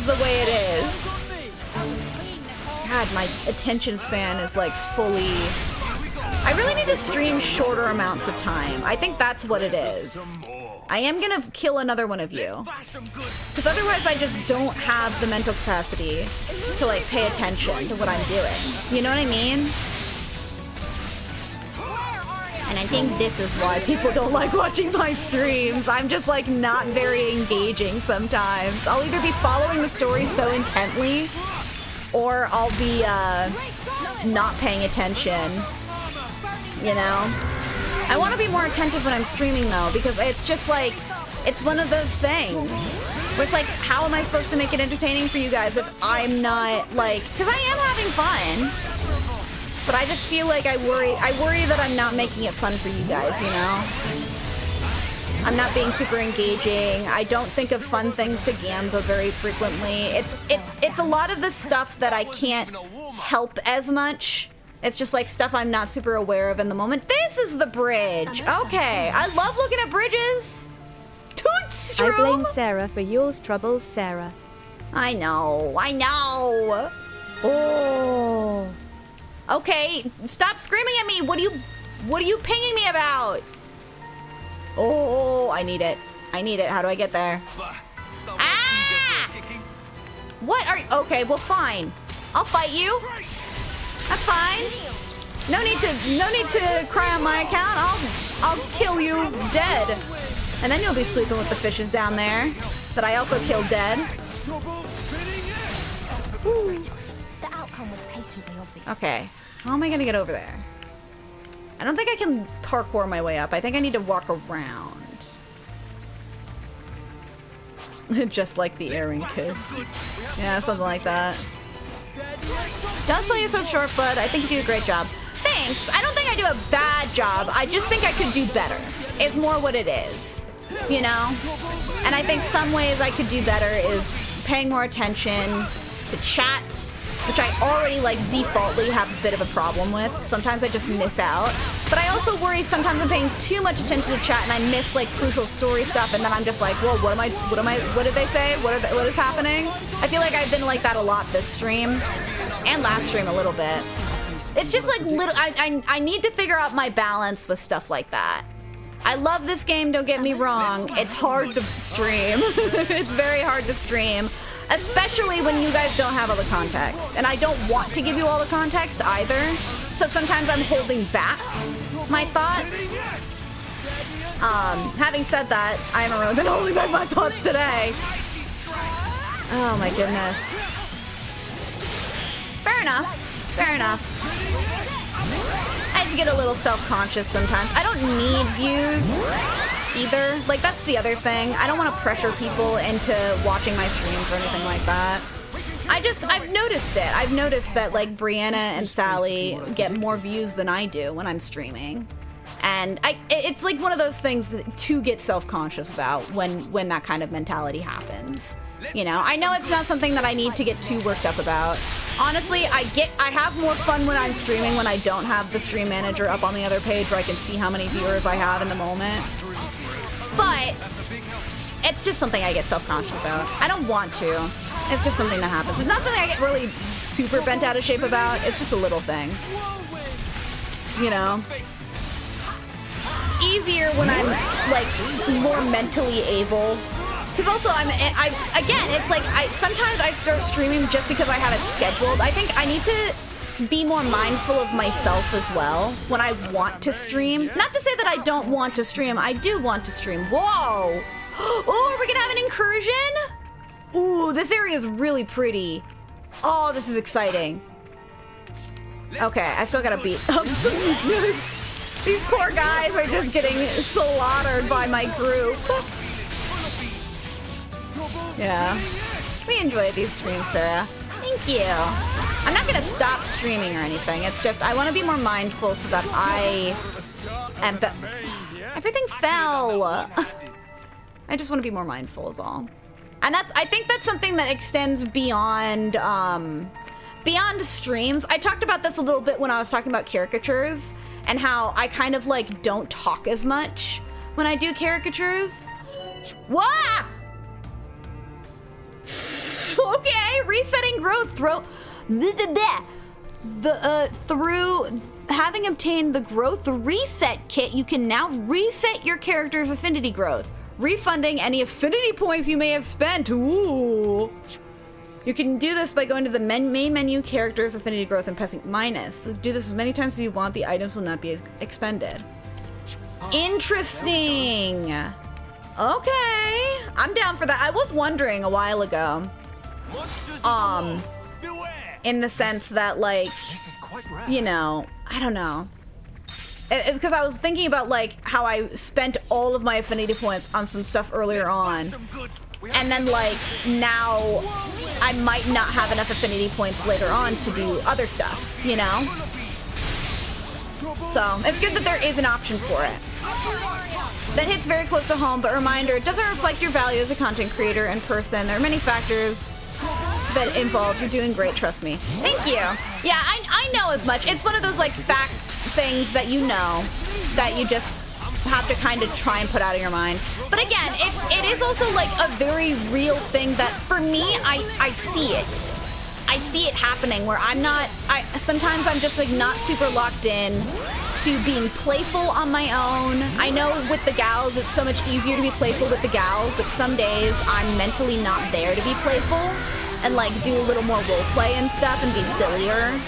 the way it is. God, my attention span is like fully. I really need to stream shorter amounts of time. I think that's what it is. I am gonna kill another one of you. Because otherwise I just don't have the mental capacity to like pay attention to what I'm doing. You know what I mean? And I think this is why people don't like watching my streams. I'm just like not very engaging sometimes. I'll either be following the story so intently or I'll be not paying attention, you know? I want to be more attentive when I'm streaming though, because it's just like, it's one of those things where it's like, how am I supposed to make it entertaining for you guys if I'm not like, because I am having fun. But I just feel like I worry that I'm not making it fun for you guys, you know? I'm not being super engaging. I don't think of fun things to Gamba very frequently. It's a lot of the stuff that I can't help as much. It's just like stuff I'm not super aware of in the moment. This is the bridge. Okay, I love looking at bridges. Tootstrom. I blame Sarah for yours troubles, Sarah. I know. Oh. Okay, stop screaming at me. What are you pinging me about? Oh, I need it. How do I get there? Ah! What are you? Okay, well fine. I'll fight you. That's fine. No need to cry on my account. I'll kill you dead. And then you'll be sleeping with the fishes down there that I also killed dead. Woo. The outcome was patently obvious. Okay, how am I gonna get over there? I don't think I can parkour my way up. I think I need to walk around. Just like the Aaron kiss. Yeah, something like that. Don't sell yourself short, bud. I think you do a great job. Thanks. I don't think I do a bad job. I just think I could do better. Is more what it is. You know? And I think some ways I could do better is paying more attention to chat, which I already like defaultly have a bit of a problem with. Sometimes I just miss out. But I also worry sometimes I'm paying too much attention to chat and I miss like crucial story stuff and then I'm just like, whoa, what did they say? What is happening? I feel like I've been like that a lot this stream and last stream a little bit. It's just like I need to figure out my balance with stuff like that. I love this game, don't get me wrong. It's hard to stream. It's very hard to stream. Especially when you guys don't have all the context. And I don't want to give you all the context either. So sometimes I'm holding back my thoughts. Having said that, I haven't really been holding back my thoughts today. Oh my goodness. Fair enough. I just get a little self-conscious sometimes. I don't need views either. Like, that's the other thing. I don't want to pressure people into watching my streams or anything like that. I've noticed it. I've noticed that, like, Brianna and Sally get more views than I do when I'm streaming. And it's like one of those things to get self-conscious about when that kind of mentality happens. You know, I know it's not something that I need to get too worked up about. Honestly, I have more fun when I'm streaming when I don't have the stream manager up on the other page where I can see how many viewers I have in the moment. But it's just something I get self-conscious about. I don't want to. It's just something that happens. It's not something I get really super bent out of shape about. It's just a little thing. You know? Easier when I'm, like, more mentally able. Because also, again, it's like, sometimes I start streaming just because I have it scheduled. I think I need to be more mindful of myself as well when I want to stream. Not to say that I don't want to stream. I do want to stream. Whoa! Oh, are we gonna have an incursion? Ooh, this area is really pretty. Oh, this is exciting. Okay, I still gotta beat up some units. These poor guys are just getting slaughtered by my group. Yeah. We enjoy these streams, Sarah. Thank you. I'm not gonna stop streaming or anything. It's just I want to be more mindful so that I am. Everything fell. I just want to be more mindful is all. And I think that's something that extends beyond streams. I talked about this a little bit when I was talking about caricatures and how I kind of like don't talk as much when I do caricatures. What? Okay, resetting growth through having obtained the growth reset kit, you can now reset your character's affinity growth. refunding any affinity points you may have spent. Ooh. You can do this by going to the main menu, characters, affinity growth, and pressing minus. Do this as many times as you want. The items will not be expended. Interesting. Okay. I'm down for that. I was wondering a while ago. In the sense that, like, you know, I don't know. Because I was thinking about, like, how I spent all of my affinity points on some stuff earlier on. And then, like, now I might not have enough affinity points later on to do other stuff, you know? So, it's good that there is an option for it. That hits very close to home, but reminder, it doesn't reflect your value as a content creator and person. There are many factors that involved. You're doing great, trust me. Thank you. Yeah, I know as much. It's one of those, like, fact things that you know that you just have to kind of try and put out of your mind. But again, it is also like a very real thing that for me, I see it. I see it happening where sometimes I'm just like not super locked in to being playful on my own. I know with the gals, it's so much easier to be playful with the gals, but some days I'm mentally not there to be playful and like do a little more roleplay and stuff and be sillier.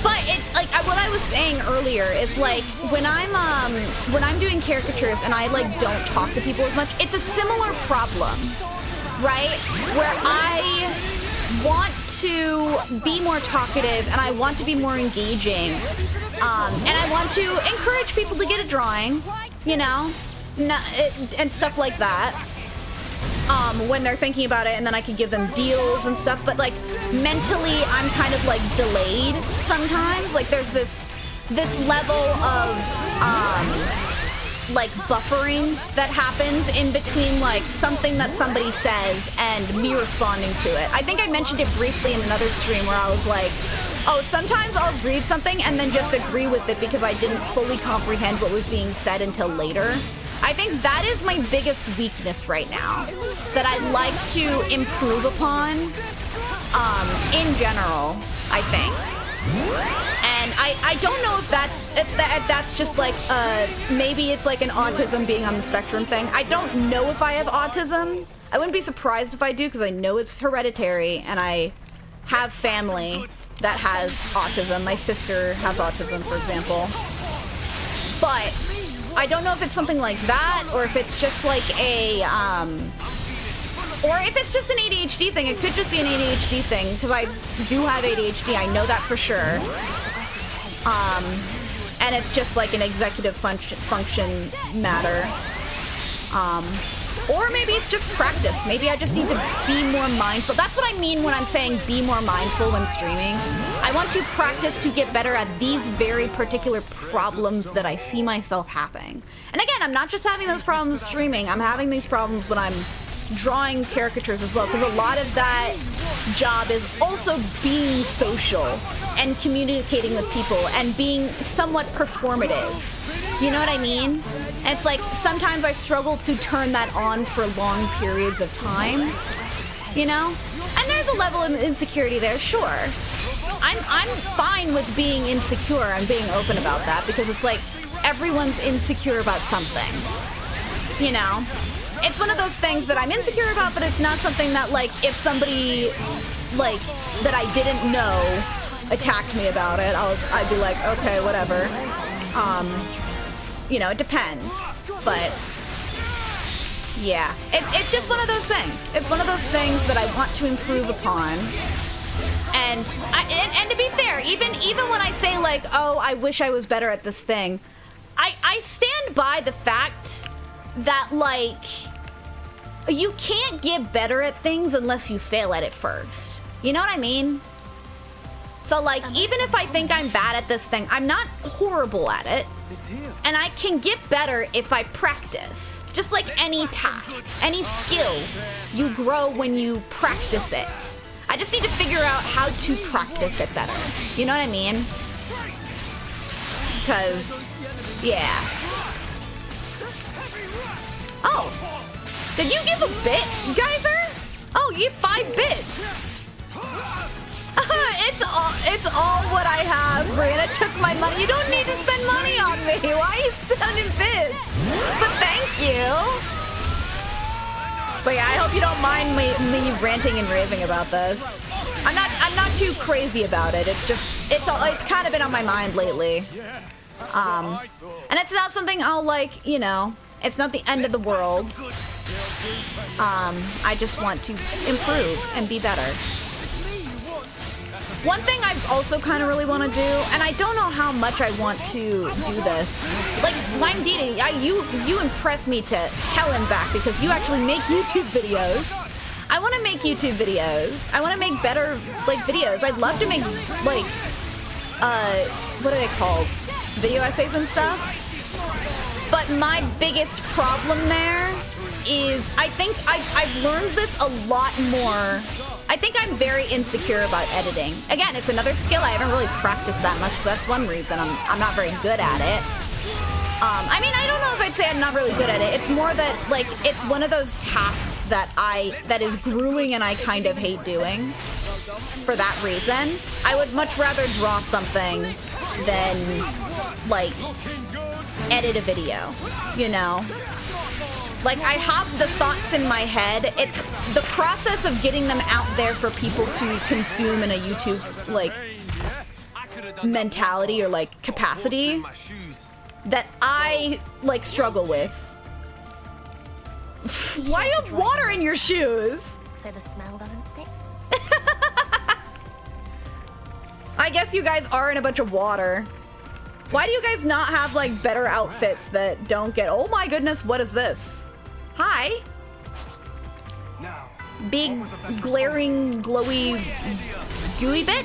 But it's like what I was saying earlier is like when I'm doing caricatures and I like don't talk to people as much, it's a similar problem, right? Where I want to be more talkative and I want to be more engaging, and I want to encourage people to get a drawing, you know, and stuff like that. When they're thinking about it, and then I could give them deals and stuff, but like mentally I'm kind of like delayed sometimes. Like there's this level of like buffering that happens in between like something that somebody says and me responding to it. I think I mentioned it briefly in another stream where I was like, oh, sometimes I'll read something and then just agree with it because I didn't fully comprehend what was being said until later. I think that is my biggest weakness right now that I'd like to improve upon in general, I think. And I don't know if that's just like maybe it's like an autism being on the spectrum thing. I don't know if I have autism. I wouldn't be surprised if I do because I know it's hereditary and I have family that has autism. My sister has autism, for example. But I don't know if it's something like that, or if it's just like or if it's just an ADHD thing. It could just be an ADHD thing, because I do have ADHD, I know that for sure. And it's just like an executive function matter. Or maybe it's just practice. Maybe I just need to be more mindful. That's what I mean when I'm saying be more mindful when streaming. I want to practice to get better at these very particular problems that I see myself having. And again, I'm not just having those problems streaming. I'm having these problems when I'm drawing caricatures as well, because a lot of that job is also being social and communicating with people and being somewhat performative. You know what I mean? And it's like sometimes I struggle to turn that on for long periods of time, you know? And there's a level of insecurity there, sure. I'm fine with being insecure and being open about that, because it's like everyone's insecure about something, you know? It's one of those things that I'm insecure about, but it's not something that, like, if somebody, like, that I didn't know attacked me about it, I'd be like, okay, whatever. You know, it depends, but yeah, it's just one of those things. It's one of those things that I want to improve upon. And to be fair, even when I say like, oh, I wish I was better at this thing, I stand by the fact that like you can't get better at things unless you fail at it first. You know what I mean? So like, even if I think I'm bad at this thing, I'm not horrible at it. And I can get better if I practice. Just like any task, any skill, you grow when you practice it. I just need to figure out how to practice it better. You know what I mean? Because, yeah. Oh, did you give a bit, Geyser? Oh, you 5 bits. It's all what I have. Brianna took my money. You don't need to spend money on me. Why are you sounding pissed? But thank you. But yeah, I hope you don't mind me ranting and raving about this. I'm not too crazy about it. It's just it's kind of been on my mind lately. And it's not something I'll like, you know, it's not the end of the world. I just want to improve and be better. One thing I also kind of really want to do, and I don't know how much I want to do this. Like, Dita, you impress me to hell and back because you actually make YouTube videos. I want to make YouTube videos. I want to make better, like, videos. I'd love to make, like, what are they called? Video essays and stuff. But my biggest problem there is I think I've learned this a lot more. I think I'm very insecure about editing. Again, it's another skill I haven't really practiced that much, so that's one reason I'm not very good at it. I mean, I don't know if I'd say I'm not really good at it. It's more that, like, it's one of those tasks that is grueling and I kind of hate doing. For that reason, I would much rather draw something than, like, edit a video, you know? Like, I have the thoughts in my head. It's the process of getting them out there for people to consume in a YouTube, like, mentality or, like, capacity that I, like, struggle with. Why do you have water in your shoes? So the smell doesn't stick? I guess you guys are in a bunch of water. Why do you guys not have, like, better outfits that don't get... Oh my goodness, what is this? Hi. Big, glaring, glowy, gooey bit?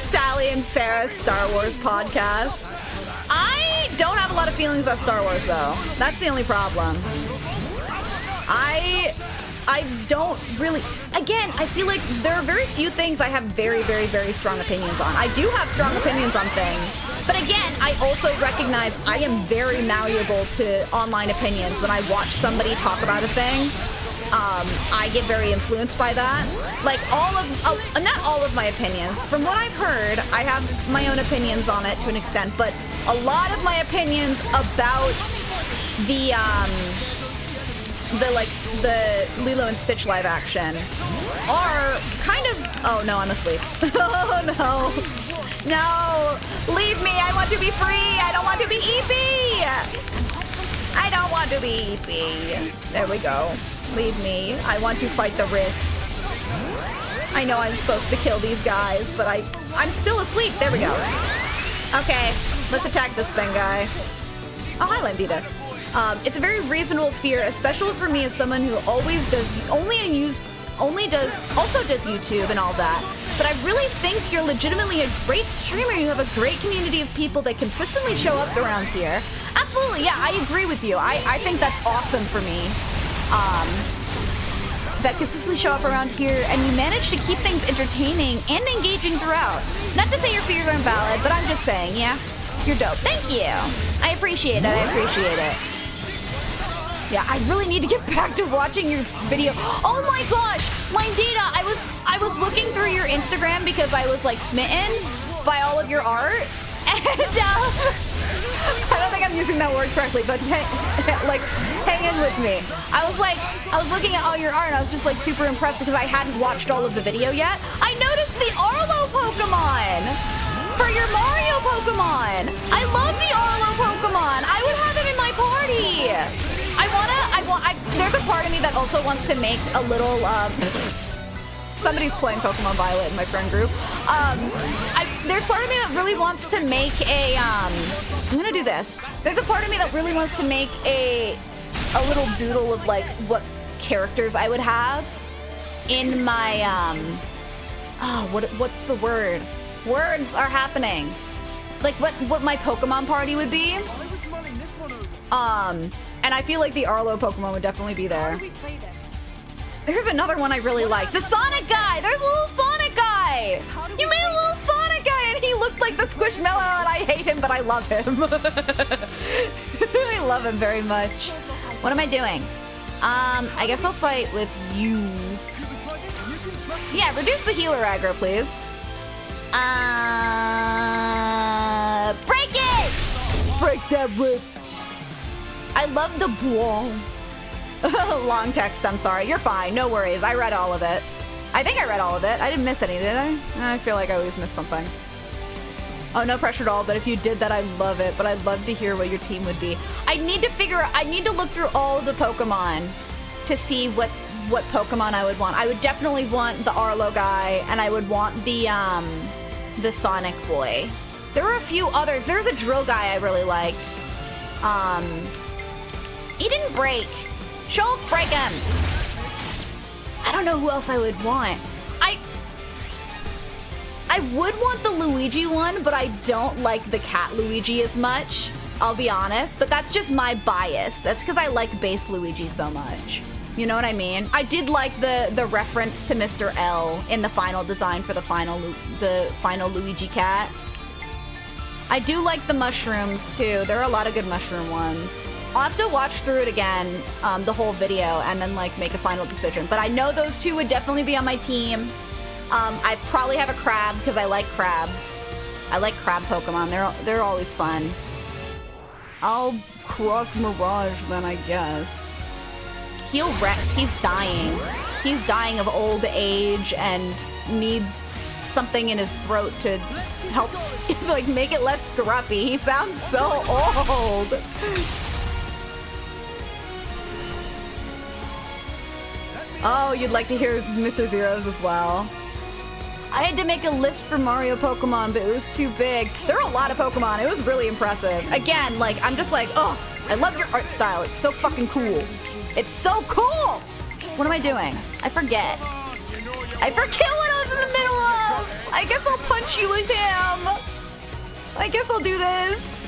Sally and Sarah's Star Wars podcast. I don't have a lot of feelings about Star Wars, though. That's the only problem. I don't really... Again, I feel like there are very few things I have very, very, very strong opinions on. I do have strong opinions on things. But again, I also recognize I am very malleable to online opinions. When I watch somebody talk about a thing, I get very influenced by that. Like, not all of my opinions. From what I've heard, I have my own opinions on it to an extent. But a lot of my opinions about the Lilo and Stitch live action are kind of... Oh no, I'm asleep. Oh no. No, leave me. I want to be free. I don't want to be EP. I don't want to be EP. There we go. Leave me. I want to fight the rift. I know I'm supposed to kill these guys, but I'm still asleep. There we go. Okay, let's attack this thing guy. Oh, hi, Lambita. It's a very reasonable fear, especially for me as someone who always does YouTube and all that. But I really think you're legitimately a great streamer. You have a great community of people that consistently show up around here. Absolutely, yeah, I agree with you. I think that's awesome for me. That consistently show up around here, and you manage to keep things entertaining and engaging throughout. Not to say your fears are invalid, but I'm just saying, yeah, you're dope. Thank you. I appreciate it. I appreciate it. Yeah, I really need to get back to watching your video. Oh my gosh, Data, I was looking through your Instagram because I was like smitten by all of your art, and I don't think I'm using that word correctly, but hang in with me. I was looking at all your art and I was just like super impressed because I hadn't watched all of the video yet. I noticed the Arlo Pokemon for your Mario Pokemon. I love the Arlo Pokemon. I would have him in my party. There's a part of me that also wants to make a little, somebody's playing Pokemon Violet in my friend group. There's part of me that really wants to make a, I'm gonna do this. There's a part of me that really wants to make a little doodle of like what characters I would have in my, what's the word? Words are happening. Like what my Pokemon party would be. And I feel like the Arlo Pokemon would definitely be there. How do we play this? There's another one I really like. The Sonic guy! There's a little Sonic guy! You made a little Sonic guy and he looked like the Squishmallow and I hate him, but I love him. I love him very much. What am I doing? I guess I'll fight with you. Yeah, reduce the healer aggro, please. Break it! Break that wrist. I love the ball. Long text, I'm sorry. You're fine, no worries. I read all of it. I think I read all of it. I didn't miss any, did I? I feel like I always missed something. Oh, no pressure at all, but if you did that, I'd love it. But I'd love to hear what your team would be. I need to look through all the Pokemon to see what Pokemon I would want. I would definitely want the Arlo guy, and I would want the Sonic boy. There were a few others. There's a drill guy I really liked. He didn't break. Shulk, break him. I don't know who else I would want. I would want the Luigi one, but I don't like the cat Luigi as much. I'll be honest, but that's just my bias. That's because I like base Luigi so much. You know what I mean? I did like the reference to Mr. L in the final design for the final Luigi cat. I do like the mushrooms too. There are a lot of good mushroom ones. I'll have to watch through it again, the whole video, and then like make a final decision. But I know those two would definitely be on my team. I probably have a crab because I like crabs. I like crab Pokemon. They're always fun. I'll cross Mirage then, I guess. Heal Rex. He's dying. He's dying of old age and needs something in his throat to help like make it less scruffy. He sounds so old. Oh, you'd like to hear Mr. Zero's as well. I had to make a list for Mario Pokemon, but it was too big. There are a lot of Pokemon. It was really impressive. Again, like, I'm just like, oh, I love your art style. It's so fucking cool. It's so cool! What am I doing? I forget. I forget what I was in the middle of! I guess I'll punch you with him! I guess I'll do this.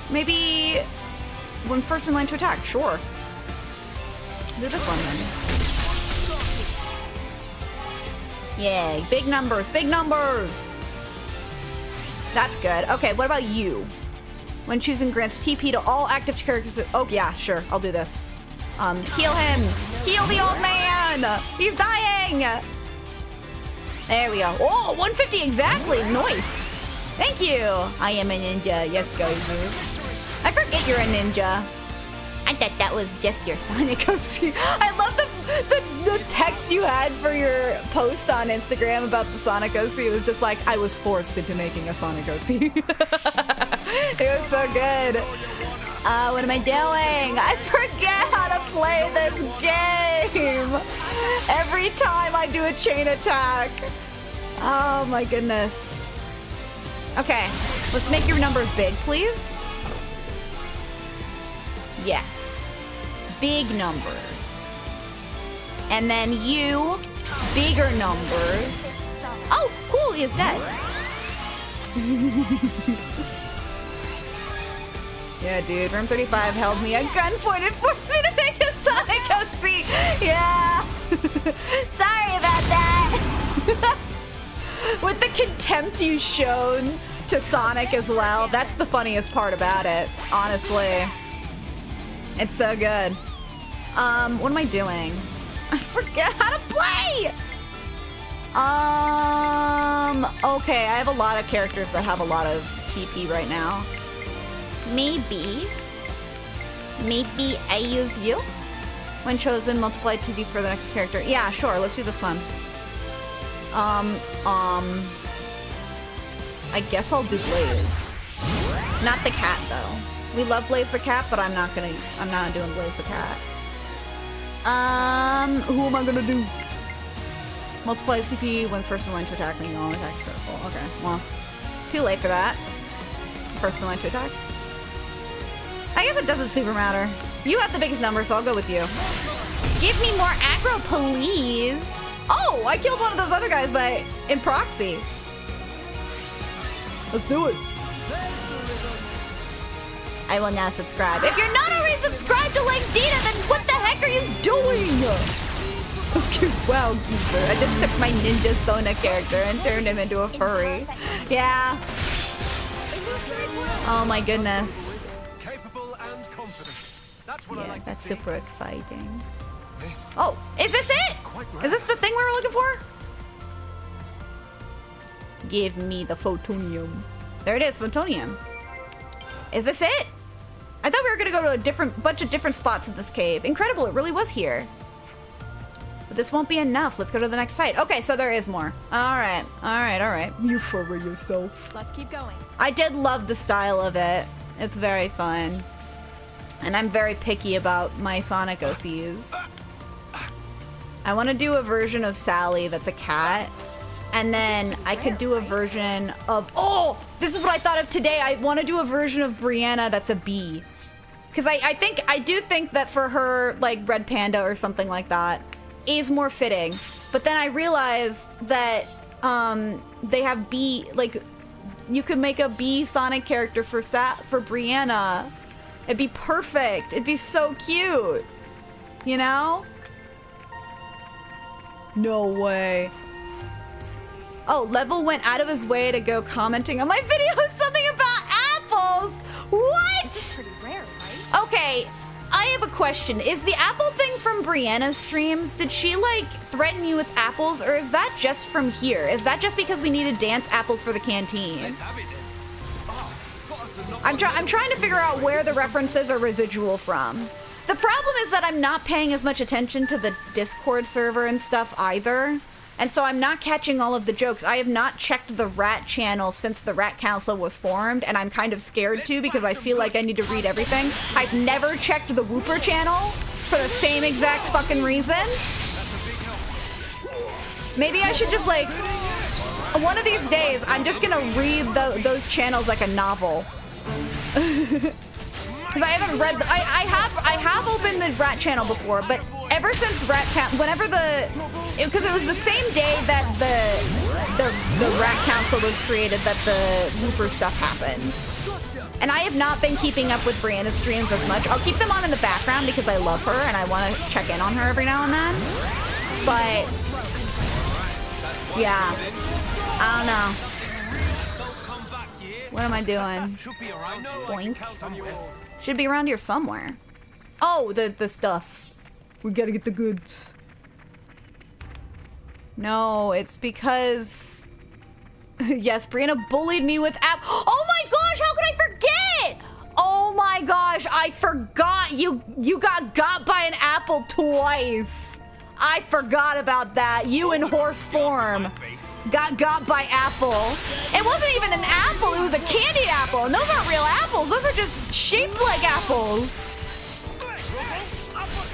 Maybe when first in line to attack, sure. Do this one then. Yay, big numbers, big numbers! That's good. Okay, what about you? When choosing grants TP to all active characters. Oh yeah, sure, I'll do this. Heal him! Heal the old man! He's dying! There we go. Oh, 150 exactly, nice! Thank you! I am a ninja, yes guys. I forget you're a ninja. I thought that was just your Sonic OC. I love the text you had for your post on Instagram about the Sonic OC. It was just like, I was forced into making a Sonic OC. It was so good. What am I doing? I forget how to play this game. Every time I do a chain attack. Oh my goodness. Okay, let's make your numbers big, please. Yes. Big numbers. And then you, bigger numbers. Oh, cool, he is dead. Yeah, dude, room 35 held me at gunpoint and forced me to make a Sonic OC. Yeah. Sorry about that. With the contempt you shown to Sonic as well, that's the funniest part about it, honestly. It's so good. What am I doing? I forget how to play! Okay, I have a lot of characters that have a lot of TP right now. Maybe I use you? When chosen, multiply TP for the next character. Yeah, sure, let's do this one. I guess I'll do Blaze. Not the cat, though. We love Blaze the cat, but I'm not doing Blaze the cat. Who am I gonna do? Multiply CP when first in line to attack me. No attack's critical. Okay, well, too late for that. First in line to attack. I guess it doesn't super matter. You have the biggest number, so I'll go with you. Give me more aggro, please. Oh, I killed one of those other guys in proxy. Let's do it. I will now subscribe. If you're not already subscribed to Link Dita, then what the heck are you doing? Okay, wow, Geezer. I just took my Ninja Sona character and turned him into a furry. Yeah. Oh my goodness. Capable and confident. That's what I like That's to see. super exciting. Oh, is this it? Is this the thing we were looking for? Give me the photonium. There it is, photonium. Is this it? I thought we were gonna go to a bunch of different spots in this cave. Incredible, it really was here. But this won't be enough. Let's go to the next site. Okay, so there is more. All right, all right, all right. You for yourself. Let's keep going. I did love the style of it. It's very fun. And I'm very picky about my Sonic OCs. I want to do a version of Sally that's a cat. And then I could do a version of... Oh! This is what I thought of today. I want to do a version of Brianna that's a bee. Because I do think that for her, like, Red Panda or something like that is more fitting. But then I realized that they have bee... Like, you could make a bee Sonic character for Brianna. It'd be perfect. It'd be so cute. You know? No way. Oh, Level went out of his way to go commenting on my videos something about apples. What? It's pretty rare, right? Okay, I have a question. Is the apple thing from Brianna's streams? Did she like threaten you with apples, or is that just from here? Is that just because we needed dance apples for the canteen? I'm trying to figure out where the references are residual from. The problem is that I'm not paying as much attention to the Discord server and stuff either. And so I'm not catching all of the jokes. I have not checked the Rat channel since the Rat Council was formed, and I'm kind of scared to because I feel like I need to read everything. I've never checked the Whooper channel for the same exact fucking reason. Maybe I should just like, one of these days, I'm just gonna read those channels like a novel. Because I haven't read, I have opened the Rat channel before, but ever since whenever because it was the same day that the Rat Council was created that the Whooper stuff happened. And I have not been keeping up with Brianna's streams as much. I'll keep them on in the background because I love her and I want to check in on her every now and then. But, yeah, I don't know. What am I doing? Boink. Should be around here somewhere. Oh, the stuff. We gotta get the goods. No, it's because... yes, Brianna bullied me with Oh my gosh, how could I forget? Oh my gosh, I forgot you got by an apple twice. I forgot about that. You in horse form got by apple. It wasn't even an apple, it was a candied apple. And those aren't real apples, those are just shaped like apples.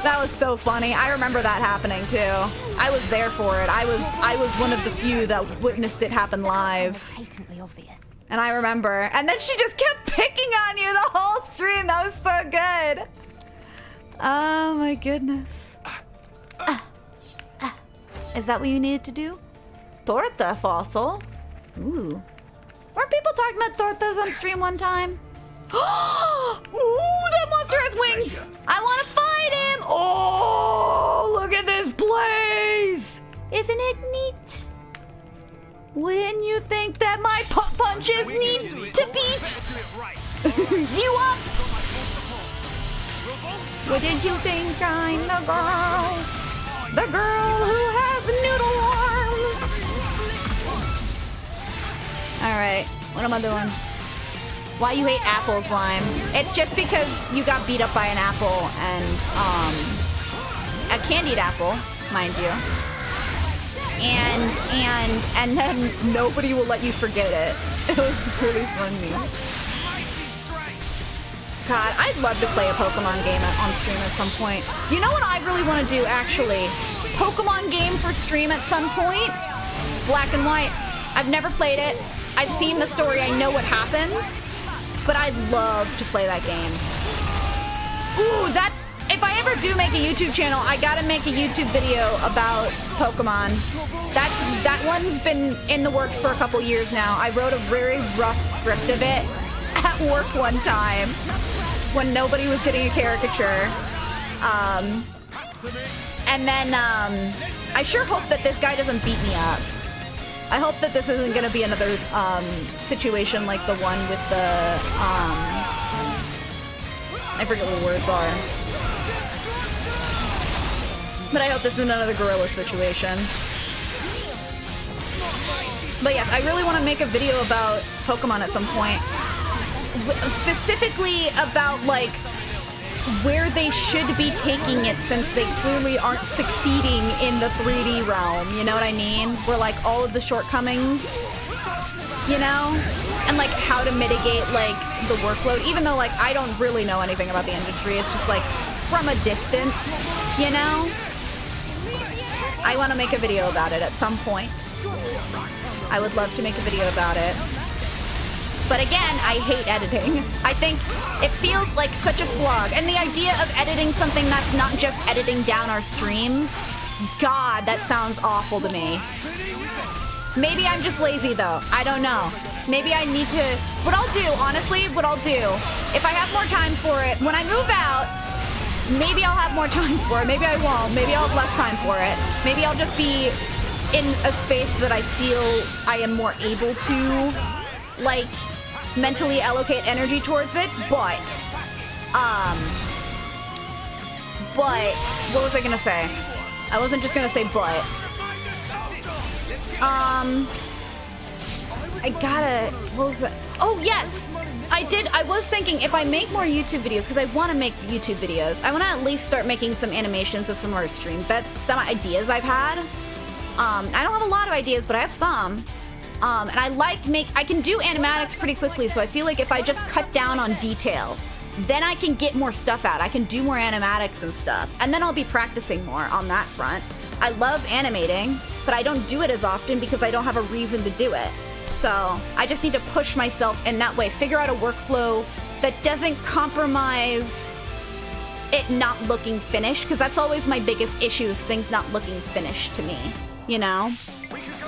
That was so funny. I remember that happening too. I was there for it. I was one of the few that witnessed it happen live. Patently obvious. And I remember. And then she just kept picking on you the whole stream. That was so good. Oh my goodness. Is that what you needed to do? Torta fossil. Ooh. Weren't people talking about tortas on stream one time? Ooh, that monster has wings! I want to fight him! Oh, look at this place! Isn't it neat? Wouldn't you think that my punches need to beat you up? Wouldn't you think I'm the girl? The girl who has noodle arms! Alright, what am I doing? Why you hate apples, Lime? It's just because you got beat up by an apple and, a candied apple, mind you. And then nobody will let you forget it. It was really funny. God, I'd love to play a Pokemon game on stream at some point. You know what I really want to do, actually? Pokemon game for stream at some point? Black and White. I've never played it. I've seen the story. I know what happens. But I'd love to play that game. Ooh, that's... If I ever do make a YouTube channel, I gotta make a YouTube video about Pokemon. That one's been in the works for a couple years now. I wrote a very rough script of it at work one time when nobody was getting a caricature. And then I sure hope that this guy doesn't beat me up. I hope that this isn't gonna be another situation like the one with the I forget what the words are. But I hope this isn't another gorilla situation. But yes, I really want to make a video about Pokemon at some point. Specifically about, like, where they should be taking it since they clearly aren't succeeding in the 3D realm. You know what I mean? Where, like, all of the shortcomings, you know? And, like, how to mitigate, like, the workload. Even though, like, I don't really know anything about the industry. It's just, like, from a distance, you know? I want to make a video about it at some point. I would love to make a video about it. But again, I hate editing. I think it feels like such a slog. And the idea of editing something that's not just editing down our streams, God, that sounds awful to me. Maybe I'm just lazy though. I don't know. Maybe I need to... What I'll do, honestly, if I have more time for it, when I move out, maybe I'll have more time for it. Maybe I won't. Maybe I'll have less time for it. Maybe I'll just be in a space that I feel I am more able to, like, mentally allocate energy towards it. But what was I gonna say? I wasn't just gonna say but. What was that? Oh, yes! I was thinking if I make more YouTube videos, because I want to make YouTube videos, I want to at least start making some animations of some of our stream. That's some ideas I've had. I don't have a lot of ideas, but I have some. And I can do animatics pretty quickly, so I feel like if I just cut down on detail, then I can get more stuff out. I can do more animatics and stuff. And then I'll be practicing more on that front. I love animating, but I don't do it as often because I don't have a reason to do it. So I just need to push myself in that way, figure out a workflow that doesn't compromise it not looking finished, because that's always my biggest issue, is things not looking finished to me, you know?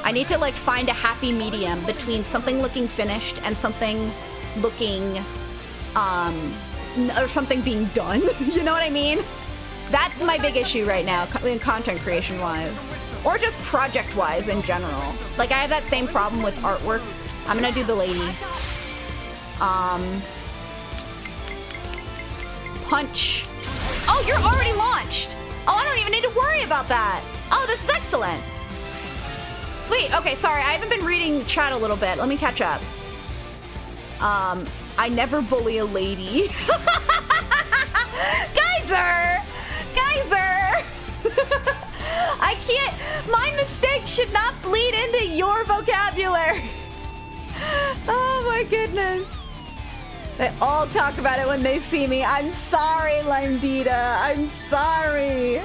I need to, like, find a happy medium between something looking finished and something looking, or something being done, you know what I mean? That's my big issue right now, in content creation-wise. Or just project-wise in general. Like, I have that same problem with artwork. I'm gonna do the lady. Punch. Oh, you're already launched! Oh, I don't even need to worry about that! Oh, this is excellent! Sweet, okay, sorry, I haven't been reading the chat a little bit. Let me catch up. I never bully a lady. Geyser! Geyser! I can't, my mistakes should not bleed into your vocabulary. Oh my goodness. They all talk about it when they see me. I'm sorry, Limedita. I'm sorry.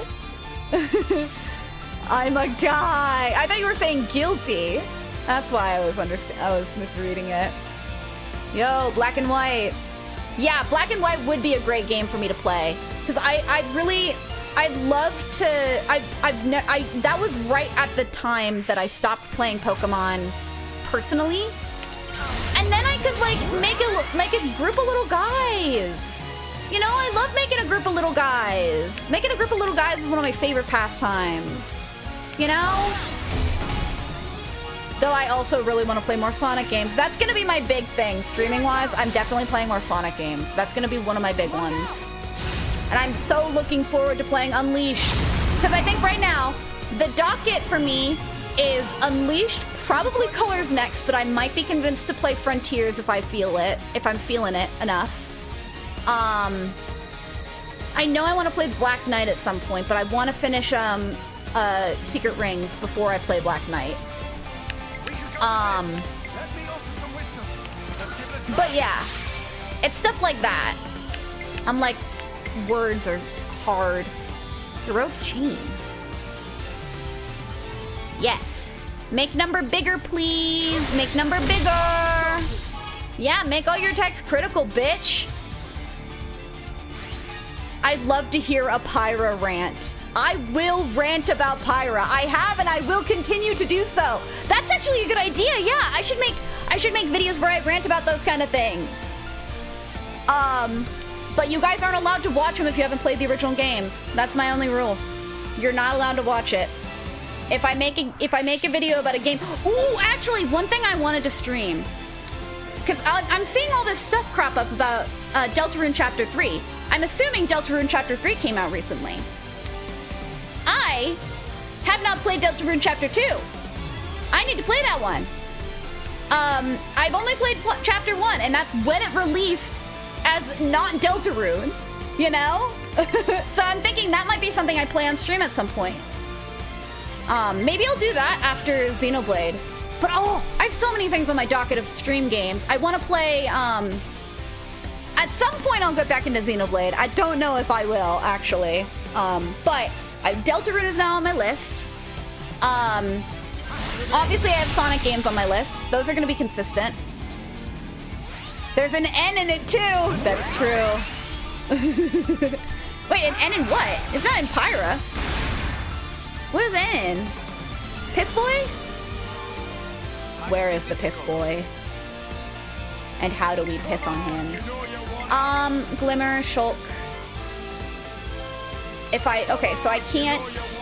I'm a guy. I thought you were saying guilty. That's why I was misreading it. Yo, Black and White. Yeah, Black and White would be a great game for me to play. Because I'd love to, that was right at the time that I stopped playing Pokemon personally. And then I could, like, make a group of little guys. You know, I love making a group of little guys. Making a group of little guys is one of my favorite pastimes. You know? Though I also really want to play more Sonic games. That's going to be my big thing, streaming-wise. I'm definitely playing more Sonic games. That's going to be one of my big ones. And I'm so looking forward to playing Unleashed. Because I think right now, the docket for me is Unleashed, probably Colors next, but I might be convinced to play Frontiers if I feel it, if I'm feeling it enough. I know I want to play Black Knight at some point, but I want to finish Secret Rings before I play Black Knight. But yeah, it's stuff like that. I'm like, words are hard. Heroic chain. Yes. Make number bigger, please. Make number bigger. Yeah, make all your text critical, bitch. I'd love to hear a Pyra rant. I will rant about Pyra. I have, and I will continue to do so. That's actually a good idea. Yeah, I should make videos where I rant about those kind of things. But you guys aren't allowed to watch them if you haven't played the original games. That's my only rule. You're not allowed to watch it. If I make a video about a game... Ooh, actually, one thing I wanted to stream. Because I'm seeing all this stuff crop up about Deltarune Chapter 3. I'm assuming Deltarune Chapter 3 came out recently. I I have not played Deltarune Chapter 2. I need to play that one. I've only played Chapter 1, and that's when it released as not Deltarune, you know? So I'm thinking that might be something I play on stream at some point. Maybe I'll do that after Xenoblade. But oh, I have so many things on my docket of stream games. I want to play, at some point I'll get back into Xenoblade. I don't know if I will, actually. But Deltarune is now on my list. Obviously I have Sonic games on my list. Those are going to be consistent. There's an N in it too. That's true. Wait, an N in what? It's not in Pyra. What is N in? Piss Boy? Where is the Piss Boy? And how do we piss on him? Glimmer, Shulk. Okay, so I can't...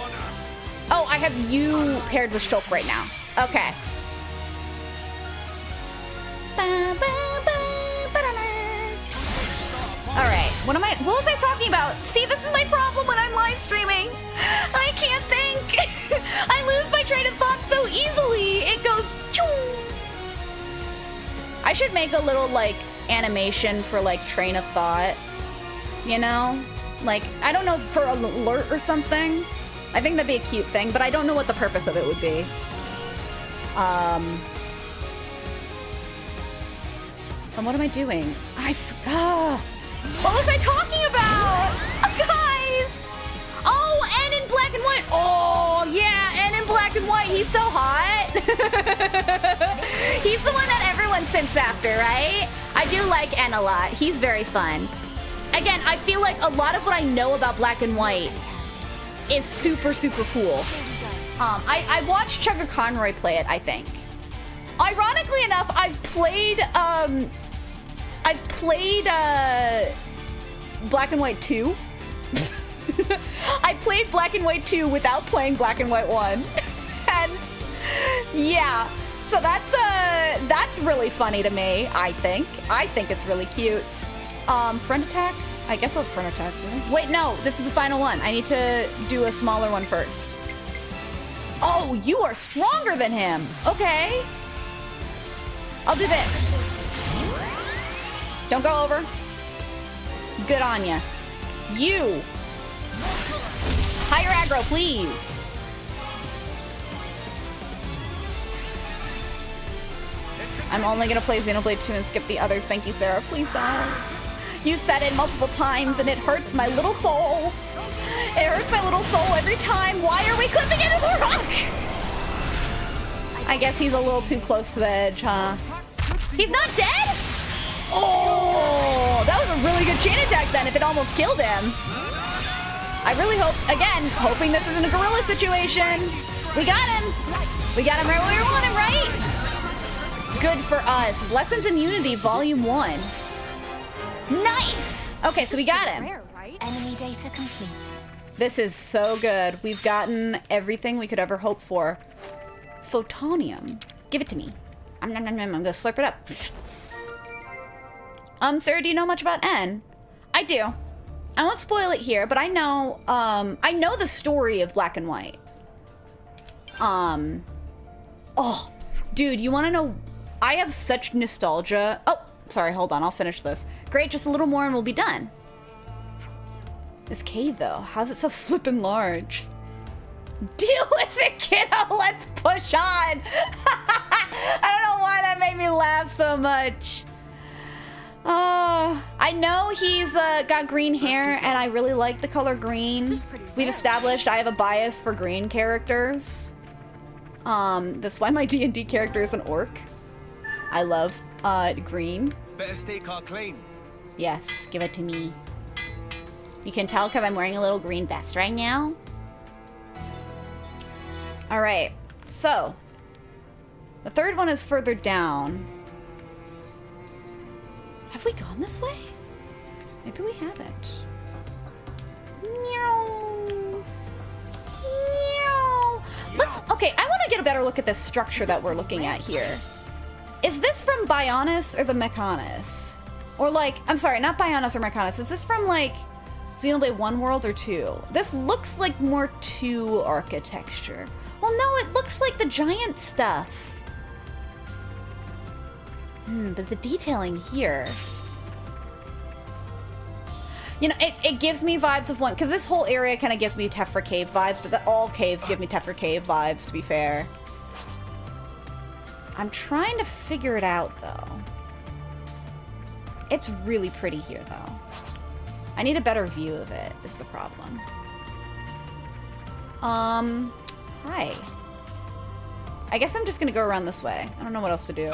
Oh, I have you paired with Shulk right now. Okay. Alright, what was I talking about? See, this is my problem when I'm live streaming. I can't think. I lose my train of thought so easily. It goes... I should make a little, like, animation for, like, train of thought. You know? Like, I don't know, for an alert or something. I think that'd be a cute thing, but I don't know what the purpose of it would be. And what am I doing? What was I talking about? Guys! Oh, N in black and white. Oh, yeah, N in black and white. He's so hot. He's the one that everyone simps after, right? I do like N a lot. He's very fun. Again, I feel like a lot of what I know about black and white is super, super cool. I watched Chugga Conroy play it, I think. Ironically enough, I've played Black and White 2. I played Black and White 2 without playing Black and White 1. And yeah, so that's really funny to me, I think. I think it's really cute. Friend attack? I guess I'll friend attack. Really? Wait, no, this is the final one. I need to do a smaller one first. Oh, you are stronger than him. Okay. I'll do this. Don't go over. Good on ya. You. Higher aggro, please. I'm only gonna play Xenoblade 2 and skip the others. Thank you, Sarah. Please don't. You said it multiple times and it hurts my little soul. It hurts my little soul every time. Why are we clipping into the rock? I guess he's a little too close to the edge, huh? He's not dead? Oh, that was a really good chain attack then if it almost killed him. I really hope, again, hoping this isn't a gorilla situation. We got him. We got him right where we want him, right? Good for us. Lessons in Unity, Volume 1. Nice! Okay, so we got him. Enemy data complete. This is so good. We've gotten everything we could ever hope for. Photonium. Give it to me. I'm gonna slurp it up. Sarah, do you know much about N? I do. I won't spoil it here, but I know the story of Black and White. Oh, dude, you wanna know? I have such nostalgia. Oh, sorry, hold on, I'll finish this. Great, just a little more and we'll be done. This cave, though, how's it so flippin' large? Deal with it, kiddo, let's push on. I don't know why that made me laugh so much. I know he's got green hair, and I really like the color green. We've established I have a bias for green characters. That's why my D&D character is an orc. I love green. Better stake our claim. Yes, give it to me. You can tell because I'm wearing a little green vest right now. All right, so the third one is further down. Have we gone this way? Maybe we haven't. Meow. Meow. Okay, I want to get a better look at this structure that we're looking at here. Is this from Bionis or the Mechonis? Or like, I'm sorry, not Bionis or Mechonis. Is this from like Xenoblade 1 world or 2? This looks like more 2 architecture. Well, no, it looks like the giant stuff. But the detailing here... You know, it gives me vibes of one, because this whole area kind of gives me Tephra Cave vibes, but all caves give me Tephra Cave vibes, to be fair. I'm trying to figure it out, though. It's really pretty here, though. I need a better view of it, is the problem. Hi. I guess I'm just gonna go around this way. I don't know what else to do.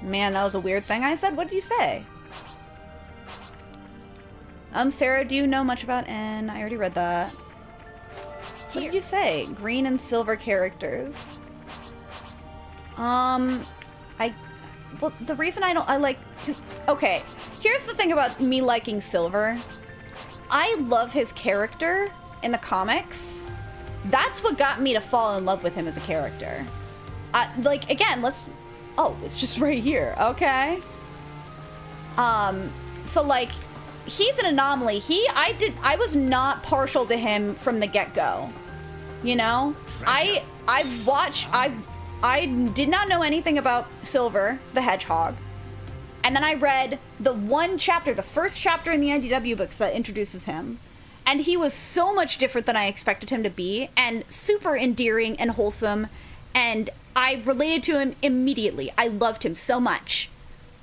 Man, that was a weird thing I said. What did you say? Sarah, do you know much about N? I already read that. What did you say? Green and silver characters. Well, the reason I like, okay, here's the thing about me liking silver. I love his character in the comics. That's what got me to fall in love with him as a character. Like, again, oh, it's just right here, okay? So like, he's an anomaly. I was not partial to him from the get-go. You know? I did not know anything about Silver the Hedgehog. And then I read the first chapter in the IDW books that introduces him. And he was so much different than I expected him to be, and super endearing and wholesome. And I related to him immediately. I loved him so much.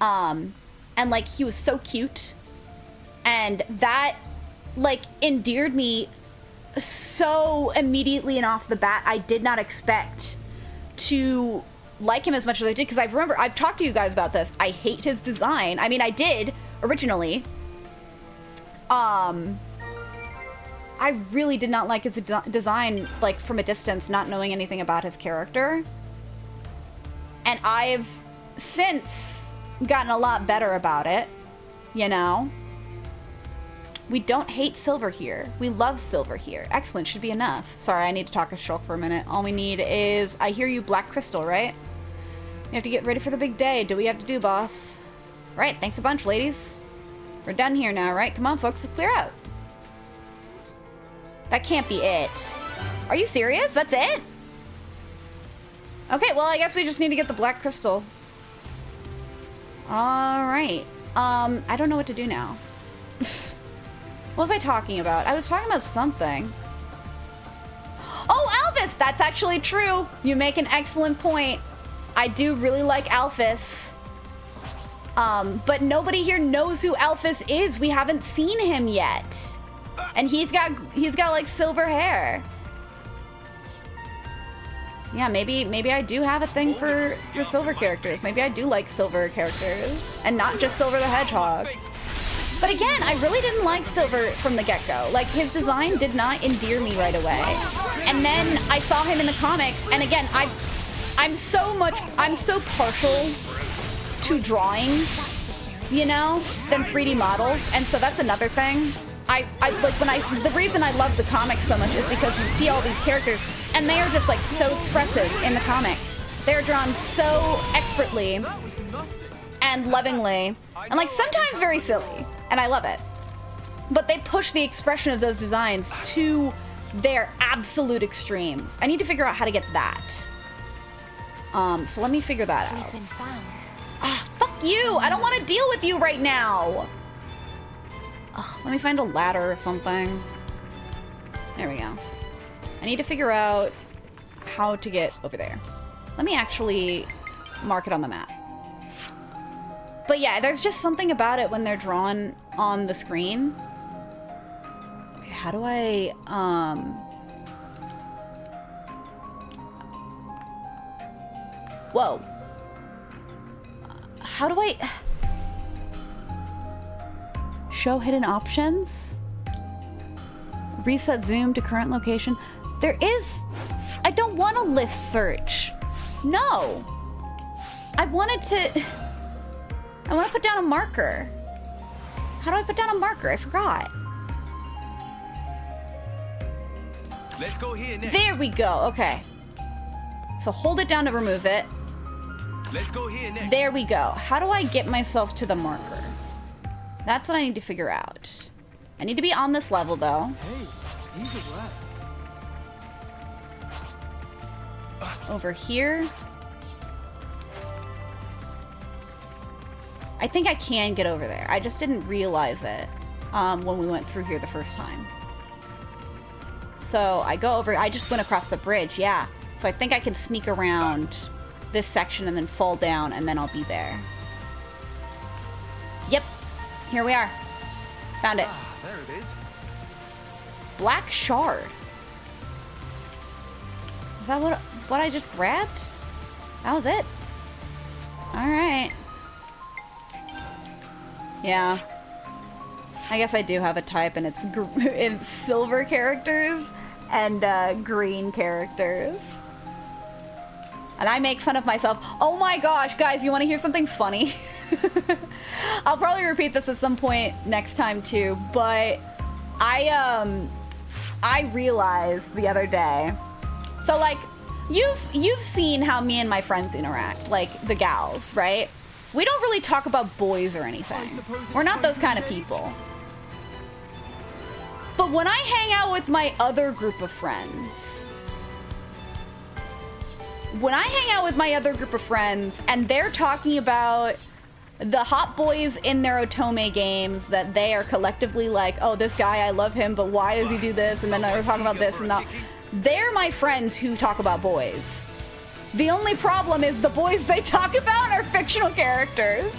And like, he was so cute. And that, like, endeared me so immediately and off the bat. I did not expect to like him as much as I did, because I remember, I've talked to you guys about this. I hate his design. I mean, I did originally. I really did not like his design, like, from a distance, not knowing anything about his character. And I've since gotten a lot better about it, you know? We don't hate silver here. We love silver here. Excellent, should be enough. Sorry, I need to talk a shulk for a minute. All we need is, I hear you, black crystal, right? We have to get ready for the big day. Do we have to do, boss? Right, thanks a bunch, ladies. We're done here now, right? Come on, folks, let's clear out. That can't be it. Are you serious? That's it? Okay, well, I guess we just need to get the black crystal. All right. I don't know what to do now. What was I talking about? I was talking about something. Oh, Alphys! That's actually true. You make an excellent point. I do really like Alphys. But nobody here knows who Alphys is. We haven't seen him yet. And he's got like silver hair. Yeah, maybe I do have a thing for silver characters. Maybe I do like silver characters and not just Silver the Hedgehog. But again, I really didn't like Silver from the get-go. Like, his design did not endear me right away. And then I saw him in the comics, and again, I'm so partial to drawings, you know, than 3D models, and so that's another thing. The reason I love the comics so much is because you see all these characters, and they are just like so expressive in the comics. They're drawn so expertly and lovingly, and like sometimes very silly, and I love it. But they push the expression of those designs to their absolute extremes. I need to figure out how to get that. So let me figure that out. Fuck you! I don't want to deal with you right now! Ugh, let me find a ladder or something. There we go. I need to figure out how to get over there. Let me actually mark it on the map. But yeah, there's just something about it when they're drawn on the screen. Okay, how do I, Whoa. How do I... Show hidden options? Reset zoom to current location. There is... I don't want a list search. No. I want to put down a marker. How do I put down a marker? I forgot. Let's go here next. There we go. Okay. So hold it down to remove it. Let's go here next. There we go. How do I get myself to the marker? That's what I need to figure out. I need to be on this level, though. Hey, these are rare. Over here. I think I can get over there. I just didn't realize it when we went through here the first time. So I go over, I just went across the bridge, yeah. So I think I can sneak around this section and then fall down and then I'll be there. Yep, here we are. Found it. Ah, there it is. Black shard. Is that what I just grabbed? That was it. All right. Yeah. I guess I do have a type, and it's silver characters and green characters. And I make fun of myself. Oh my gosh, guys, you want to hear something funny? I'll probably repeat this at some point next time too, but I realized the other day. So like, you've seen how me and my friends interact, like the gals, right? We don't really talk about boys or anything. We're not those kind of people. But when I hang out with my other group of friends, and they're talking about the hot boys in their Otome games that they are collectively like, oh, this guy, I love him, but why does he do this? And then they're talking about this and that. They're my friends who talk about boys. The only problem is the boys they talk about are fictional characters.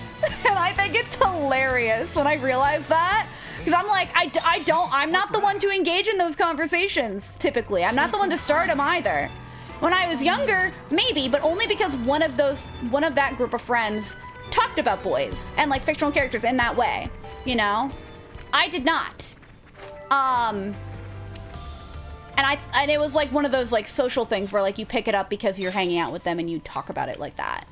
And I think it's hilarious when I realize that. Because I'm like, I'm not the one to engage in those conversations, typically. I'm not the one to start them either. When I was younger, maybe, but only because one of that group of friends talked about boys and like fictional characters in that way, you know? I did not. And it was like one of those like social things where like you pick it up because you're hanging out with them and you talk about it like that.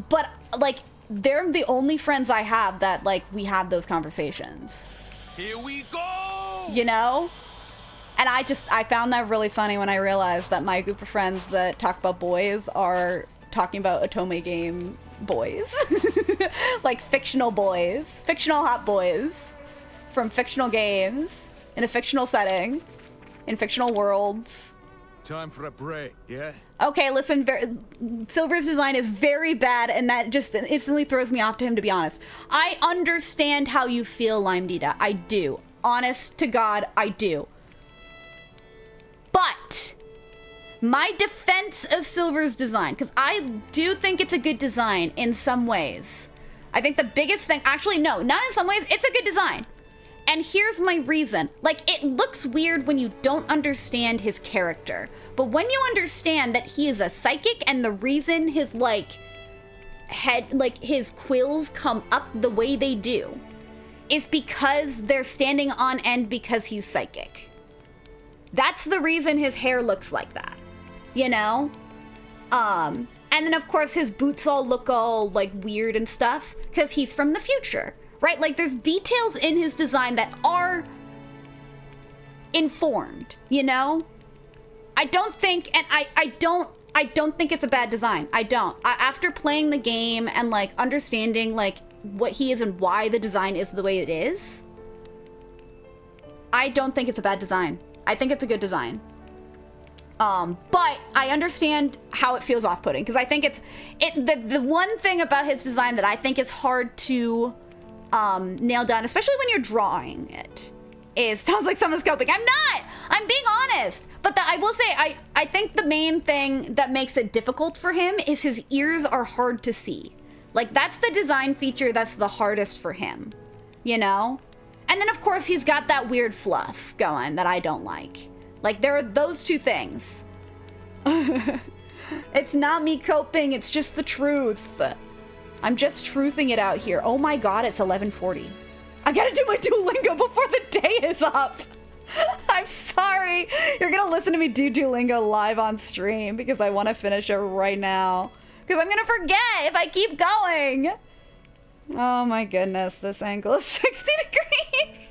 But like, they're the only friends I have that like we have those conversations. Here we go! You know? And I found that really funny when I realized that my group of friends that talk about boys are talking about Otome game boys. Like fictional boys. Fictional hot boys. From fictional games. In a fictional setting. In fictional worlds. Time for a break, yeah? Okay, listen, Silver's design is very bad, and that just instantly throws me off to him, to be honest. I understand how you feel, Lime Dita. I do. Honest to God, I do. But my defense of Silver's design, because I do think it's a good design in some ways. I think the biggest thing, actually, no, not in some ways, it's a good design. And here's my reason. Like, it looks weird when you don't understand his character. But when you understand that he is a psychic and the reason his, like, head, like, his quills come up the way they do is because they're standing on end because he's psychic. That's the reason his hair looks like that. You know? And then, of course, his boots all look all, like, weird and stuff because he's from the future. Right? Like, there's details in his design that are informed, you know? I don't think, and I don't think it's a bad design. I don't. After playing the game and, like, understanding, like, what he is and why the design is the way it is, I don't think it's a bad design. I think it's a good design. But I understand how it feels off-putting, because I think the one thing about his design that I think is hard to nail down, especially when you're drawing it, sounds like someone's scoping. I'm not! I'm being honest! But I will say, I think the main thing that makes it difficult for him is his ears are hard to see. Like, that's the design feature that's the hardest for him, you know? And then, of course, he's got that weird fluff going that I don't like. Like, there are those two things. It's not me coping, it's just the truth. I'm just truthing it out here. Oh my god, it's 11:40. I gotta do my Duolingo before the day is up. I'm sorry. You're gonna listen to me do Duolingo live on stream because I want to finish it right now. Because I'm gonna forget if I keep going. Oh my goodness, this angle is 60 degrees.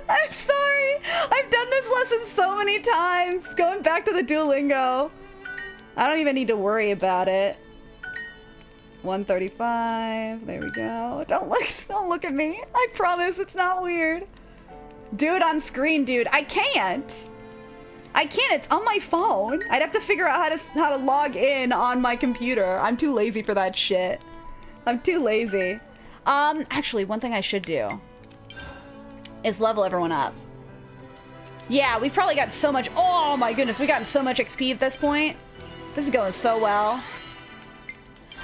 I'm sorry. I've done this lesson so many times. Going back to the Duolingo. I don't even need to worry about it. 135. There we go. Don't look at me. I promise it's not weird. Do it on screen, dude. I can't. It's on my phone. I'd have to figure out how to log in on my computer. I'm too lazy for that shit. I'm too lazy. Actually, one thing I should do is level everyone up. Yeah, we've probably got so much. Oh my goodness, we got so much XP at this point. This is going so well.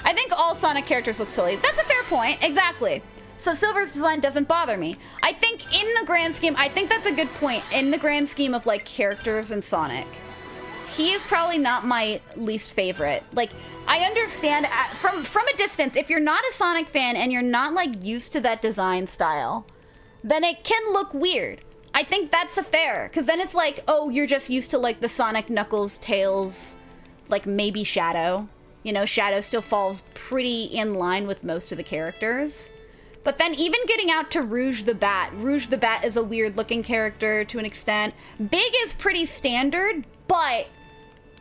I think all Sonic characters look silly. That's a fair point. Exactly. So Silver's design doesn't bother me. I think in the grand scheme, I think that's a good point. In the grand scheme of like characters in Sonic, he is probably not my least favorite. Like, I understand from a distance, if you're not a Sonic fan and you're not like used to that design style, then it can look weird. I think that's a fair, because then it's like, oh, you're just used to like the Sonic, Knuckles, Tails, like maybe Shadow. You know, Shadow still falls pretty in line with most of the characters. But then even getting out to Rouge the Bat is a weird looking character to an extent. Big is pretty standard, but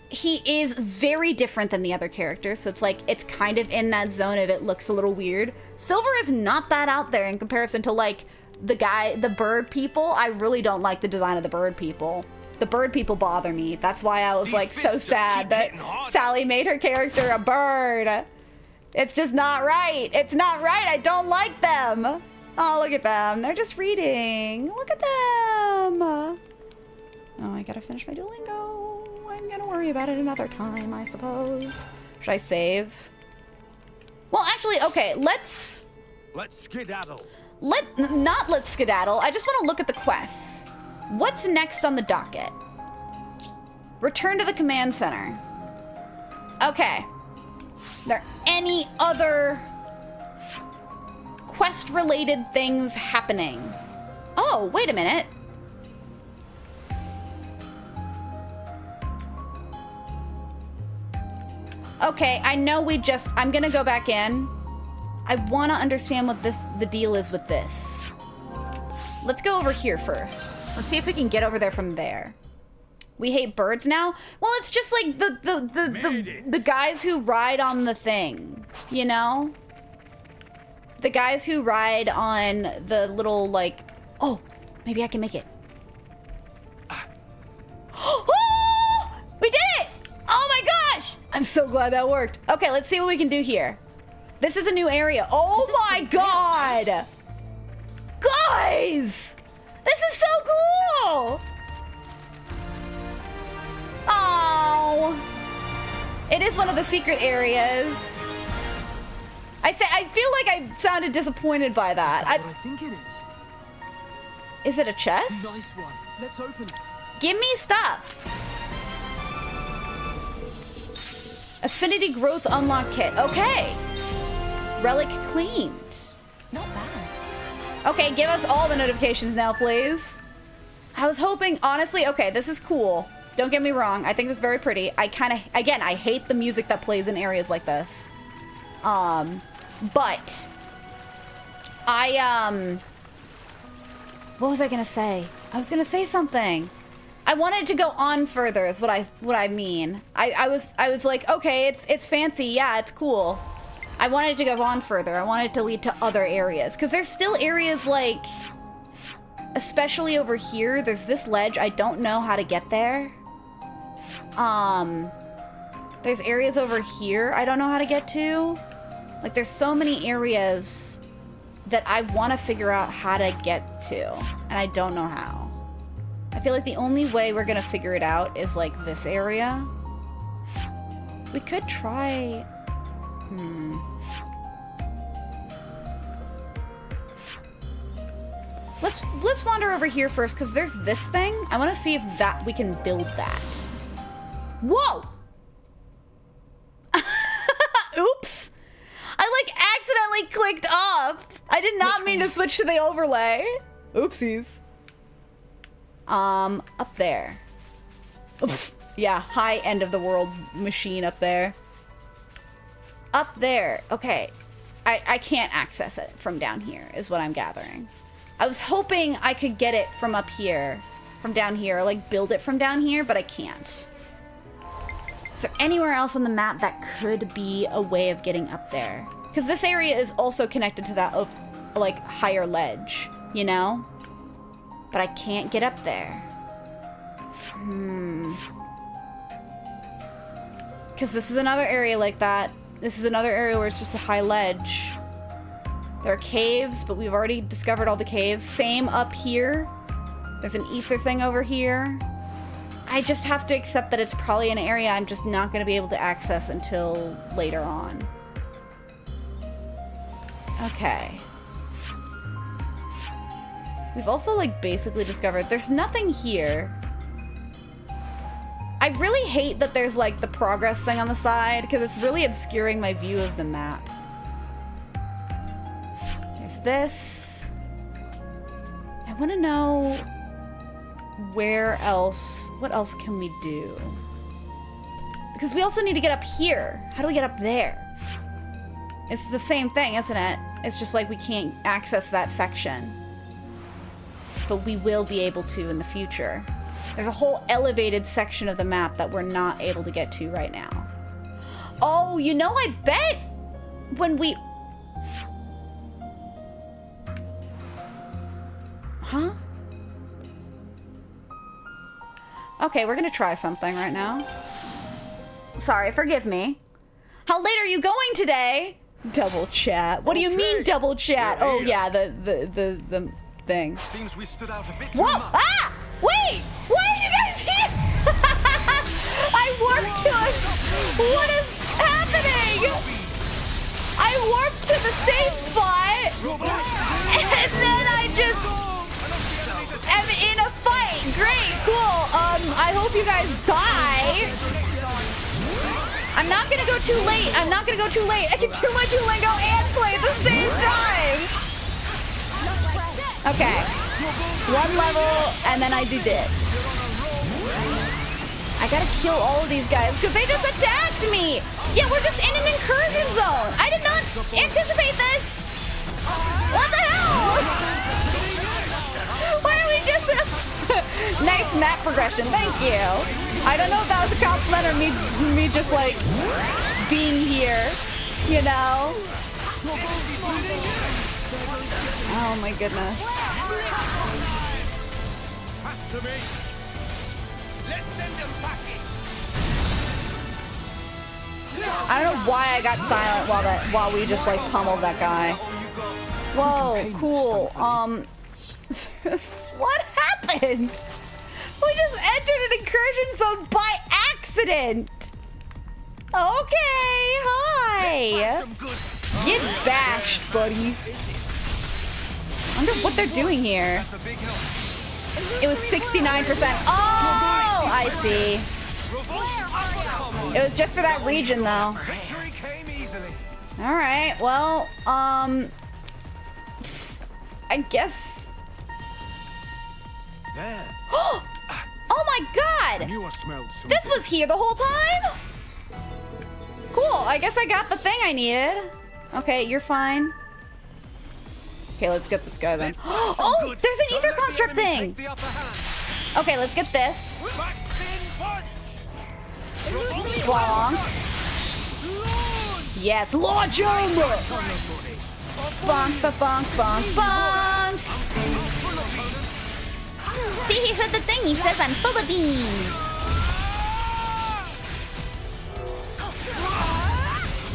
he is very different than the other characters. So it's like, it's kind of in that zone of it looks a little weird. Silver is not that out there in comparison to like the bird people. I really don't like the design of the bird people. The bird people bother me. That's why I was like so sad that Sally made her character a bird. It's just not right. It's not right. I don't like them. Oh, look at them. They're just reading. Look at them. Oh, I gotta finish my Duolingo. I'm gonna worry about it another time, I suppose. Should I save? Well, actually, okay, let's skedaddle. Let's skedaddle. I just want to look at the quests. What's next on the docket? Return to the command center. Okay. Are there any other quest-related things happening? Oh, wait a minute. Okay, I know I'm gonna go back in. I want to understand what the deal is with this. Let's go over here first. Let's see if we can get over there from there. We hate birds now? Well, it's just like the guys who ride on the thing, you know? The guys who ride on the little like, oh, maybe I can make it. Oh, we did it! Oh my gosh! I'm so glad that worked. Okay, let's see what we can do here. This is a new area. Oh my god! Guys! This is so cool! Oh! It is one of the secret areas. I feel like I sounded disappointed by that. I think it is. Is it a chest? Nice one. Let's open it. Give me stuff. Affinity growth unlock kit. Okay. Relic cleaned. Not bad. Okay, give us all the notifications now, please. I was hoping, honestly, okay, this is cool. Don't get me wrong. I think this is very pretty. I hate the music that plays in areas like this. But what was I gonna say? I was gonna say something. I wanted to go on further is what I mean. I was like, okay, it's fancy. Yeah, it's cool. I wanted to go on further. I wanted to lead to other areas because there's still areas like, especially over here, there's this ledge. I don't know how to get there. There's areas over here I don't know how to get to. Like, there's so many areas that I want to figure out how to get to, and I don't know how. I feel like the only way we're gonna figure it out is like this area. We could try... Let's wander over here first, because there's this thing. I want to see if we can build that. Whoa! Oops! I like accidentally clicked off. I did not mean to switch to the overlay. Oopsies. Up there. Oof. Yeah, high end of the world machine up there. Up there. Okay. I can't access it from down here, is what I'm gathering. I was hoping I could get it from up here, from down here, like build it from down here, but I can't. there anywhere else on the map that could be a way of getting up there? Because this area is also connected to that like higher ledge, you know? But I can't get up there. Because this is another area like that. This is another area where it's just a high ledge. There are caves, but we've already discovered all the caves. Same up here. There's an ether thing over here. I just have to accept that it's probably an area I'm just not going to be able to access until later on. Okay. We've also, like, basically discovered there's nothing here. I really hate that there's, like, the progress thing on the side, because it's really obscuring my view of the map. There's this. I want to know where else, what else can we do? Because we also need to get up here. How do we get up there? It's the same thing, isn't it? It's just like we can't access that section. But we will be able to in the future. There's a whole elevated section of the map that we're not able to get to right now. Oh, you know, I bet when we... Huh? Okay, we're gonna try something right now. Sorry, forgive me. How late are you going today? Double chat. What do you mean double chat? Oh yeah, the thing. Seems we stood out a bit. Whoa! Ah! Wait! Why are you guys here? I warped to us. What is happening? I warped to the safe spot, and then I just am in a fight. Great, cool. I hope you guys die. I'm not gonna go too late. I'm not gonna go too late. I can do my Duolingo and play at the same time. Okay. One level, and then I do this. I gotta kill all of these guys because they just attacked me. Yeah, we're just in an incursion zone. I did not anticipate this. What the hell? Why are we just... Nice map progression, thank you. I don't know if that was a compliment or me just like being here, you know? Oh my goodness. I don't know why I got silent while we just like pummeled that guy. Whoa, cool. What happened? We just entered an incursion zone by accident. Okay, hi. Get bashed, buddy. I wonder what they're doing here. It was 69%. Oh, I see. It was just for that region, though. All right. Well, I guess. There. Oh my God! This was here the whole time? Cool. I guess I got the thing I needed. Okay, you're fine. Okay, let's get this guy then. Oh, there's an ether construct thing. Okay, let's get this. Bonk. Yes, launch him! Bonk, bonk, bonk, bonk. See, he said the thing. He says I'm full of beans.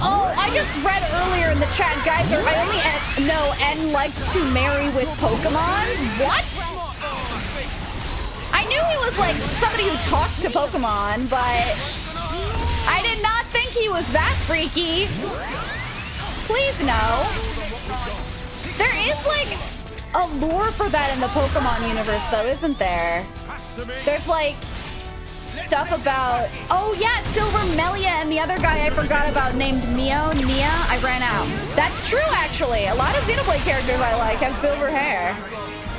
Oh, I just read earlier in the chat, guys, I only know N like to marry with Pokemons. What? I knew he was like somebody who talked to Pokemon, but I did not think he was that freaky. Please no. There is like a lore for that in the Pokemon universe, though, isn't there? There's like stuff about, oh yeah, Silver Melia and the other guy I forgot about named Nia. I ran out. That's true, actually. A lot of Xenoblade characters I like have silver hair.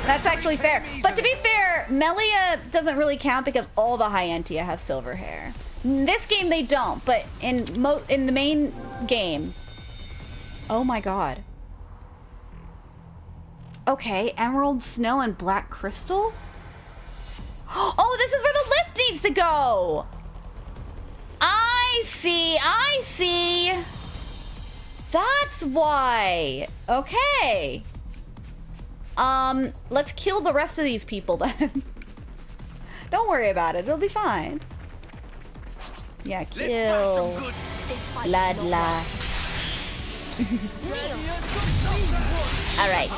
That's actually fair. But to be fair, Melia doesn't really count because all the Hyantia have silver hair. In this game they don't, but in the main game. Oh my God. Okay, Emerald Snow and Black Crystal? Oh, this is where the lift needs to go! I I see. I see. That's why. Okay. Let's kill the rest of these people then. Don't worry about it. It'll be fine. Yeah, kill. La la. Alright.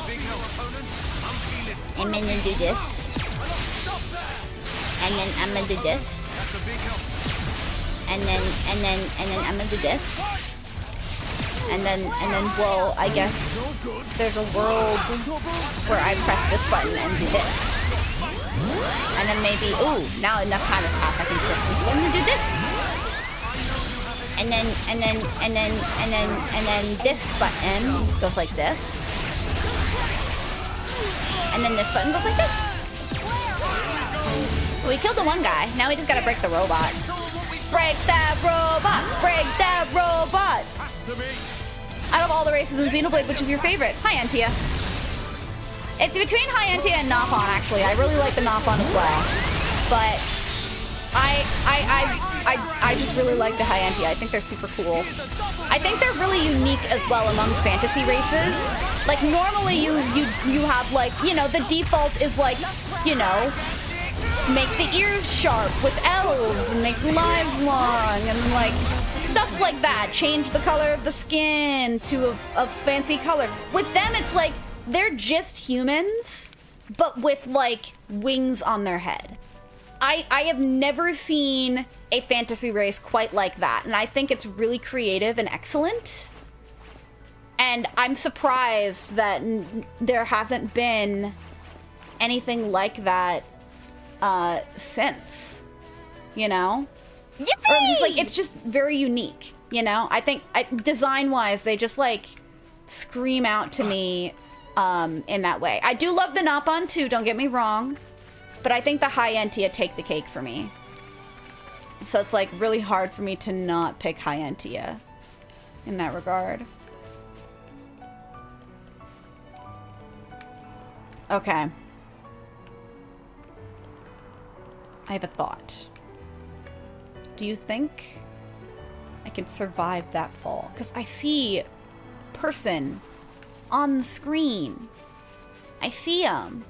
I'm gonna do this. And then I'm gonna do this. And then I'm gonna do this. And then, well, I guess there's a world where I press this button and do this. And then maybe, ooh, now enough time has passed, I can press this button and do this. And then this button goes like this. And then this button goes like this. We killed the one guy, now we just gotta break the robot. Break that robot! Break that robot! Out of all the races in Xenoblade, which is your favorite? Hi, Antia. It's between Hi, Antia and Nopon, actually. I really like the Nopon as well. But I just really like the Hi, Antia. I think they're super cool. I think they're really unique as well among fantasy races. Like, normally you have, like, you know, the default is, like, you know, make the ears sharp with elves and make the lives long and, like, stuff like that. Change the color of the skin to a fancy color. With them, it's like they're just humans, but with like wings on their head. I have never seen a fantasy race quite like that, and I think it's really creative and excellent. And I'm surprised that there hasn't been anything like that since, you know? Yippee! Or just like, it's just very unique, you know? I think design-wise, they just like scream out to me in that way. I do love the Nopon too, don't get me wrong, but I think the High Entia take the cake for me. So it's like really hard for me to not pick High Entia in that regard. Okay. I have a thought. Do you think I can survive that fall? Because I see person on the screen. I see them.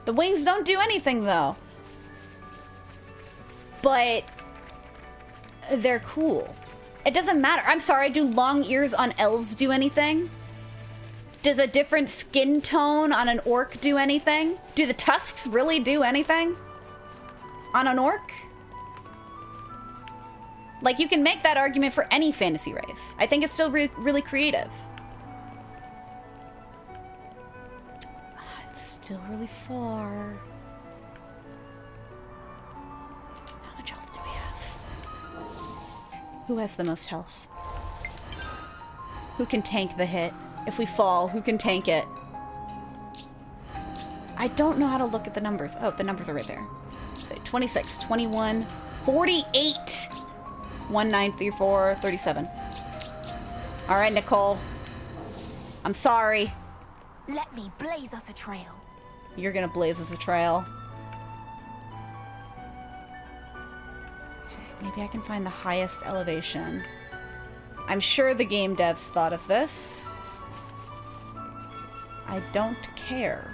The wings don't do anything though. But they're cool. It doesn't matter. I'm sorry, do long ears on elves do anything? Does a different skin tone on an orc do anything? Do the tusks really do anything on an orc? Like, you can make that argument for any fantasy race. I think it's still really creative. It's still really far. How much health do we have? Who has the most health? Who can tank the hit? If we fall, who can tank it? I don't know how to look at the numbers. Oh, the numbers are right there. So 26, 21, 48. 1934, 37. All right, Nicole. I'm sorry. Let me blaze us a trail. You're gonna blaze us a trail. Okay, maybe I can find the highest elevation. I'm sure the game devs thought of this. I don't care.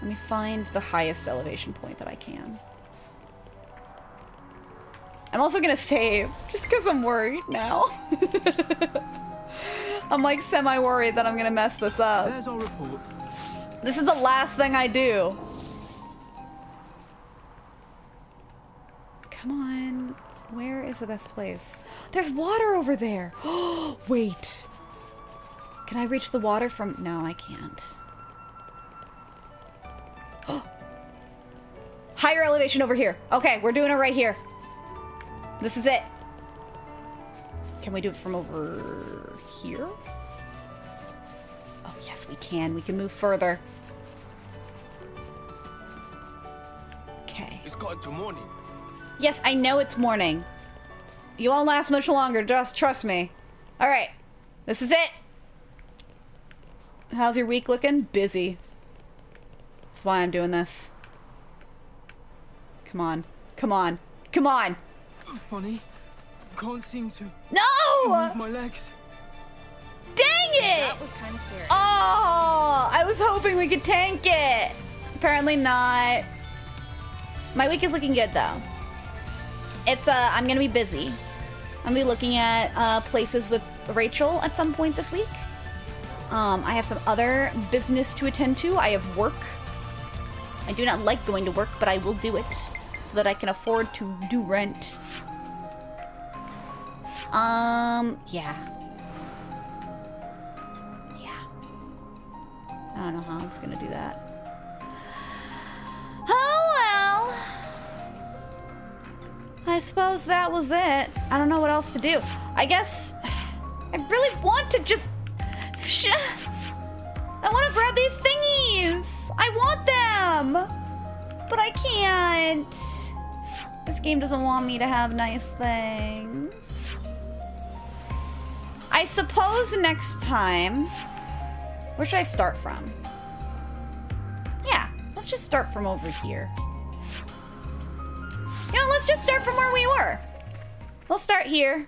Let me find the highest elevation point that I can. I'm also gonna save, just because I'm worried now. I'm like semi-worried that I'm gonna mess this up. There's our report. This is the last thing I do. Come on, where is the best place? There's water over there. Wait. Can I reach the water from... No, I can't. Higher elevation over here. Okay, we're doing it right here. This is it. Can we do it from over here? Oh, yes, we can. We can move further. Okay. It's got into morning. Yes, I know it's morning. You won't last much longer. Just trust me. All right. This is it. How's your week looking? Busy. That's why I'm doing this. Come on. Come on. Come on. Funny. Can't seem to No! move my legs. Dang it! That was kind of scary. Oh, I was hoping we could tank it. Apparently not. My week is looking good though. It's I'm gonna be busy. I'm gonna be looking at places with Rachel at some point this week. I have some other business to attend to. I have work. I do not like going to work, but I will do it so that I can afford to do rent. Yeah. I don't know how I was gonna do that. Oh well. I suppose that was it. I don't know what else to do. I guess I really want to just I want to grab these thingies. I want them. But I can't. This game doesn't want me to have nice things. I suppose next time. Where should I start from? Yeah, let's just start from over here. You know, let's just start from where we were. We'll start here.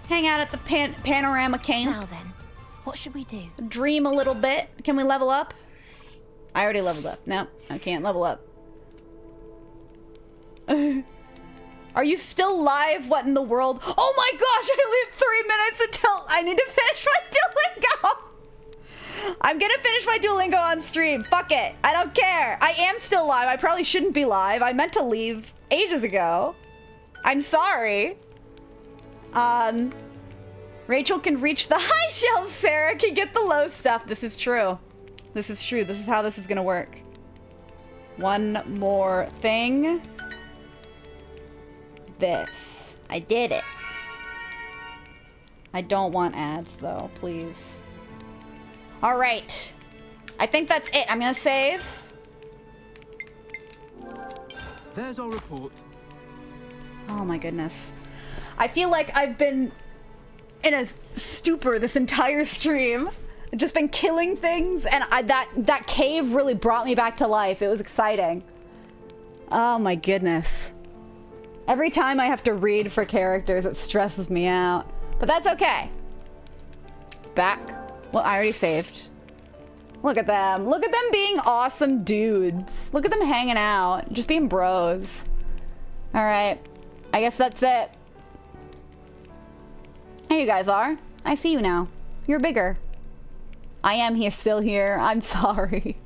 Hang out at the panorama camp. Now then, what should we do? Dream a little bit. Can we level up? I already leveled up. No, I can't level up. Are you still live? What in the world? Oh my gosh, I live 3 minutes until I need to finish my Duolingo. I'm gonna finish my Duolingo on stream. Fuck it. I don't care. I am still live. I probably shouldn't be live. I meant to leave ages ago. I'm sorry. Rachel can reach the high shelves. Sarah can get the low stuff. This is true. This is true. This is how this is gonna work. One more thing. This. I did it. I don't want ads though, please. All right. I think that's it. I'm gonna save. There's our report. Oh my goodness. I feel like I've been in a stupor this entire stream. I've just been killing things, and that cave really brought me back to life. It was exciting. Oh my goodness. Every time I have to read for characters, it stresses me out. But that's okay. Back. Well, I already saved. Look at them. Look at them being awesome dudes. Look at them hanging out. Just being bros. All right. I guess that's it. Here you guys are. I see you now. You're bigger. I am here, still here. I'm sorry.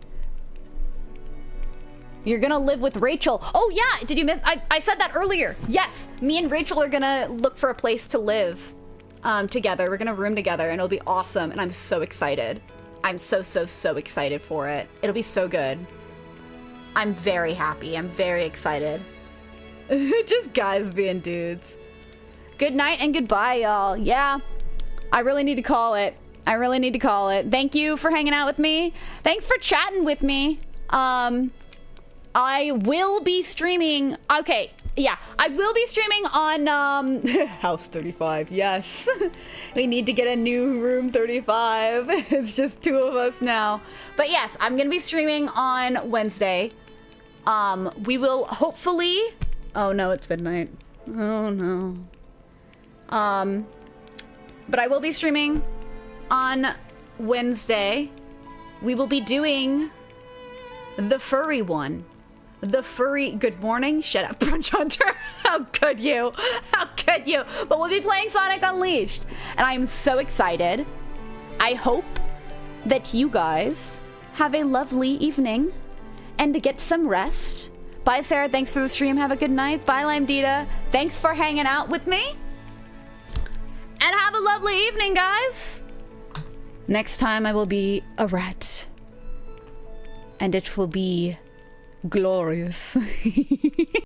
You're gonna live with Rachel. Oh yeah, did you miss? I said that earlier. Yes, me and Rachel are gonna look for a place to live together. We're gonna room together and it'll be awesome. And I'm so excited. I'm so excited for it. It'll be so good. I'm very happy. I'm very excited. Just guys being dudes. Good night and goodbye, y'all. Yeah, I really need to call it. I really need to call it. Thank you for hanging out with me. Thanks for chatting with me. I will be streaming. Okay, yeah, I will be streaming on House 35. Yes. We need to get a new room 35. It's just 2 of us now. But yes, I'm going to be streaming on Wednesday. We will hopefully... Oh no, it's midnight. Oh no. But I will be streaming on Wednesday. We will be doing the furry one. The furry... Good morning. Shut up, Brunch Hunter. How could you? How could you? But we'll be playing Sonic Unleashed. And I am so excited. I hope that you guys have a lovely evening and to get some rest. Bye, Sarah. Thanks for the stream. Have a good night. Bye, Lime Dita. Thanks for hanging out with me. And have a lovely evening, guys. Next time I will be a rat. And it will be glorious.